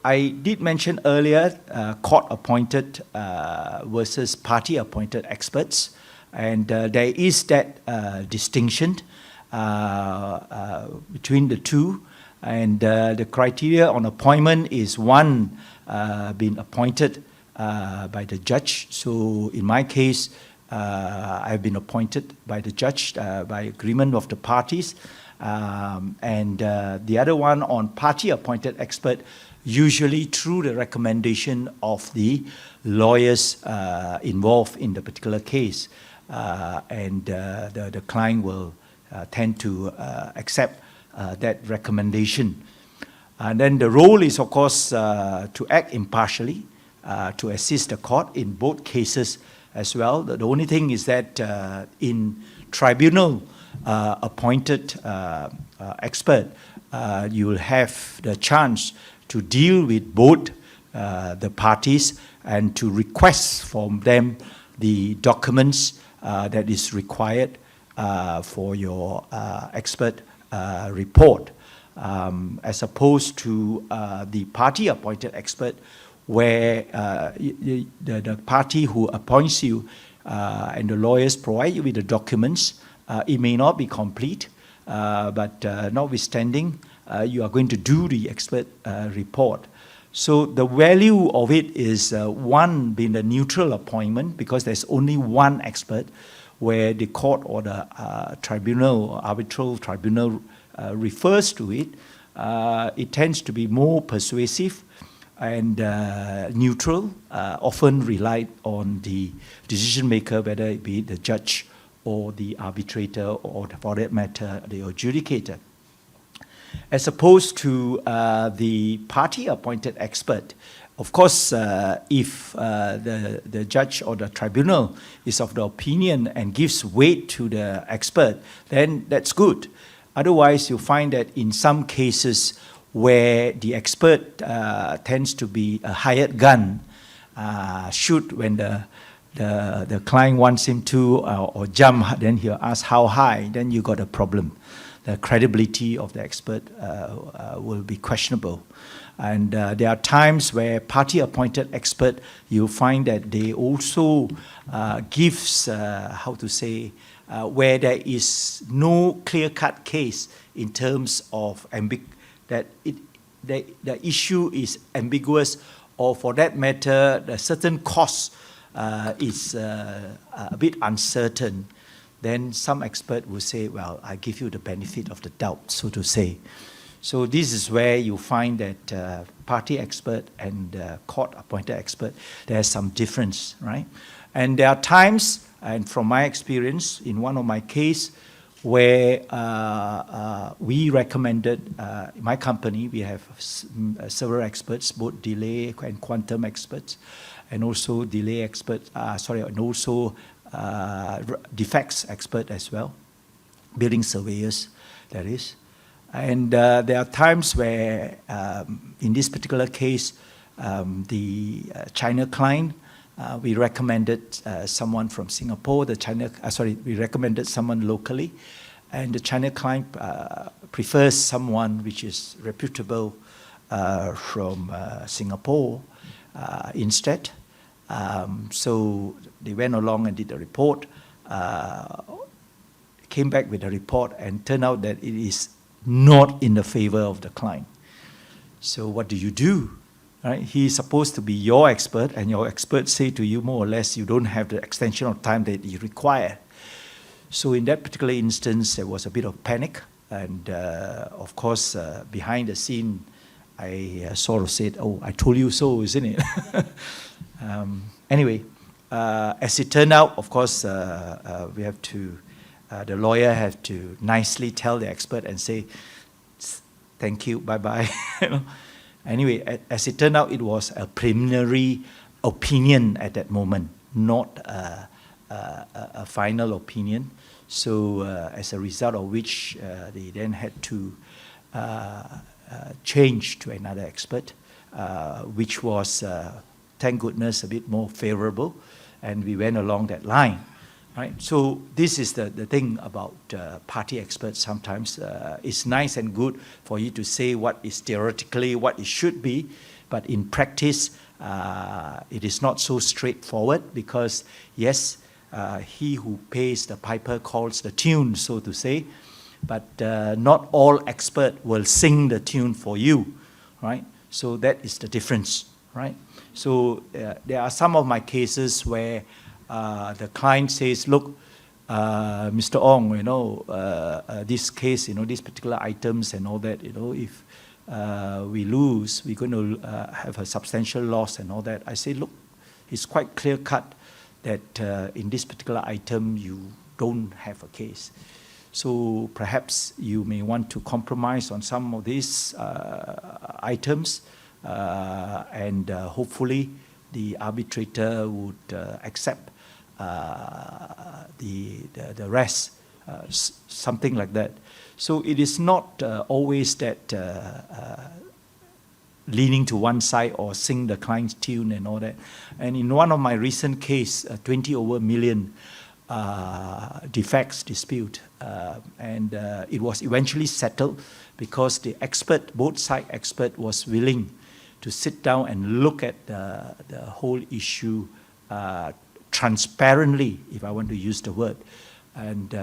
I did mention earlier court-appointed versus party-appointed experts, and there is that distinction between the two. And the criteria on appointment is one, been appointed by the judge. So in my case, I've been appointed by the judge by agreement of the parties. And the other one on party-appointed expert, usually through the recommendation of the lawyers involved in the particular case. And the client will tend to accept that recommendation. And then the role is, of course, to act impartially, to assist the court in both cases as well. The only thing is that in tribunal appointed expert, you will have the chance to deal with both the parties and to request from them the documents that is required for your expert report, as opposed to the party-appointed expert, where the party who appoints you and the lawyers provide you with the documents. It may not be complete, but notwithstanding, you are going to do the expert report. So the value of it is one, being a neutral appointment, because there's only one expert, where the court or the tribunal, arbitral tribunal refers to it. It tends to be more persuasive and neutral, often relied on the decision maker, whether it be the judge or the arbitrator, or for that matter, the adjudicator. As opposed to the party-appointed expert, of course, if the judge or the tribunal is of the opinion and gives weight to the expert, then that's good. Otherwise, you find that in some cases where the expert tends to be a hired gun, shoot when the client wants him to or jump, then he'll ask how high, then you got a problem. The credibility of the expert will be questionable. And there are times where party-appointed expert, you find that they also gives, where there is no clear-cut case in terms of that the issue is ambiguous, or for that matter, the certain cost is a bit uncertain. Then some expert will say, well, I give you the benefit of the doubt, so to say. So this is where you find that party expert and court-appointed expert, there's some difference, right? And there are times, and from my experience, in one of my case, where we recommended, my company, we have several experts, both delay and quantum experts, and also delay experts, and also defects expert as well, building surveyors, that is. And there are times where, in this particular case, the China client, we recommended someone from Singapore. We recommended someone locally, and the China client prefers someone which is reputable from Singapore instead. So they went along and did the report, came back with a report, and turned out that it is not in the favor of the client. So what do? Right? He is supposed to be your expert, and your expert say to you more or less you don't have the extension of time that you require. So in that particular instance, there was a bit of panic, and of course, behind the scene, I sort of said, "Oh, I told you so, isn't it?" Anyway, as it turned out, of course, we have to. The lawyer had to nicely tell the expert and say, "Thank you, bye-bye." You know? Anyway, as it turned out, it was a preliminary opinion at that moment, not a final opinion. So as a result of which, they then had to change to another expert, which was, thank goodness, a bit more favorable, and we went along that line. Right? So this is the thing about party experts sometimes. It's nice and good for you to say what is theoretically what it should be, but in practice, it is not so straightforward because, yes, he who pays the piper calls the tune, so to say, but not all experts will sing the tune for you, right? So that is the difference, right? So there are some of my cases where the client says, look, Mr. Ong, this case, these particular items and all that, if we lose, we're going to have a substantial loss and all that. I say, look, it's quite clear cut that in this particular item, you don't have a case. So perhaps you may want to compromise on some of these items, and hopefully the arbitrator would accept the rest, something like that. So it is not always that leaning to one side or sing the client's tune and all that. And in one of my recent case, 20 over million defects dispute, and it was eventually settled because the expert, both side expert, was willing to sit down and look at the whole issue transparently, if I want to use the word. And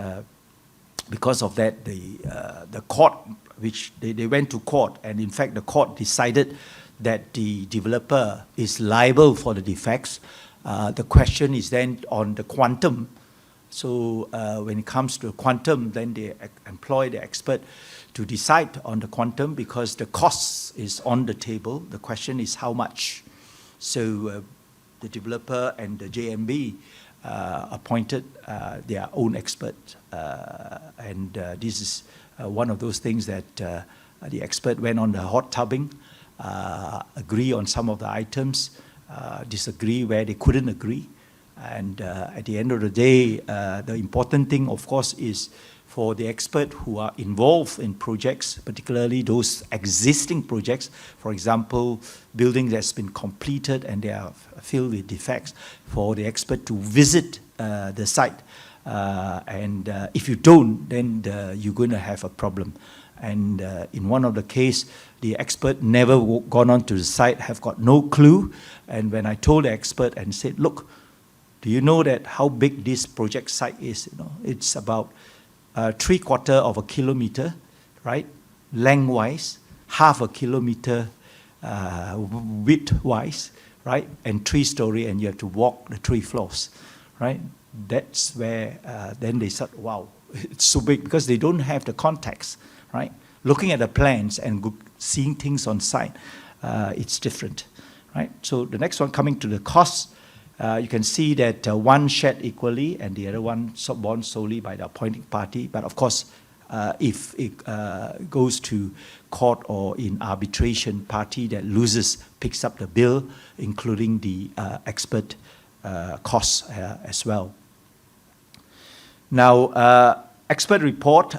because of that, the court, which they went to court, and in fact the court decided that the developer is liable for the defects. The question is then on the quantum. So when it comes to quantum, then they employ the expert to decide on the quantum because the cost is on the table. The question is how much. So the developer and the JMB appointed their own expert. And this is one of those things that the expert went on the hot tubbing, agree on some of the items, disagree where they couldn't agree. And at the end of the day, the important thing, of course, is for the expert who are involved in projects, particularly those existing projects, for example, building that's been completed and they are filled with defects, for the expert to visit the site. And if you don't, then you're going to have a problem. And in one of the case, the expert never gone on to the site, have got no clue. And when I told the expert and said, look, do you know that how big this project site is? It's about 3/4 of a kilometer, right? Lengthwise, half a kilometer width-wise, right? And 3-story, and you have to walk the 3 floors, right? That's where then they said, wow, it's so big, because they don't have the context, right? Looking at the plans and seeing things on site, it's different, right? So the next one, coming to the cost, you can see that one shared equally and the other one borne solely by the appointing party. But of course, if it goes to court or in arbitration, party that loses picks up the bill, including the expert costs as well. Now, expert report,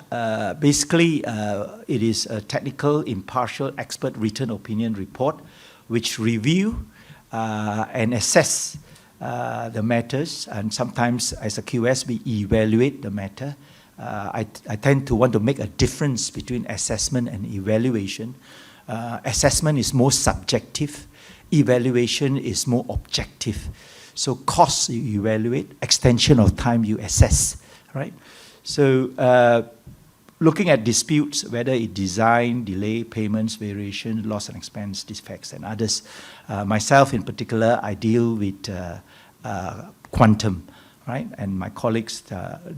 basically it is a technical, impartial, expert written opinion report which review and assess the matters, and sometimes as a QS we evaluate the matter. I tend to want to make a difference between assessment and evaluation. Assessment is more subjective, evaluation is more objective. So costs you evaluate, extension of time you assess, right? So looking at disputes, whether it design, delay, payments, variation, loss and expense, defects and others. Myself in particular, I deal with quantum, right? And my colleagues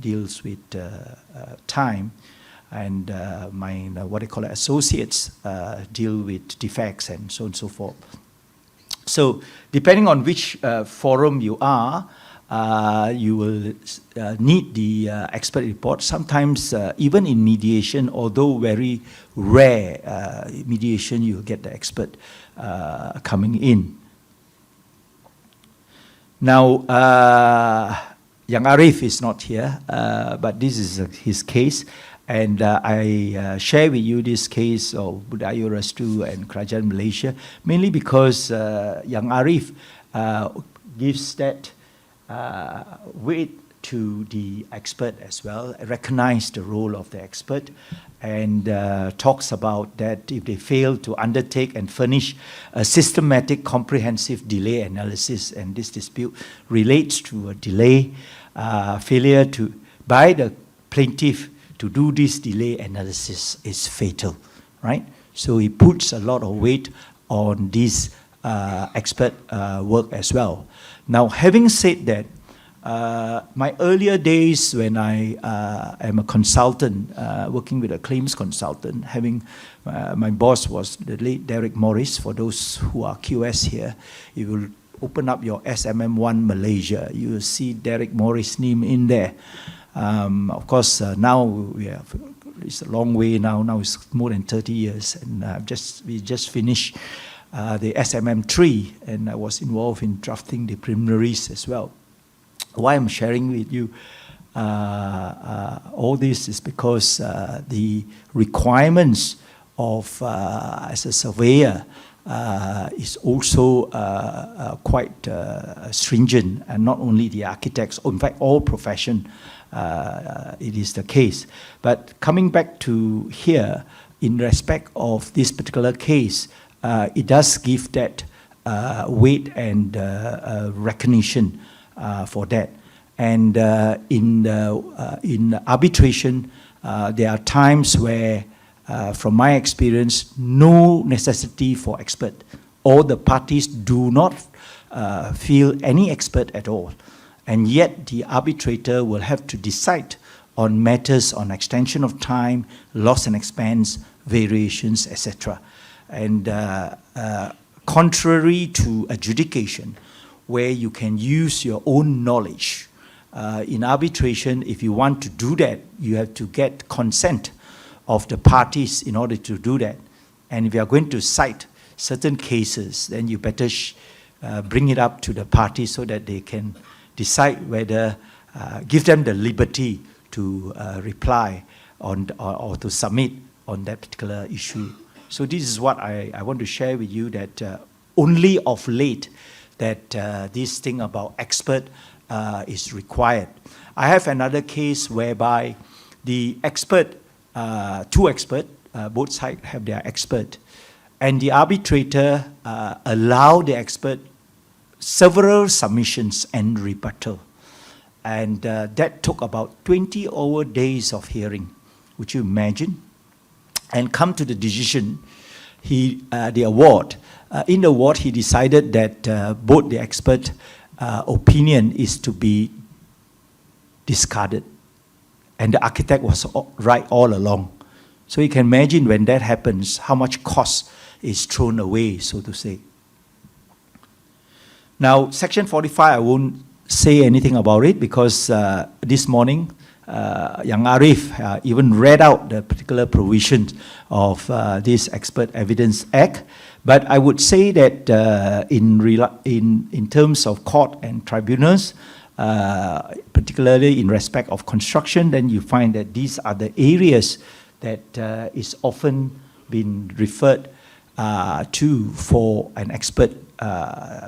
deals with time, and my what they call associates deal with defects and so on and so forth. So depending on which forum you are, you will need the expert report. Sometimes even in mediation, although very rare mediation, you'll get the expert coming in. Now, Young Arif is not here, but this is his case. And I share with you this case of Budayu Restu and Kerajaan Malaysia, mainly because Young Arif gives that weight to the expert as well, recognize the role of the expert, and talks about that if they fail to undertake and furnish a systematic, comprehensive delay analysis, and this dispute relates to a delay, failure by the plaintiff to do this delay analysis is fatal, right? So he puts a lot of weight on this expert work as well. Now, having said that, my earlier days when I am a consultant, working with a claims consultant, having my boss was the late Derek Morris. For those who are QS here, you will open up your SMM1 Malaysia, you will see Derek Morris' name in there. Of course, now we have, it's a long way now. Now it's more than 30 years, and we just finished the SMM3, and I was involved in drafting the preliminaries as well. Why I'm sharing with you all this is because the requirements of as a surveyor is also quite stringent, and not only the architects, in fact all profession it is the case. But coming back to here, in respect of this particular case, it does give that weight and recognition for that. And in arbitration, there are times where, from my experience, no necessity for expert. All the parties do not feel any expert at all. And yet the arbitrator will have to decide on matters on extension of time, loss and expense, variations, etc. And contrary to adjudication, where you can use your own knowledge, in arbitration, if you want to do that, you have to get consent of the parties in order to do that. And if you are going to cite certain cases, then you better bring it up to the parties so that they can decide whether, give them the liberty to reply on or to submit on that particular issue. So this is what I want to share with you, that only of late that this thing about expert is required. I have another case whereby the expert, two experts, both sides have their expert, and the arbitrator allowed the expert several submissions and rebuttal. And that took about 20 over days of hearing. Would you imagine? And come to the decision, the award. In the award, he decided that both the expert opinion is to be discarded. And the architect was right all along. So you can imagine when that happens, how much cost is thrown away, so to say. Now, Section 45, I won't say anything about it because this morning, Yang Arif even read out the particular provisions of this Expert Evidence Act. But I would say that in terms of court and tribunals, particularly in respect of construction, then you find that these are the areas that is often been referred to for an expert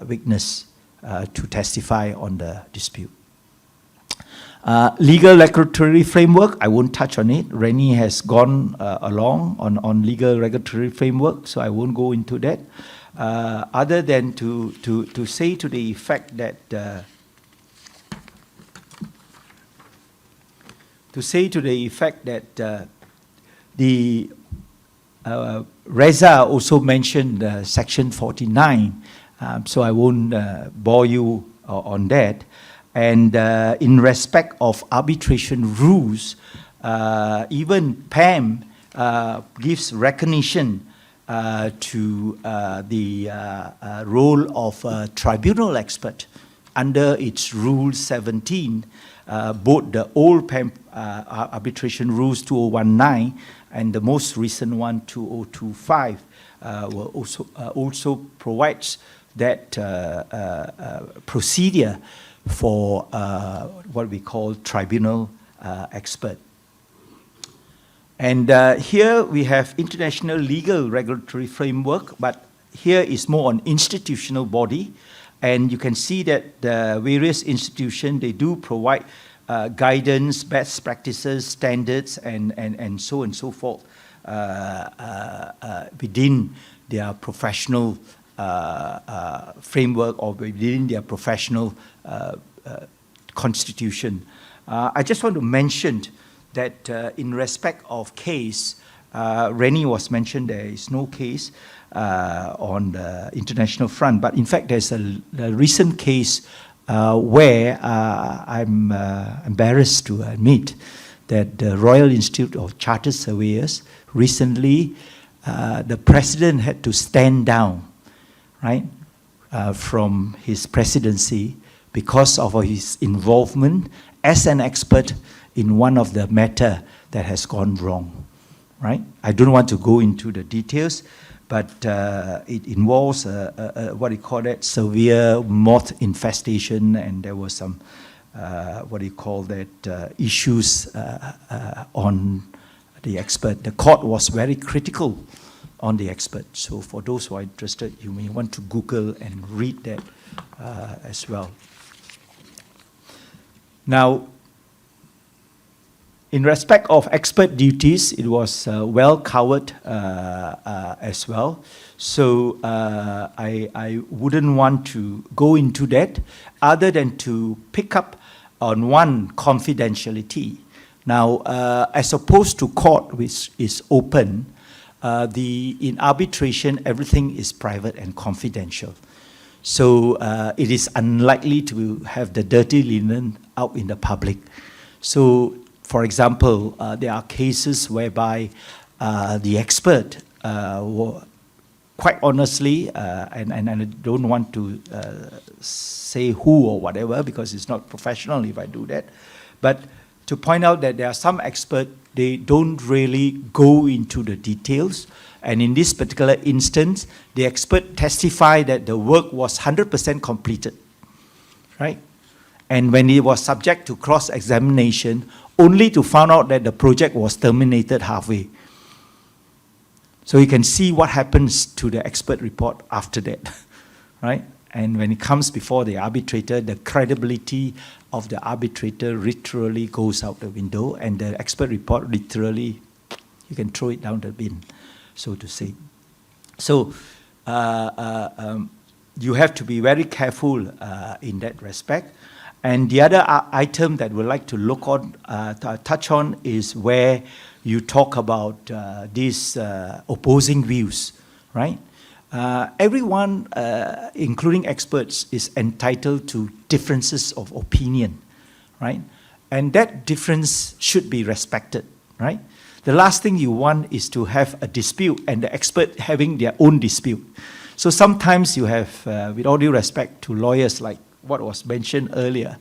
witness to testify on the dispute. Legal regulatory framework, I won't touch on it. Rennie has gone along on legal regulatory framework, so I won't go into that. Other than to say to the effect that the Reza also mentioned Section 49, so I won't bore you on that. And in respect of arbitration rules, even PAM gives recognition to the role of a tribunal expert under its Rule 17. Both the old PAM arbitration rules 2019 and the most recent one 2025 will also provides that procedure for what we call tribunal expert. And here we have international legal regulatory framework, but here is more on institutional body. And you can see that the various institutions, they do provide guidance, best practices, standards, and so on and so forth within their professional framework or within their professional constitution. I just want to mention that in respect of case, Rennie was mentioned, there is no case on the international front. But in fact, there's a recent case where I'm embarrassed to admit that the Royal Institute of Chartered Surveyors recently, the president had to stand down, right, from his presidency because of his involvement as an expert in one of the matter that has gone wrong, right? I don't want to go into the details, but it involves what do you call that, severe moth infestation, and there was some issues on the expert. The court was very critical on the expert. So for those who are interested, you may want to Google and read that as well. Now, in respect of expert duties, it was well covered as well. So I wouldn't want to go into that other than to pick up on one, confidentiality. Now, as opposed to court, which is open, in arbitration, everything is private and confidential. So it is unlikely to have the dirty linen out in the public. So, for example, there are cases whereby the expert, quite honestly, and I don't want to say who or whatever because it's not professional if I do that, but to point out that there are some experts, they don't really go into the details. And in this particular instance, the expert testified that the work was 100% completed, right? And when he was subject to cross-examination, only to find out that the project was terminated halfway. So you can see what happens to the expert report after that, right? And when it comes before the arbitrator, the credibility of the arbitrator literally goes out the window, and the expert report literally, you can throw it down the bin, so to say. So you have to be very careful in that respect. And the other item that we'd like to look on, touch on, is where you talk about these opposing views, right? Everyone, including experts, is entitled to differences of opinion, right? And that difference should be respected, right? The last thing you want is to have a dispute and the expert having their own dispute. So sometimes you have, with all due respect to lawyers, like what was mentioned earlier,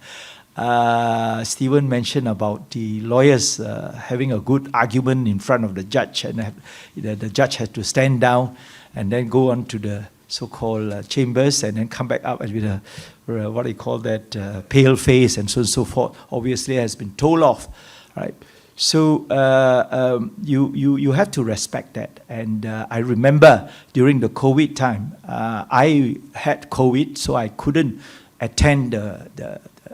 Stephen mentioned about the lawyers having a good argument in front of the judge, and the judge had to stand down and then go on to the so-called chambers and then come back up with a, what do you call that, pale face and so on and so forth. Obviously has been told off, right? So you have to respect that. And I remember during the COVID time, I had COVID, so I couldn't attend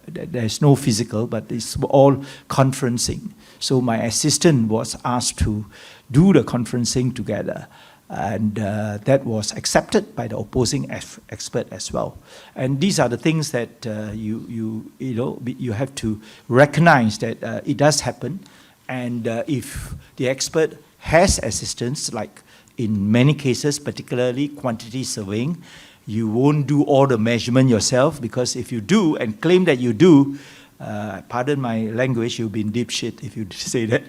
there's no physical, but it's all conferencing. So my assistant was asked to do the conferencing together. And that was accepted by the opposing expert as well. And these are the things that you have to recognize that it does happen. And if the expert has assistance, like in many cases, particularly quantity surveying, you won't do all the measurement yourself, because if you do and claim that you do, pardon my language, you'll be in deep shit if you say that,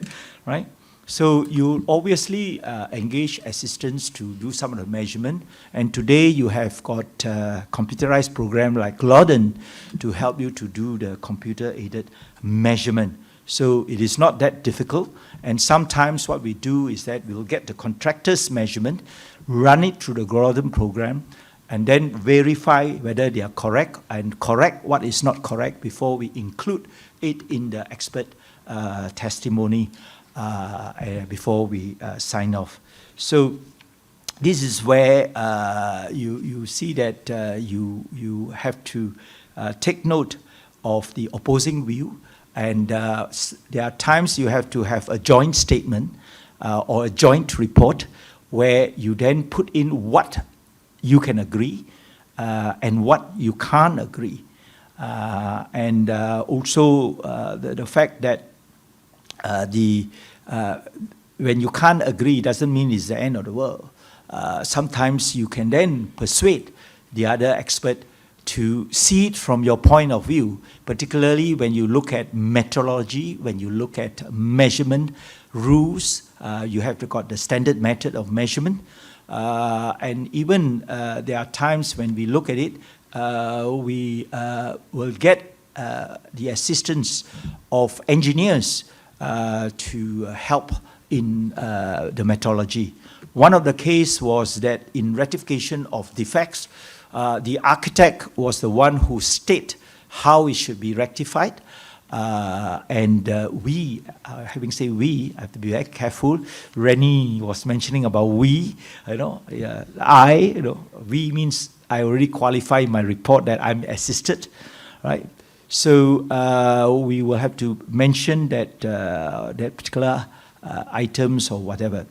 right? So you obviously engage assistants to do some of the measurement. And today you have got computerized program like Lawden to help you to do the computer-aided measurement. So it is not that difficult. And sometimes what we do is that we'll get the contractor's measurement, run it through the Lawden program, and then verify whether they are correct and correct what is not correct before we include it in the expert testimony before we sign off. So this is where you see that you have to take note of the opposing view, and there are times you have to have a joint statement or a joint report where you then put in what you can agree and what you can't agree. Also the fact that when you can't agree, doesn't mean it's the end of the world. Sometimes you can then persuade the other expert to see it from your point of view, particularly when you look at methodology, when you look at measurement rules, you have to got the standard method of measurement. And even there are times when we look at it, we will get the assistance of engineers to help in the methodology. One of the case was that in rectification of defects, the architect was the one who stated how it should be rectified. And we, having said we, I have to be very careful. Rennie was mentioning about we, we means I already qualify my report that I'm assisted, right? So we will have to mention that that particular items or whatever.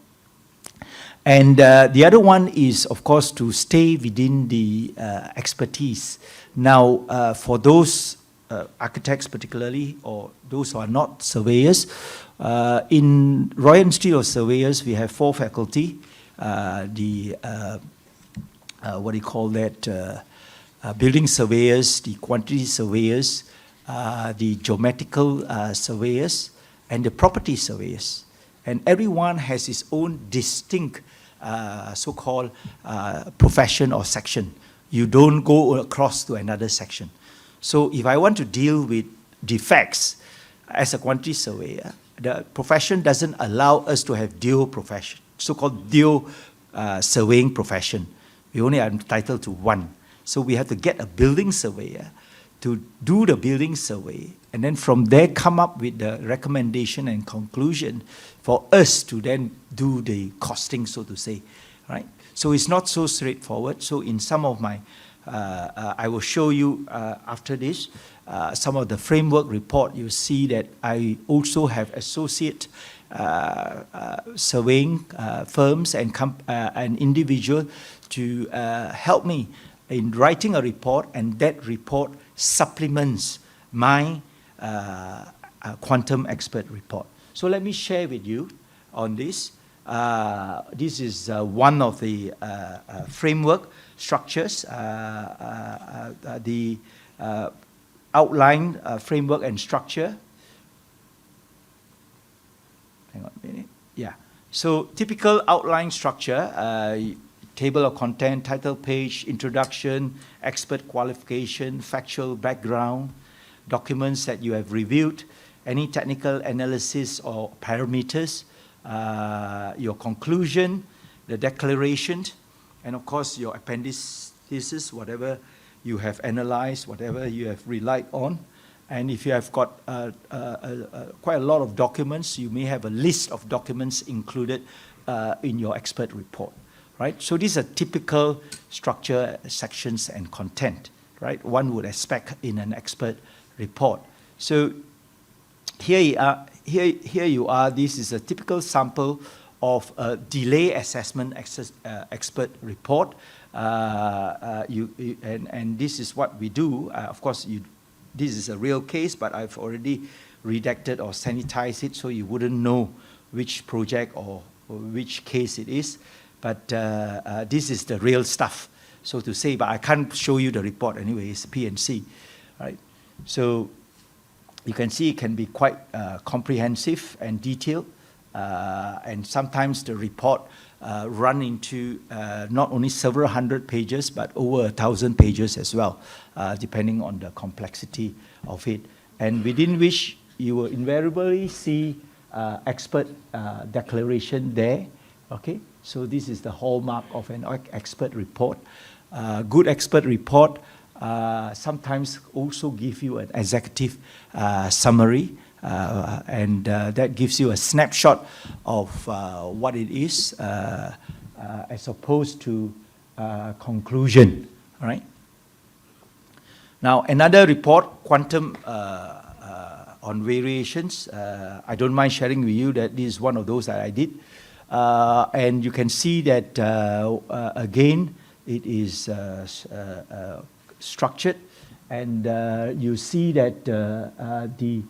And the other one is, of course, to stay within the expertise. Now, for those architects particularly, or those who are not surveyors, in Royal Institute of Surveyors, we have 4 faculty. What do you call that? Building surveyors, the quantity surveyors, the geometrical surveyors, and the property surveyors. And everyone has his own distinct so-called profession or section. You don't go across to another section. So if I want to deal with defects as a quantity surveyor, the profession doesn't allow us to have dual profession, so-called dual surveying profession. We only are entitled to one. So we have to get a building surveyor to do the building survey, and then from there come up with the recommendation and conclusion for us to then do the costing, so to say, right? So it's not so straightforward. So in some of my, I will show you after this, some of the framework report, you see that I also have associate surveying firms and individual to help me in writing a report, and that report supplements my quantum expert report. So let me share with you on this. This is one of the framework structures, the outline framework and structure. Hang on a minute. Yeah. So typical outline structure, table of content, title page, introduction, expert qualification, factual background, documents that you have reviewed, any technical analysis or parameters, your conclusion, the declaration, and of course your appendices, whatever you have analyzed, whatever you have relied on. And if you have got quite a lot of documents, you may have a list of documents included in your expert report, right? So these are typical structure, sections, and content, right? One would expect in an expert report. So here you are. This is a typical sample of a delay assessment expert report. And this is what we do. Of course, this is a real case, but I've already redacted or sanitized it so you wouldn't know which project or which case it is. But this is the real stuff, so to say. But I can't show you the report anyway. It's P&C, right? So you can see it can be quite comprehensive and detailed. And sometimes the report run into not only several hundred pages, but over 1,000 pages as well, depending on the complexity of it. And within which you will invariably see expert declaration there. Okay, so this is the hallmark of an expert report. Good expert report sometimes also give you an executive summary. And that gives you a snapshot of what it is as opposed to conclusion, right? Now, another report, quantum on variations. I don't mind sharing with you that this is one of those that I did. And you can see that, again, it is structured. And you see that the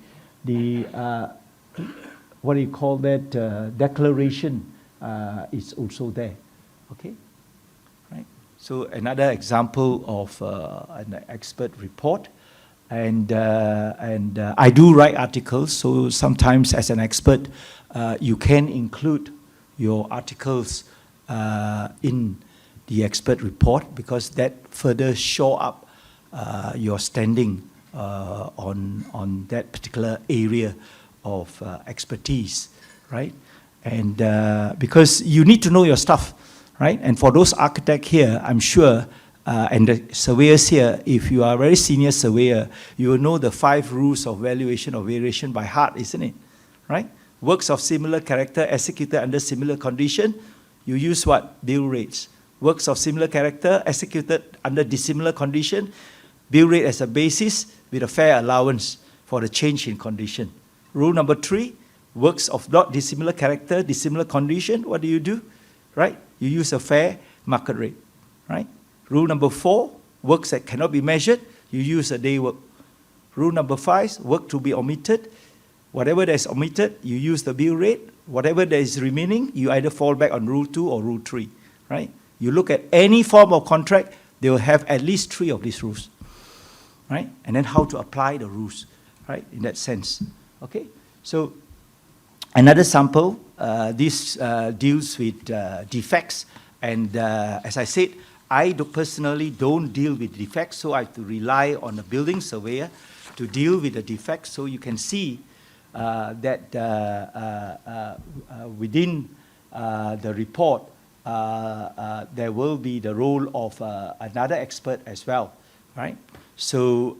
what do you call that, declaration is also there, okay? Right? So another example of an expert report. And I do write articles, so sometimes as an expert, you can include your articles in the expert report because that further show up your standing on that particular area of expertise, right? And because you need to know your stuff, right? And for those architects here, I'm sure, and the surveyors here, if you are a very senior surveyor, you will know the 5 rules of valuation or variation by heart, isn't it? Right? Works of similar character executed under similar condition, you use what? Bill rates. Works of similar character executed under dissimilar condition, bill rate as a basis with a fair allowance for the change in condition. Rule number 3, works of not dissimilar character, dissimilar condition, what do? Right? You use a fair market rate, right? Rule number 4, works that cannot be measured, you use a day work. Rule number 5, work to be omitted. Whatever that is omitted, you use the bill rate. Whatever that is remaining, you either fall back on Rule 2 or Rule 3, right? You look at any form of contract, they will have at least 3 of these rules, right? And then how to apply the rules, right, in that sense, okay? So another sample, this deals with defects. And as I said, I personally don't deal with defects, so I have to rely on a building surveyor to deal with the defects. So you can see that within the report, there will be the role of another expert as well, right? So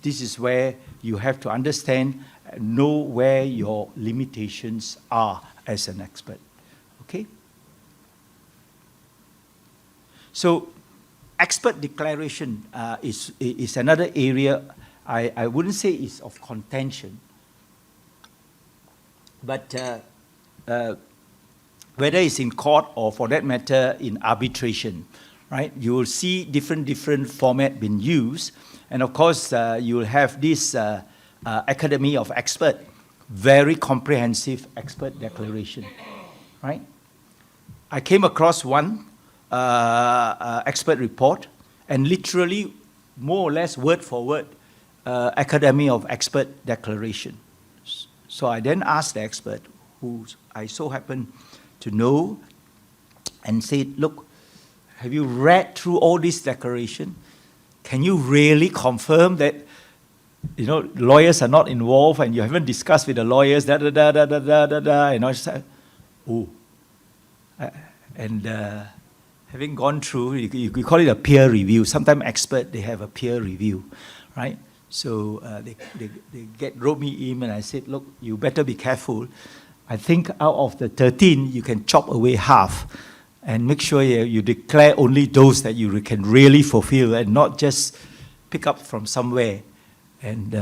this is where you have to understand, know where your limitations are as an expert, okay? So expert declaration is another area I wouldn't say is of contention, but whether it's in court or for that matter in arbitration, right? You will see different format being used. And of course, you will have this Academy of Expert, very comprehensive expert declaration, right? I came across one expert report, and literally, more or less word for word, Academy of Expert declaration. So I then asked the expert, who I so happen to know, and said, look, have you read through all this declaration? Can you really confirm that, you know, lawyers are not involved and you haven't discussed with the lawyers, and I said, oh. And having gone through, you call it a peer review. Sometimes expert, they have a peer review, right? So they wrote me email, and I said, look, you better be careful. I think out of the 13, you can chop away half and make sure you declare only those that you can really fulfill and not just pick up from somewhere and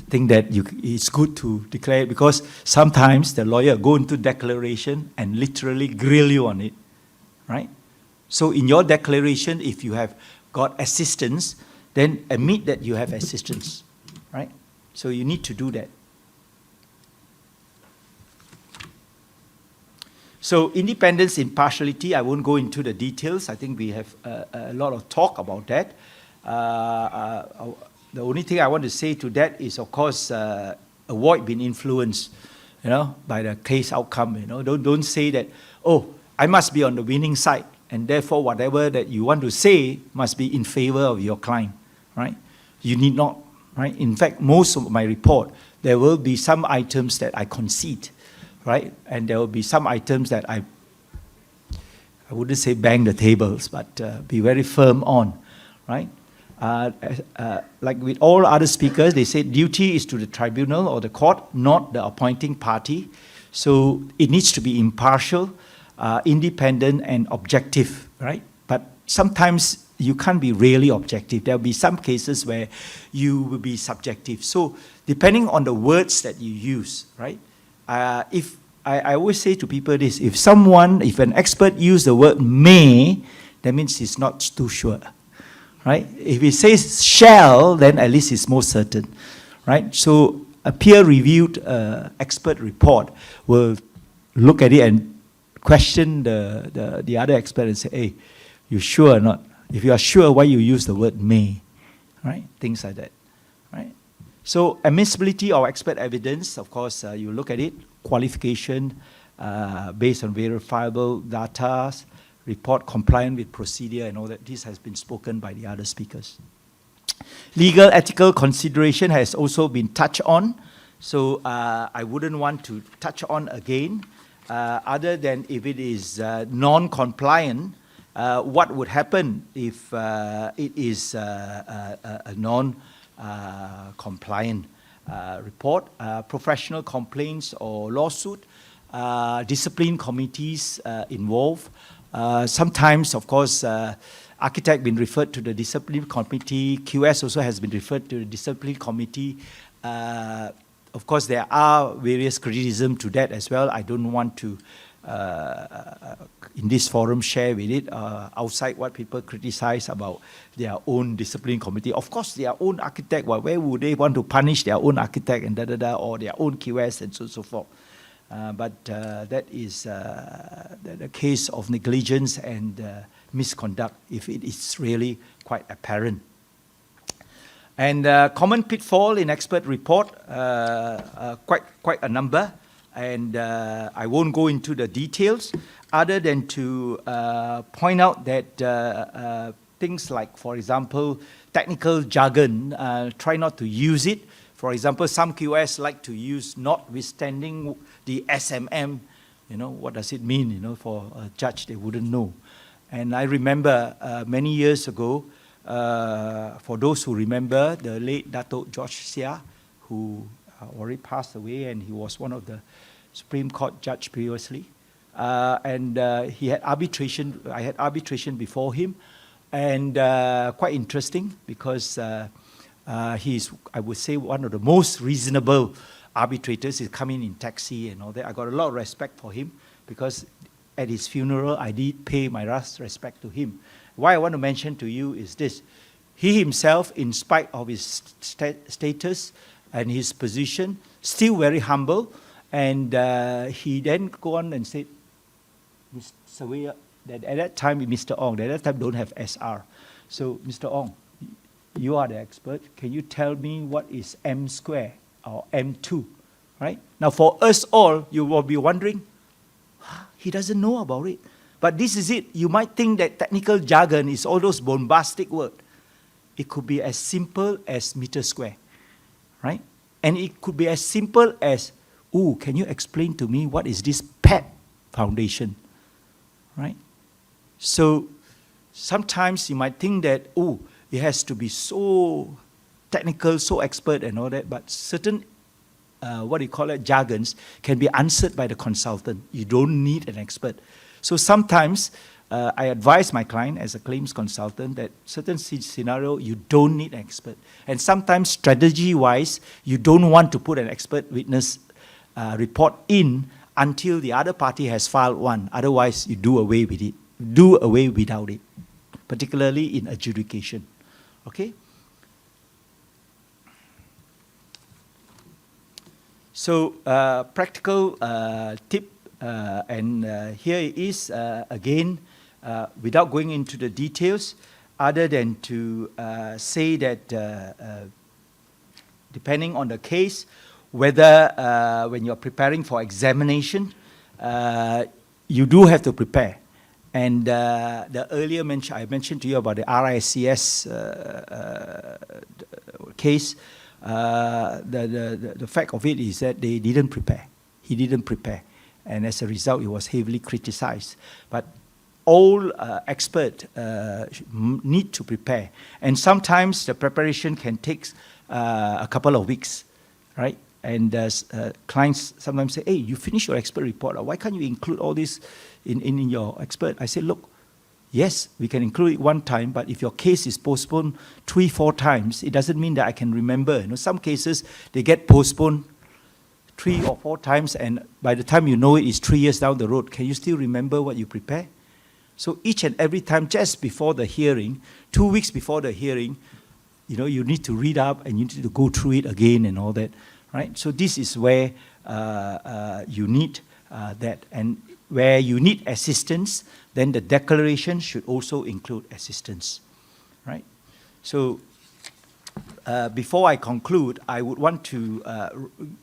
think that it's good to declare it, because sometimes the lawyer go into declaration and literally grill you on it, right? So in your declaration, if you have got assistance, then admit that you have assistance, right? So you need to do that. So independence, impartiality, I won't go into the details. I think we have a lot of talk about that. The only thing I want to say to that is, of course, avoid being influenced, you know, by the case outcome. You know, don't say that, oh, I must be on the winning side, and therefore whatever that you want to say must be in favor of your client, right? You need not, right? In fact, most of my report, there will be some items that I concede, right? And there will be some items that I wouldn't say bang the tables, but be very firm on, right? Like with all other speakers, they say duty is to the tribunal or the court, not the appointing party. So it needs to be impartial, independent, and objective, right? But sometimes you can't be really objective. There will be some cases where you will be subjective. So depending on the words that you use, right? If I always say to people this, if an expert use the word may, that means he's not too sure, right? If he says shall, then at least it's more certain, right? So a peer-reviewed expert report will look at it and question the other expert and say, hey, you sure or not? If you are sure, why you use the word may, right? Things like that, right? So admissibility of expert evidence, of course, you look at it, qualification based on verifiable data, report compliant with procedure and all that. This has been spoken by the other speakers. Legal ethical consideration has also been touched on, so I wouldn't want to touch on again, other than if it is non-compliant, what would happen if it is a non-compliant report, professional complaints or lawsuit, discipline committees involved. Sometimes, of course, architect been referred to the discipline committee. QS also has been referred to the discipline committee. Of course, there are various criticism to that as well. I don't want to, in this forum, share with it outside what people criticize about their own discipline committee. Of course, their own architect, well, where would they want to punish their own architect and or their own QS and so forth. But that is the case of negligence and misconduct, if it is really quite apparent. And common pitfall in expert report, quite a number, and I won't go into the details, other than to point out that things like, for example, technical jargon, try not to use it. For example, some QS like to use notwithstanding the SMM. You know, what does it mean? You know, for a judge, they wouldn't know. And I remember many years ago, for those who remember, the late Dato' George Sia, who already passed away, and he was one of the Supreme Court judge previously. And he had arbitration, I had arbitration before him, and quite interesting because he's, I would say, one of the most reasonable arbitrators. He's coming in taxi and all that. I got a lot of respect for him because at his funeral, I did pay my last respect to him. Why I want to mention to you is this. He himself, in spite of his status and his position, still very humble. And he then go on and said, Mr. Surveyor, that at that time, Mr. Ong, at that time don't have SR. So, Mr. Ong, you are the expert. Can you tell me what is M square or M2, right? Now, for us all, you will be wondering, he doesn't know about it. But this is it. You might think that technical jargon is all those bombastic words. It could be as simple as meter square, right? And it could be as simple as, ooh, can you explain to me what is this PET foundation, right? So sometimes you might think that, oh, it has to be so technical, so expert and all that, but certain, what do you call it, jargons can be answered by the consultant. You don't need an expert. So sometimes I advise my client as a claims consultant that certain scenario, you don't need an expert. And sometimes strategy-wise, you don't want to put an expert witness report in until the other party has filed one. Otherwise, you do away with it. Do away without it, particularly in adjudication. Okay? So, practical tip, and here it is, again, without going into the details, other than to say that depending on the case, whether when you're preparing for examination, you do have to prepare. And the earlier I mentioned to you about the RICS case. The fact of it is that they didn't prepare. He didn't prepare. And as a result, he was heavily criticized. But all experts need to prepare. And sometimes the preparation can take a couple of weeks, right? And clients sometimes say, hey, you finished your expert report. Why can't you include all this in your expert? I say, look, yes, we can include it one time, but if your case is postponed 3-4 times, it doesn't mean that I can remember. You know, some cases, they get postponed 3 or 4 times, and by the time you know it, it's 3 years down the road. Can you still remember what you prepare? So each and every time, just before the hearing, 2 weeks before the hearing, you know, you need to read up and you need to go through it again and all that. right? So this is where you need that. And where you need assistance, then the declaration should also include assistance, right? So before I conclude, I would want to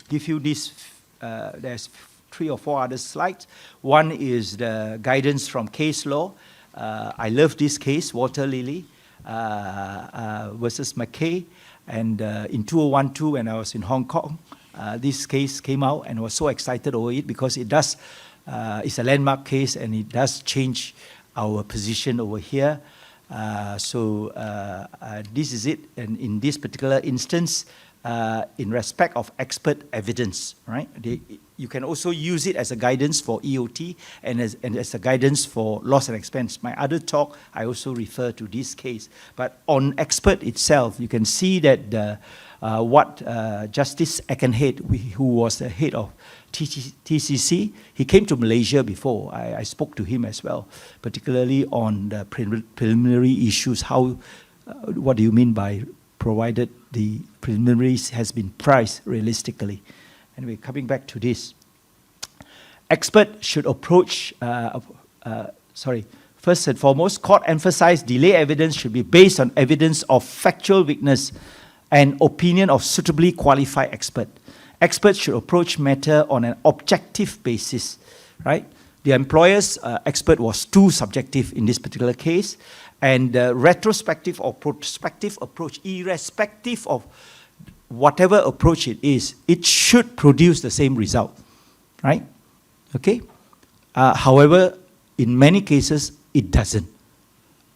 give you this, there's 3 or 4 other slides. One is the guidance from case law. I love this case, Water Lily versus McKay. And in 2012, when I was in Hong Kong, this case came out, and I was so excited over it because it does, it's a landmark case, and it does change our position over here. This is it. And in this particular instance, in respect of expert evidence, right? You can also use it as a guidance for EOT and as a guidance for loss and expense. My other talk, I also refer to this case. But on expert itself, you can see that what Justice Akenhead, who was the head of TCC, he came to Malaysia before. I spoke to him as well, particularly on the preliminary issues. What do you mean by provided the preliminaries has been priced realistically? And we're coming back to this. Expert should approach, first and foremost, court emphasized delay evidence should be based on evidence of factual weakness and opinion of suitably qualified expert. Experts should approach matter on an objective basis, right? The employer's expert was too subjective in this particular case, and the retrospective or prospective approach, irrespective of whatever approach it is, it should produce the same result, right? Okay? However, in many cases, it doesn't.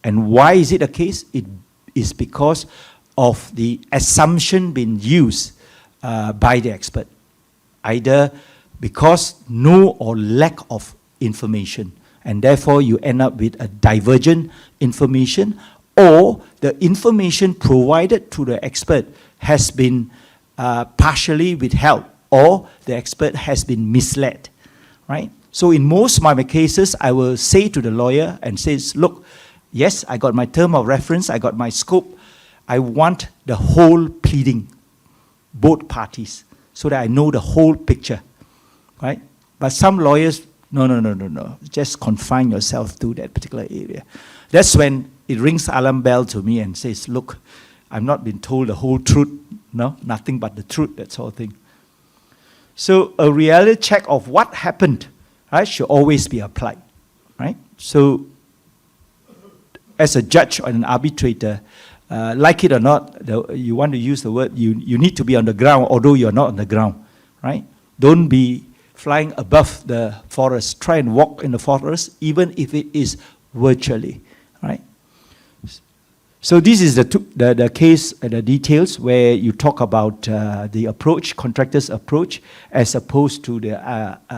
And why is it a case? It is because of the assumption being used by the expert, either because no or lack of information, and therefore you end up with a divergent information, or the information provided to the expert has been partially withheld, or the expert has been misled, right? So in most of my cases, I will say to the lawyer and says, look, yes, I got my term of reference, I got my scope, I want the whole pleading, both parties, so that I know the whole picture, right? But some lawyers, no, just confine yourself to that particular area. That's when it rings alarm bell to me and says, look, I've not been told the whole truth, no, nothing but the truth, that sort of thing. So a reality check of what happened, right, should always be applied, right? So as a judge or an arbitrator, like it or not, you want to use the word, you need to be on the ground, although you're not on the ground, right? Don't be flying above the forest. Try and walk in the forest, even if it is virtually, right? So this is the case, the details where you talk about the approach, contractor's approach, as opposed to the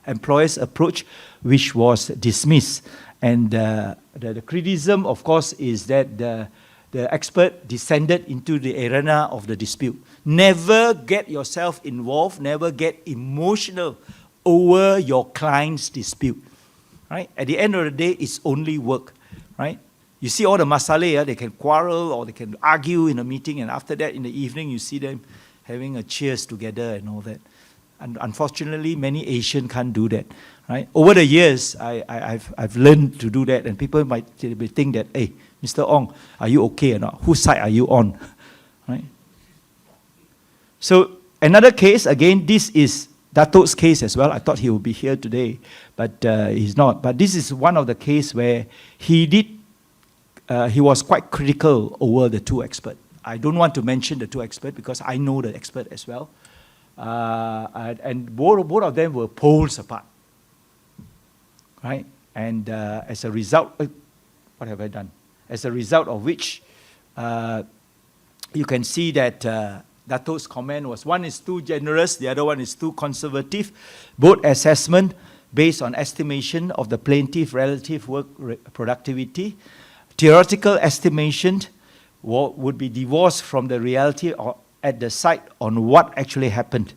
employer's approach, which was dismissed. And the criticism, of course, is that the expert descended into the arena of the dispute. Never get yourself involved, never get emotional over your client's dispute, right? At the end of the day, it's only work, right? You see all the masale, they can quarrel or they can argue in a meeting, and after that, in the evening, you see them having a cheers together and all that. And unfortunately, many Asians can't do that, right? Over the years, I've learned to do that, and people might think that, hey, Mr. Ong, are you okay or not? Whose side are you on, right? So another case, again, this is Datuk's case as well. I thought he would be here today, but he's not. But this is one of the cases where he was quite critical over the two experts. I don't want to mention the two experts because I know the expert as well. And both of them were poles apart, right? And as a result, what have I done? As a result of which, you can see that Datuk's comment was, one is too generous, the other one is too conservative. Both assessment based on estimation of the plaintiff relative work productivity. Theoretical estimation would be divorced from the reality or at the site on what actually happened,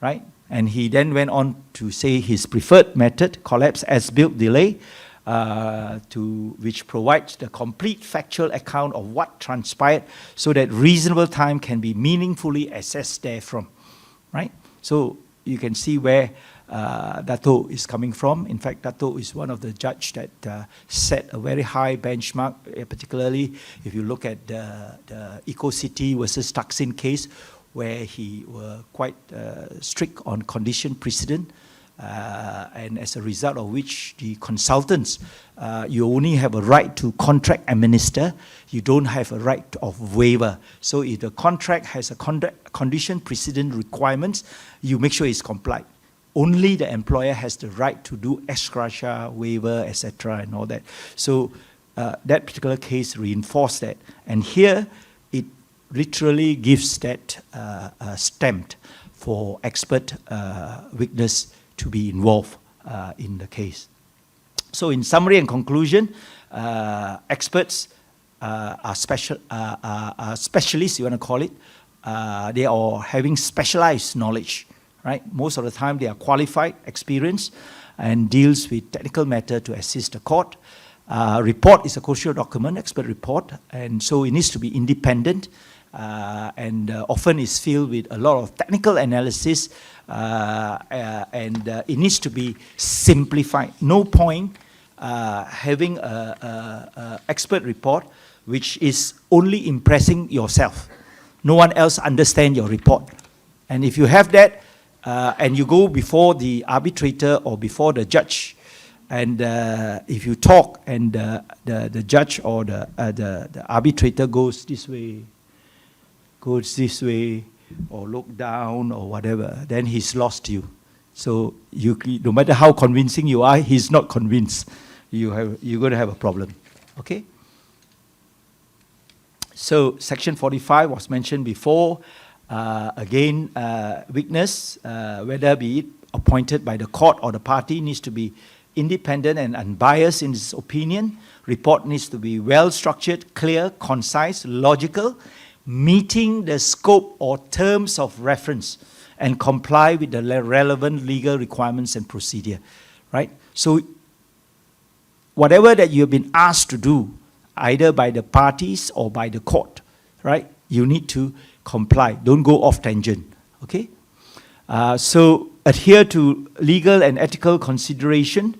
right? And he then went on to say his preferred method, collapse as built delay, which provides the complete factual account of what transpired so that reasonable time can be meaningfully assessed therefrom, right? So you can see where Dato is coming from. In fact, Dato is one of the judges that set a very high benchmark, particularly if you look at the Eco-City versus Taksin case, where he were quite strict on condition precedent, and as a result of which the consultants, you only have a right to contract administer, you don't have a right of waiver. So if the contract has a condition precedent requirements, you make sure it's complied. Only the employer has the right to do ex gratia, waiver, etc. and all that. So that particular case reinforced that. And here, it literally gives that stamp for expert witness to be involved in the case. So in summary and conclusion, experts are specialists, you want to call it. They are having specialized knowledge, right? Most of the time they are qualified, experienced, and deals with technical matter to assist the court. Report is a crucial document, expert report, and so it needs to be independent, and often is filled with a lot of technical analysis, and it needs to be simplified. No point having an expert report which is only impressing yourself. No one else understands your report. And if you have that, and you go before the arbitrator or before the judge, and if you talk and the judge or the arbitrator goes this way, or look down or whatever, then he's lost you. So no matter how convincing you are, he's not convinced. You're going to have a problem. Okay? So Section 45 was mentioned before. Again, witness, whether be it appointed by the court or the party, needs to be independent and unbiased in his opinion. Report needs to be well structured, clear, concise, logical, meeting the scope or terms of reference, and comply with the relevant legal requirements and procedure, right? So whatever that you have been asked to do, either by the parties or by the court, right? You need to comply. Don't go off tangent, okay? So adhere to legal and ethical consideration.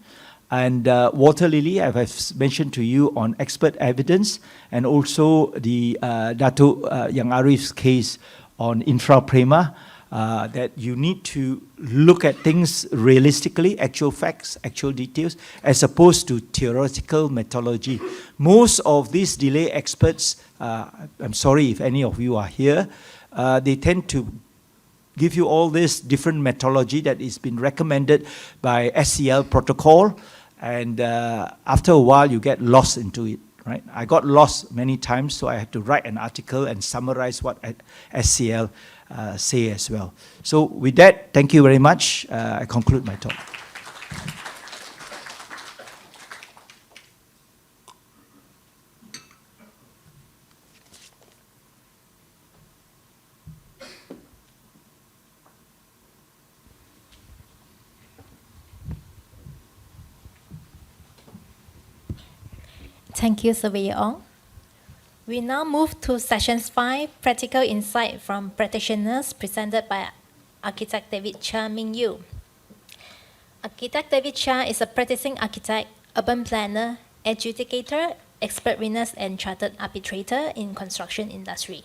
And Water Lily, as I've mentioned to you, on expert evidence, and also the Dato' Yang Arif's case on infra prima, that you need to look at things realistically, actual facts, actual details, as opposed to theoretical methodology. Most of these delay experts, I'm sorry if any of you are here, they tend to give you all this different methodology that has been recommended by SCL protocol, and after a while you get lost into it, right? I got lost many times, so I had to write an article and summarize what SCL say as well. So with that, thank you very much. I conclude my talk. Thank you, Surveyor Ong. We now move to Sessions 5, Practical Insight from Practitioners, presented by Architect David Chia Ming Yu. Architect David Chia is a practicing architect, urban planner, adjudicator, expert witness, and chartered arbitrator in construction industry.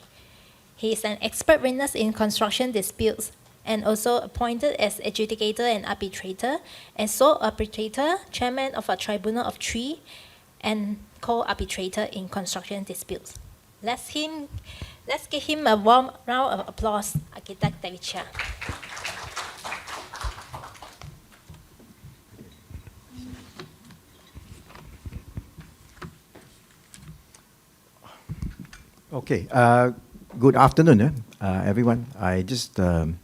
He is an expert witness in construction disputes and also appointed as adjudicator and arbitrator, and sole arbitrator, chairman of a tribunal of three, and co-arbitrator in construction disputes. Let's give him a warm round of applause, Architect David Chia. Okay, good afternoon, everyone. I just want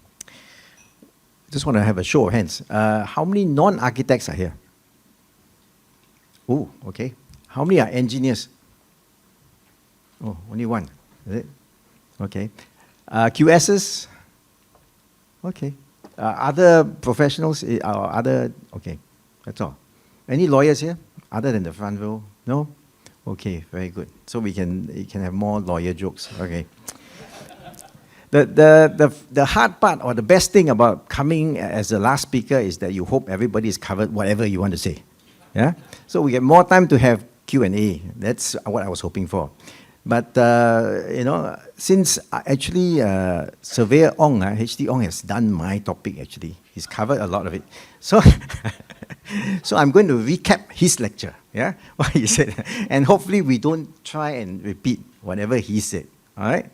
to have a show of hands. How many non-architects are here? Oh, okay. How many are engineers? Oh, only one, is it? Okay. QSs? Okay. Other professionals? Okay, that's all. Any lawyers here, other than the front row? No? Okay, very good. So we can have more lawyer jokes. Okay. The hard part or the best thing about coming as the last speaker is that you hope everybody is covered whatever you want to say. Yeah? So we get more time to have Q&A. That's what I was hoping for. But, since actually Surveyor Ong, H.D. Ong has done my topic actually. He's covered a lot of it. So, so I'm going to recap his lecture, yeah, what he said. And hopefully we don't try and repeat whatever he said, all right?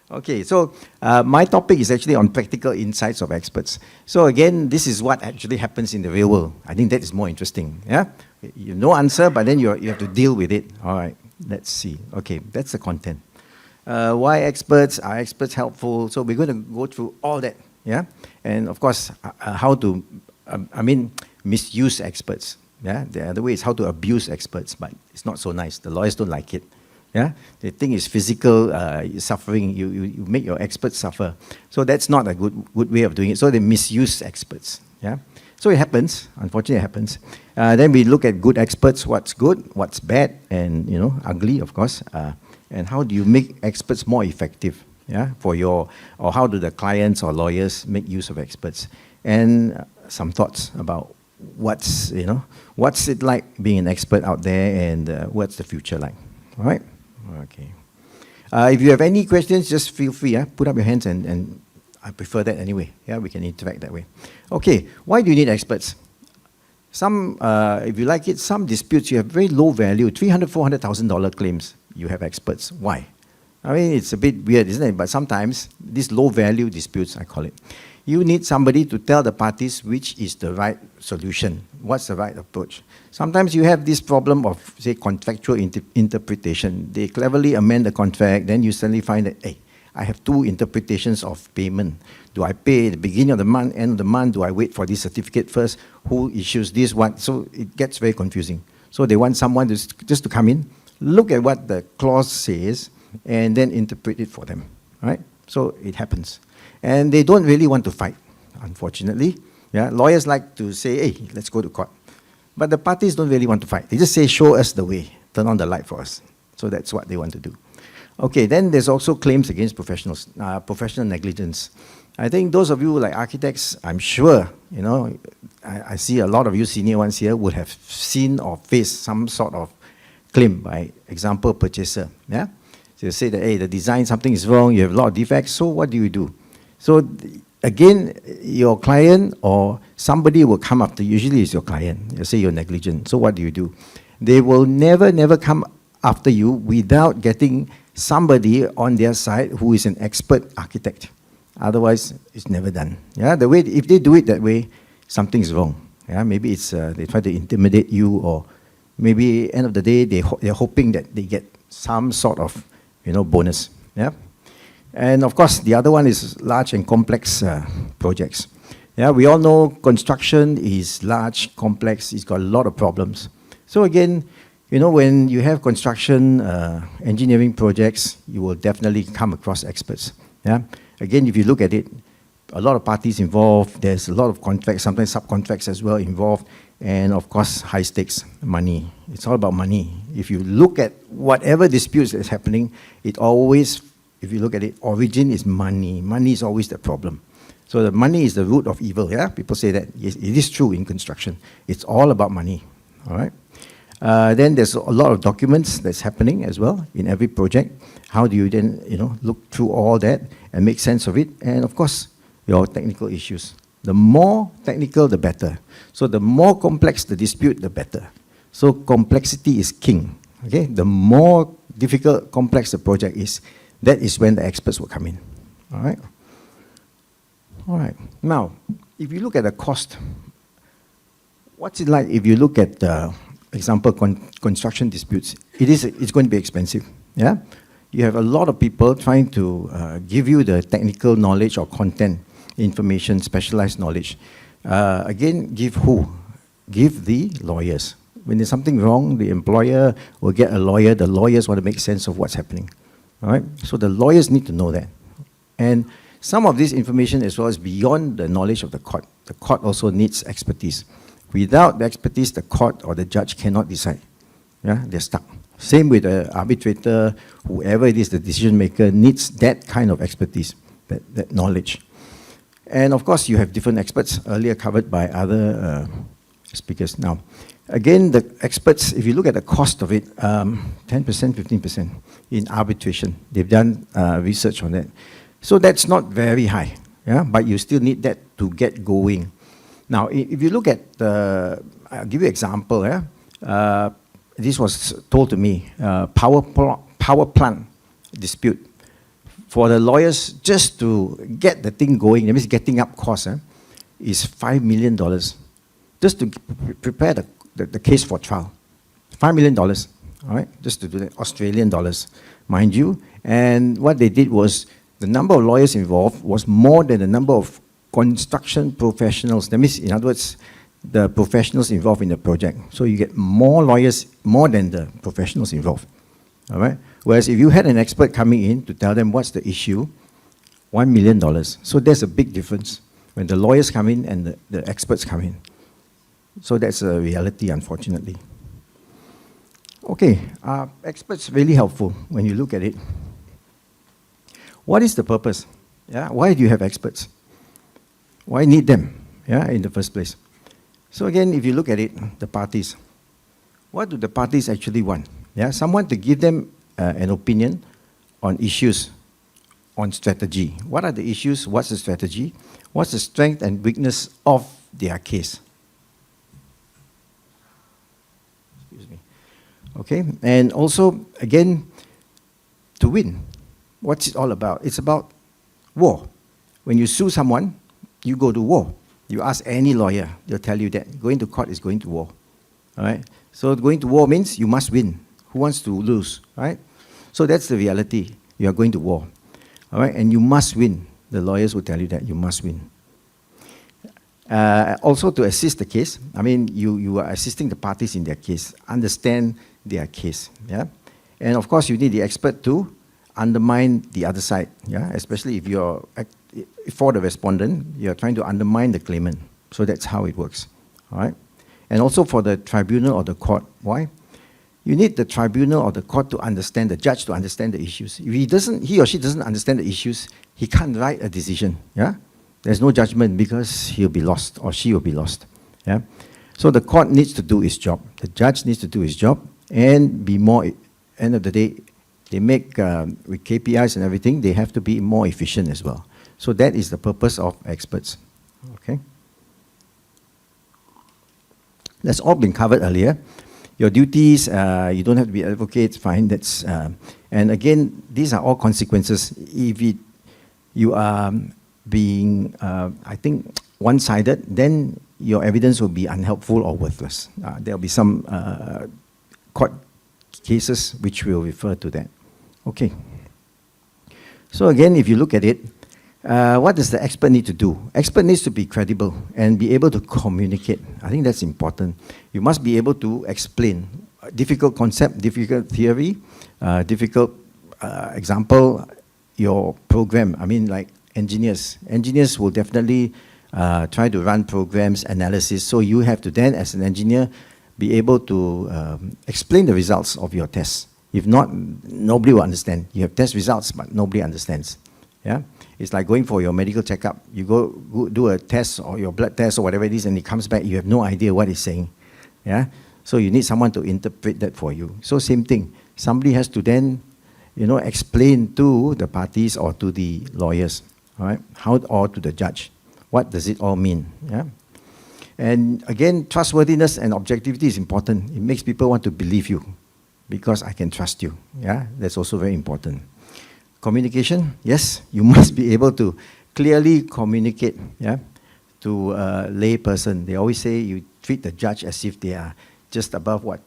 Okay, so my topic is actually on practical insights of experts. So again, this is what actually happens in the real world. I think that is more interesting, yeah? You have no answer, but then you have to deal with it. All right, let's see. Okay, that's the content. Why experts? Are experts helpful? So we're going to go through all that, yeah? And of course, how to, misuse experts. Yeah, the other way is how to abuse experts, but it's not so nice. The lawyers don't like it. Yeah, they think it's physical suffering. You make your experts suffer. So that's not a good way of doing it. So they misuse experts. Yeah, so it happens. Unfortunately, it happens. Then we look at good experts. What's good? What's bad? And ugly, of course. And how do you make experts more effective? Yeah, or how do the clients or lawyers make use of experts? And some thoughts about what's it like being an expert out there, and what's the future like? All right. Okay. If you have any questions, just feel free. Put up your hands, and I prefer that anyway. Yeah, we can interact that way. Okay. Why do you need experts? Some, if you like it, some disputes you have very low value, $300,000, $400,000 claims. You have experts. Why? I mean, it's a bit weird, isn't it? But sometimes these low value disputes, I call it, you need somebody to tell the parties which is the right solution, what's the right approach. Sometimes you have this problem of, say, contractual interpretation. They cleverly amend the contract, then you suddenly find that, hey, I have two interpretations of payment. Do I pay at the beginning of the month, end of the month? Do I wait for this certificate first? Who issues this, what? So it gets very confusing. So they want someone just to come in, look at what the clause says, and then interpret it for them, right? So it happens. And they don't really want to fight, unfortunately. Yeah, lawyers like to say, hey, let's go to court. But the parties don't really want to fight. They just say, show us the way, turn on the light for us. So that's what they want to do. Okay, then there's also claims against professionals, professional negligence. I think those of you like architects, I'm sure, I see a lot of you senior ones here would have seen or faced some sort of claim by example purchaser. Yeah? So you say that, hey, the design, something is wrong, you have a lot of defects, so what do you do? So again, your client or somebody will come after, usually it's your client, you say you're negligent, so what do you do? They will never come after you without getting somebody on their side who is an expert architect. Otherwise, it's never done. Yeah, the way, if they do it that way, something's wrong. Yeah, maybe it's they try to intimidate you, or maybe end of the day they're hoping that they get some sort of bonus. Yeah. And of course, the other one is large and complex projects. Yeah, we all know construction is large, complex, it's got a lot of problems. So again, when you have construction engineering projects, you will definitely come across experts. Yeah. Again, if you look at it, a lot of parties involved, there's a lot of contracts, sometimes subcontracts as well involved, and of course, high stakes, money. It's all about money. If you look at whatever disputes that's happening, it always, if you look at it, origin is money. Money is always the problem. So the money is the root of evil, yeah? People say that. Yes, it is true in construction. It's all about money, all right? Then there's a lot of documents that's happening as well in every project. How do you then, look through all that and make sense of it? And of course, your technical issues. The more technical, the better. So the more complex the dispute, the better. So complexity is king, okay? The more difficult, complex the project is, that is when the experts will come in, all right? All right, now, if you look at the cost, what's it like if you look at, example, construction disputes? It's going to be expensive, yeah? You have a lot of people trying to give you the technical knowledge or content, information, specialized knowledge. Again, give who? Give the lawyers. When there's something wrong, the employer will get a lawyer. The lawyers want to make sense of what's happening. All right? So the lawyers need to know that. And some of this information as well is beyond the knowledge of the court. The court also needs expertise. Without the expertise, the court or the judge cannot decide. Yeah? They're stuck. Same with the arbitrator, whoever it is, the decision maker needs that kind of expertise. that knowledge. And of course, you have different experts earlier covered by other speakers. Now, again, the experts, if you look at the cost of it, 10%, 15% in arbitration. They've done research on that. So that's not very high, yeah? But you still need that to get going. Now, if you look at the, I'll give you an example. Yeah? This was told to me, power plant dispute. For the lawyers, just to get the thing going, that means getting up costs, is $5 million. Just to prepare the case for trial. $5 million, all right? Just to do that, Australian dollars, mind you. And what they did was, the number of lawyers involved was more than the number of construction professionals. That means, in other words, the professionals involved in the project. So you get more lawyers, more than the professionals involved, all right? Whereas if you had an expert coming in to tell them what's the issue, $1 million. So there's a big difference when the lawyers come in and the experts come in. So that's a reality, unfortunately. Okay, experts really helpful when you look at it. What is the purpose? Yeah, why do you have experts? Why need them? Yeah, in the first place. So again, if you look at it, the parties. What do the parties actually want? Yeah, someone to give them an opinion on issues, on strategy. What are the issues? What's the strategy? What's the strength and weakness of their case? Excuse me. Okay, and also, again, to win. What's it all about? It's about war. When you sue someone, you go to war. You ask any lawyer, they'll tell you that going to court is going to war. All right? So going to war means you must win. Who wants to lose, right? So that's the reality. You are going to war, all right? And you must win. The lawyers will tell you that you must win. Also to assist the case, I mean, you are assisting the parties in their case, understand their case, yeah? And of course, you need the expert to undermine the other side, yeah? Especially if you're, for the respondent, you're trying to undermine the claimant. So that's how it works, all right? And also for the tribunal or the court. Why? You need the tribunal or the court to understand, the judge to understand the issues. If he or she doesn't understand the issues, he can't write a decision, yeah? There's no judgment because he'll be lost or she will be lost, yeah? So the court needs to do its job. The judge needs to do his job and be more, end of the day, they make, with KPIs and everything, they have to be more efficient as well. So that is the purpose of experts, okay? That's all been covered earlier. Your duties, you don't have to be advocates, fine, that's, and again, these are all consequences. If you are being, I think, one-sided, then your evidence will be unhelpful or worthless. There'll be some court cases which will refer to that. Okay. So again, if you look at it, what does the expert need to do? Expert needs to be credible and be able to communicate. I think that's important. You must be able to explain difficult concept, difficult theory, difficult example, your program. I mean, like engineers. Engineers will definitely try to run programs, analysis. So you have to then, as an engineer, be able to explain the results of your tests. If not, nobody will understand. You have test results, but nobody understands. Yeah? It's like going for your medical checkup. You go do a test or your blood test or whatever it is, and it comes back, you have no idea what it's saying. Yeah? So you need someone to interpret that for you. So same thing. Somebody has to then, explain to the parties or to the lawyers, all right? Or to the judge. What does it all mean? Yeah? And again, trustworthiness and objectivity is important. It makes people want to believe you because I can trust you. Yeah? That's also very important. Communication, yes, you must be able to clearly communicate, yeah, to a lay person. They always say you treat the judge as if they are just above what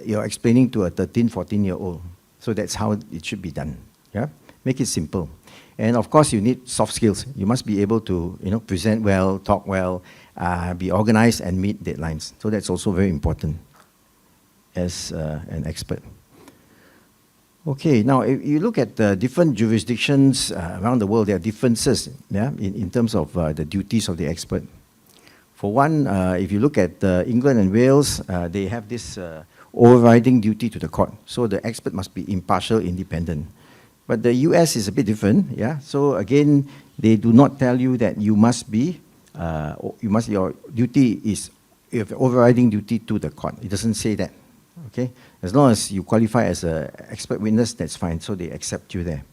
you're explaining to a 13, 14-year-old. So that's how it should be done, yeah? Make it simple. And of course, you need soft skills. You must be able to, present well, talk well, be organized and meet deadlines. So that's also very important as an expert. Okay, now if you look at the different jurisdictions around the world, there are differences, yeah, in terms of the duties of the expert. For one, if you look at England and Wales, they have this overriding duty to the court. So the expert must be impartial, independent. But the US is a bit different, yeah. So again, they do not tell you that you must be, your duty is, you have overriding duty to the court. It doesn't say that, okay. As long as you qualify as an expert witness, that's fine. So they accept you there,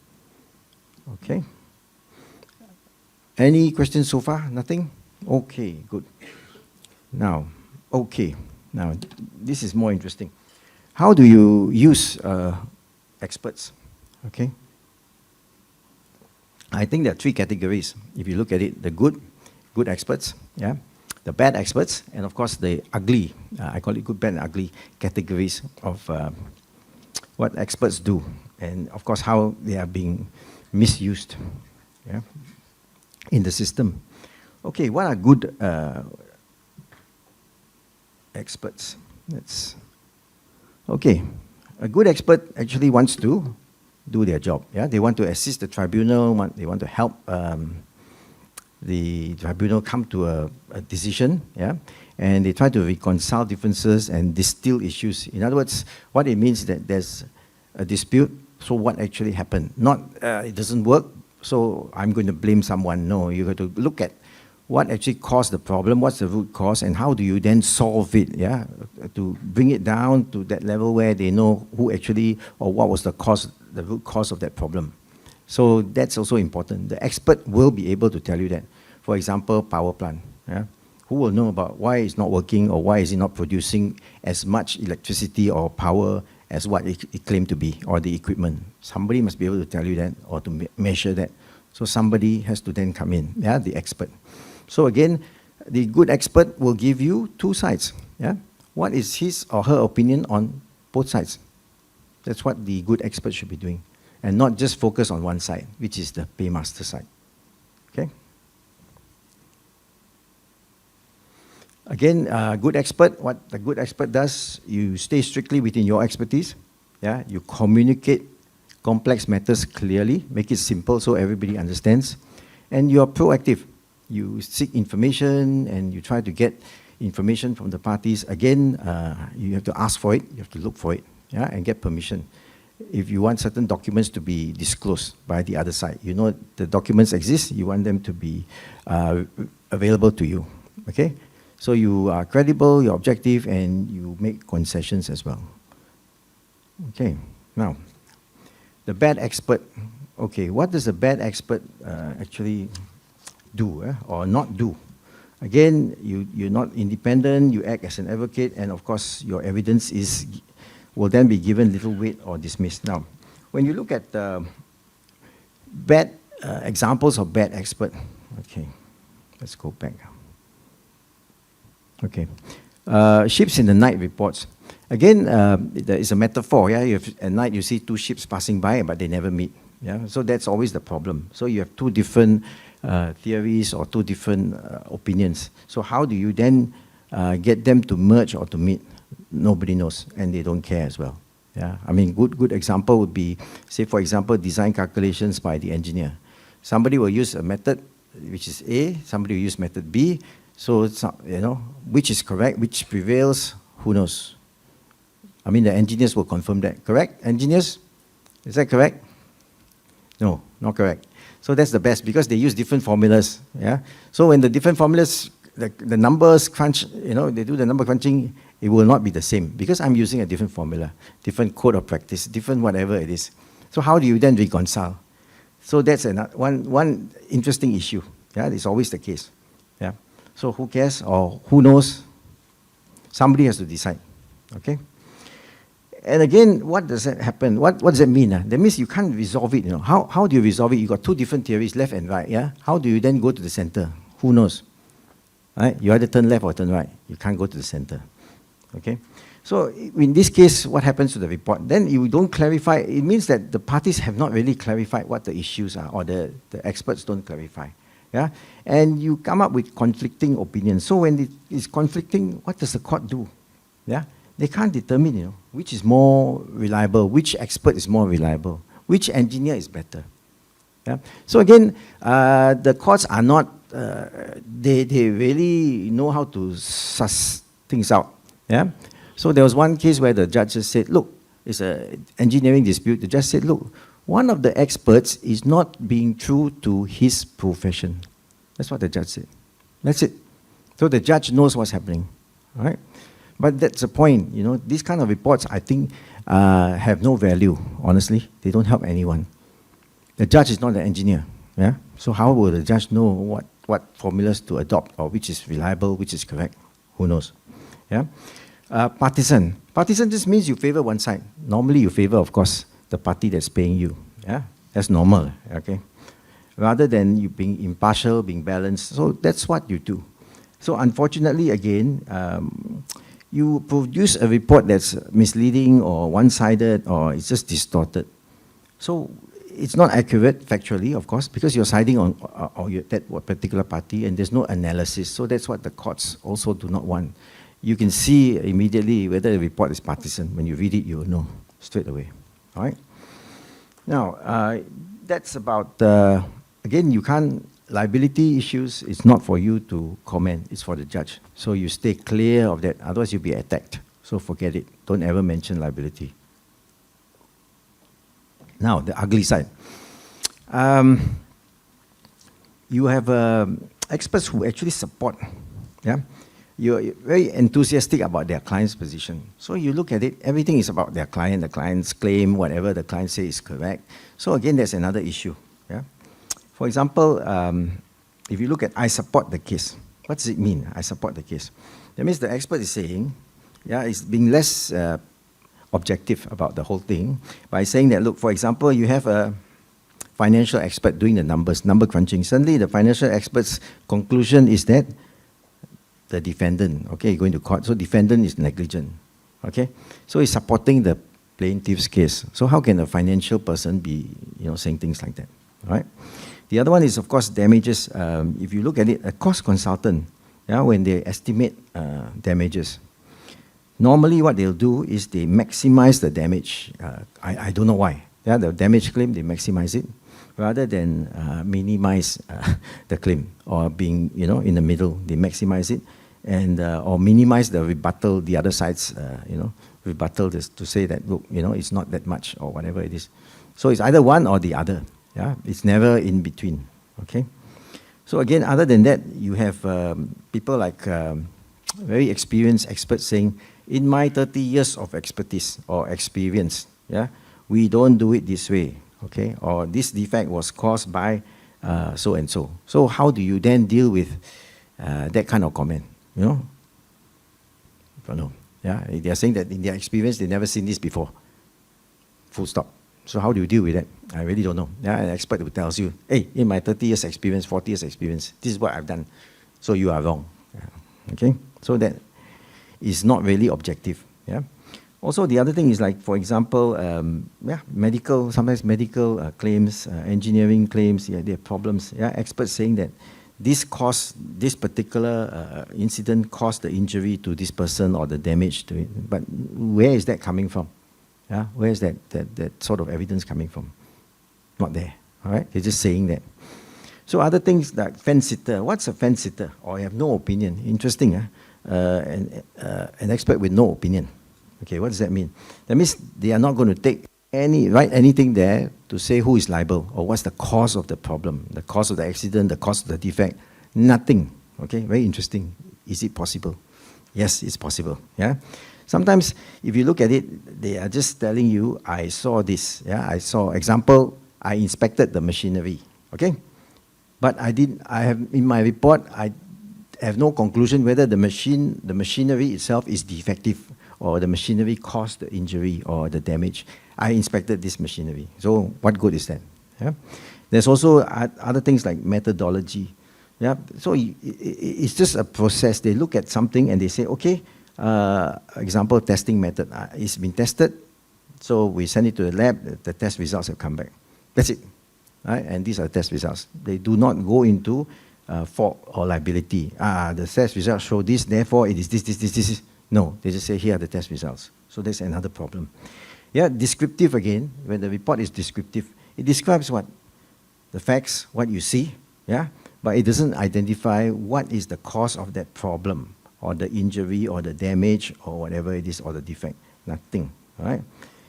okay. Any questions so far? Nothing? Okay, good. Now, this is more interesting. How do you use experts, okay? I think there are three categories. If you look at it, the good experts, yeah, the bad experts, and of course the ugly, I call it good, bad, and ugly categories of what experts do, and of course how they are being misused, yeah, in the system. Okay, what are good experts? Okay, a good expert actually wants to do their job. Yeah, they want to assist the tribunal. They want to help the tribunal come to a decision. Yeah, and they try to reconcile differences and distill issues. In other words, what it means is that there's a dispute. So what actually happened? Not it doesn't work. So I'm going to blame someone. No, you have to look at what actually caused the problem, what's the root cause, and how do you then solve it, yeah? To bring it down to that level where they know who actually, or what was the cause, the root cause of that problem. So that's also important. The expert will be able to tell you that. For example, power plant, yeah? Who will know about why it's not working or why is it not producing as much electricity or power as what it claimed to be, or the equipment. Somebody must be able to tell you that or to measure that. So somebody has to then come in, yeah, the expert. So again, the good expert will give you two sides. Yeah? What is his or her opinion on both sides? That's what the good expert should be doing. And not just focus on one side, which is the paymaster side. Okay? Again, good expert, what the good expert does, you stay strictly within your expertise. Yeah? You communicate complex matters clearly, make it simple so everybody understands. And you are proactive. You seek information and you try to get information from the parties. Again, you have to ask for it, you have to look for it, yeah, and get permission. If you want certain documents to be disclosed by the other side, you know the documents exist, you want them to be available to you, okay? So you are credible, you're objective, and you make concessions as well. Okay, now, the bad expert. Okay, what does a bad expert actually do or not do? Again, you're not independent, you act as an advocate, and of course your evidence will then be given little weight or dismissed. Now, when you look at bad examples of bad expert, okay, let's go back. Okay, ships in the night reports. Again, there is a metaphor, yeah, at night you see two ships passing by, but they never meet. Yeah, so that's always the problem. So you have two different theories or two different opinions. So how do you then get them to merge or to meet? Nobody knows, and they don't care as well. Yeah, I mean, good example would be, say for example, design calculations by the engineer. Somebody will use a method which is A, somebody will use method B. So it's not, you know, which is correct, which prevails, who knows? I mean, the engineers will confirm that. Correct, engineers? Is that correct? No, not correct. So that's the best because they use different formulas. Yeah. So when the different formulas, the numbers crunch, you know, they do the number crunching, it will not be the same because I'm using a different formula, different code of practice, different whatever it is. So how do you then reconcile? So that's one interesting issue. Yeah, it's always the case. Yeah. So who cares or who knows? Somebody has to decide. Okay. And again, what does that happen? What does that mean? That means you can't resolve it. You know, how do you resolve it? You got two different theories, left and right. Yeah. How do you then go to the center? Who knows? Right? You either turn left or turn right. You can't go to the center. Okay. So in this case, what happens to the report? Then you don't clarify. It means that the parties have not really clarified what the issues are, or the experts don't clarify. Yeah. And you come up with conflicting opinions. So when it is conflicting, what does the court do? Yeah. They can't determine, you know, which is more reliable, which expert is more reliable, which engineer is better. Yeah? So again, the courts are not, they really know how to suss things out. Yeah? So there was one case where the judge just said, look, it's an engineering dispute. The judge said, look, one of the experts is not being true to his profession. That's what the judge said. That's it. So the judge knows what's happening, right? But that's the point, you know, these kind of reports, I think, have no value, honestly. They don't help anyone. The judge is not an engineer, yeah? So how will the judge know what formulas to adopt or which is reliable, which is correct? Who knows, yeah? Partisan. Partisan just means you favor one side. Normally you favor, of course, the party that's paying you, yeah? That's normal, okay? Rather than you being impartial, being balanced. So that's what you do. So unfortunately, again, you produce a report that's misleading or one-sided or it's just distorted. So it's not accurate factually, of course, because you're siding on that particular party and there's no analysis. So that's what the courts also do not want. You can see immediately whether the report is partisan. When you read it, you will know straight away. All right? Now, that's about, again, you can't, liability issues, it's not for you to comment, it's for the judge. So you stay clear of that, otherwise you'll be attacked. So forget it, don't ever mention liability. Now, the ugly side. You have experts who actually support, yeah? You're very enthusiastic about their client's position. So you look at it, everything is about their client, the client's claim, whatever the client says is correct. So again, that's another issue, yeah? For example, if you look at I support the case, what does it mean, I support the case? That means the expert is saying, yeah, it's being less objective about the whole thing by saying that, look, for example, you have a financial expert doing the numbers, number crunching. Suddenly the financial expert's conclusion is that the defendant, okay, going to court, so defendant is negligent, okay? So he's supporting the plaintiff's case. So how can a financial person be, you know, saying things like that, right? The other one is, of course, damages. If you look at it, a cost consultant, yeah, when they estimate damages, normally what they'll do is they maximize the damage. I don't know why. Yeah, the damage claim, they maximize it rather than minimize the claim or being, you know, in the middle. They maximize it and or minimize the rebuttal, the other side's, you know, rebuttal to say that, look, you know, it's not that much or whatever it is. So it's either one or the other. Yeah, it's never in between, okay? So again, other than that, you have people like very experienced experts saying, in my 30 years of expertise or experience, yeah, we don't do it this way, okay? Or this defect was caused by so and so. So how do you then deal with that kind of comment, you know? I don't know, yeah? They are saying that in their experience, they've never seen this before, full stop. So how do you deal with that? I really don't know. Yeah, an expert who tells you, hey, in my 30 years experience, 40 years experience, this is what I've done. So you are wrong. Yeah. Okay? So that is not really objective. Yeah. Also, the other thing is like, for example, medical, sometimes medical claims, engineering claims, yeah, there are problems. Yeah, experts saying that this particular incident caused the injury to this person or the damage to it. But where is that coming from? Yeah, where is that sort of evidence coming from? Not there, all right? They're just saying that. So other things like fence-sitter. What's a fence-sitter? Or you have no opinion. Interesting, huh? An expert with no opinion. Okay, what does that mean? That means they are not going to write anything there to say who is liable or what's the cause of the problem, the cause of the accident, the cause of the defect. Nothing, okay? Very interesting. Is it possible? Yes, it's possible, yeah? Sometimes, if you look at it, they are just telling you, I saw this. Yeah, I saw, example, I inspected the machinery. Okay? But I have, in my report, I have no conclusion whether the machinery itself is defective or the machinery caused the injury or the damage. I inspected this machinery. So what good is that? Yeah? There's also other things like methodology. Yeah? So it's just a process. They look at something and they say, okay, example, testing method. It's been tested, so we send it to the lab, the test results have come back. That's it, right? And these are test results. They do not go into fault or liability. The test results show this, therefore it is this. No, they just say, here are the test results. So that's another problem. Yeah, descriptive again, when the report is descriptive, it describes what? The facts, what you see, yeah? But it doesn't identify what is the cause of that problem, or the injury, or the damage, or whatever it is, or the defect. Nothing, right?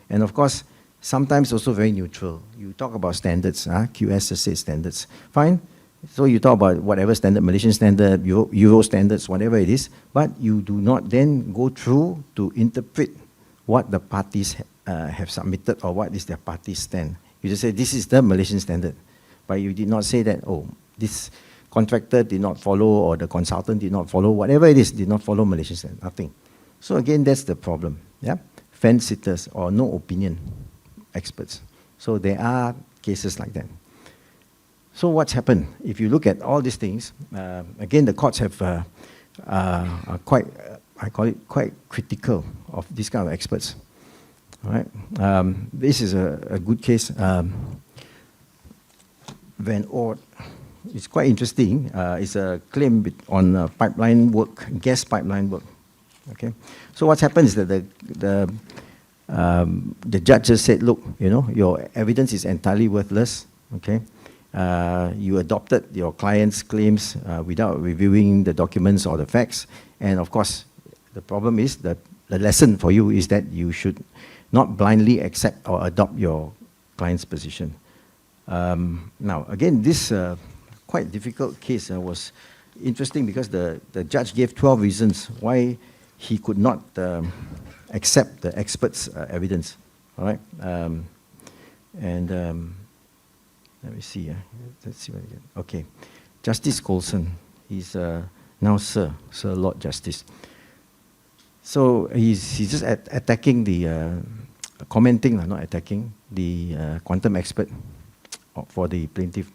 And of course, sometimes also very neutral. You talk about standards, QS says standards, fine. So you talk about whatever standard, Malaysian standard, Euro standards, whatever it is, but you do not then go through to interpret what the parties have submitted or what is their party's stand. You just say this is the Malaysian standard, but you did not say that, oh, this contractor did not follow or the consultant did not follow, whatever it is, did not follow Malaysian standard, nothing. So again, that's the problem, yeah? Fence sitters or no opinion experts. So there are cases like that. So what's happened? If you look at all these things, again, the courts have are quite, I call it quite critical of these kind of experts. All right. This is a good case. Van Oort. It's quite interesting. It's a claim on pipeline work, gas pipeline work. Okay. So what's happened is that the judge just said, look, you know, your evidence is entirely worthless. Okay. You adopted your client's claims without reviewing the documents or the facts. And of course, the problem is that the lesson for you is that you should not blindly accept or adopt your client's position. Now, again, this quite difficult case was interesting because the judge gave 12 reasons why he could not accept the expert's evidence. All right? Let me see. Let's see what I get. Okay. Justice Colson. He's now Sir Lord Justice. So he's just attacking the, commenting, not attacking, the quantum expert for the plaintiff.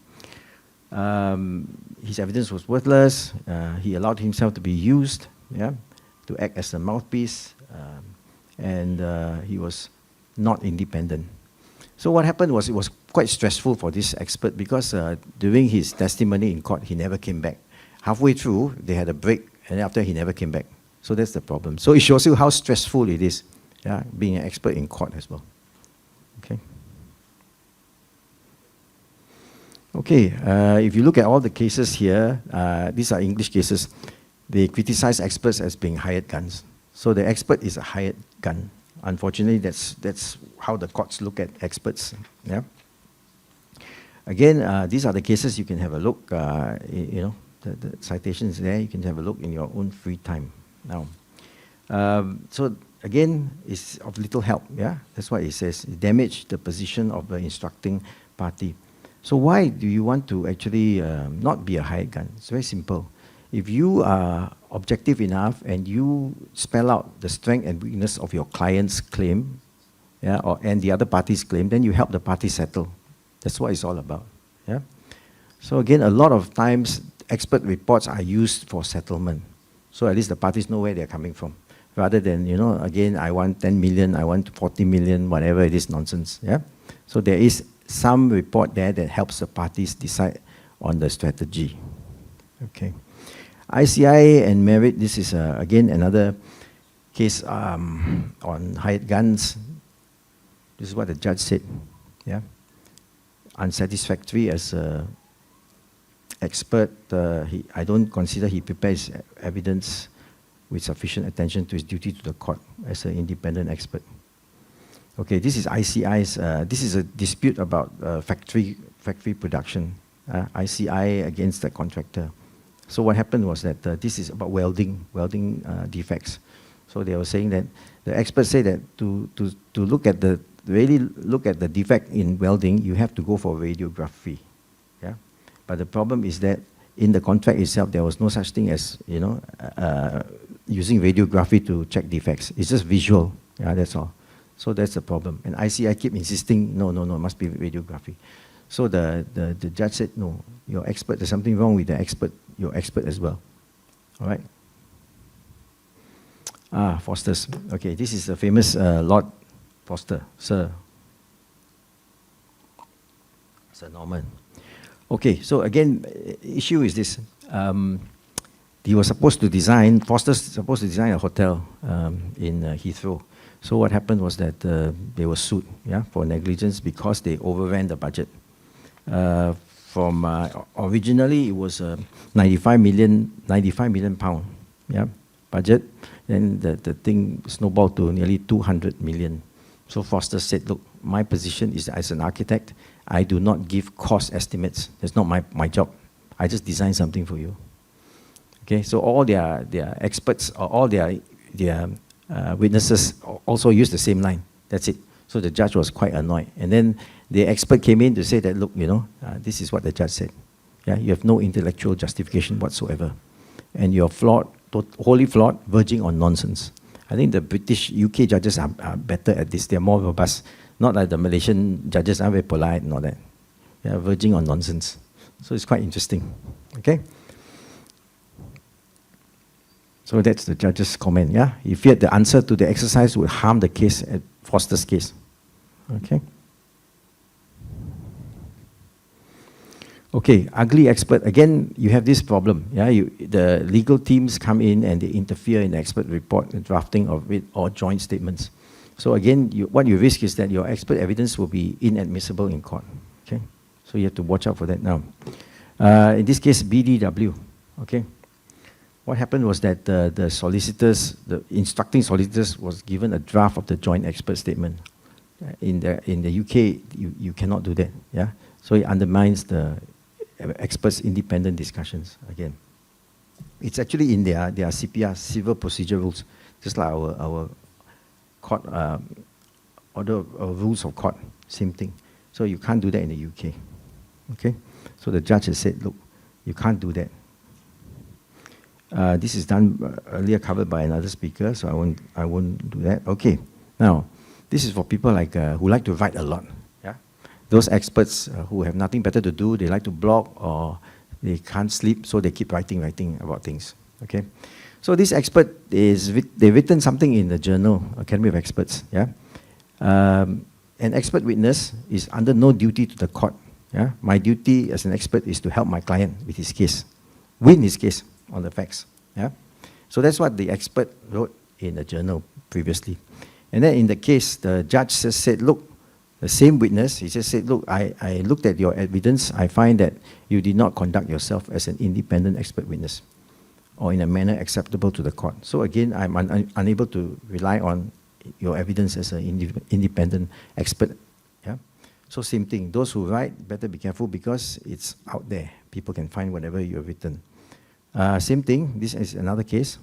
His evidence was worthless. He allowed himself to be used, yeah, to act as a mouthpiece, and he was not independent. So what happened was it was quite stressful for this expert because during his testimony in court, he never came back. Halfway through, they had a break, and after he never came back. So that's the problem. So it shows you how stressful it is, yeah, being an expert in court as well. Okay. Okay, if you look at all the cases here, these are English cases. They criticize experts as being hired guns. So the expert is a hired gun. Unfortunately, that's how the courts look at experts. Yeah. Again, these are the cases you can have a look. You know, the citation is there. You can have a look in your own free time. Now, so again, it's of little help. Yeah, that's what it says. It damaged the position of the instructing party. So why do you want to actually not be a hired gun? It's very simple. If you are objective enough and you spell out the strength and weakness of your client's claim, yeah, and the other party's claim, then you help the party settle. That's what it's all about. Yeah. So again, a lot of times expert reports are used for settlement. So at least the parties know where they're coming from, rather than, you know, again, I want 10 million, I want 40 million, whatever it is, nonsense. Yeah. So there is some report there that helps the parties decide on the strategy. Okay. ICI and merit, this is again another case on hired guns. This is what the judge said. Yeah. Unsatisfactory as an expert. I don't consider he prepares evidence with sufficient attention to his duty to the court as an independent expert. Okay, this is ICI's, this is a dispute about factory production. ICI against the contractor. So what happened was that this is about welding defects. So they were saying that the experts say that to look at the, really look at the defect in welding, you have to go for radiography. Yeah? But the problem is that in the contract itself, there was no such thing as, you know, using radiography to check defects. It's just visual, yeah, that's all. So that's the problem. And ICI keep insisting, no, it must be radiography. So the judge said, no, you're expert, there's something wrong with the expert, you're expert as well. All right? Foster's. Okay, this is the famous Lord Foster, Sir Norman. Okay, so again, issue is this. He was supposed to design, Foster's supposed to design a hotel in Heathrow. So what happened was that they were sued, yeah, for negligence because they overran the budget. From originally it was 95 million pound, yeah, budget. Then the thing snowballed to nearly 200 million. So Foster said, look, my position is as an architect, I do not give cost estimates. That's not my job. I just design something for you. Okay, so all their experts or all their witnesses also use the same line. That's it. So the judge was quite annoyed. And then the expert came in to say that, look, this is what the judge said. Yeah, you have no intellectual justification whatsoever. And you're flawed, wholly flawed, verging on nonsense. I think the British, UK judges are better at this. They're more robust. Not like the Malaysian judges are very polite and all that. They're verging on nonsense. So it's quite interesting. Okay? So that's the judge's comment, yeah? He feared the answer to the exercise would harm the case at Foster's case. Okay? Okay, ugly expert. Again, you have this problem. Yeah, the legal teams come in and they interfere in the expert report, the drafting of it, or joint statements. So again, what you risk is that your expert evidence will be inadmissible in court. Okay, so you have to watch out for that now. In this case, BDW. Okay, what happened was that the solicitors, the instructing solicitors, was given a draft of the joint expert statement. In the UK, you cannot do that. Yeah, so it undermines the experts' independent discussions again. It's actually in their CPR, civil procedure rules, just like our court order rules of court, same thing. So you can't do that in the UK. Okay, so the judge has said, look, you can't do that. This is done earlier covered by another speaker, so I won't do that. Okay, now this is for people like who like to write a lot. Those experts who have nothing better to do, they like to blog or they can't sleep, so they keep writing about things. Okay, so this expert they've written something in the journal, Academy of Experts. Yeah, an expert witness is under no duty to the court. Yeah, my duty as an expert is to help my client with his case, win his case on the facts. Yeah, so that's what the expert wrote in the journal previously, and then in the case, the judge just said, look. The same witness, he just said, look, I looked at your evidence, I find that you did not conduct yourself as an independent expert witness or in a manner acceptable to the court. So again, I'm unable to rely on your evidence as an independent expert. Yeah. So same thing, those who write, better be careful because it's out there. People can find whatever you have written. Same thing, this is another case.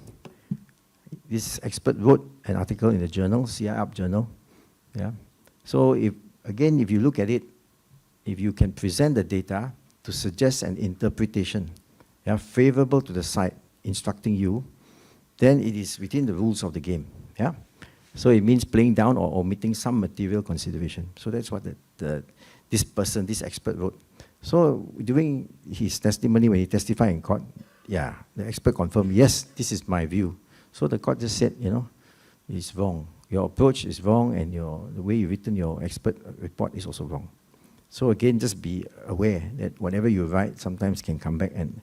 This expert wrote an article in the journal, CIUP journal. Yeah. So if you look at it, if you can present the data to suggest an interpretation favorable to the side instructing you, then it is within the rules of the game. Yeah? So it means playing down or omitting some material consideration. So that's what this expert wrote. So during his testimony, when he testified in court, the expert confirmed, yes, this is my view. So the court just said, it's wrong. Your approach is wrong, and the way you've written your expert report is also wrong. So again, just be aware that whatever you write sometimes can come back and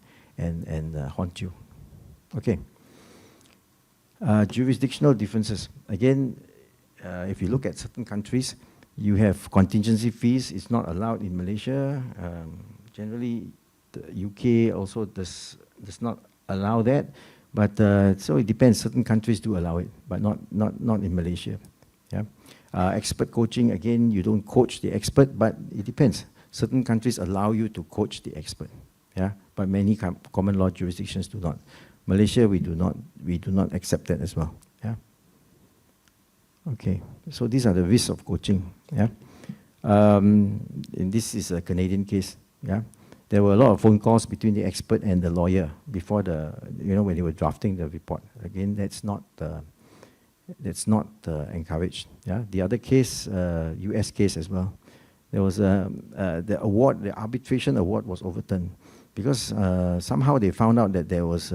haunt you. Okay. Jurisdictional differences. Again, if you look at certain countries, you have contingency fees. It's not allowed in Malaysia. Generally, the UK also does not allow that. But so it depends. Certain countries do allow it, but not in Malaysia. Yeah. Expert coaching, again, you don't coach the expert, but it depends. Certain countries allow you to coach the expert. Yeah. But many common law jurisdictions do not. Malaysia, we do not accept that as well. Yeah. Okay. So these are the risks of coaching. Yeah. And this is a Canadian case. Yeah. There were a lot of phone calls between the expert and the lawyer before when they were drafting the report. Again, that's not encouraged. Yeah. The other case, US case as well. There was the arbitration award was overturned because somehow they found out that there was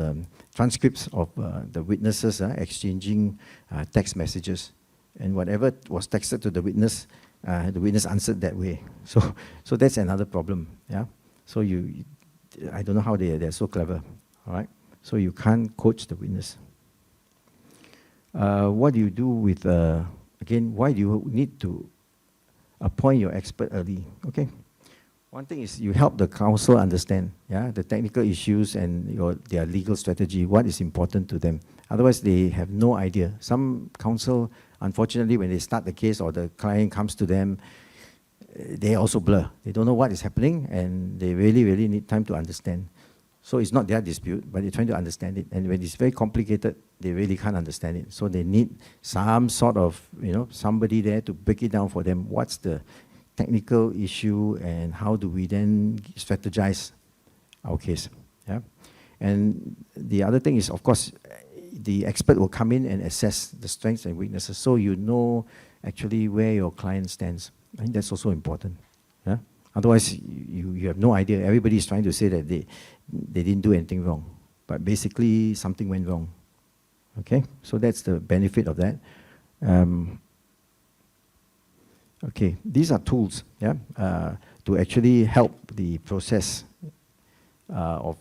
transcripts of the witnesses exchanging text messages, and whatever was texted to the witness answered that way. So that's another problem. Yeah. So I don't know how they're so clever, all right? So you can't coach the witness. What do you do with, again, why do you need to appoint your expert early? Okay, One thing is you help the counsel understand, yeah, the technical issues and their legal strategy, what is important to them. Otherwise, they have no idea. Some counsel, unfortunately, when they start the case or the client comes to them, they also blur. They don't know what is happening, and they really, really need time to understand. So it's not their dispute, but they're trying to understand it. And when it's very complicated, they really can't understand it. So they need some sort of, somebody there to break it down for them. What's the technical issue, and how do we then strategize our case? Yeah. And the other thing is, of course, the expert will come in and assess the strengths and weaknesses, so you know actually where your client stands. I think that's also important. Yeah. Otherwise, you have no idea. Everybody is trying to say that they didn't do anything wrong, but basically something went wrong. Okay, so that's the benefit of that. Okay, these are tools, yeah, to actually help the process of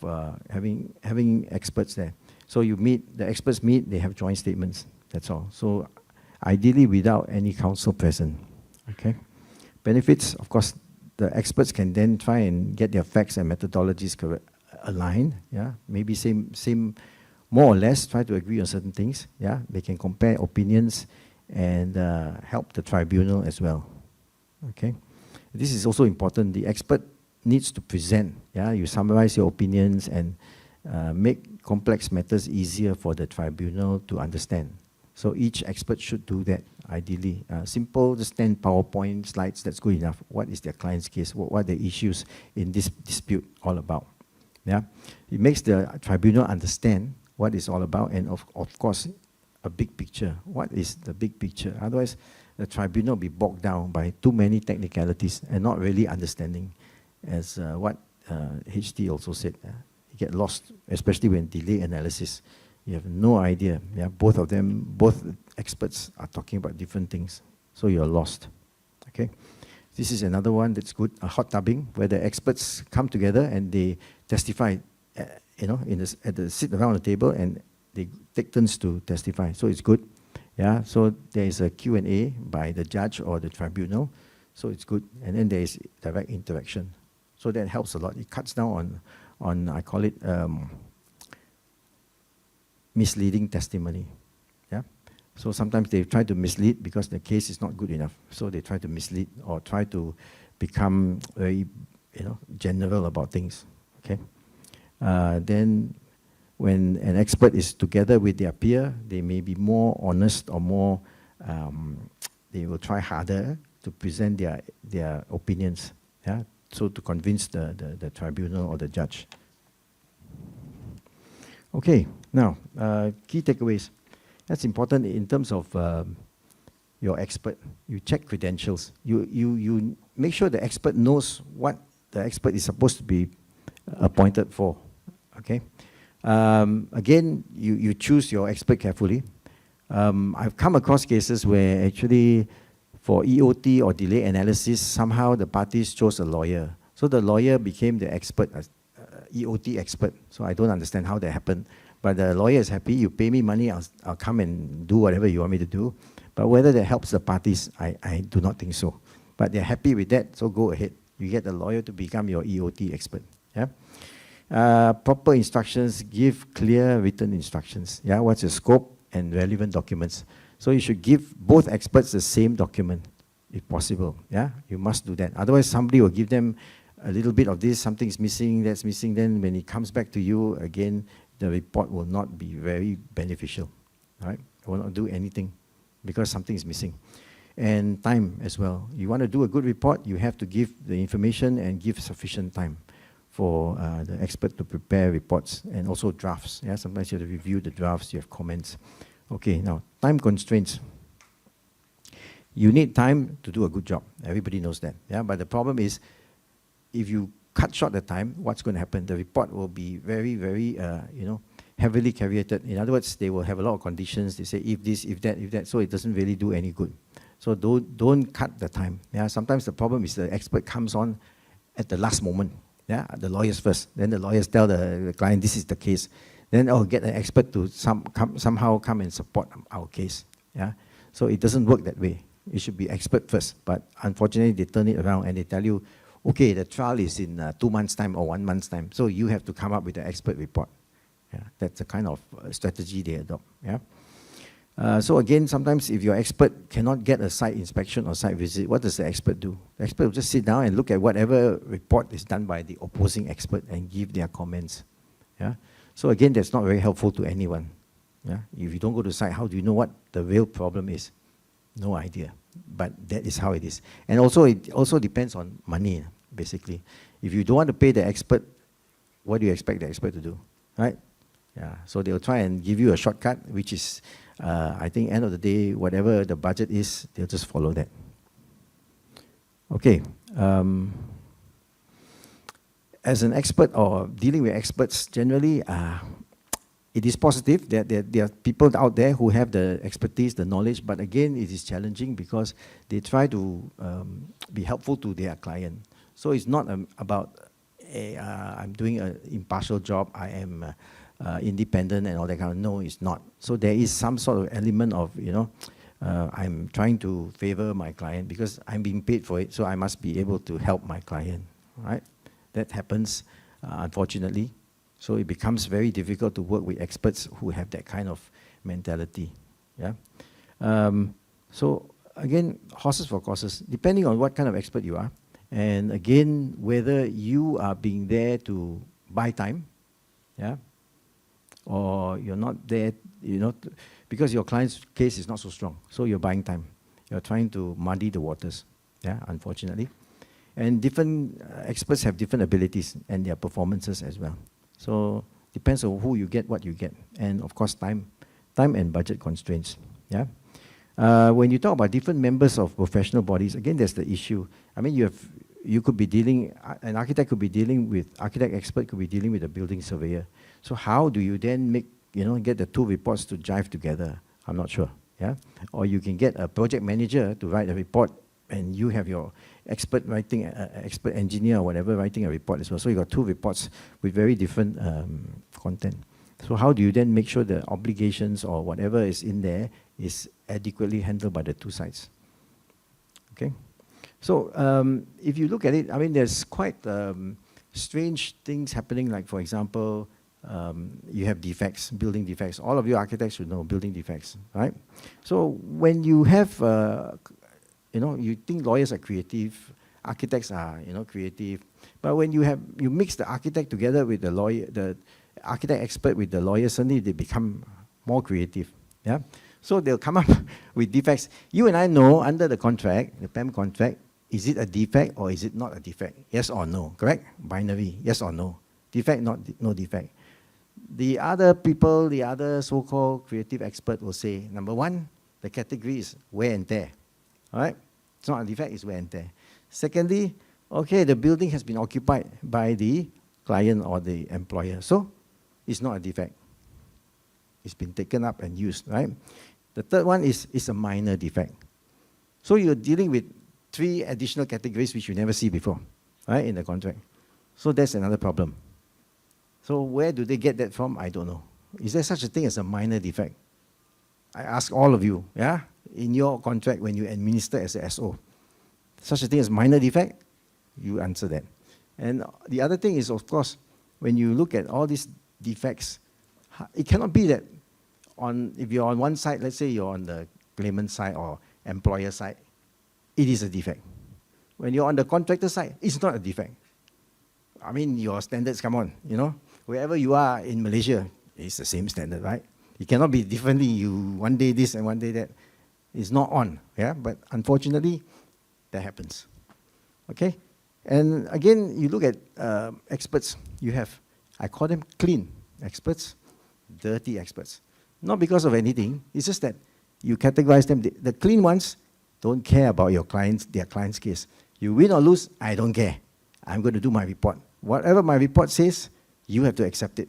having experts there. So the experts meet, they have joint statements, that's all. So ideally without any counsel present, okay. Benefits, of course, the experts can then try and get their facts and methodologies aligned, yeah, maybe same, more or less, try to agree on certain things, yeah. They can compare opinions and help the tribunal as well. Okay, this is also important. The expert needs to present. Yeah, you summarize your opinions and make complex matters easier for the tribunal to understand. So each expert should do that. Ideally, simple, just 10 PowerPoint slides. That's good enough. What is their client's case? What are the issues in this dispute all about? Yeah, it makes the tribunal understand what it's all about, and of course, a big picture. What is the big picture? Otherwise, the tribunal will be bogged down by too many technicalities and not really understanding, as what HT also said. You get lost, especially when delay analysis. You have no idea. Yeah, both experts are talking about different things, so you're lost. Okay, this is another one that's good. A hot tubbing, where the experts come together and they testify. Sit around the table and they take turns to testify. So it's good. Yeah, so there is a Q&A by the judge or the tribunal, so it's good. And then there is direct interaction. So that helps a lot. It cuts down on I call it misleading testimony. Yeah. So sometimes they try to mislead because the case is not good enough. So they try to mislead or try to become very, general about things. Okay. Then when an expert is together with their peer, they may be more honest or more, they will try harder to present their opinions, yeah? So to convince the tribunal or the judge. Okay, now, key takeaways. That's important in terms of your expert. You check credentials. You make sure the expert knows what the expert is supposed to be appointed for, okay? Again, you choose your expert carefully. I've come across cases where actually for EOT or delay analysis, somehow the parties chose a lawyer. So the lawyer became the expert, EOT expert. So I don't understand how that happened. But the lawyer is happy, you pay me money, I'll come and do whatever you want me to do. But whether that helps the parties, I do not think so. But they're happy with that, so go ahead. You get the lawyer to become your EOT expert. Yeah? Proper instructions, give clear written instructions. Yeah, what's the scope and relevant documents. So you should give both experts the same document, if possible. Yeah, you must do that. Otherwise, somebody will give them a little bit of this, something is missing, that's missing. Then when it comes back to you again, the report will not be very beneficial. Right? It will not do anything because something is missing. And time as well. You want to do a good report, you have to give the information and give sufficient time for the expert to prepare reports and also drafts. Yeah, sometimes you have to review the drafts, you have comments. Okay, now, time constraints. You need time to do a good job. Everybody knows that. Yeah, but the problem is, if you cut short the time, what's going to happen? The report will be very, very, heavily caveated. In other words, they will have a lot of conditions. They say if this, if that, so it doesn't really do any good. So don't cut the time. Yeah, sometimes the problem is the expert comes on at the last moment. Yeah, the lawyers first. Then the lawyers tell the client this is the case. Then get an expert to somehow come and support our case. Yeah, so it doesn't work that way. It should be expert first. But unfortunately, they turn it around and they tell you okay, the trial is in 2 months' time or 1 month's time, so you have to come up with an expert report. Yeah, that's the kind of strategy they adopt. Yeah. So again, sometimes if your expert cannot get a site inspection or site visit, what does the expert do? The expert will just sit down and look at whatever report is done by the opposing expert and give their comments. Yeah. So again, that's not very helpful to anyone. Yeah. If you don't go to site, how do you know what the real problem is? No idea. But that is how it is. And also, it also depends on money, basically. If you don't want to pay the expert, what do you expect the expert to do? Right? Yeah. So they'll try and give you a shortcut, which is, I think, end of the day, whatever the budget is, they'll just follow that. Okay. As an expert or dealing with experts, generally, it is positive that there are people out there who have the expertise, the knowledge, but again, it is challenging because they try to be helpful to their client. So it's not about, I'm doing an impartial job, I am independent and all that kind of, no, it's not. So there is some sort of element of, I'm trying to favor my client because I'm being paid for it, so I must be able to help my client, right? That happens, unfortunately. So it becomes very difficult to work with experts who have that kind of mentality. Yeah. So again, horses for courses, depending on what kind of expert you are, and again, whether you are being there to buy time, yeah, or you're not there, because your client's case is not so strong, so you're buying time. You're trying to muddy the waters, yeah, unfortunately. And different experts have different abilities and their performances as well. So depends on who you get, what you get, and of course time and budget constraints. Yeah. When you talk about different members of professional bodies, again, there's the issue. I mean, you could be dealing, an architect could be dealing with, architect expert could be dealing with a building surveyor. So how do you then make, get the two reports to jive together? I'm not sure. Yeah. Or you can get a project manager to write a report, and you have your expert writing, expert engineer or whatever writing a report as well. So you got two reports with very different content. So how do you then make sure the obligations or whatever is in there is adequately handled by the two sides? Okay. So if you look at it, I mean, there's quite strange things happening. Like, for example, you have defects, building defects. All of you architects should know building defects, right? So when you have you think lawyers are creative, architects are, creative, but when you mix the architect together with the lawyer, the architect expert with the lawyer, suddenly they become more creative, yeah? So they'll come up with defects. You and I know under the contract, the PAM contract, is it a defect or is it not a defect? Yes or no, correct? Binary, yes or no. Defect, no defect. The other people, the other so-called creative expert will say, number one, the category is wear and tear. All right? It's not a defect, it's wear and tear. Secondly, okay, the building has been occupied by the client or the employer, so it's not a defect. It's been taken up and used, right? The third one is a minor defect. So you're dealing with 3 additional categories which you never see before, right, in the contract. So that's another problem. So where do they get that from? I don't know. Is there such a thing as a minor defect? I ask all of you, yeah? In your contract, when you administer as a SO, such a thing as minor defect, you answer that. And the other thing is, of course, when you look at all these defects, it cannot be that if you're on one side, let's say you're on the claimant side or employer side, it is a defect. When you're on the contractor side, it's not a defect. I mean, your standards, come on, wherever you are in Malaysia, it's the same standard, right? It cannot be differently, you one day this and one day that. It's not on, yeah? But unfortunately, that happens, okay? And again, you look at experts, you have, I call them clean experts, dirty experts. Not because of anything, it's just that you categorize them. The clean ones don't care about their client's case. You win or lose, I don't care. I'm going to do my report. Whatever my report says, you have to accept it,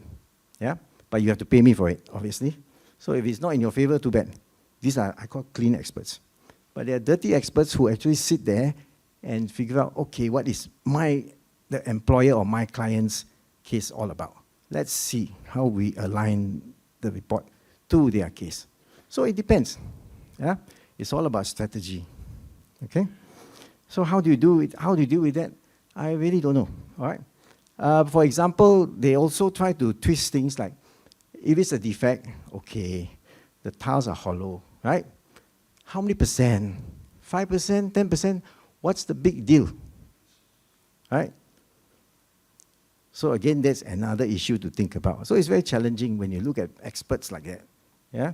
yeah? But you have to pay me for it, obviously. So if it's not in your favor, too bad. These are, I call clean experts. But there are dirty experts who actually sit there and figure out, okay, what is the employer or my client's case all about? Let's see how we align the report to their case. So it depends. Yeah? It's all about strategy. Okay? So how do you do it? How do you deal with that? I really don't know, all right? For example, they also try to twist things like, if it's a defect, okay, the tiles are hollow, right? How many percent? 5%, 10%? What's the big deal, right? So again, that's another issue to think about. So it's very challenging when you look at experts like that, yeah?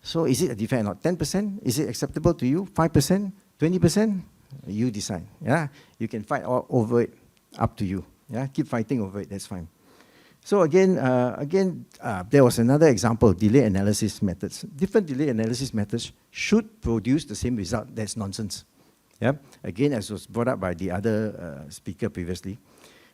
So is it a defect or not? 10%? Is it acceptable to you? 5%? 20%? You decide, yeah? You can fight all over it, up to you, yeah? Keep fighting over it, that's fine. So again, there was another example, delay analysis methods. Different delay analysis methods should produce the same result. That's nonsense. Yeah? Again, as was brought up by the other speaker previously,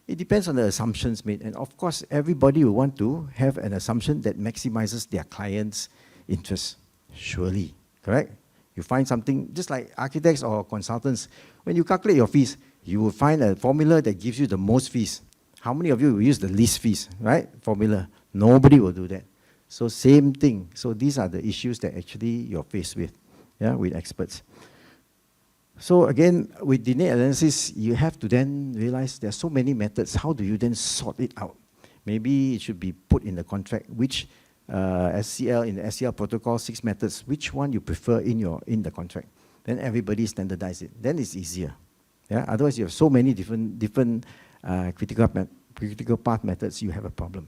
it depends on the assumptions made. And of course, everybody will want to have an assumption that maximizes their client's interest. Surely, correct? You find something, just like architects or consultants, when you calculate your fees, you will find a formula that gives you the most fees. How many of you will use the least fees, right? Formula. Nobody will do that. So same thing. So these are the issues that actually you're faced with, yeah, with experts. So again, with delay analysis, you have to then realize there are so many methods. How do you then sort it out? Maybe it should be put in the contract, which SCL, in the SCL protocol, 6 methods, which one you prefer in the contract. Then everybody standardize it. Then it's easier. Yeah? Otherwise, you have so many different critical path methods, you have a problem.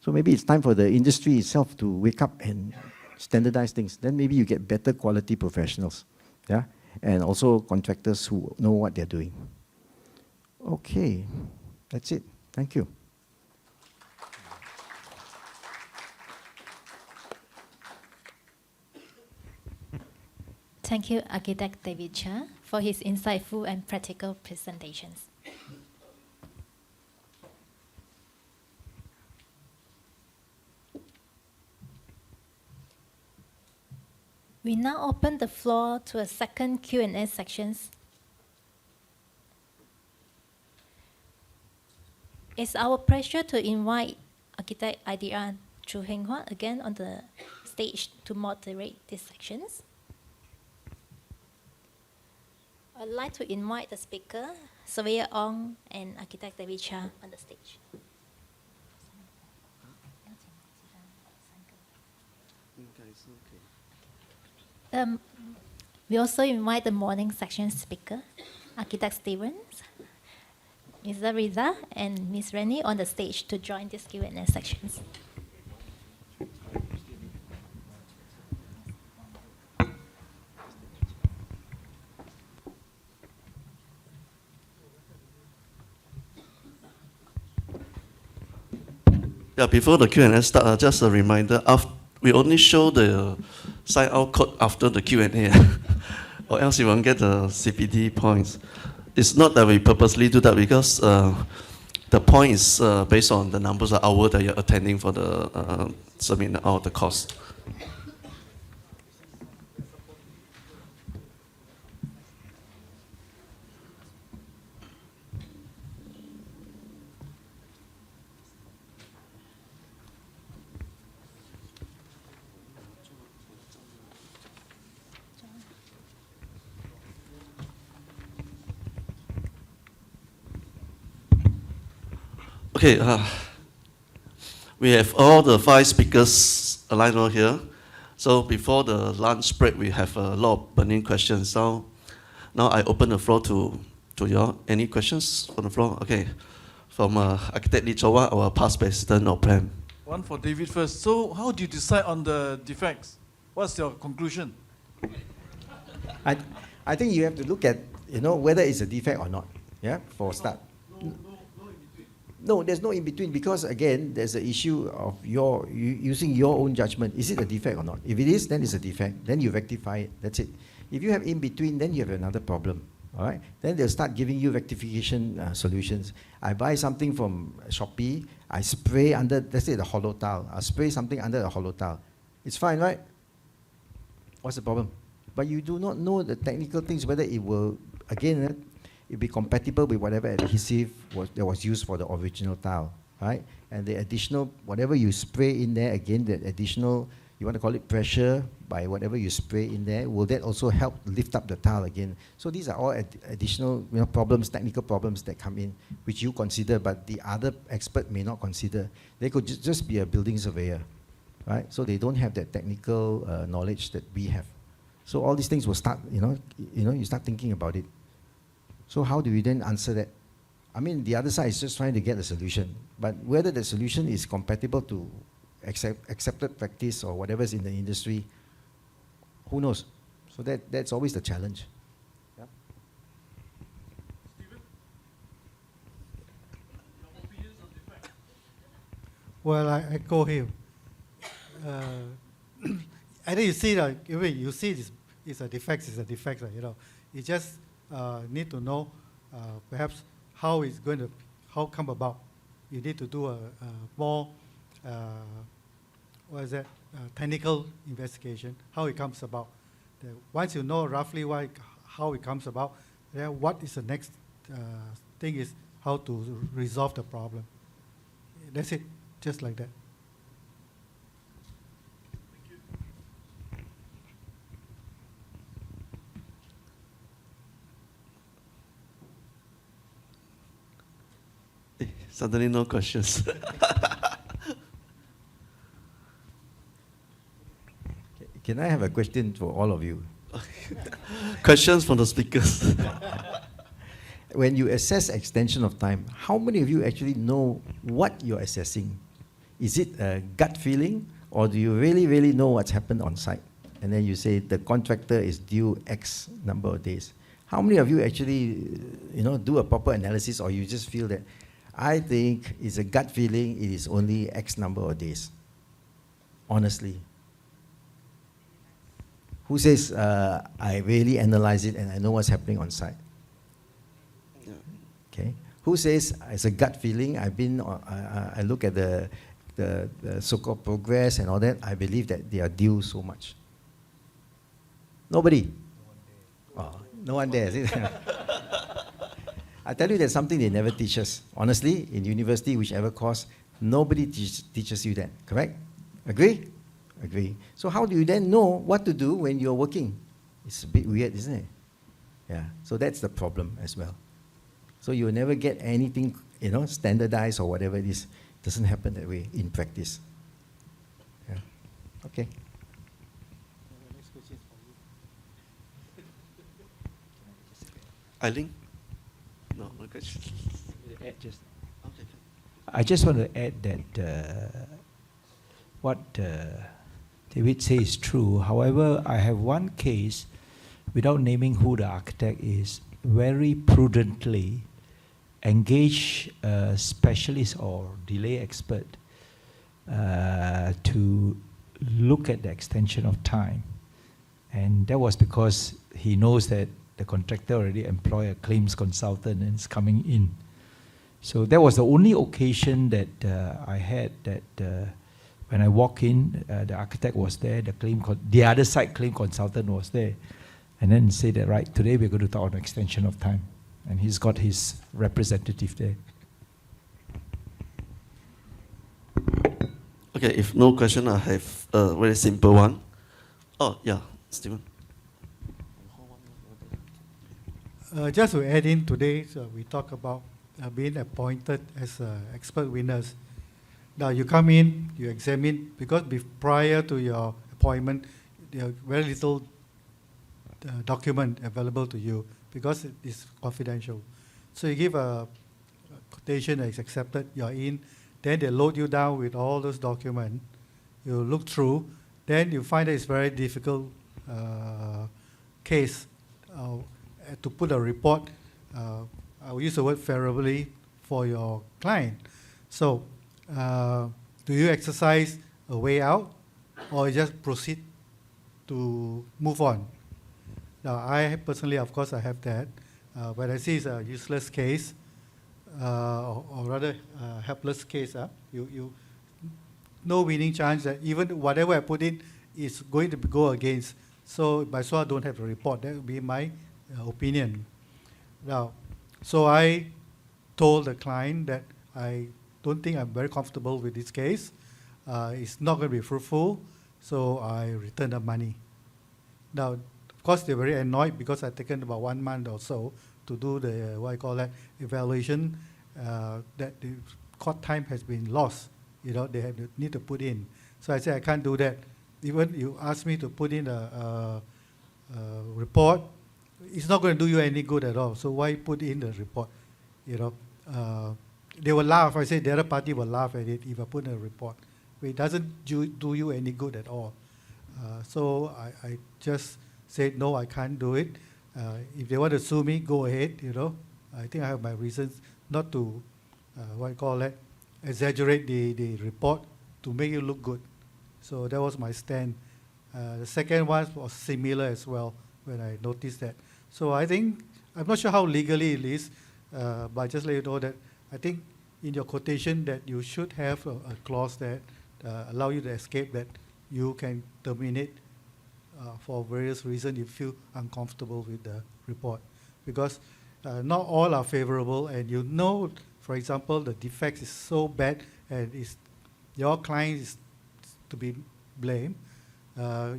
So maybe it's time for the industry itself to wake up and standardize things. Then maybe you get better quality professionals, yeah, and also contractors who know what they're doing. Okay, that's it. Thank you. Thank you, Architect David Cha, for his insightful and practical presentations. We now open the floor to a second Q&A sections. It's our pleasure to invite Architect ADR2025 again on the stage to moderate these sections. I'd like to invite the speaker, Surveyor Ong and Architect David Cha on the stage. We also invite the morning section speaker, Architect Stevens, Mr. Riza, and Ms. Rennie on the stage to join these Q&A sections. Yeah, before the Q&A start, just a reminder, we only show the sign-out code after the Q&A, or else you won't get the CPD points. It's not that we purposely do that because the point is based on the numbers of hours that you're attending for the seminar or the course. Okay, we have all the 5 speakers aligned over here. So before the lunch break, we have a lot of burning questions. So now I open the floor to you all. Any questions from the floor? Okay, from Architect Lee Chowa, our past president of PLAN. One for David first. So how do you decide on the defects? What's your conclusion? I think you have to look at, whether it's a defect or not, yeah, for start. No, there's no in between because again, there's the issue of using your own judgment. Is it a defect or not? If it is, then it's a defect. Then you rectify it. That's it. If you have in between, then you have another problem. All right. Then they'll start giving you rectification solutions. I buy something from Shopee. I spray under, let's say, the hollow tile. I spray something under the hollow tile. It's fine, right? What's the problem? But you do not know the technical things, whether it will, again, it'll be compatible with whatever adhesive that was used for the original tile, right? And the additional, whatever you spray in there, again, the additional you want to call it pressure by whatever you spray in there, will that also help lift up the tile again? So these are all additional problems, technical problems that come in, which you consider, but the other expert may not consider. They could just be a building surveyor, right? So they don't have that technical knowledge that we have. So all these things will start, you start thinking about it. So how do we then answer that? I mean, the other side is just trying to get a solution, but whether the solution is compatible to accepted practice or whatever is in the industry, who knows? So that's always the challenge. Yeah. Well, I echo him. I think you see that you see this is a defect, You just need to know perhaps how it's going to come about. You need to do a more technical investigation, how it comes about. Once you know roughly how it comes about, then what is the next thing is how to resolve the problem. That's it, just like that. Suddenly no questions. Can I have a question for all of you? Questions from the speakers. When you assess extension of time, how many of you actually know what you're assessing? Is it a gut feeling, or do you really, really know what's happened on site? And then you say the contractor is due X number of days. How many of you actually, do a proper analysis, or you just feel that, I think it's a gut feeling, it is only X number of days? Honestly. Who says, I really analyze it and I know what's happening on site? Okay. Who says, it's a gut feeling, I look at the so-called progress and all that, I believe that they are due so much? Nobody? Oh, no one there, is it? I tell you, there's something they never teach us. Honestly, in university, whichever course, nobody teaches you that, correct? Agree? Agree. So how do you then know what to do when you're working? It's a bit weird, isn't it? Yeah, so that's the problem as well. So you'll never get anything, standardized or whatever it is. It doesn't happen that way in practice. Yeah. Okay. Eileen? No question. I just want to add that what David says is true. However, I have one case, without naming who the architect is, very prudently engage a specialist or delay expert to look at the extension of time. And that was because he knows that the contractor already employed a claims consultant and is coming in. So that was the only occasion that I had that when I walk in, the architect was there, the other side claim consultant was there, and then say that, right, today we're going to talk on extension of time. And he's got his representative there. Okay, if no question, I have a very simple one. Oh, yeah, Stephen. Just to add in today, we talk about being appointed as expert witness. Now you come in, you examine, because prior to your appointment, there are very little document available to you because it is confidential. So you give a quotation that is accepted, you're in, then they load you down with all those documents. You look through, then you find that it's very difficult case to put a report, I will use the word favorably, for your client. So do you exercise a way out, or just proceed to move on? Now, I personally, of course, I have that. When I see it's a useless case, or rather helpless case, no winning chance that even whatever I put in is going to go against. So by so I don't have a report. That would be my opinion. Now, so I told the client that I don't think I'm very comfortable with this case. It's not going to be fruitful. So I returned the money. Now, of course, they're very annoyed because I've taken about 1 month or so to do the, what I call that, evaluation, that the court time has been lost. You know, they need to put in. So I said, I can't do that. Even you ask me to put in a report, it's not going to do you any good at all. So why put in the report? You know, they will laugh. I say the other party will laugh at it if I put in a report. It doesn't do you any good at all. So I just said, no, I can't do it. If they want to sue me, go ahead, you know. I think I have my reasons not to, what I call that, exaggerate the report to make it look good. So that was my stand. The second one was similar as well when I noticed that. So I think, I'm not sure how legally it is, but I just let you know that I think in your quotation that you should have a clause that allow you to escape that you can terminate for various reasons if you feel uncomfortable with the report. Because not all are favorable, and you know, for example, the defects is so bad and your client is to be blamed,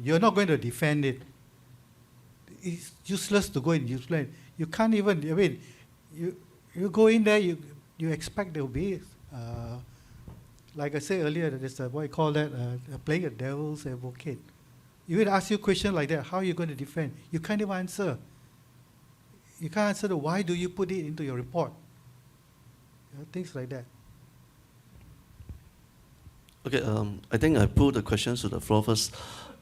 you're not going to defend it. It's useless to go and explain. You can't even, I mean, you go in there, you expect there will be, like I said earlier, there's what I call that, playing a devil's advocate. You will ask you a question like that, how are you going to defend? You can't even answer. You can't answer the why do you put it into your report? You know, things like that. Okay, I think I put the questions to the floor first.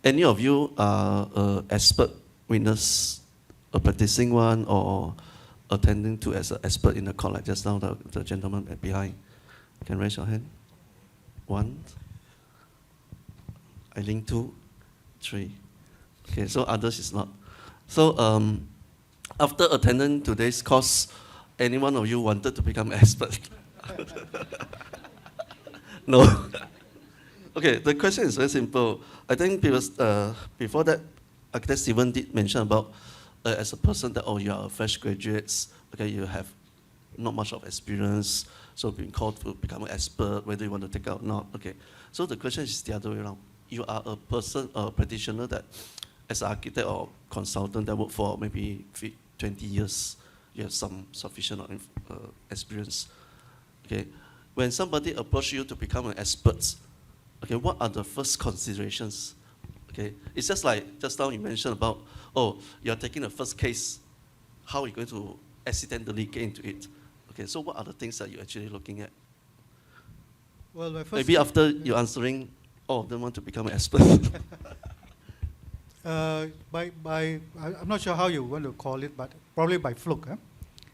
Any of you are expert witness, a practicing one, or attending to as an expert in the court, like just now the gentleman behind? Can raise your hand. 1. I think 2, 3. Okay, so others is not. So after attending today's course, any one of you wanted to become an expert? No. Okay, the question is very simple. I think before that, Architect Stephen did mention about as a person that, oh, you are a fresh graduates, okay, you have not much of experience, so being called to become an expert, whether you want to take out or not. Okay, so the question is the other way around. You are a person, a practitioner that, as an architect or consultant that work for maybe 20 years, you have some sufficient experience. Okay, when somebody approaches you to become an expert, okay, what are the first considerations? Okay, it's just like just now you mentioned about, oh, you're taking the first case, how are you going to accidentally get into it? Okay, so what are the things that you're actually looking at? Well, my first maybe after you're answering, all of them want to become an expert. I'm not sure how you want to call it, but probably by fluke,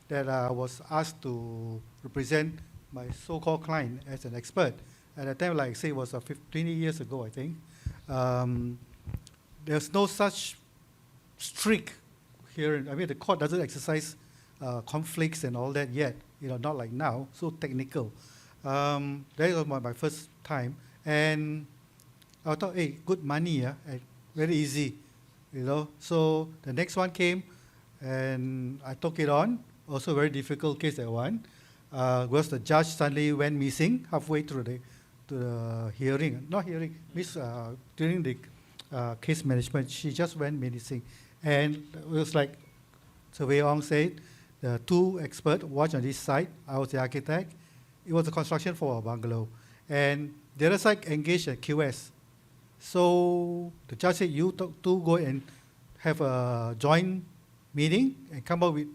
that I was asked to represent my so-called client as an expert. At the time, like I say, it was 20 years ago, I think. There's no such strict here. I mean, the court doesn't exercise conflicts and all that yet. You know, not like now, so technical. That was my first time, and I thought, hey, good money, very easy, you know. So the next one came, and I took it on. Also, very difficult case that one. Because the judge suddenly went missing halfway through the hearing, not hearing, during the case management, she just went missing. And it was like Surveyor Ong said, the 2 experts watched on this side. I was the architect. It was a construction for a bungalow. And the other side engaged a QS. So the judge said, you two go and have a joint meeting and come up with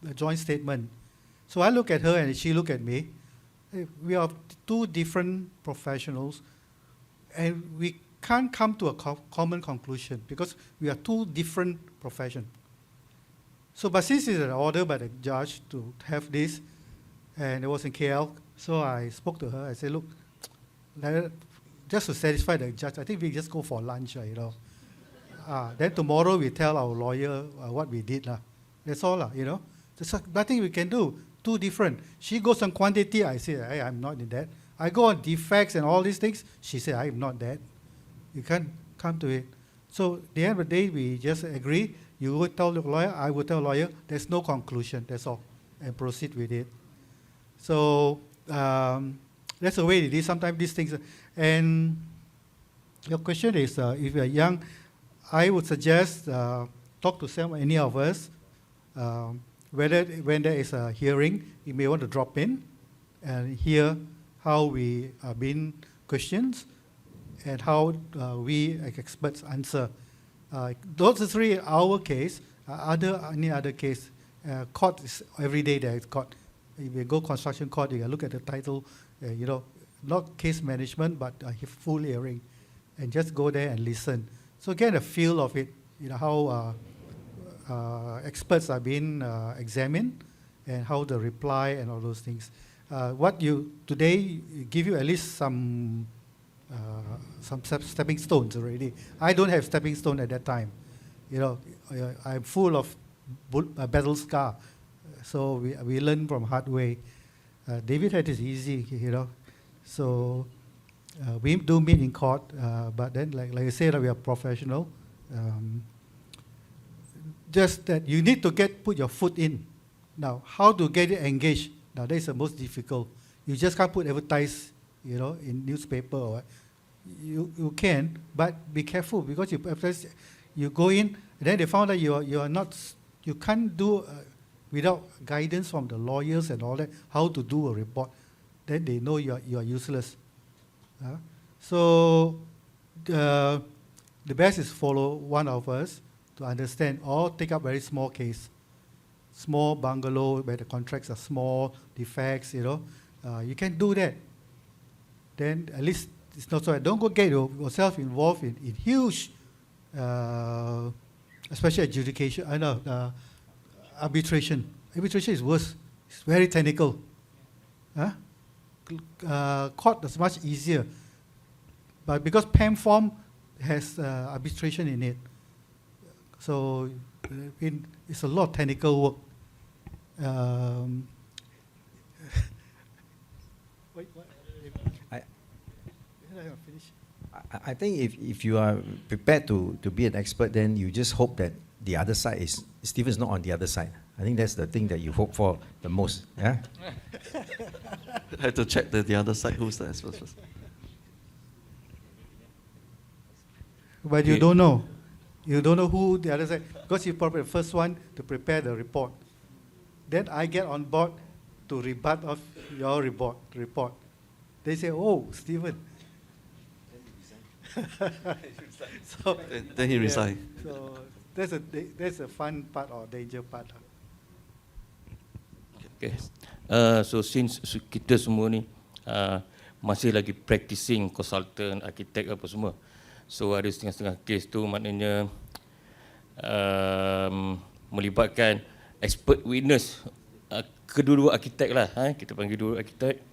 a joint statement. So I look at her and she looked at me. We are 2 different professionals, and we can't come to a common conclusion because we are 2 different professions. So, but since it's an order by the judge to have this, and it was in KL, so I spoke to her. I said, look, just to satisfy the judge, I think we just go for lunch, you know. Then tomorrow we tell our lawyer what we did. That's all, you know. There's nothing we can do. 2 different. She goes on quantity, I say, hey, I'm not in that. I go on defects and all these things, she said, I'm not that. You can't come to it. So at the end of the day, we just agree. You would tell the lawyer, I would tell the lawyer, there's no conclusion, that's all, and proceed with it. So that's the way it is. Sometimes these things, and Your question is, if you are young, I would suggest talk to any of us. Whether when there is a hearing, you may want to drop in and hear how we are being questioned and how we as experts answer. Those are three our case. Any other case, court is every day there is court. If you go construction court, you can look at the title, not case management, but a full hearing, and just go there and listen. So get a feel of it, how experts are being examined and how the reply and all those things. Today give you at least some stepping stones already. I don't have stepping stone at that time. I'm full of battle scar. So we learn from hard way. David had it easy, So we do meet in court, but then like I said, we are professional. Just that you need to put your foot in. Now, how to get it engaged? Now, that is the most difficult. You just can't put advertise, in newspaper or what. You can, but be careful because you go in, and then they found that you can't do without guidance from the lawyers and all that, how to do a report. Then they know you are useless. So the best is follow one of us to understand, or take up very small case, small bungalow where the contracts are small, defects, you can do that. Then at least it's not so bad. Don't go get yourself involved in huge, especially adjudication, arbitration. Arbitration is worse. It's very technical. Court is much easier. But because PAM form has arbitration in it, so it's a lot of technical work. I think if you are prepared to be an expert, then you just hope that the other side Stephen's not on the other side. I think that's the thing that you hope for the most. Yeah. I have to check the other side who's the expert first. But you don't know. You don't know who the other side, because you're probably the first one to prepare the report. Then I get on board to rebut of your report. They say, oh, Stephen. So, then he resigned. So that's a fun part or danger part. Okay. So since kita semua ni masih lagi practicing consultant, architect apa semua. So ada setengah-setengah kes tu maknanya melibatkan expert witness, kedua-dua arkitek lah, kita panggil dua arkitek.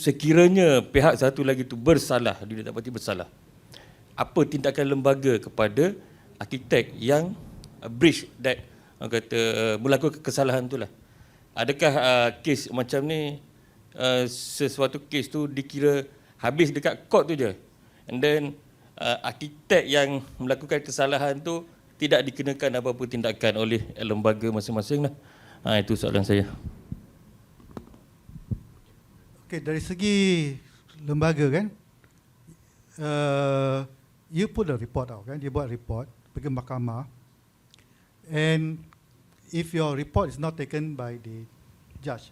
Sekiranya pihak satu lagi tu bersalah, dia dapati bersalah, apa tindakan lembaga kepada arkitek yang breach that, melakukan kesalahan tu lah. Adakah kes macam ni, sesuatu kes tu dikira habis dekat court tu je, and then arkitek yang melakukan kesalahan tu tidak dikenakan apa-apa tindakan oleh lembaga masing-masing lah. Itu soalan saya. Okay, dari segi lembaga kan, you put a report out kan, dia buat report, pergi mahkamah, and if your report is not taken by the judge,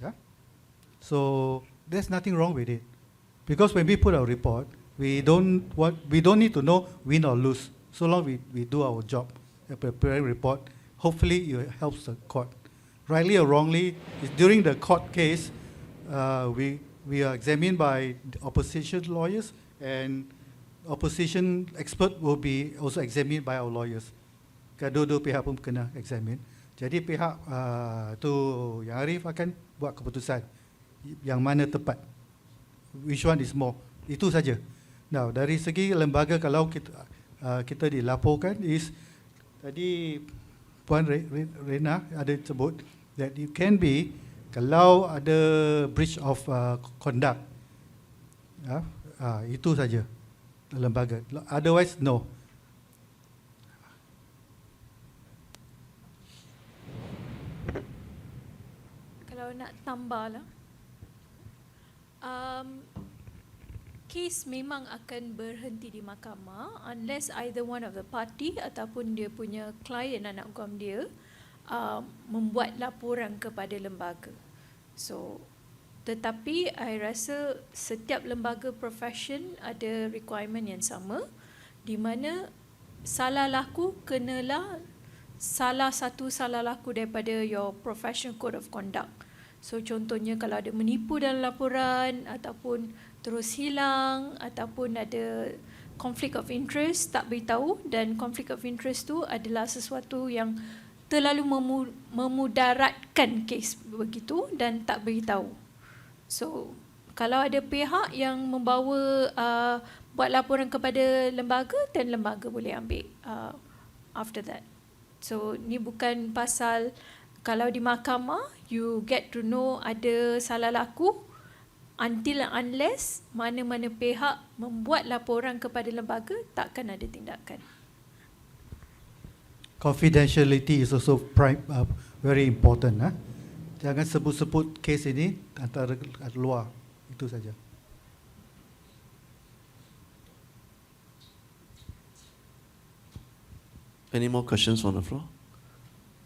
so there's nothing wrong with it, because when we put our report, we don't need to know win or lose, so long we do our job, preparing report. Hopefully it helps the court. Rightly or wrongly, during the court case, we are examined by opposition lawyers, and opposition expert will be also examined by our lawyers. Kedua-dua pihak pun kena examine. Jadi pihak tu yang Arif akan buat keputusan yang mana tepat, which one is more. Itu saja. Now dari segi lembaga, kalau kita dilaporkan, is tadi Puan Rena ada sebut that you can be, kalau ada breach of conduct, itu saja lembaga. Otherwise, no. Kalau nak tambah lah, kes memang akan berhenti di mahkamah unless either one of the party ataupun dia punya klien anak guam dia membuat laporan kepada lembaga. So, tetapi I rasa setiap lembaga profession ada requirement yang sama, di mana salah laku kenalah salah satu salah laku daripada your professional code of conduct. So contohnya kalau ada menipu dalam laporan ataupun terus hilang ataupun ada conflict of interest tak beritahu, dan conflict of interest tu adalah sesuatu yang terlalu memudaratkan kes begitu dan tak beritahu. So, kalau ada pihak yang membawa buat laporan kepada lembaga, dan lembaga boleh ambil after that. So, ni bukan pasal kalau di mahkamah, you get to know ada salah laku until and unless mana-mana pihak membuat laporan kepada lembaga, takkan ada tindakan. Confidentiality is also very important. Jangan sebut-sebut kes ini antara luar. Itu saja. Any more questions on the floor?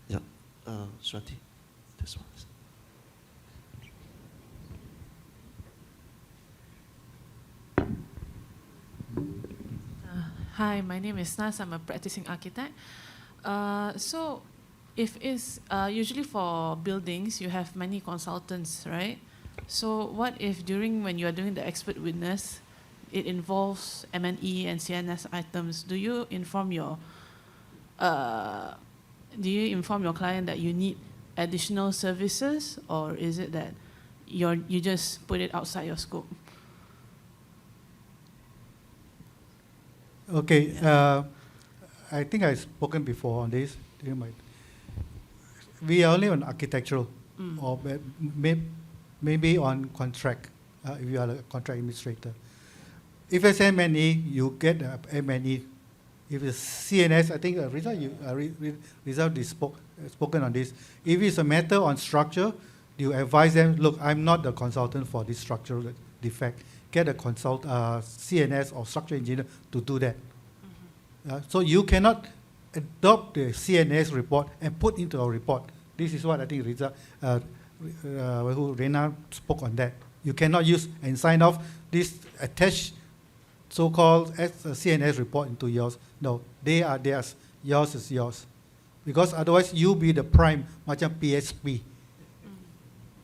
Yeah. Swati, this one. Hi, my name is Nas. I'm a practicing architect. So, if it's usually for buildings, you have many consultants, right? So, what if when you are doing the expert witness, it involves M&E and CNS items? Do you inform your client that you need additional services, or is it that you just put it outside your scope? Okay, I think I've spoken before on this. We are only on architectural, or maybe on contract, if you are a contract administrator. If it's M&E, you get M&E. If it's CNS, I think Rizal spoken on this. If it's a matter on structure, you advise them, look, I'm not the consultant for this structural defect. Get a CNS or structural engineer to do that. So you cannot adopt the CNS report and put into a report. This is what I think Rena spoke on that. You cannot use and sign off this attached so-called CNS report into yours. No, they are theirs. Yours is yours. Because otherwise you be the prime, macam PSP.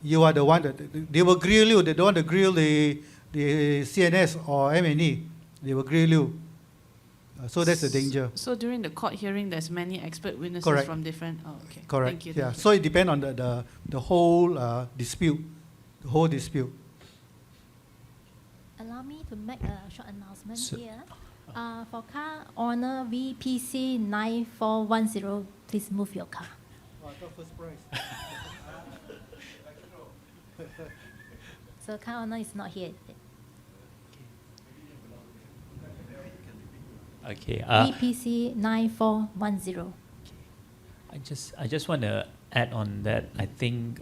You are the one that, they will grill you. They don't want to grill the CNS or M&E. They will grill you. So that's the danger. So during the court hearing, there's many expert witnesses Correct. from different. Oh, okay. Correct. Thank you. Yeah. Thank you. So it depends on the whole dispute, the whole dispute. Allow me to make a short announcement here. For car owner VPC 9410, please move your car. First prize. So car owner is not here. Okay. VPC 9410. I just want to add on that. I think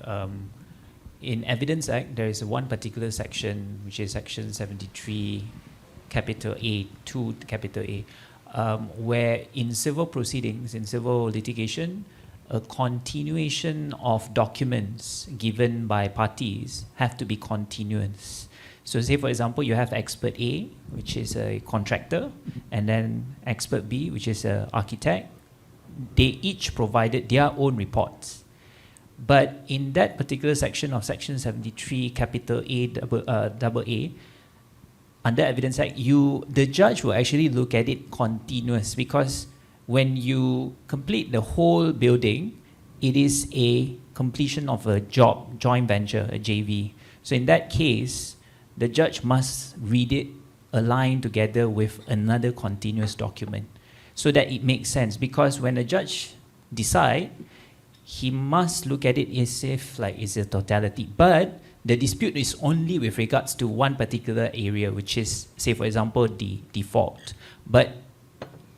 in Evidence Act there is one particular section which is section 73, capital A, 2 capital A, where in civil proceedings, in civil litigation, a continuation of documents given by parties have to be continuous. So say for example you have expert A, which is a contractor, and then expert B, which is an architect. They each provided their own reports. But in that particular section of section 73, capital A, double A, under Evidence Act, the judge will actually look at it continuous, because when you complete the whole building, it is a completion of a joint venture, a JV. So in that case, the judge must read it aligned together with another continuous document so that it makes sense. Because when a judge decides, he must look at it as if like it's a totality. But the dispute is only with regards to one particular area, which is, say for example, the default. But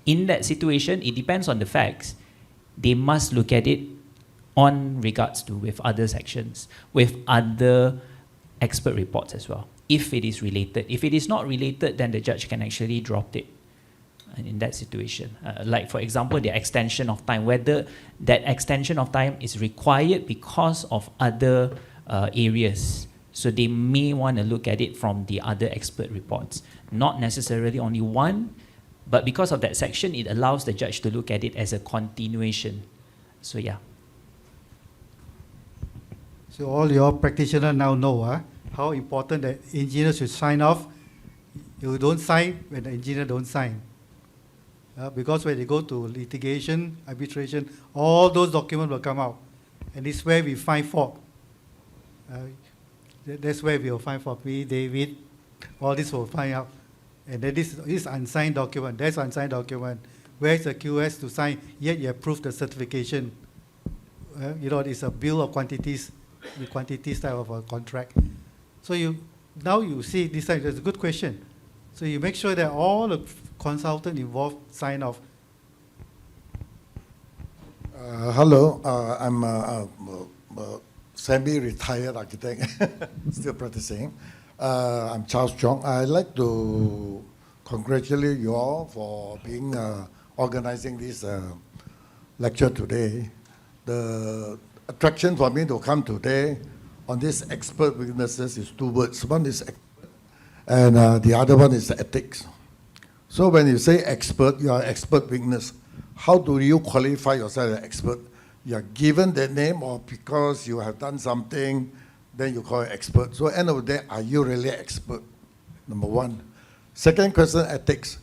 in that situation, it depends on the facts. They must look at it on regards to with other sections, with other expert reports as well. if it is related. If it is not related, then the judge can actually drop it in that situation. Like for example, the extension of time, whether that extension of time is required because of other areas. So they may want to look at it from the other expert reports, not necessarily only one, but because of that section, it allows the judge to look at it as a continuation. So yeah. So all your practitioners now know how important that engineers should sign off. You don't sign when the engineer don't sign. Because when they go to litigation, arbitration, all those documents will come out. And this is where we find fault. That's where we will find fault. Me, David, all this will find out. And then this unsigned document, that's unsigned document. Where's the QS to sign, yet you approve the certification? It's a bill of quantities, the quantities type of a contract. So now you see this time, it's a good question. So you make sure that all the consultants involved sign off. Hello, I'm semi-retired architect, still practicing. I'm Charles Chong. I'd like to congratulate you all for being organizing this lecture today. The attraction for me to come today on this expert witnesses is two words. One is expert, and the other one is ethics. So when you say expert, you are expert witness. How do you qualify yourself as an expert? You are given that name, or because you have done something, then you call it expert. So end of the day, are you really expert? Number one. Second question, ethics.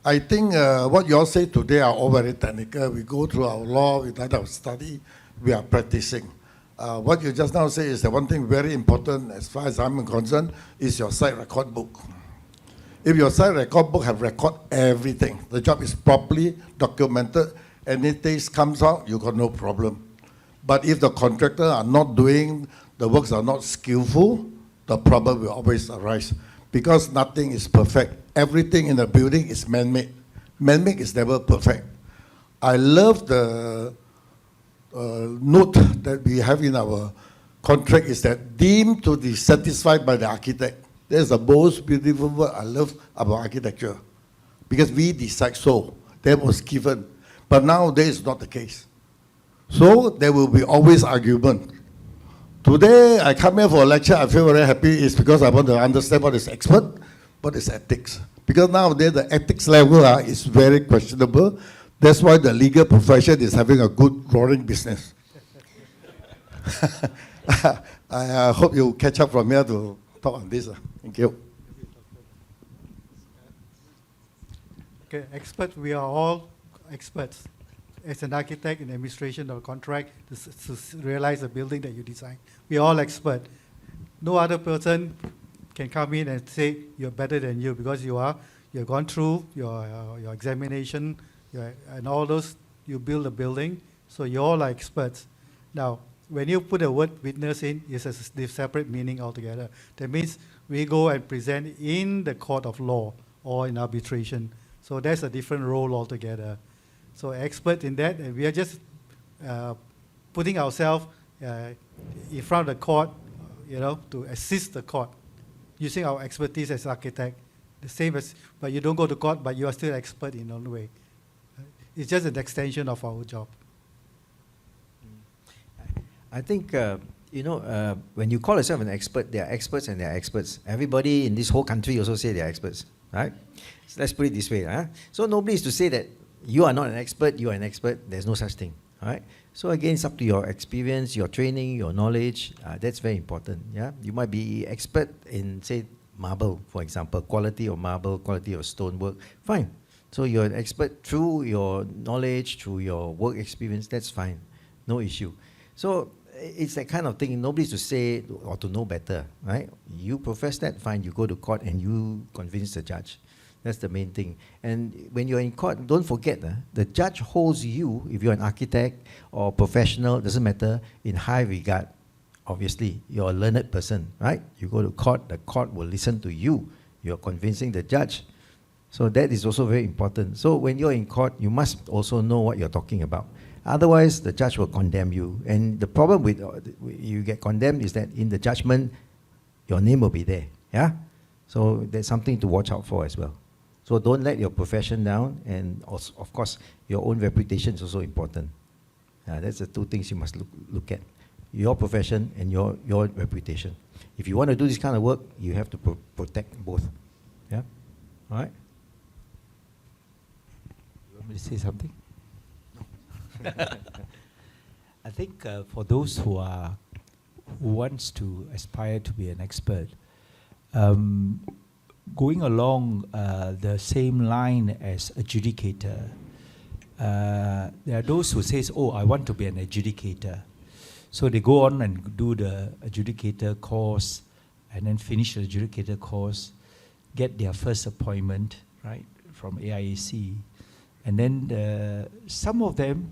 I think what you all say today are all very technical. We go through our law, we done our study, we are practicing. What you just now say is the one thing very important, as far as I'm concerned, is your site record book. If your site record book have record everything, the job is properly documented, anything comes out, you got no problem. But if the contractor are not doing, the works are not skillful, the problem will always arise. Because nothing is perfect. Everything in the building is man-made. Man-made is never perfect. I love the note that we have in our contract is that deemed to be satisfied by the architect. That's the most beautiful word I love about architecture. Because we decide so. That was given. But nowadays it's not the case. So there will be always argument. Today I come here for a lecture, I feel very happy, is because I want to understand what is expert, what is ethics. Because nowadays the ethics level is very questionable. That's why the legal profession is having a good roaring business. I hope you catch up from here to talk on this. Thank you. Okay, expert, we are all experts. As an architect in administration of a contract to realize the building that you design. We are all expert. No other person can come in and say you're better than you because you've gone through your examination and all those, you build a building, so you all are experts. Now, when you put the word witness in, it's a separate meaning altogether. That means we go and present in the court of law or in arbitration. So that's a different role altogether. So expert in that, and we are just putting ourselves in front of the court, to assist the court, using our expertise as architect. The same as, but you don't go to court, but you are still expert in your own way. It's just an extension of our job. I think, when you call yourself an expert, there are experts and there are experts. Everybody in this whole country also say they are experts, right? So let's put it this way. So nobody is to say that you are not an expert, you are an expert. There's no such thing, all right? So again, it's up to your experience, your training, your knowledge. That's very important, yeah? You might be expert in, say, marble, for example, quality of marble, quality of stonework. Fine. So you're an expert through your knowledge, through your work experience. That's fine. No issue. So it's that kind of thing. Nobody's to say or to know better, right? You profess that, fine. You go to court and you convince the judge. That's the main thing. And when you're in court, don't forget, the judge holds you, if you're an architect or professional, doesn't matter, in high regard. Obviously, you're a learned person, right? You go to court, the court will listen to you. You're convincing the judge. So that is also very important. So when you're in court, you must also know what you're talking about. Otherwise, the judge will condemn you. And the problem with you get condemned is that in the judgment, your name will be there. Yeah? So there's something to watch out for as well. So don't let your profession down, and also, of course, your own reputation is also important. That's the two things you must look at. Your profession and your reputation. If you want to do this kind of work, you have to protect both. Yeah? All right? You want me to say something? No. I think for those who wants to aspire to be an expert, going along the same line as adjudicator, there are those who says, oh, I want to be an adjudicator. So they go on and do the adjudicator course and then finish the adjudicator course, get their first appointment, right, from AIAC. And then some of them,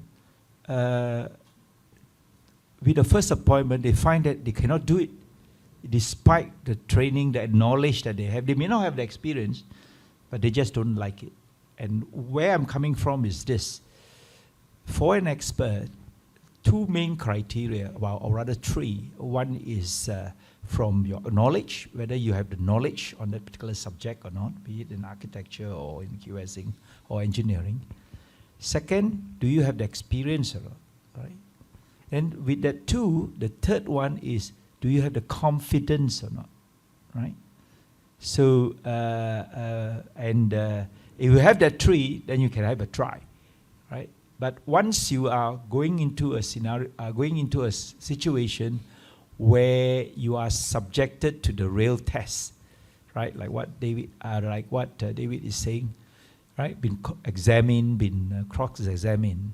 with the first appointment, they find that they cannot do it despite the training, the knowledge that they have. They may not have the experience, but they just don't like it. And where I'm coming from is this. For an expert, two main criteria, well, or rather three. One is from your knowledge, whether you have the knowledge on that particular subject or not, be it in architecture or in QSing or engineering. Second, do you have the experience or not, right? And with that two, the third one is, do you have the confidence or not, right? So, if you have that three, then you can have a try, right? But once you are going into a scenario, going into a situation where you are subjected to the real test, right? Like what David is saying, right? Been examined, been cross-examined,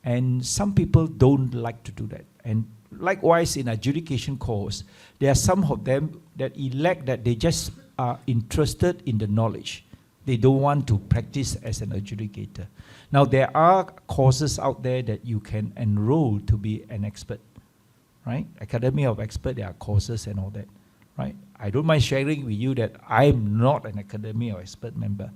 and some people don't like to do that. And likewise, in adjudication course, there are some of them that elect that they just are interested in the knowledge. They don't want to practice as an adjudicator. Now, there are courses out there that you can enroll to be an expert, right? Academy of Expert, there are courses and all that, right? I don't mind sharing with you that I'm not an Academy of Expert member,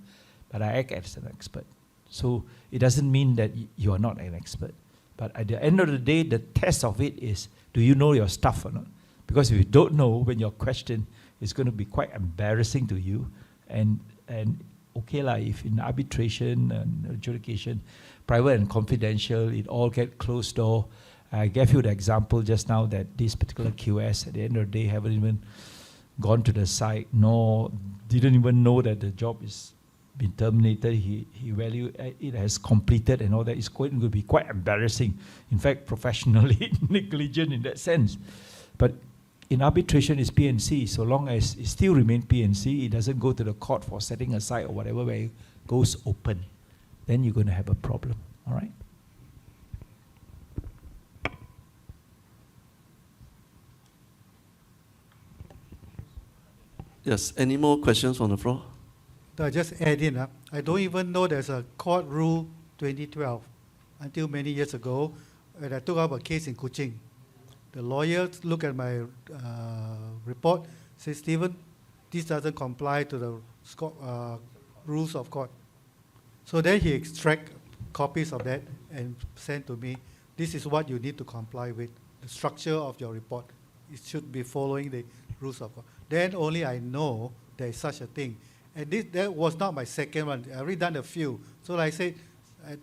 but I act as an expert. So it doesn't mean that you are not an expert. But at the end of the day, the test of it is, do you know your stuff or not? Because if you don't know, when you're questioned, it's going to be quite embarrassing to you. And okay lah, if in arbitration and adjudication, private and confidential, it all get closed door. I gave you the example just now that this particular QS, at the end of the day, haven't even gone to the site, nor didn't even know that the job is been terminated. He valued it as completed and all that. It's going to be quite embarrassing. In fact, professionally negligent in that sense. But in arbitration, it's P&C. So long as it still remains P&C, it doesn't go to the court for setting aside or whatever, where it goes open. Then you're going to have a problem. All right? Yes, any more questions on the floor? I just add in, I don't even know there's a court rule 2012 until many years ago when I took up a case in Kuching. The lawyer looked at my report, said, Stephen, this doesn't comply to the rules of court. So then he extract copies of that and sent to me, this is what you need to comply with, the structure of your report. It should be following the rules of court. Then only I know there is such a thing. And that was not my second one. I've already done a few. So like I said,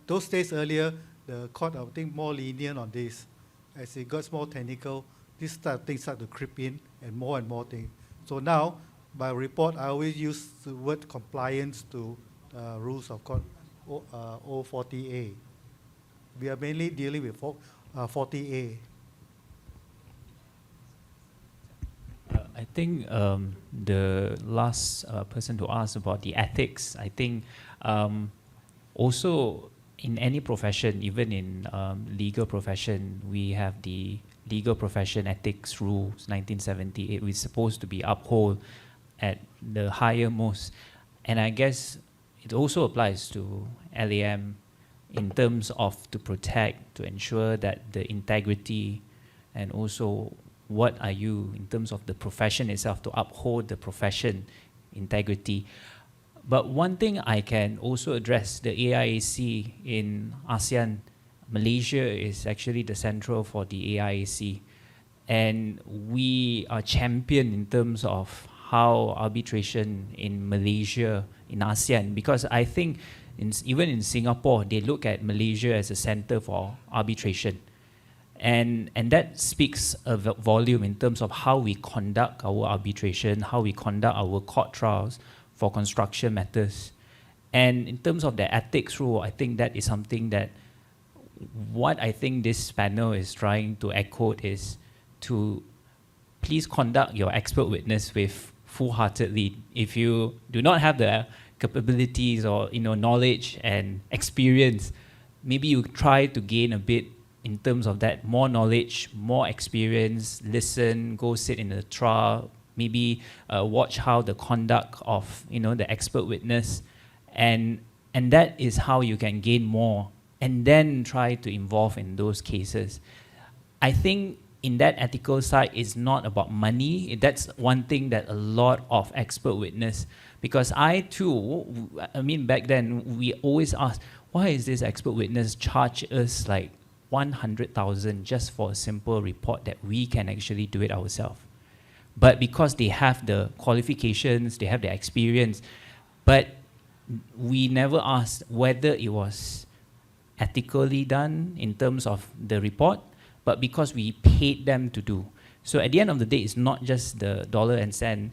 those days earlier, the court, I think, more lenient on this. As it got more technical, this type of things start to creep in and more things. So now, by report, I always use the word compliance to rules of court, O40A. We are mainly dealing with 40A. I think the last person to ask about the ethics, I think also in any profession, even in legal profession, we have the Legal Profession Ethics Rules 1978, which is supposed to be upheld at the higher most. And I guess it also applies to LAM in terms of to protect, to ensure that the integrity and also what are you in terms of the profession itself to uphold the profession integrity. But one thing I can also address, the AIAC in ASEAN, Malaysia is actually the central for the AIAC. And we are champion in terms of how arbitration in Malaysia, in ASEAN, because I think even in Singapore, they look at Malaysia as a center for arbitration. And that speaks a volume in terms of how we conduct our arbitration, how we conduct our court trials for construction matters. And in terms of the ethics rule, I think that is something that what I think this panel is trying to echo is to please conduct your expert witness with full-heartedly. If you do not have the capabilities or knowledge and experience, maybe you try to gain a bit in terms of that, more knowledge, more experience, listen, go sit in a trial, maybe watch how the conduct of the expert witness, and that is how you can gain more, and then try to involve in those cases. I think in that ethical side, it's not about money. That's one thing that a lot of expert witness, because I too, back then we always asked, why is this expert witness charge us like 100,000 just for a simple report that we can actually do it ourselves? But because they have the qualifications, they have the experience, but we never asked whether it was ethically done in terms of the report, but because we paid them to do. So at the end of the day, it's not just the dollar and cent,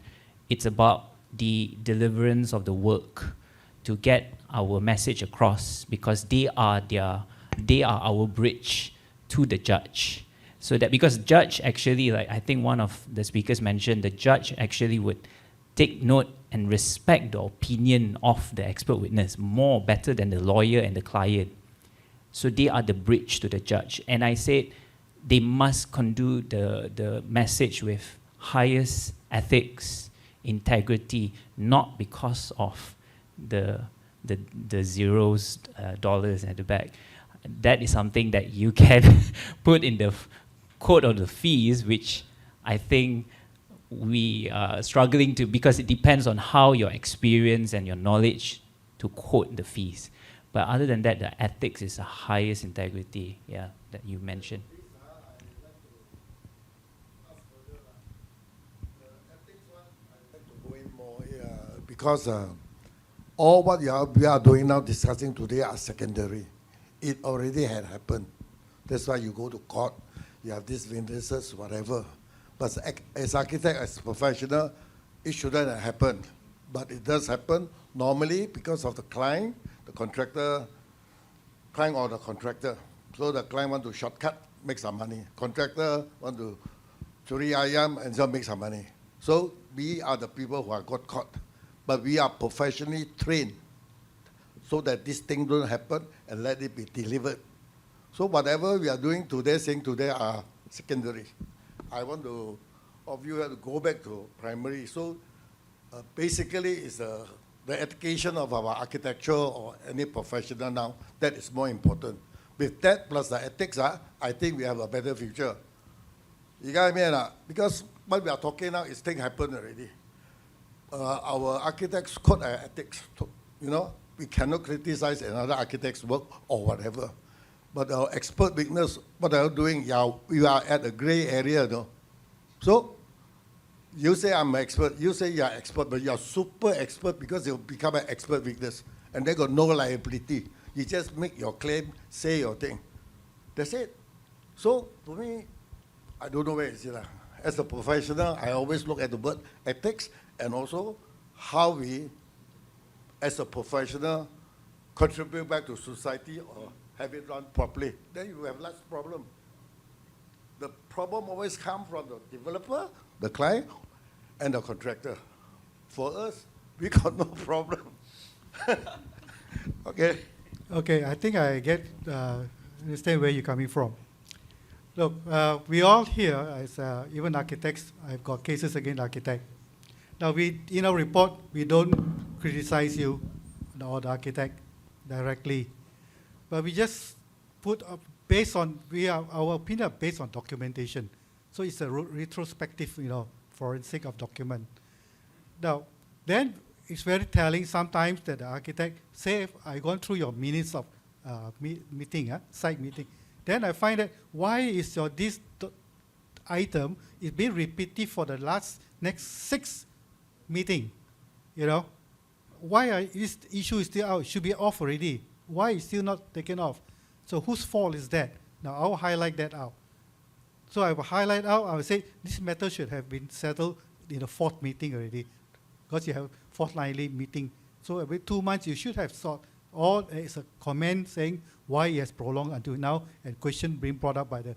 it's about the deliverance of the work to get our message across, because they are our bridge to the judge. So that, because judge actually, like I think one of the speakers mentioned, the judge actually would take note and respect the opinion of the expert witness better than the lawyer and the client. So they are the bridge to the judge. And I said they must convey the message with highest ethics, integrity, not because of the zeros, dollars at the back. That is something that you can put in the code of the fees, which I think we are struggling to, because it depends on how your experience and your knowledge to quote the fees. But other than that, the ethics is the highest integrity, that you mentioned. Because all what we are doing now, discussing today, are secondary. It already had happened. That's why you go to court, you have these witnesses, whatever. But as architect, as professional, it shouldn't have happened. But it does happen normally because of the client, the contractor, client or the contractor. So the client want to shortcut, make some money. Contractor want to curi ayam and so make some money. So we are the people who are got caught. But we are professionally trained so that this thing don't happen and let it be delivered. So whatever we are doing today, saying today, are secondary. I want to, of you have to go back to primary. So basically, it's the education of our architecture or any professional now, that is more important. With that plus the ethics, I think we have a better future. You got me? Because what we are talking now is things happen already. Our architects code ethics, we cannot criticize another architect's work or whatever. But our expert witness, what they are doing, we are at a gray area, no? So, you say I'm an expert, you say you're expert, but you're super expert because you become an expert witness. And they got no liability. You just make your claim, say your thing. That's it. So, to me, I don't know where is it. As a professional, I always look at the word ethics and also how we, as a professional, contribute back to society or have it run properly. Then you have less problem. The problem always comes from the developer, the client, and the contractor. For us, we got no problem. Okay? Okay, I think I understand where you're coming from. Look, we all here, as even architects, I've got cases against architects. Now, in our report, we don't criticize you or the architect directly, but we just put up based on, our opinion based on documentation. So it's a retrospective, forensic of document. Now, then it's very telling sometimes that the architect say, I've gone through your minutes of meeting, site meeting. Then I find that why is this item is being repeated for the next 6 meeting, you know. Why this issue is still out? It should be off already. Why is still not taken off? So whose fault is that? Now I'll highlight that out. So I will highlight out, I will say this matter should have been settled in the fourth meeting already, because you have fortnightly meeting. So every 2 months you should have sought, or it's a comment saying why it has prolonged until now, and question being brought up by the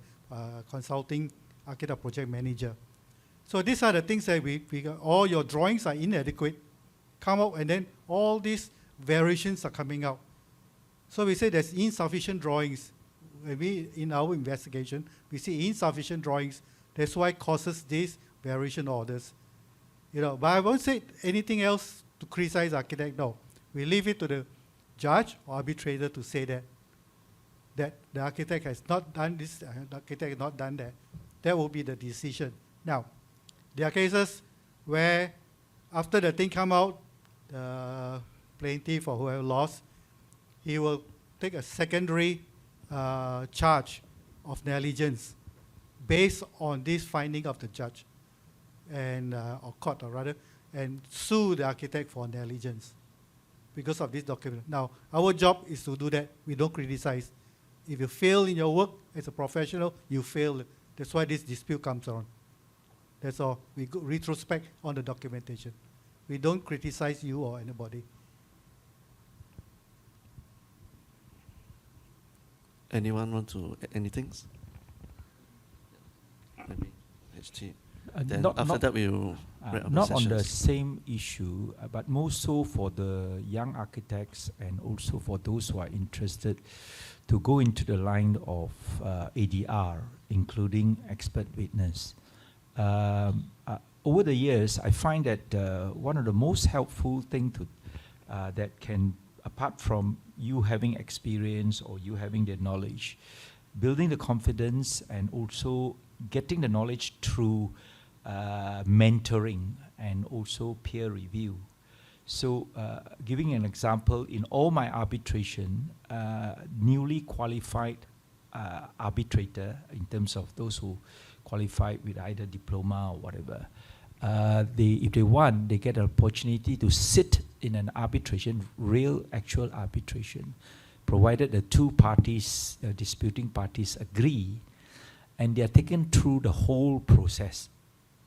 consulting architect project manager. So these are the things that we got. All your drawings are inadequate, come out, and then all these variations are coming out. So we say there's insufficient drawings. Maybe in our investigation, we see insufficient drawings. That's why causes these variation orders. You know, but I won't say anything else to criticize architect. No, we leave it to the judge or arbitrator to say that the architect has not done this, the architect has not done that. That will be the decision. Now, there are cases where after the thing come out, the plaintiff or whoever lost, he will take a secondary charge of negligence based on this finding of the judge and or court, or rather, and sue the architect for negligence because of this document. Now, our job is to do that. We don't criticize. If you fail in your work as a professional, you fail. That's why this dispute comes on. That's all. We go retrospect on the documentation. We don't criticize you or anybody. Anyone want to add anything? Maybe HT. Then after that we will wrap up not the on the sessions. same issue, but more so for the young architects and also for those who are interested to go into the line of ADR, including expert witness. Over the years, I find that one of the most helpful thing to that can, apart from you having experience or you having the knowledge, building the confidence and also getting the knowledge through mentoring and also peer review. So giving an example, in all my arbitration, newly qualified arbitrator, in terms of those who qualified with either diploma or whatever, if they want, they get an opportunity to sit in an arbitration, real actual arbitration, provided the two parties, disputing parties, agree, and they are taken through the whole process.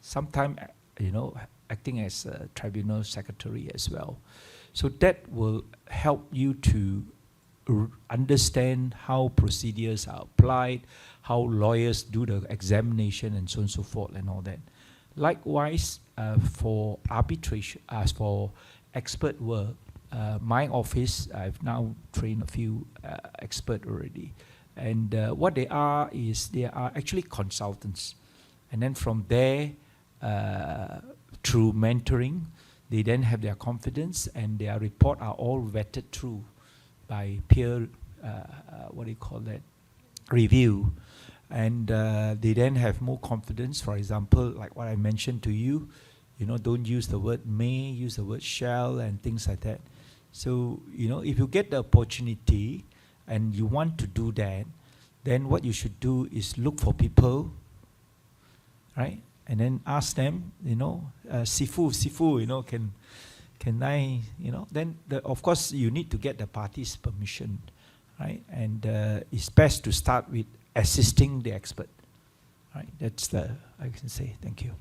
Sometimes, you know, acting as a tribunal secretary as well. So that will help you to understand how procedures are applied, how lawyers do the examination, and so on and so forth, and all that. Likewise, for arbitration, as for expert work, my office, I've now trained a few experts already. And what they are is they are actually consultants. And then from there, through mentoring, they then have their confidence, and their report are all vetted through by peer, what do you call that, review. And they then have more confidence. For example, like what I mentioned to you, you know, don't use the word may, use the word shall, and things like that. So, you know, if you get the opportunity and you want to do that, then what you should do is look for people, right? And then ask them, you know, Sifu, you know, can I, you know, then of course you need to get the party's permission, right? And it's best to start with assisting the expert, right? That's the, I can say. Thank you.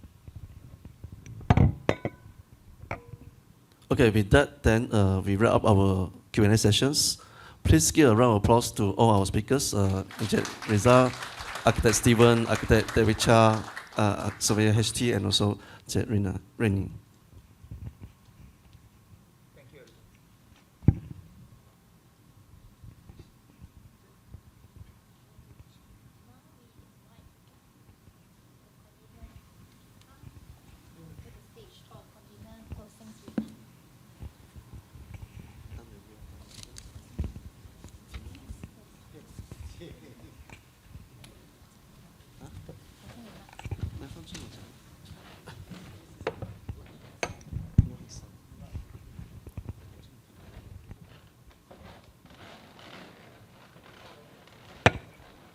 Okay, with that, then we wrap up our Q&A sessions. Please give a round of applause to all our speakers, Encik Reza, Architect Steven, Architect David Cha, Surveyor HT, and also Encik Rennie.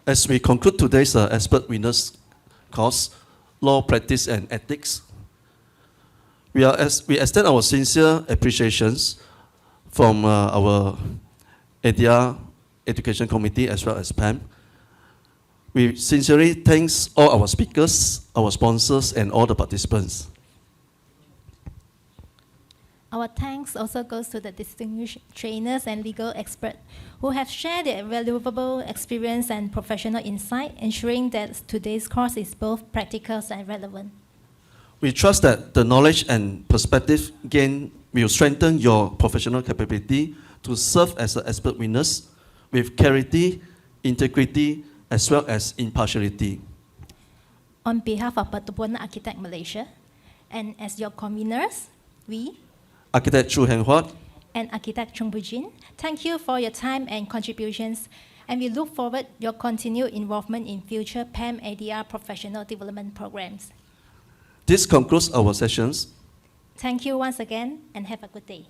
As we conclude today's expert witness course, Law, Practice and Ethics, We extend our sincere appreciations from our ADR Education Committee as well as PAM. We sincerely thanks all our speakers, our sponsors, and all the participants. Our thanks also goes to the distinguished trainers and legal experts who have shared their valuable experience and professional insight, ensuring that today's course is both practical and relevant. We trust that the knowledge and perspective gained will strengthen your professional capability to serve as an expert witness with clarity, integrity, as well as impartiality. On behalf of Pertubuhan Architect Malaysia, and as your conveners, we, Architect Chu Hen Huat and Architect Chung Bujin, thank you for your time and contributions, and we look forward your continued involvement in future PAM ADR professional development programs. This concludes our sessions. Thank you once again, and have a good day.